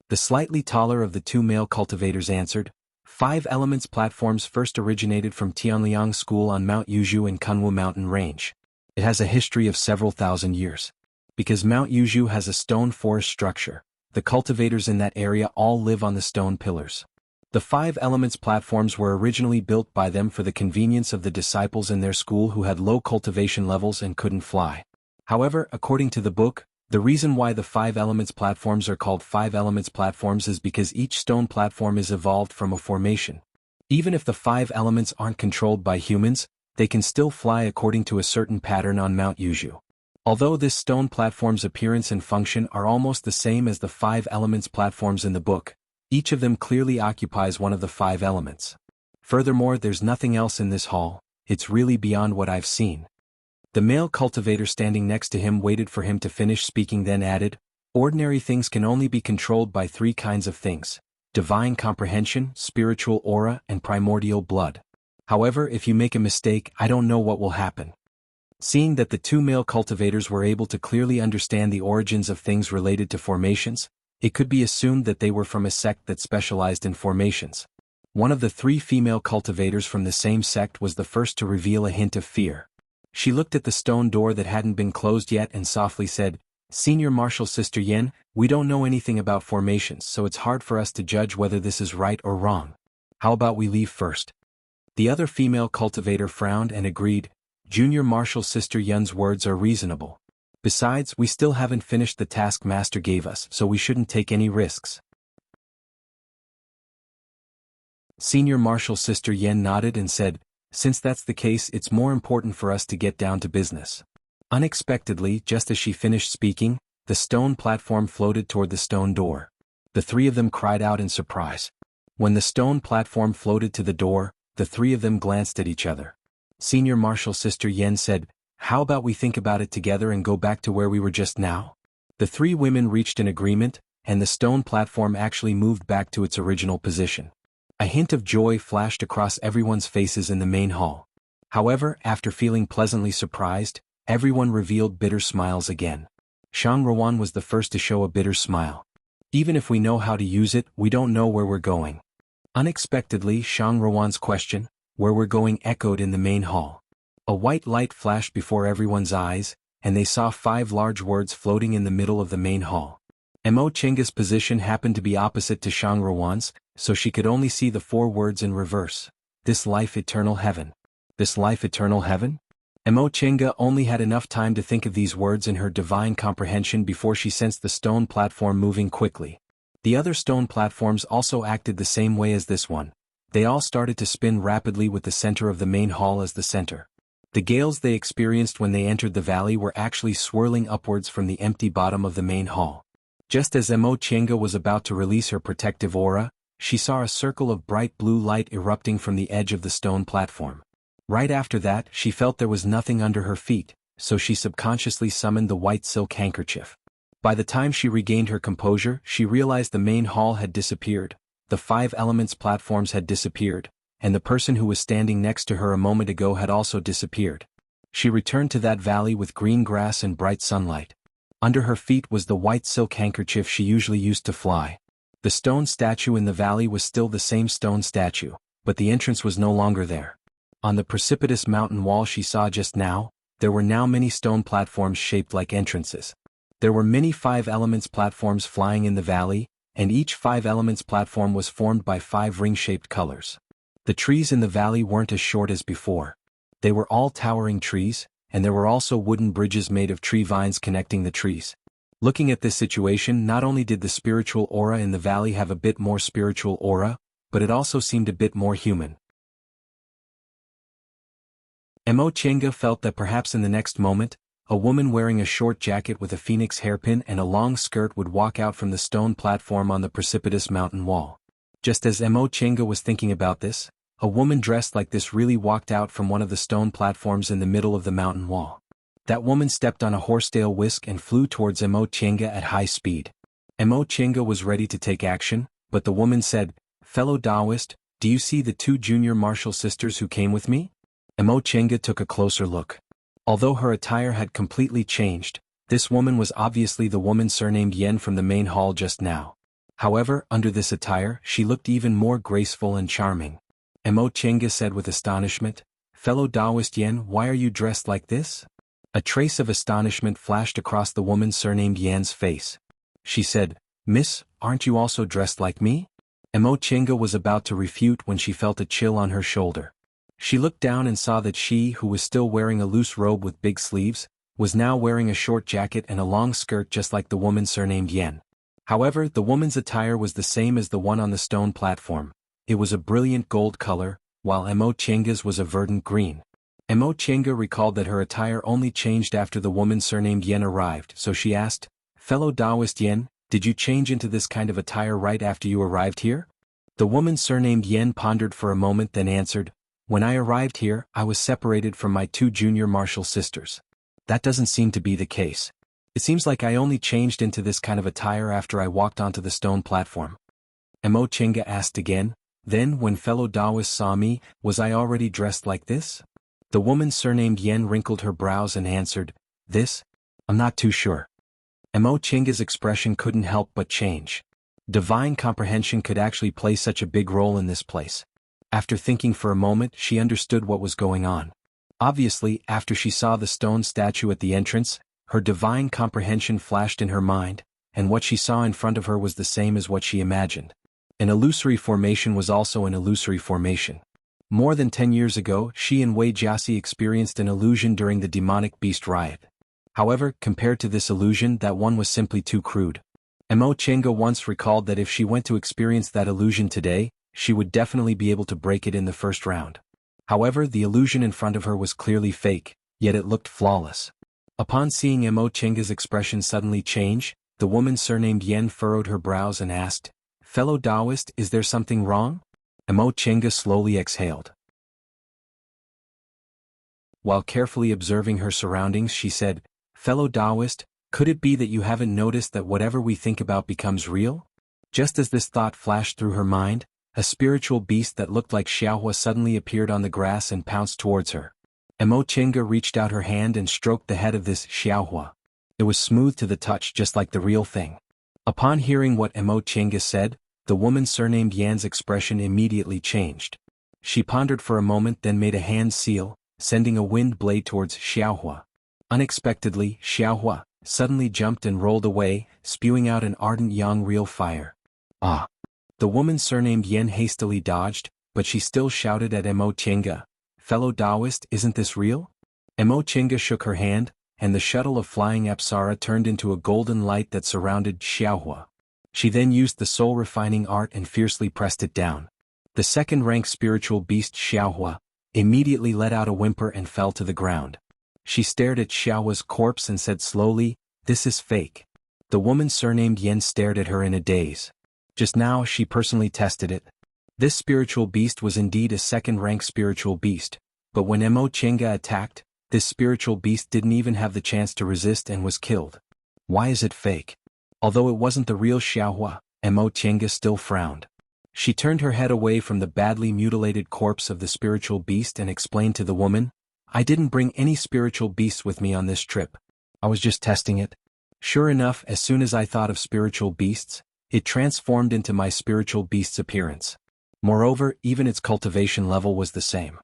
The slightly taller of the 2 male cultivators answered, 5 elements platforms first originated from Tianliang School on Mount Yuzhu in Kunwu mountain range. It has a history of several thousand years. Because Mount Yuzhu has a stone forest structure, the cultivators in that area all live on the stone pillars. The 5 elements platforms were originally built by them for the convenience of the disciples in their school who had low cultivation levels and couldn't fly. However, according to the book, the reason why the 5 elements platforms are called 5 elements platforms is because each stone platform is evolved from a formation. Even if the 5 elements aren't controlled by humans, they can still fly according to a certain pattern on Mount Yuzhu. Although this stone platform's appearance and function are almost the same as the 5 elements platforms in the book, each of them clearly occupies one of the 5 elements. Furthermore, there's nothing else in this hall, it's really beyond what I've seen. The male cultivator standing next to him waited for him to finish speaking then added, "Ordinary things can only be controlled by 3 kinds of things: divine comprehension, spiritual aura, and primordial blood. However, if you make a mistake, I don't know what will happen." Seeing that the 2 male cultivators were able to clearly understand the origins of things related to formations, it could be assumed that they were from a sect that specialized in formations. One of the 3 female cultivators from the same sect was the first to reveal a hint of fear. She looked at the stone door that hadn't been closed yet and softly said, "Senior Marshal Sister Yen, we don't know anything about formations, so it's hard for us to judge whether this is right or wrong. How about we leave first?" The other female cultivator frowned and agreed, "Junior Marshal Sister Yen's words are reasonable. Besides, we still haven't finished the task Master gave us, so we shouldn't take any risks." Senior Marshal Sister Yen nodded and said, "Since that's the case, it's more important for us to get down to business." Unexpectedly, just as she finished speaking, the stone platform floated toward the stone door. The 3 of them cried out in surprise. When the stone platform floated to the door, the 3 of them glanced at each other. Senior Marshal Sister Yen said, How about we think about it together and go back to where we were just now? The three women reached an agreement, and the stone platform actually moved back to its original position. A hint of joy flashed across everyone's faces in the main hall. However, after feeling pleasantly surprised, everyone revealed bitter smiles again. Shang Ruan was the first to show a bitter smile. Even if we know how to use it, we don't know where we're going. Unexpectedly, Shang Ruan's question, where we're going, echoed in the main hall. A white light flashed before everyone's eyes, and they saw 5 large words floating in the middle of the main hall. Mo Chenga's position happened to be opposite to Shang Ruan's, so she could only see the 4 words in reverse. This life eternal heaven. This life eternal heaven? Mo Chenga only had enough time to think of these words in her divine comprehension before she sensed the stone platform moving quickly. The other stone platforms also acted the same way as this one. They all started to spin rapidly with the center of the main hall as the center. The gales they experienced when they entered the valley were actually swirling upwards from the empty bottom of the main hall. Just as Mo Chenga was about to release her protective aura, she saw a circle of bright blue light erupting from the edge of the stone platform. Right after that, she felt there was nothing under her feet, so she subconsciously summoned the white silk handkerchief. By the time she regained her composure, she realized the main hall had disappeared, the 5 elements platforms had disappeared, and the person who was standing next to her a moment ago had also disappeared. She returned to that valley with green grass and bright sunlight. Under her feet was the white silk handkerchief she usually used to fly. The stone statue in the valley was still the same stone statue, but the entrance was no longer there. On the precipitous mountain wall she saw just now, there were now many stone platforms shaped like entrances. There were many 5 elements platforms flying in the valley, and each 5 elements platform was formed by 5 ring-shaped colors. The trees in the valley weren't as short as before. They were all towering trees, and there were also wooden bridges made of tree vines connecting the trees. Looking at this situation, not only did the spiritual aura in the valley have a bit more spiritual aura, but it also seemed a bit more human. Mo Chenga felt that perhaps in the next moment, a woman wearing a short jacket with a phoenix hairpin and a long skirt would walk out from the stone platform on the precipitous mountain wall. Just as Mo Chenga was thinking about this, a woman dressed like this really walked out from one of the stone platforms in the middle of the mountain wall. That woman stepped on a horsetail whisk and flew towards Mo Chenga at high speed. Mo Chenga was ready to take action, but the woman said, "Fellow Taoist, do you see the 2 junior martial sisters who came with me?" Mo Chenga took a closer look. Although her attire had completely changed, this woman was obviously the woman surnamed Yen from the main hall just now. However, under this attire, she looked even more graceful and charming. Mo Chenga said with astonishment, "Fellow Taoist Yen, why are you dressed like this?" A trace of astonishment flashed across the woman surnamed Yan's face. She said, "Miss, aren't you also dressed like me?" Mo Chenga was about to refute when she felt a chill on her shoulder. She looked down and saw that she, who was still wearing a loose robe with big sleeves, was now wearing a short jacket and a long skirt just like the woman surnamed Yen. However, the woman's attire was the same as the one on the stone platform. It was a brilliant gold color, while Mo Chenga's was a verdant green. Mo Chenga recalled that her attire only changed after the woman surnamed Yen arrived, so she asked, "Fellow Taoist Yen, did you change into this kind of attire right after you arrived here?" The woman surnamed Yen pondered for a moment then answered, "When I arrived here, I was separated from my 2 junior martial sisters. That doesn't seem to be the case. It seems like I only changed into this kind of attire after I walked onto the stone platform." Mo Chenga asked again, "Then, when fellow Taoists saw me, was I already dressed like this?" The woman surnamed Yen wrinkled her brows and answered, "This? I'm not too sure." Mo Chenga's expression couldn't help but change. Divine comprehension could actually play such a big role in this place. After thinking for a moment, she understood what was going on. Obviously, after she saw the stone statue at the entrance, her divine comprehension flashed in her mind, and what she saw in front of her was the same as what she imagined. An illusory formation was also an illusory formation. More than 10 years ago, she and Wei Jiasi experienced an illusion during the demonic beast riot. However, compared to this illusion, that one was simply too crude. Mo Chenga once recalled that if she went to experience that illusion today, she would definitely be able to break it in the first round. However, the illusion in front of her was clearly fake, yet it looked flawless. Upon seeing Mo Chenga's expression suddenly change, the woman surnamed Yen furrowed her brows and asked, "Fellow Taoist, is there something wrong?" Mo Chenga slowly exhaled. While carefully observing her surroundings, she said, "Fellow Taoist, could it be that you haven't noticed that whatever we think about becomes real?" Just as this thought flashed through her mind, a spiritual beast that looked like Xiaohua suddenly appeared on the grass and pounced towards her. Mo Chenga reached out her hand and stroked the head of this Xiaohua. It was smooth to the touch, just like the real thing. Upon hearing what Mo Chenga said, the woman surnamed Yan's expression immediately changed. She pondered for a moment, then made a hand seal, sending a wind blade towards Xiaohua. Unexpectedly, Xiaohua suddenly jumped and rolled away, spewing out an ardent yang real fire. Ah! The woman surnamed Yan hastily dodged, but she still shouted at Mo Chenga, "Fellow Taoist, isn't this real?" Mo Chenga shook her hand, and the shuttle of flying apsara turned into a golden light that surrounded Xiaohua. She then used the soul-refining art and fiercely pressed it down. The second-rank spiritual beast Xiaohua immediately let out a whimper and fell to the ground. She stared at Xiaohua's corpse and said slowly, "This is fake." The woman surnamed Yan stared at her in a daze. Just now she personally tested it. This spiritual beast was indeed a second-rank spiritual beast, but when Mo Chenga attacked, this spiritual beast didn't even have the chance to resist and was killed. Why is it fake? Although it wasn't the real Xiaohua, Mo Chenga still frowned. She turned her head away from the badly mutilated corpse of the spiritual beast and explained to the woman, "I didn't bring any spiritual beasts with me on this trip. I was just testing it." Sure enough, as soon as I thought of spiritual beasts, it transformed into my spiritual beast's appearance. Moreover, even its cultivation level was the same.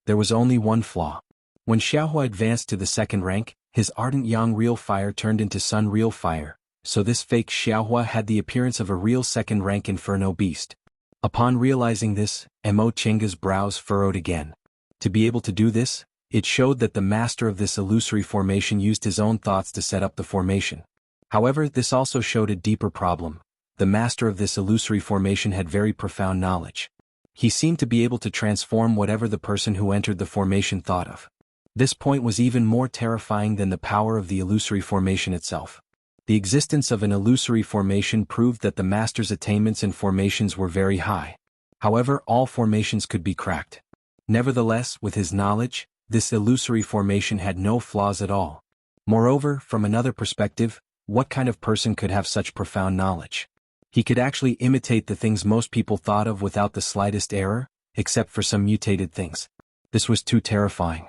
There was only one flaw. When Xiaohua advanced to the second rank, his ardent yang real fire turned into sun real fire, so this fake Xiaohua had the appearance of a real second-rank inferno beast. Upon realizing this, Mo Chenga's brows furrowed again. To be able to do this, it showed that the master of this illusory formation used his own thoughts to set up the formation. However, this also showed a deeper problem. The master of this illusory formation had very profound knowledge. He seemed to be able to transform whatever the person who entered the formation thought of. This point was even more terrifying than the power of the illusory formation itself. The existence of an illusory formation proved that the master's attainments in formations were very high. However, all formations could be cracked. Nevertheless, with his knowledge, this illusory formation had no flaws at all. Moreover, from another perspective, what kind of person could have such profound knowledge? He could actually imitate the things most people thought of without the slightest error, except for some mutated things. This was too terrifying.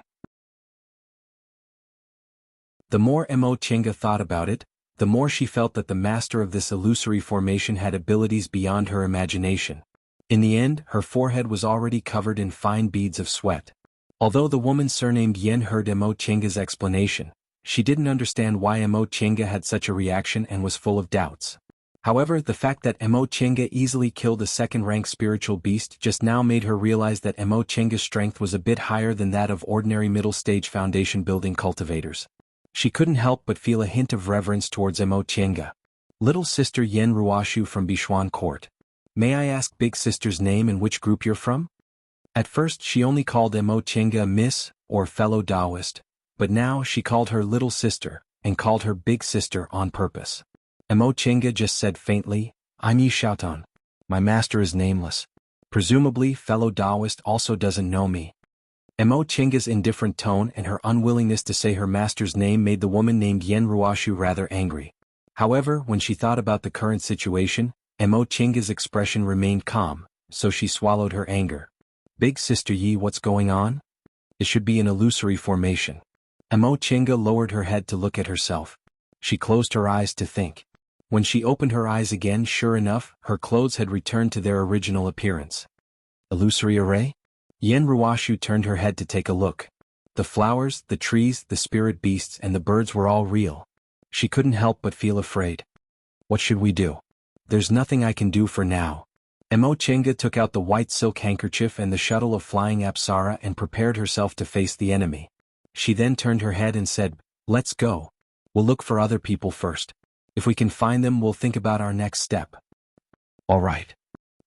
The more Mo Chenga thought about it, the more she felt that the master of this illusory formation had abilities beyond her imagination. In the end, her forehead was already covered in fine beads of sweat. Although the woman surnamed Yen heard Mo Chenga's explanation, she didn't understand why Mo Chenga had such a reaction and was full of doubts. However, the fact that Mo Chenga easily killed a second-rank spiritual beast just now made her realize that Mo Chenga's strength was a bit higher than that of ordinary middle-stage foundation-building cultivators. She couldn't help but feel a hint of reverence towards Mo Chenga. "Little sister Yen Ruoshu from Bishuan Court. May I ask big sister's name and which group you're from?" At first she only called Mo Chenga Miss, or fellow Taoist, but now she called her little sister, and called her big sister on purpose. Mo Chenga just said faintly, "I'm Yi Xiaotan. My master is nameless. Presumably fellow Taoist also doesn't know me." Mo Chenga's indifferent tone and her unwillingness to say her master's name made the woman named Yen Ruoshu rather angry. However, when she thought about the current situation, Mo Chenga's expression remained calm, so she swallowed her anger. "Big sister Yi, what's going on? It should be an illusory formation." Mo Chenga lowered her head to look at herself. She closed her eyes to think. When she opened her eyes again, sure enough, her clothes had returned to their original appearance. Illusory array? Yen Ruoshu turned her head to take a look. The flowers, the trees, the spirit beasts and the birds were all real. She couldn't help but feel afraid. "What should we do?" "There's nothing I can do for now." Mo Chenga took out the white silk handkerchief and the shuttle of flying apsara and prepared herself to face the enemy. She then turned her head and said, "Let's go. We'll look for other people first. If we can find them, we'll think about our next step." "All right."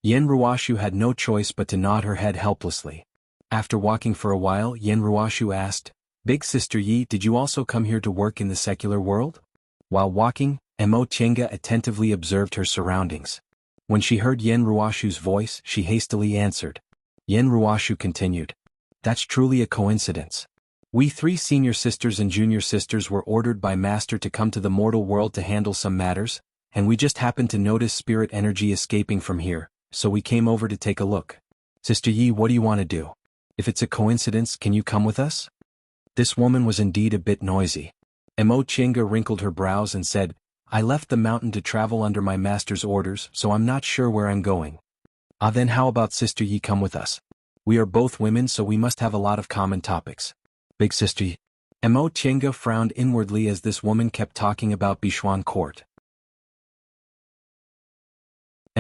Yen Ruoshu had no choice but to nod her head helplessly. After walking for a while, Yen Ruoshu asked, "Big sister Yi, did you also come here to work in the secular world?" While walking, Mo Chenga attentively observed her surroundings. When she heard Yen Ruoshu's voice, she hastily answered. Yen Ruoshu continued, "That's truly a coincidence. We 3 senior sisters and junior sisters were ordered by Master to come to the mortal world to handle some matters, and we just happened to notice spirit energy escaping from here, so we came over to take a look. Sister Yi, what do you want to do? If it's a coincidence, can you come with us? This woman was indeed a bit noisy. Mo Chinga wrinkled her brows and said, I left the mountain to travel under my master's orders, so I'm not sure where I'm going. Ah, then how about Sister Yi come with us? We are both women, so we must have a lot of common topics. Big Sister Yi. Mo Chinga frowned inwardly as this woman kept talking about Bishuan Court.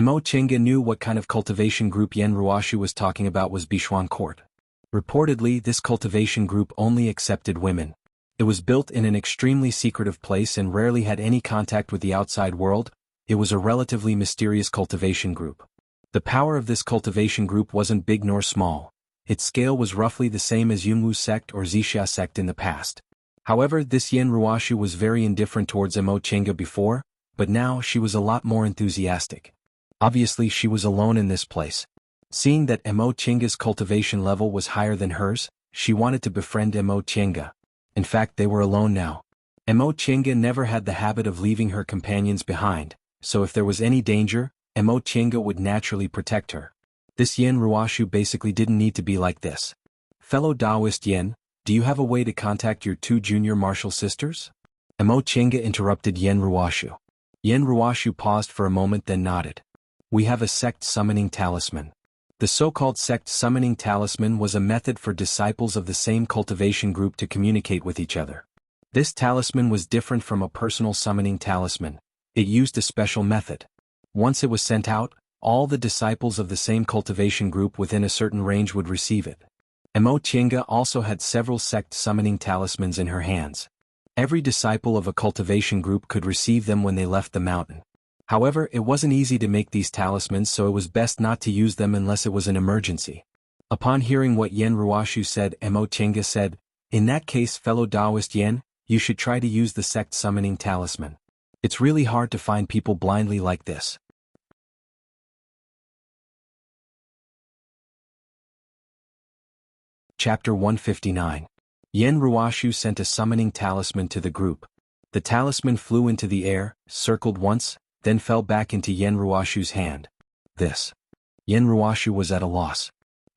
Mo Chinga knew what kind of cultivation group Yen Ruashu was talking about was Bishuan Court. Reportedly, this cultivation group only accepted women. It was built in an extremely secretive place and rarely had any contact with the outside world. It was a relatively mysterious cultivation group. The power of this cultivation group wasn't big nor small. Its scale was roughly the same as Yunwu sect or Zixia sect in the past. However, this Yen Ruashu was very indifferent towards Mo Chinga before, but now she was a lot more enthusiastic. Obviously, she was alone in this place. Seeing that Mo Chinga's cultivation level was higher than hers, she wanted to befriend Mo Chinga. In fact, they were alone now. Mo Chinga never had the habit of leaving her companions behind, so if there was any danger, Mo Chinga would naturally protect her. This Yen Ruashu basically didn't need to be like this. Fellow Taoist Yen, do you have a way to contact your 2 junior martial sisters? Mo Chinga interrupted Yen Ruashu. Yen Ruashu paused for a moment then nodded. We have a sect summoning talisman. The so-called sect summoning talisman was a method for disciples of the same cultivation group to communicate with each other. This talisman was different from a personal summoning talisman. It used a special method. Once it was sent out, all the disciples of the same cultivation group within a certain range would receive it. Mo Chinga also had several sect summoning talismans in her hands. Every disciple of a cultivation group could receive them when they left the mountain. However, it wasn't easy to make these talismans, so it was best not to use them unless it was an emergency. Upon hearing what Yen Ruashu said, Mo Chinga said, in that case, fellow Taoist Yen, you should try to use the sect summoning talisman. It's really hard to find people blindly like this. Chapter 159. Yen Ruashu sent a summoning talisman to the group. The talisman flew into the air, circled once, then fell back into Yen Ruashu's hand. This. Yen Ruashu was at a loss.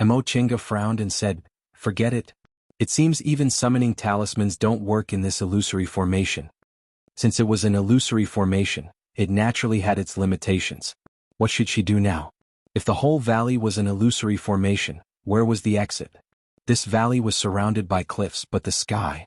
Mo Chinga frowned and said, forget it. It seems even summoning talismans don't work in this illusory formation. Since it was an illusory formation, it naturally had its limitations. What should she do now? If the whole valley was an illusory formation, where was the exit? This valley was surrounded by cliffs, but the sky.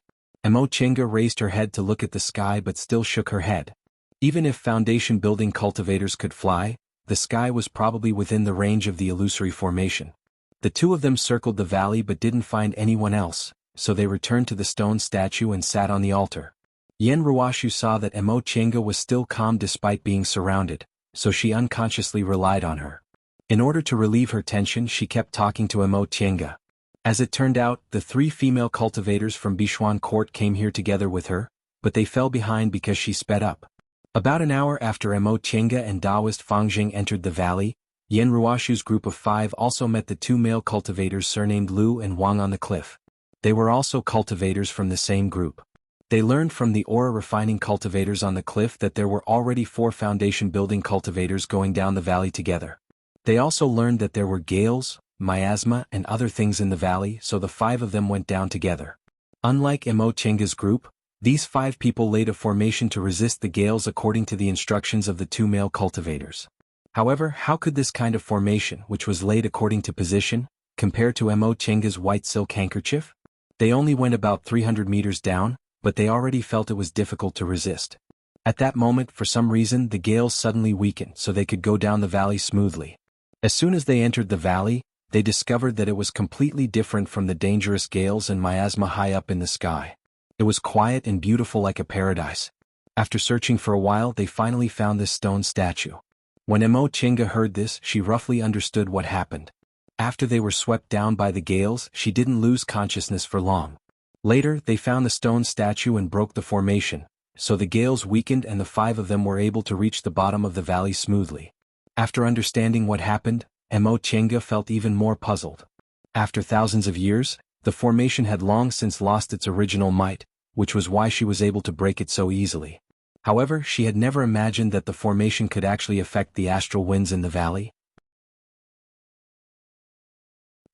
Mo Chinga raised her head to look at the sky but still shook her head. Even if foundation building cultivators could fly, the sky was probably within the range of the illusory formation. The 2 of them circled the valley but didn't find anyone else, so they returned to the stone statue and sat on the altar. Yen Ruashu saw that Mo Chinga was still calm despite being surrounded, so she unconsciously relied on her. In order to relieve her tension, she kept talking to Mo Chinga. As it turned out, the 3 female cultivators from Bishuan Court came here together with her, but they fell behind because she sped up. About an hour after Mo Chinga and Taoist Fangjing entered the valley, Yen Ruashu's group of 5 also met the 2 male cultivators surnamed Lu and Wang on the cliff. They were also cultivators from the same group. They learned from the aura refining cultivators on the cliff that there were already 4 foundation building cultivators going down the valley together. They also learned that there were gales, miasma and other things in the valley, so the 5 of them went down together. Unlike Mo Chinga's group, these 5 people laid a formation to resist the gales according to the instructions of the 2 male cultivators. However, how could this kind of formation, which was laid according to position, compare to Mo Chinga's white silk handkerchief? They only went about 300 meters down, but they already felt it was difficult to resist. At that moment, for some reason, the gales suddenly weakened so they could go down the valley smoothly. As soon as they entered the valley, they discovered that it was completely different from the dangerous gales and miasma high up in the sky. It was quiet and beautiful like a paradise. After searching for a while, they finally found this stone statue. When Mo Chinga heard this, she roughly understood what happened. After they were swept down by the gales, she didn't lose consciousness for long. Later, they found the stone statue and broke the formation, so the gales weakened and the 5 of them were able to reach the bottom of the valley smoothly. After understanding what happened, Mo Chinga felt even more puzzled. After thousands of years, The formation had long since lost its original might, which was why she was able to break it so easily. However, she had never imagined that the formation could actually affect the astral winds in the valley.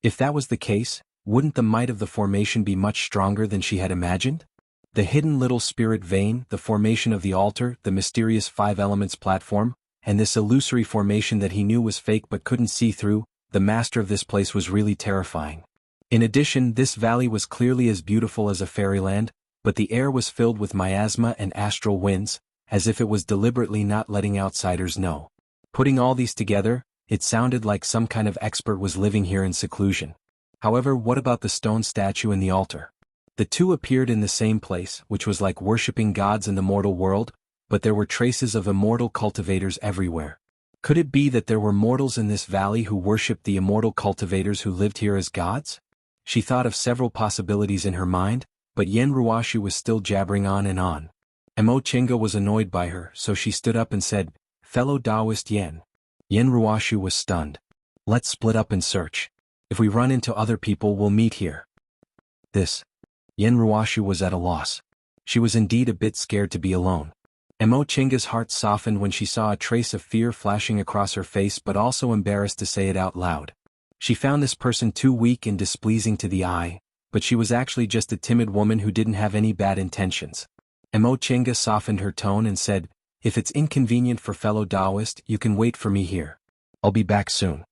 If that was the case, wouldn't the might of the formation be much stronger than she had imagined? The hidden little spirit vein, the formation of the altar, the mysterious 5 elements platform, and this illusory formation that he knew was fake but couldn't see through, the master of this place was really terrifying. In addition, this valley was clearly as beautiful as a fairyland, but the air was filled with miasma and astral winds, as if it was deliberately not letting outsiders know. Putting all these together, it sounded like some kind of expert was living here in seclusion. However, what about the stone statue and the altar? The two appeared in the same place, which was like worshipping gods in the mortal world, but there were traces of immortal cultivators everywhere. Could it be that there were mortals in this valley who worshipped the immortal cultivators who lived here as gods? She thought of several possibilities in her mind, but Yen Ruashu was still jabbering on and on. Mo Chinga was annoyed by her, so she stood up and said, "Fellow Taoist Yen." Yen Ruashu was stunned. "Let's split up and search. If we run into other people, we'll meet here." Yen Ruashu was at a loss. She was indeed a bit scared to be alone. Mo Chinga's heart softened when she saw a trace of fear flashing across her face, but also embarrassed to say it out loud. She found this person too weak and displeasing to the eye, but she was actually just a timid woman who didn't have any bad intentions. Mo Chinga softened her tone and said, "If it's inconvenient for fellow Taoist, you can wait for me here. I'll be back soon."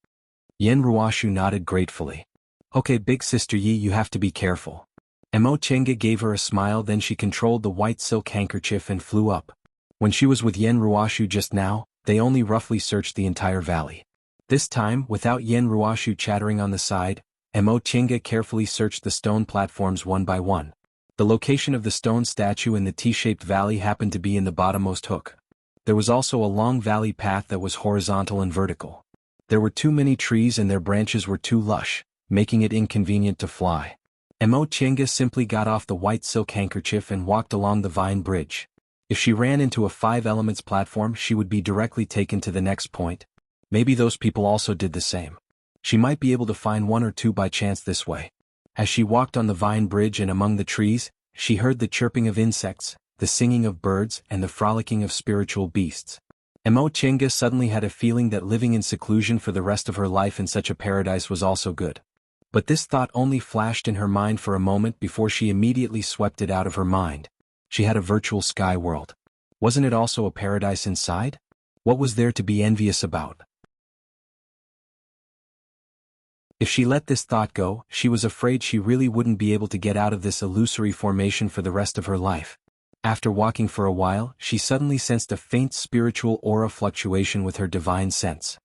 Yen Ruashu nodded gratefully. "Okay, big sister Yi, you have to be careful." Mo Chinga gave her a smile, then she controlled the white silk handkerchief and flew up. When she was with Yen Ruashu just now, they only roughly searched the entire valley. This time, without Yen Ruashu chattering on the side, Mo Chinga carefully searched the stone platforms one by one. The location of the stone statue in the T-shaped valley happened to be in the bottommost hook. There was also a long valley path that was horizontal and vertical. There were too many trees and their branches were too lush, making it inconvenient to fly. Mo Chinga simply got off the white silk handkerchief and walked along the vine bridge. If she ran into a 5 elements platform, she would be directly taken to the next point. Maybe those people also did the same. She might be able to find one or two by chance this way. As she walked on the vine bridge and among the trees, she heard the chirping of insects, the singing of birds, and the frolicking of spiritual beasts. Mo Chinga suddenly had a feeling that living in seclusion for the rest of her life in such a paradise was also good. But this thought only flashed in her mind for a moment before she immediately swept it out of her mind. She had a virtual sky world. Wasn't it also a paradise inside? What was there to be envious about? If she let this thought go, she was afraid she really wouldn't be able to get out of this illusory formation for the rest of her life. After walking for a while, she suddenly sensed a faint spiritual aura fluctuation with her divine sense.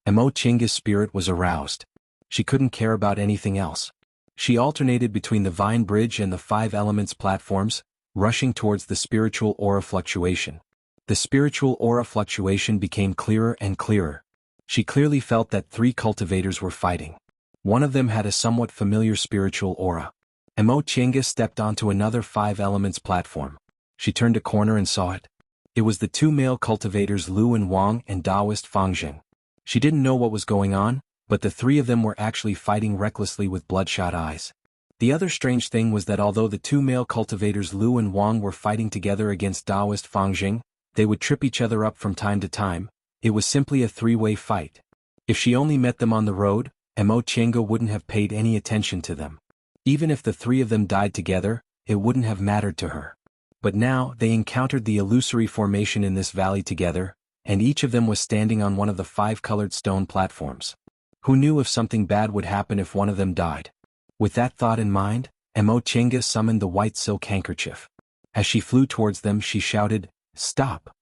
Mo Chinga's spirit was aroused. She couldn't care about anything else. She alternated between the vine bridge and the 5 elements platforms, rushing towards the spiritual aura fluctuation. The spiritual aura fluctuation became clearer and clearer. She clearly felt that 3 cultivators were fighting. One of them had a somewhat familiar spiritual aura. Mo Chinga stepped onto another 5 elements platform. She turned a corner and saw it. It was the 2 male cultivators Lu and Wang and Taoist Fangjing. She didn't know what was going on, but the 3 of them were actually fighting recklessly with bloodshot eyes. The other strange thing was that although the 2 male cultivators Lu and Wang were fighting together against Taoist Fangjing, they would trip each other up from time to time. It was simply a 3-way fight. If she only met them on the road, Mo Chinga wouldn't have paid any attention to them. Even if the 3 of them died together, it wouldn't have mattered to her. But now, they encountered the illusory formation in this valley together, and each of them was standing on one of the 5 colored stone platforms. Who knew if something bad would happen if one of them died? With that thought in mind, Mo Chinga summoned the white silk handkerchief. As she flew towards them, she shouted, "Stop!"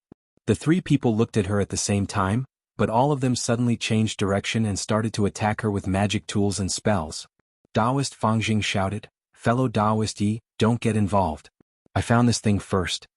The 3 people looked at her at the same time, but all of them suddenly changed direction and started to attack her with magic tools and spells. Taoist Fangjing shouted, "Fellow Taoist Yi, don't get involved. I found this thing first."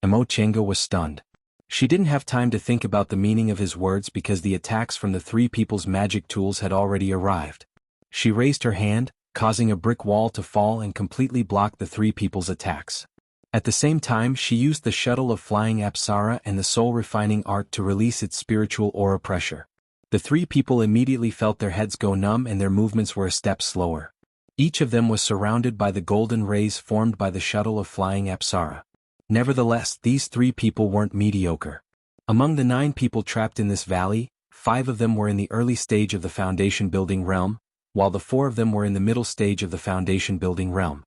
Mo Chinga was stunned. She didn't have time to think about the meaning of his words because the attacks from the 3 people's magic tools had already arrived. She raised her hand, causing a brick wall to fall and completely block the 3 people's attacks. At the same time, she used the shuttle of flying Apsara and the soul-refining art to release its spiritual aura pressure. The 3 people immediately felt their heads go numb and their movements were a step slower. Each of them was surrounded by the golden rays formed by the shuttle of flying Apsara. Nevertheless, these 3 people weren't mediocre. Among the 9 people trapped in this valley, 5 of them were in the early stage of the foundation building realm, while the 4 of them were in the middle stage of the foundation building realm.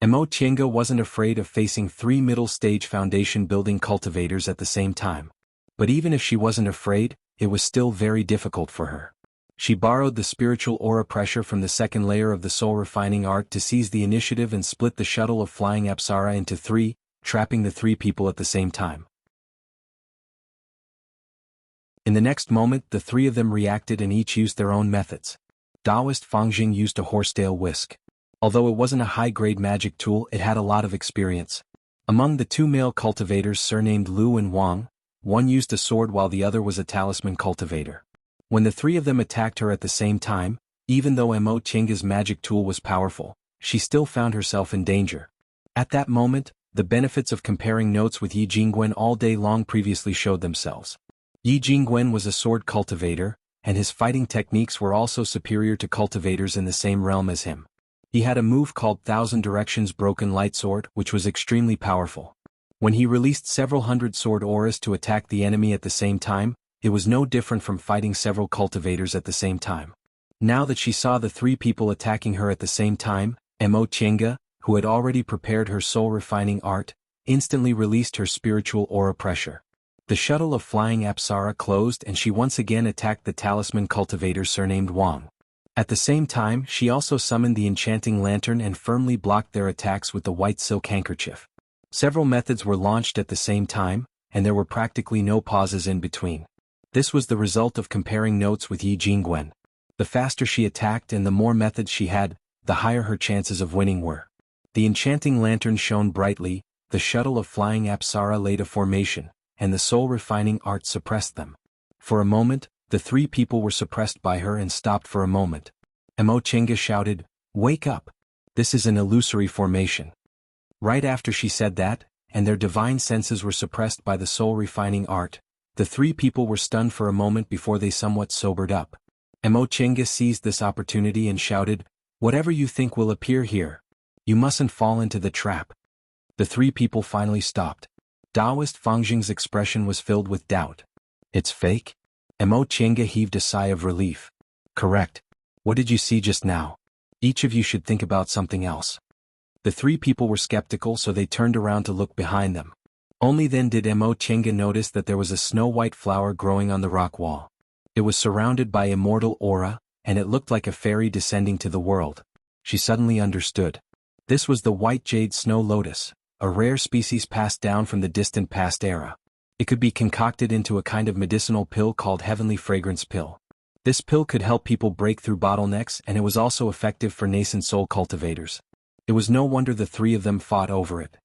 Mo Tienga wasn't afraid of facing 3 middle stage foundation building cultivators at the same time. But even if she wasn't afraid, it was still very difficult for her. She borrowed the spiritual aura pressure from the second layer of the soul refining art to seize the initiative and split the shuttle of flying Apsara into 3, trapping the 3 people at the same time. In the next moment, the 3 of them reacted and each used their own methods. Taoist Fangjing used a horsetail whisk. Although it wasn't a high-grade magic tool, it had a lot of experience. Among the 2 male cultivators surnamed Lu and Wang, one used a sword while the other was a talisman cultivator. When the 3 of them attacked her at the same time, even though Mo Tienga's magic tool was powerful, she still found herself in danger. At that moment, the benefits of comparing notes with Yi Jingwen all day long previously showed themselves. Yi Jingwen was a sword cultivator, and his fighting techniques were also superior to cultivators in the same realm as him. He had a move called Thousand Directions Broken Light Sword, which was extremely powerful. When he released several hundred sword auras to attack the enemy at the same time, it was no different from fighting several cultivators at the same time. Now that she saw the 3 people attacking her at the same time, Mo Tienga, who had already prepared her soul-refining art, instantly released her spiritual aura pressure. The shuttle of flying Apsara closed and she once again attacked the talisman cultivator surnamed Wang. At the same time, she also summoned the enchanting lantern and firmly blocked their attacks with the white silk handkerchief. Several methods were launched at the same time, and there were practically no pauses in between. This was the result of comparing notes with Yi Jingwen. The faster she attacked and the more methods she had, the higher her chances of winning were. The enchanting lantern shone brightly, the shuttle of flying Apsara laid a formation, and the soul-refining art suppressed them. For a moment, the 3 people were suppressed by her and stopped for a moment. Mo Tienga shouted, "Wake up! This is an illusory formation." Right after she said that, and their divine senses were suppressed by the soul-refining art, the 3 people were stunned for a moment before they somewhat sobered up. Mo Tienga seized this opportunity and shouted, "Whatever you think will appear here. You mustn't fall into the trap." The 3 people finally stopped. Taoist Fangjing's expression was filled with doubt. "It's fake?" Mo Tienga heaved a sigh of relief. "Correct. What did you see just now? Each of you should think about something else." The 3 people were skeptical, so they turned around to look behind them. Only then did Mo Tienga notice that there was a snow-white flower growing on the rock wall. It was surrounded by immortal aura, and it looked like a fairy descending to the world. She suddenly understood. This was the white jade snow lotus, a rare species passed down from the distant past era. It could be concocted into a kind of medicinal pill called Heavenly Fragrance Pill. This pill could help people break through bottlenecks, and it was also effective for nascent soul cultivators. It was no wonder the 3 of them fought over it.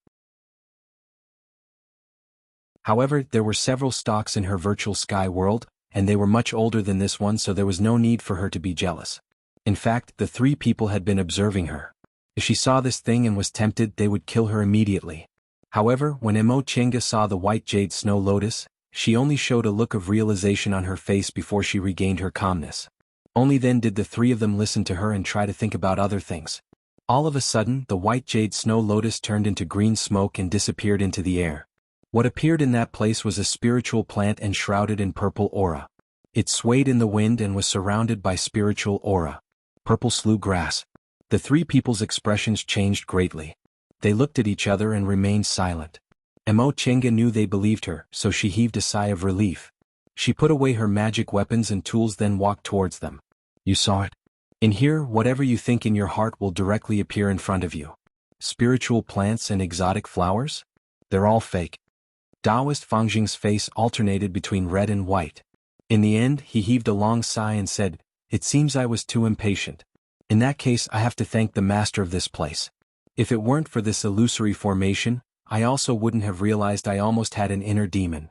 However, there were several stalks in her virtual sky world, and they were much older than this one, so there was no need for her to be jealous. In fact, the 3 people had been observing her. If she saw this thing and was tempted, they would kill her immediately. However, when Mo Tienga saw the white jade snow lotus, she only showed a look of realization on her face before she regained her calmness. Only then did the 3 of them listen to her and try to think about other things. All of a sudden, the white jade snow lotus turned into green smoke and disappeared into the air. What appeared in that place was a spiritual plant enshrouded in purple aura. It swayed in the wind and was surrounded by spiritual aura. Purple slew grass. The 3 people's expressions changed greatly. They looked at each other and remained silent. Mo Tienga knew they believed her, so she heaved a sigh of relief. She put away her magic weapons and tools, then walked towards them. "You saw it? In here, whatever you think in your heart will directly appear in front of you. Spiritual plants and exotic flowers? They're all fake." Taoist Fangjing's face alternated between red and white. In the end, he heaved a long sigh and said, "It seems I was too impatient. In that case, I have to thank the master of this place. If it weren't for this illusory formation, I also wouldn't have realized I almost had an inner demon."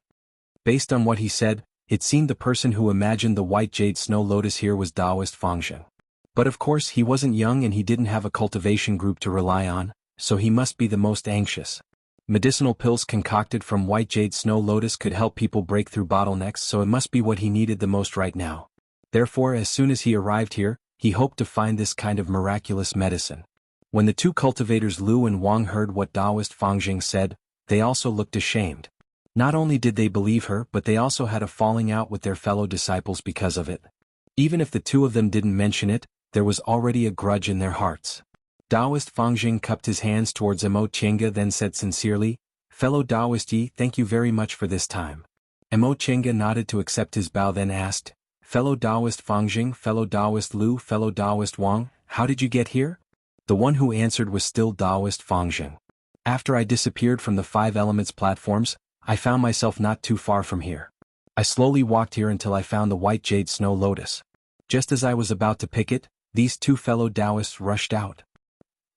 Based on what he said, it seemed the person who imagined the white jade snow lotus here was Taoist Fangjing. But of course he wasn't young and he didn't have a cultivation group to rely on, so he must be the most anxious. Medicinal pills concocted from white jade snow lotus could help people break through bottlenecks, so it must be what he needed the most right now. Therefore, as soon as he arrived here, He hoped to find this kind of miraculous medicine. When the two cultivators Lu and Wang heard what Taoist Fangjing said, they also looked ashamed. Not only did they believe her, but they also had a falling out with their fellow disciples because of it. Even if the two of them didn't mention it, there was already a grudge in their hearts. Taoist Fangjing cupped his hands towards Mo Chenga, then said sincerely, "Fellow Taoist Yi, thank you very much for this time." Mo Chenga nodded to accept his bow, then asked, "Fellow Taoist Fangjing, fellow Taoist Lu, fellow Taoist Wang, how did you get here?" The one who answered was still Taoist Fangjing. "After I disappeared from the 5 Elements platforms, I found myself not too far from here. I slowly walked here until I found the white jade snow lotus. Just as I was about to pick it, these two fellow Taoists rushed out."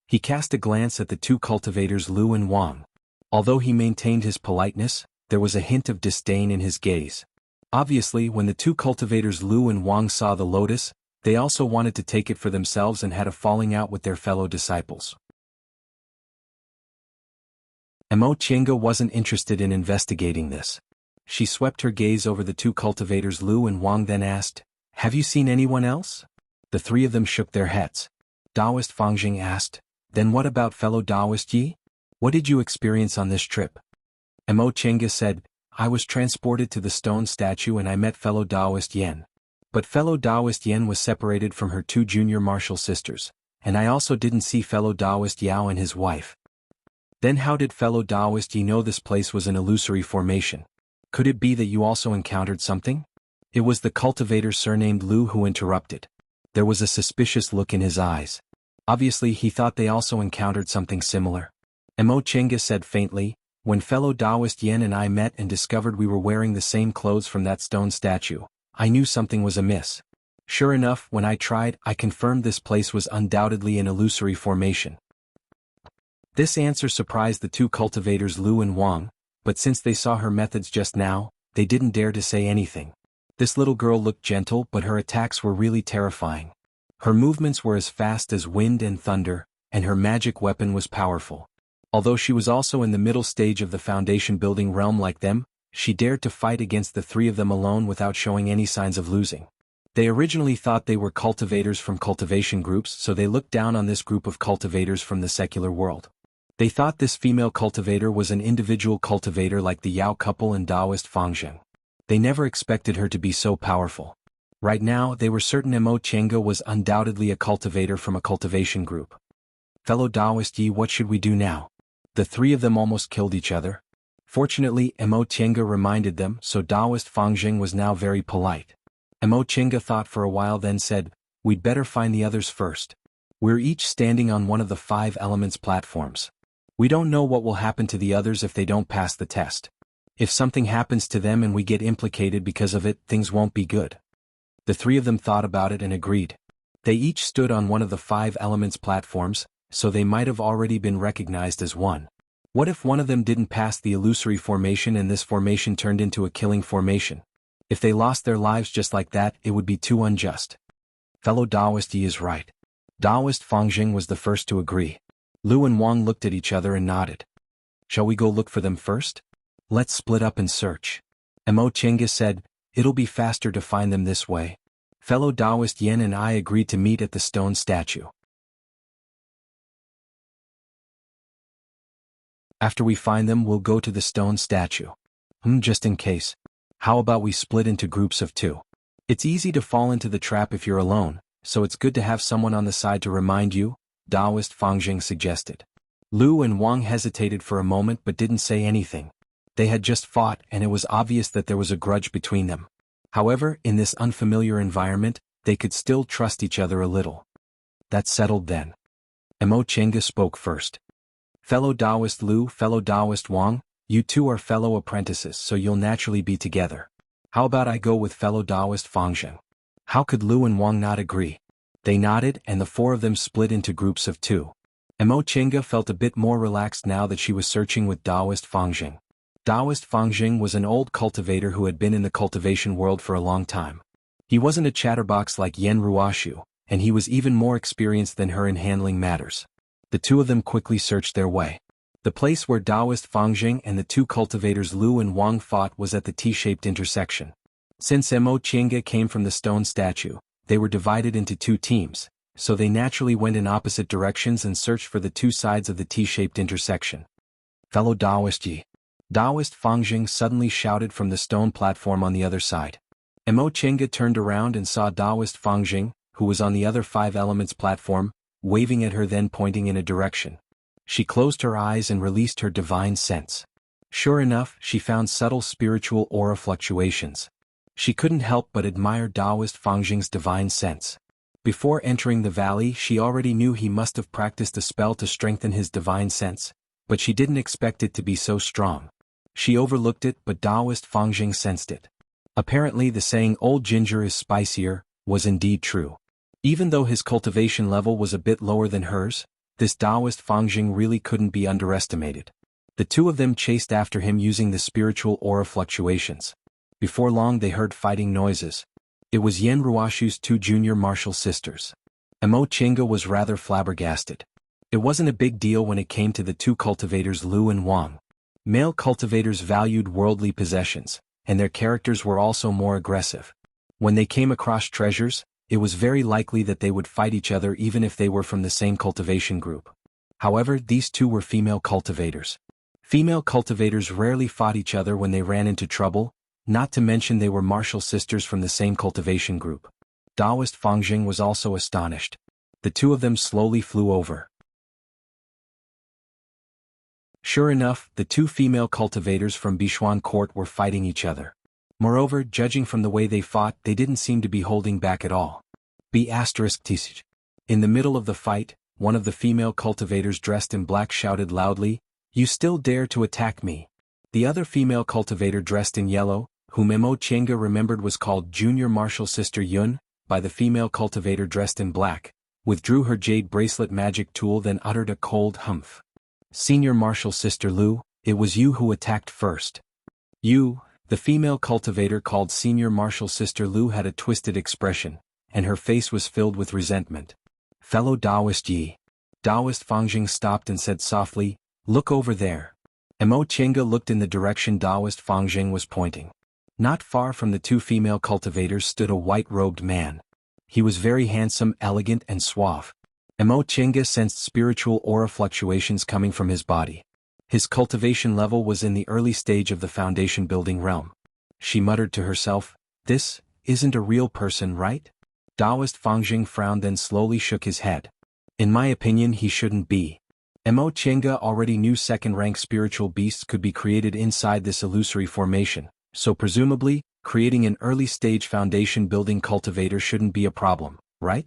He cast a glance at the two cultivators Lu and Wang. Although he maintained his politeness, there was a hint of disdain in his gaze. Obviously, when the two cultivators Lu and Wang saw the lotus, they also wanted to take it for themselves and had a falling out with their fellow disciples. Mo Chenga wasn't interested in investigating this. She swept her gaze over the two cultivators Lu and Wang, then asked, "Have you seen anyone else?" The three of them shook their heads. Taoist Fangjing asked, "Then what about fellow Taoist Yi? What did you experience on this trip?" Mo Chenga said, "I was transported to the stone statue and I met fellow Taoist Yen. But fellow Taoist Yen was separated from her 2 junior martial sisters, and I also didn't see fellow Taoist Yao and his wife." "Then how did fellow Taoist Yi know this place was an illusory formation? Could it be that you also encountered something?" It was the cultivator surnamed Lu who interrupted. There was a suspicious look in his eyes. Obviously he thought they also encountered something similar. Mo Chenga said faintly, "When fellow Taoist Yen and I met and discovered we were wearing the same clothes from that stone statue, I knew something was amiss. Sure enough, when I tried, I confirmed this place was undoubtedly an illusory formation." This answer surprised the two cultivators Lu and Wang, but since they saw her methods just now, they didn't dare to say anything. This little girl looked gentle, but her attacks were really terrifying. Her movements were as fast as wind and thunder, and her magic weapon was powerful. Although she was also in the middle stage of the foundation building realm like them, she dared to fight against the 3 of them alone without showing any signs of losing. They originally thought they were cultivators from cultivation groups, so they looked down on this group of cultivators from the secular world. They thought this female cultivator was an individual cultivator like the Yao couple and Taoist Fangjing. They never expected her to be so powerful. Right now, they were certain Mo Chenga was undoubtedly a cultivator from a cultivation group. "Fellow Taoist Yi, what should we do now?" The 3 of them almost killed each other. Fortunately, Mo Chenga reminded them, so Taoist Fangjing was now very polite. Mo Chenga thought for a while, then said, "We'd better find the others first. We're each standing on one of the 5 Elements platforms. We don't know what will happen to the others if they don't pass the test. If something happens to them and we get implicated because of it, things won't be good." The 3 of them thought about it and agreed. They each stood on one of the 5 Elements platforms, so they might have already been recognized as one. What if one of them didn't pass the illusory formation and this formation turned into a killing formation? If they lost their lives just like that, it would be too unjust. Fellow Taoist Yi is right. Taoist Fangjing was the first to agree. Lu and Wang looked at each other and nodded. "Shall we go look for them first? Let's split up and search." Mo Chenga said, "It'll be faster to find them this way." Fellow Taoist Yen and I agreed to meet at the stone statue. "After we find them, we'll go to the stone statue." Just in case. How about we split into groups of 2? It's easy to fall into the trap if you're alone, so it's good to have someone on the side to remind you, Taoist Fangjing suggested. Lu and Wang hesitated for a moment but didn't say anything. They had just fought and it was obvious that there was a grudge between them. However, in this unfamiliar environment, they could still trust each other a little. That's settled then. Mo Chenga spoke first. "Fellow Taoist Lu, fellow Taoist Wang, you two are fellow apprentices, so you'll naturally be together. How about I go with fellow Taoist Fangjing?" How could Lu and Wang not agree? They nodded and the 4 of them split into groups of 2. Mo Chenga felt a bit more relaxed now that she was searching with Taoist Fangjing. Taoist Fangjing was an old cultivator who had been in the cultivation world for a long time. He wasn't a chatterbox like Yen Ruoshu, and he was even more experienced than her in handling matters. The 2 of them quickly searched their way. The place where Taoist Fangjing and the 2 cultivators Lu and Wang fought was at the T-shaped intersection. Since Mo Chenga came from the stone statue, They were divided into two teams, so they naturally went in opposite directions and searched for the two sides of the T-shaped intersection. Fellow Taoist Yi. Taoist Fangjing suddenly shouted from the stone platform on the other side. Mo Chenga turned around and saw Taoist Fangjing, who was on the other five elements platform, waving at her then pointing in a direction. She closed her eyes and released her divine sense. Sure enough, she found subtle spiritual aura fluctuations. She couldn't help but admire Taoist Fangjing's divine sense. Before entering the valley, she already knew he must have practiced a spell to strengthen his divine sense, but she didn't expect it to be so strong. She overlooked it, but Taoist Fangjing sensed it. Apparently the saying "old ginger is spicier" was indeed true. Even though his cultivation level was a bit lower than hers, this Taoist Fangjing really couldn't be underestimated. The two of them chased after him using the spiritual aura fluctuations. Before long they heard fighting noises. It was Yen Ruoshu's two junior martial sisters. Mo Chenga was rather flabbergasted. It wasn't a big deal when it came to the two cultivators Lu and Wang. Male cultivators valued worldly possessions, and their characters were also more aggressive. When they came across treasures, it was very likely that they would fight each other even if they were from the same cultivation group. However, these two were female cultivators. Female cultivators rarely fought each other when they ran into trouble, not to mention they were martial sisters from the same cultivation group. Taoist Fangjing was also astonished. The two of them slowly flew over. Sure enough, the two female cultivators from Bichuan Court were fighting each other. Moreover, judging from the way they fought, they didn't seem to be holding back at all. In the middle of the fight, one of the female cultivators dressed in black shouted loudly, "You still dare to attack me?" The other female cultivator dressed in yellow, whom Mo Chenga remembered was called Junior Martial Sister Yun, by the female cultivator dressed in black, withdrew her jade bracelet magic tool then uttered a cold humph. "Senior Martial Sister Lu, it was you who attacked first." You, the female cultivator called Senior Martial Sister Lu had a twisted expression, and her face was filled with resentment. "Fellow Taoist Yi." Taoist Fangjing stopped and said softly, "Look over there." Mo Chenga looked in the direction Taoist Fangjing was pointing. Not far from the two female cultivators stood a white-robed man. He was very handsome, elegant and suave. Mo Chenga sensed spiritual aura fluctuations coming from his body. His cultivation level was in the early stage of the foundation building realm. She muttered to herself, "This isn't a real person, right?" Taoist Fangjing frowned then slowly shook his head. "In my opinion he shouldn't be." Mo Chenga already knew second-rank spiritual beasts could be created inside this illusory formation, so presumably, creating an early-stage foundation-building cultivator shouldn't be a problem, right?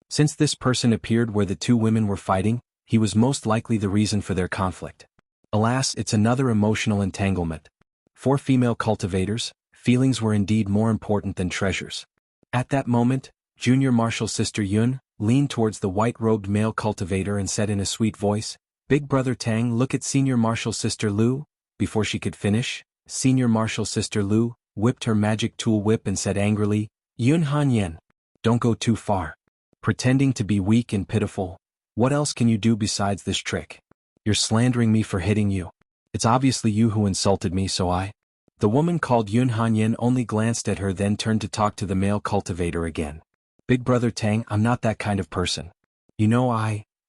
Since this person appeared where the two women were fighting, he was most likely the reason for their conflict. Alas, it's another emotional entanglement. For female cultivators, feelings were indeed more important than treasures. At that moment, Junior Martial Sister Yun leaned towards the white-robed male cultivator and said in a sweet voice, "Big Brother Tang, look at Senior Martial Sister Lu." Before she could finish, Senior Martial Sister Lu whipped her magic tool whip and said angrily, "Yun Han Yen, don't go too far. Pretending to be weak and pitiful, what else can you do besides this trick? You're slandering me for hitting you. It's obviously you who insulted me, so I..." The woman called Yun Han Yen only glanced at her then turned to talk to the male cultivator again. "Big Brother Tang, I'm not that kind of person. You know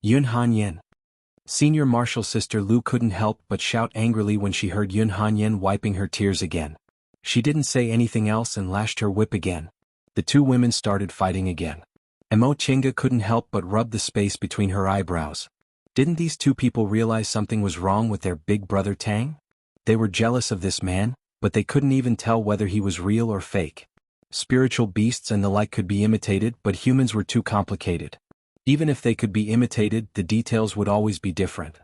Yun Han Yen." Senior Martial Sister Lu couldn't help but shout angrily when she heard Yun Han Yen wiping her tears again. She didn't say anything else and lashed her whip again. The two women started fighting again. Mo Chenga couldn't help but rub the space between her eyebrows. Didn't these two people realize something was wrong with their Big Brother Tang? They were jealous of this man, but they couldn't even tell whether he was real or fake. Spiritual beasts and the like could be imitated, but humans were too complicated. Even if they could be imitated, the details would always be different.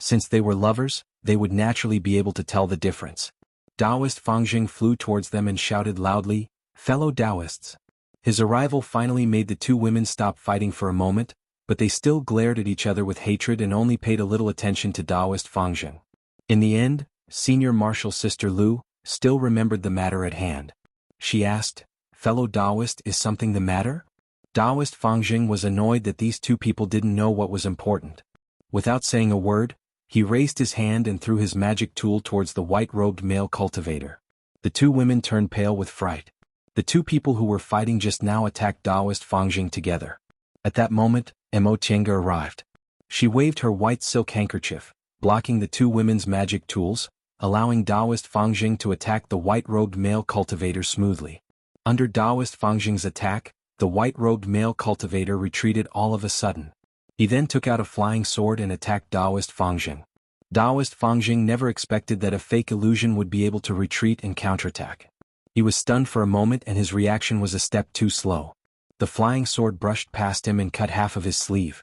Since they were lovers, they would naturally be able to tell the difference. Taoist Fangjing flew towards them and shouted loudly, "Fellow Taoists." His arrival finally made the two women stop fighting for a moment, but they still glared at each other with hatred and only paid a little attention to Taoist Fangjing. In the end, Senior Martial Sister Lu still remembered the matter at hand. She asked, "Fellow Taoist, is something the matter?" Taoist Fangjing was annoyed that these two people didn't know what was important. Without saying a word, he raised his hand and threw his magic tool towards the white-robed male cultivator. The two women turned pale with fright. The two people who were fighting just now attacked Taoist Fangjing together. At that moment, Mo Chenga arrived. She waved her white silk handkerchief, blocking the two women's magic tools, allowing Taoist Fangjing to attack the white-robed male cultivator smoothly. Under Taoist Fangjing's attack, the white-robed male cultivator retreated all of a sudden. He then took out a flying sword and attacked Taoist Fangjing. Taoist Fangjing never expected that a fake illusion would be able to retreat and counterattack. He was stunned for a moment and his reaction was a step too slow. The flying sword brushed past him and cut half of his sleeve.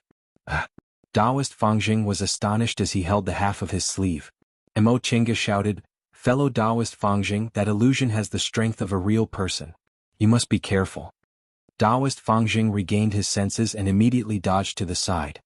Taoist Fangjing was astonished as he held the half of his sleeve. Mo Chenga shouted, "Fellow Taoist Fangjing, that illusion has the strength of a real person. You must be careful." Taoist Fangjing regained his senses and immediately dodged to the side.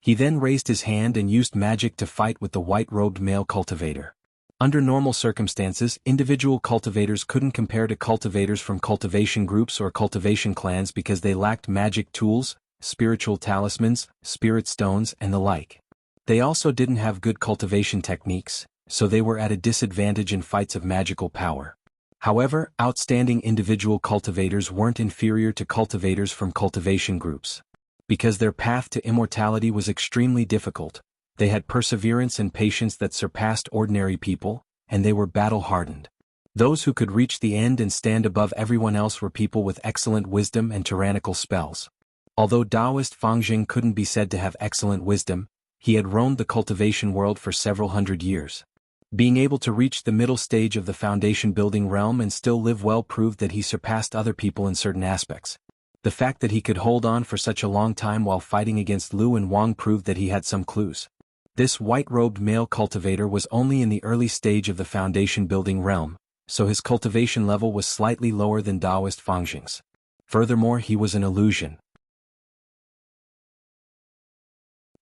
He then raised his hand and used magic to fight with the white-robed male cultivator. Under normal circumstances, individual cultivators couldn't compare to cultivators from cultivation groups or cultivation clans because they lacked magic tools, spiritual talismans, spirit stones, and the like. They also didn't have good cultivation techniques, so they were at a disadvantage in fights of magical power. However, outstanding individual cultivators weren't inferior to cultivators from cultivation groups. Because their path to immortality was extremely difficult, they had perseverance and patience that surpassed ordinary people, and they were battle-hardened. Those who could reach the end and stand above everyone else were people with excellent wisdom and tyrannical spells. Although Taoist Fangjing couldn't be said to have excellent wisdom, he had roamed the cultivation world for several hundred years. Being able to reach the middle stage of the foundation-building realm and still live well proved that he surpassed other people in certain aspects. The fact that he could hold on for such a long time while fighting against Lu and Wang proved that he had some clues. This white-robed male cultivator was only in the early stage of the foundation-building realm, so his cultivation level was slightly lower than Taoist Fangjing's. Furthermore, he was an illusion.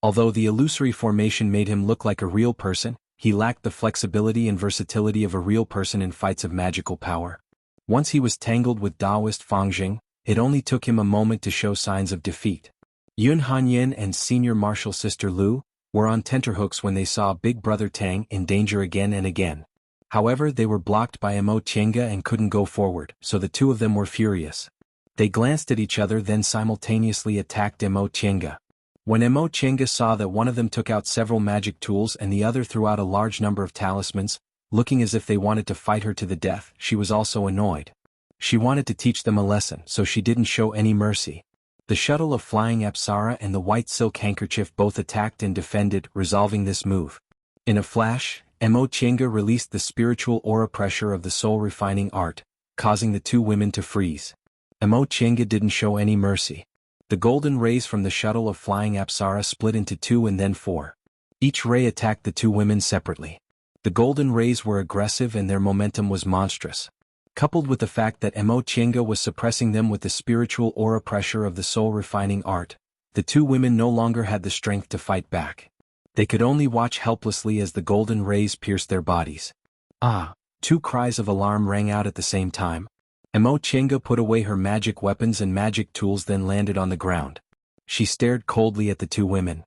Although the illusory formation made him look like a real person, he lacked the flexibility and versatility of a real person in fights of magical power. Once he was tangled with Taoist Fangjing, it only took him a moment to show signs of defeat. Yun Hanyin and senior martial sister Lu were on tenterhooks when they saw Big Brother Tang in danger again and again. However, they were blocked by Mo Chenga and couldn't go forward, so the two of them were furious. They glanced at each other then simultaneously attacked Mo Chenga. When Mo Chenga saw that one of them took out several magic tools and the other threw out a large number of talismans, looking as if they wanted to fight her to the death, she was also annoyed. She wanted to teach them a lesson, so she didn't show any mercy. The shuttle of flying Apsara and the white silk handkerchief both attacked and defended, resolving this move. In a flash, Mo Chenga released the spiritual aura pressure of the soul-refining art, causing the two women to freeze. Mo Chenga didn't show any mercy. The golden rays from the shuttle of flying Apsara split into 2 and then 4. Each ray attacked the two women separately. The golden rays were aggressive and their momentum was monstrous. Coupled with the fact that Mo Chenga was suppressing them with the spiritual aura pressure of the soul-refining art, the two women no longer had the strength to fight back. They could only watch helplessly as the golden rays pierced their bodies. Ah! 2 cries of alarm rang out at the same time. Mo Chenga put away her magic weapons and magic tools then landed on the ground. She stared coldly at the two women.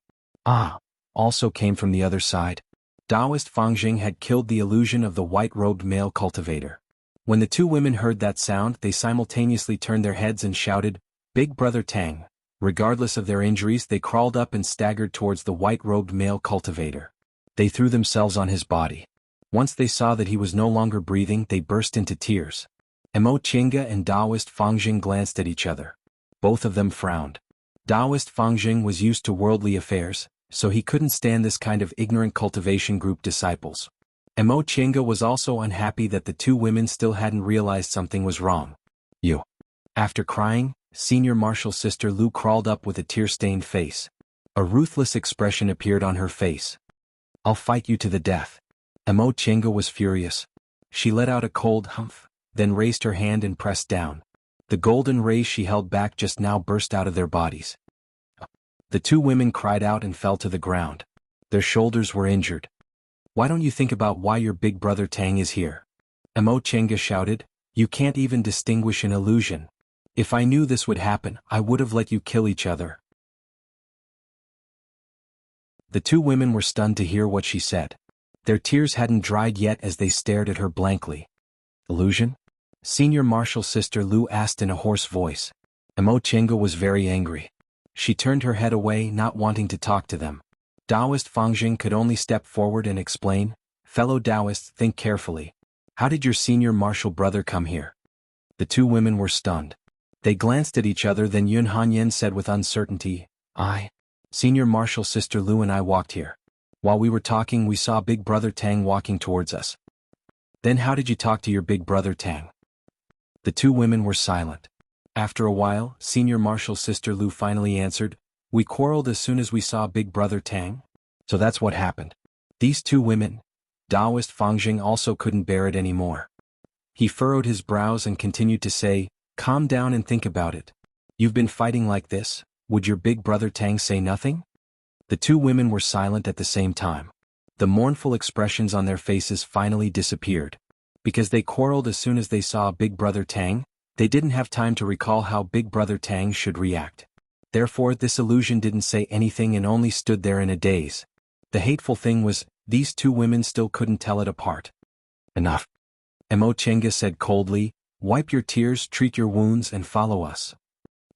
Ah! Also came from the other side. Taoist Fangjing had killed the illusion of the white-robed male cultivator. When the two women heard that sound, they simultaneously turned their heads and shouted, "Big Brother Tang!" Regardless of their injuries, they crawled up and staggered towards the white-robed male cultivator. They threw themselves on his body. Once they saw that he was no longer breathing, they burst into tears. Mo Chenga and Taoist Fangjing glanced at each other. Both of them frowned. Taoist Fangjing was used to worldly affairs, so he couldn't stand this kind of ignorant cultivation group disciples. Mo Chenga was also unhappy that the two women still hadn't realized something was wrong. You. After crying, senior martial sister Lu crawled up with a tear-stained face. A ruthless expression appeared on her face. "I'll fight you to the death." Mo Chenga was furious. She let out a cold humph, then raised her hand and pressed down. The golden rays she held back just now burst out of their bodies. The two women cried out and fell to the ground. Their shoulders were injured. "Why don't you think about why your big brother Tang is here?" Mo Chenga shouted. "You can't even distinguish an illusion. If I knew this would happen, I would have let you kill each other." The two women were stunned to hear what she said. Their tears hadn't dried yet as they stared at her blankly. Illusion? Senior Marshal Sister Lu asked in a hoarse voice. Mo Chenga was very angry. She turned her head away, not wanting to talk to them. Taoist Fangjing could only step forward and explain, "Fellow Taoists, think carefully. How did your senior marshal brother come here?" The two women were stunned. They glanced at each other, then Yun Hanyen said with uncertainty, Senior Marshal Sister Lu and I walked here. While we were talking, we saw Big Brother Tang walking towards us." "Then how did you talk to your Big Brother Tang?" The two women were silent. After a while, Senior Marshal Sister Lu finally answered, "We quarreled as soon as we saw Big Brother Tang. So that's what happened." These two women, Taoist Fangjing also couldn't bear it anymore. He furrowed his brows and continued to say, "Calm down and think about it. You've been fighting like this, would your Big Brother Tang say nothing?" The two women were silent at the same time. The mournful expressions on their faces finally disappeared. Because they quarreled as soon as they saw Big Brother Tang, they didn't have time to recall how Big Brother Tang should react. Therefore, this illusion didn't say anything and only stood there in a daze. The hateful thing was, these two women still couldn't tell it apart. "Enough," Mo Chenga said coldly. "Wipe your tears, treat your wounds, and follow us."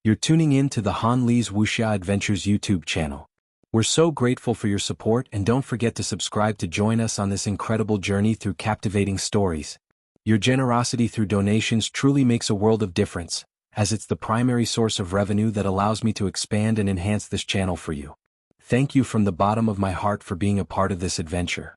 You're tuning in to the Han Li's Wuxia Adventures YouTube channel. We're so grateful for your support, and don't forget to subscribe to join us on this incredible journey through captivating stories. Your generosity through donations truly makes a world of difference, as it's the primary source of revenue that allows me to expand and enhance this channel for you. Thank you from the bottom of my heart for being a part of this adventure.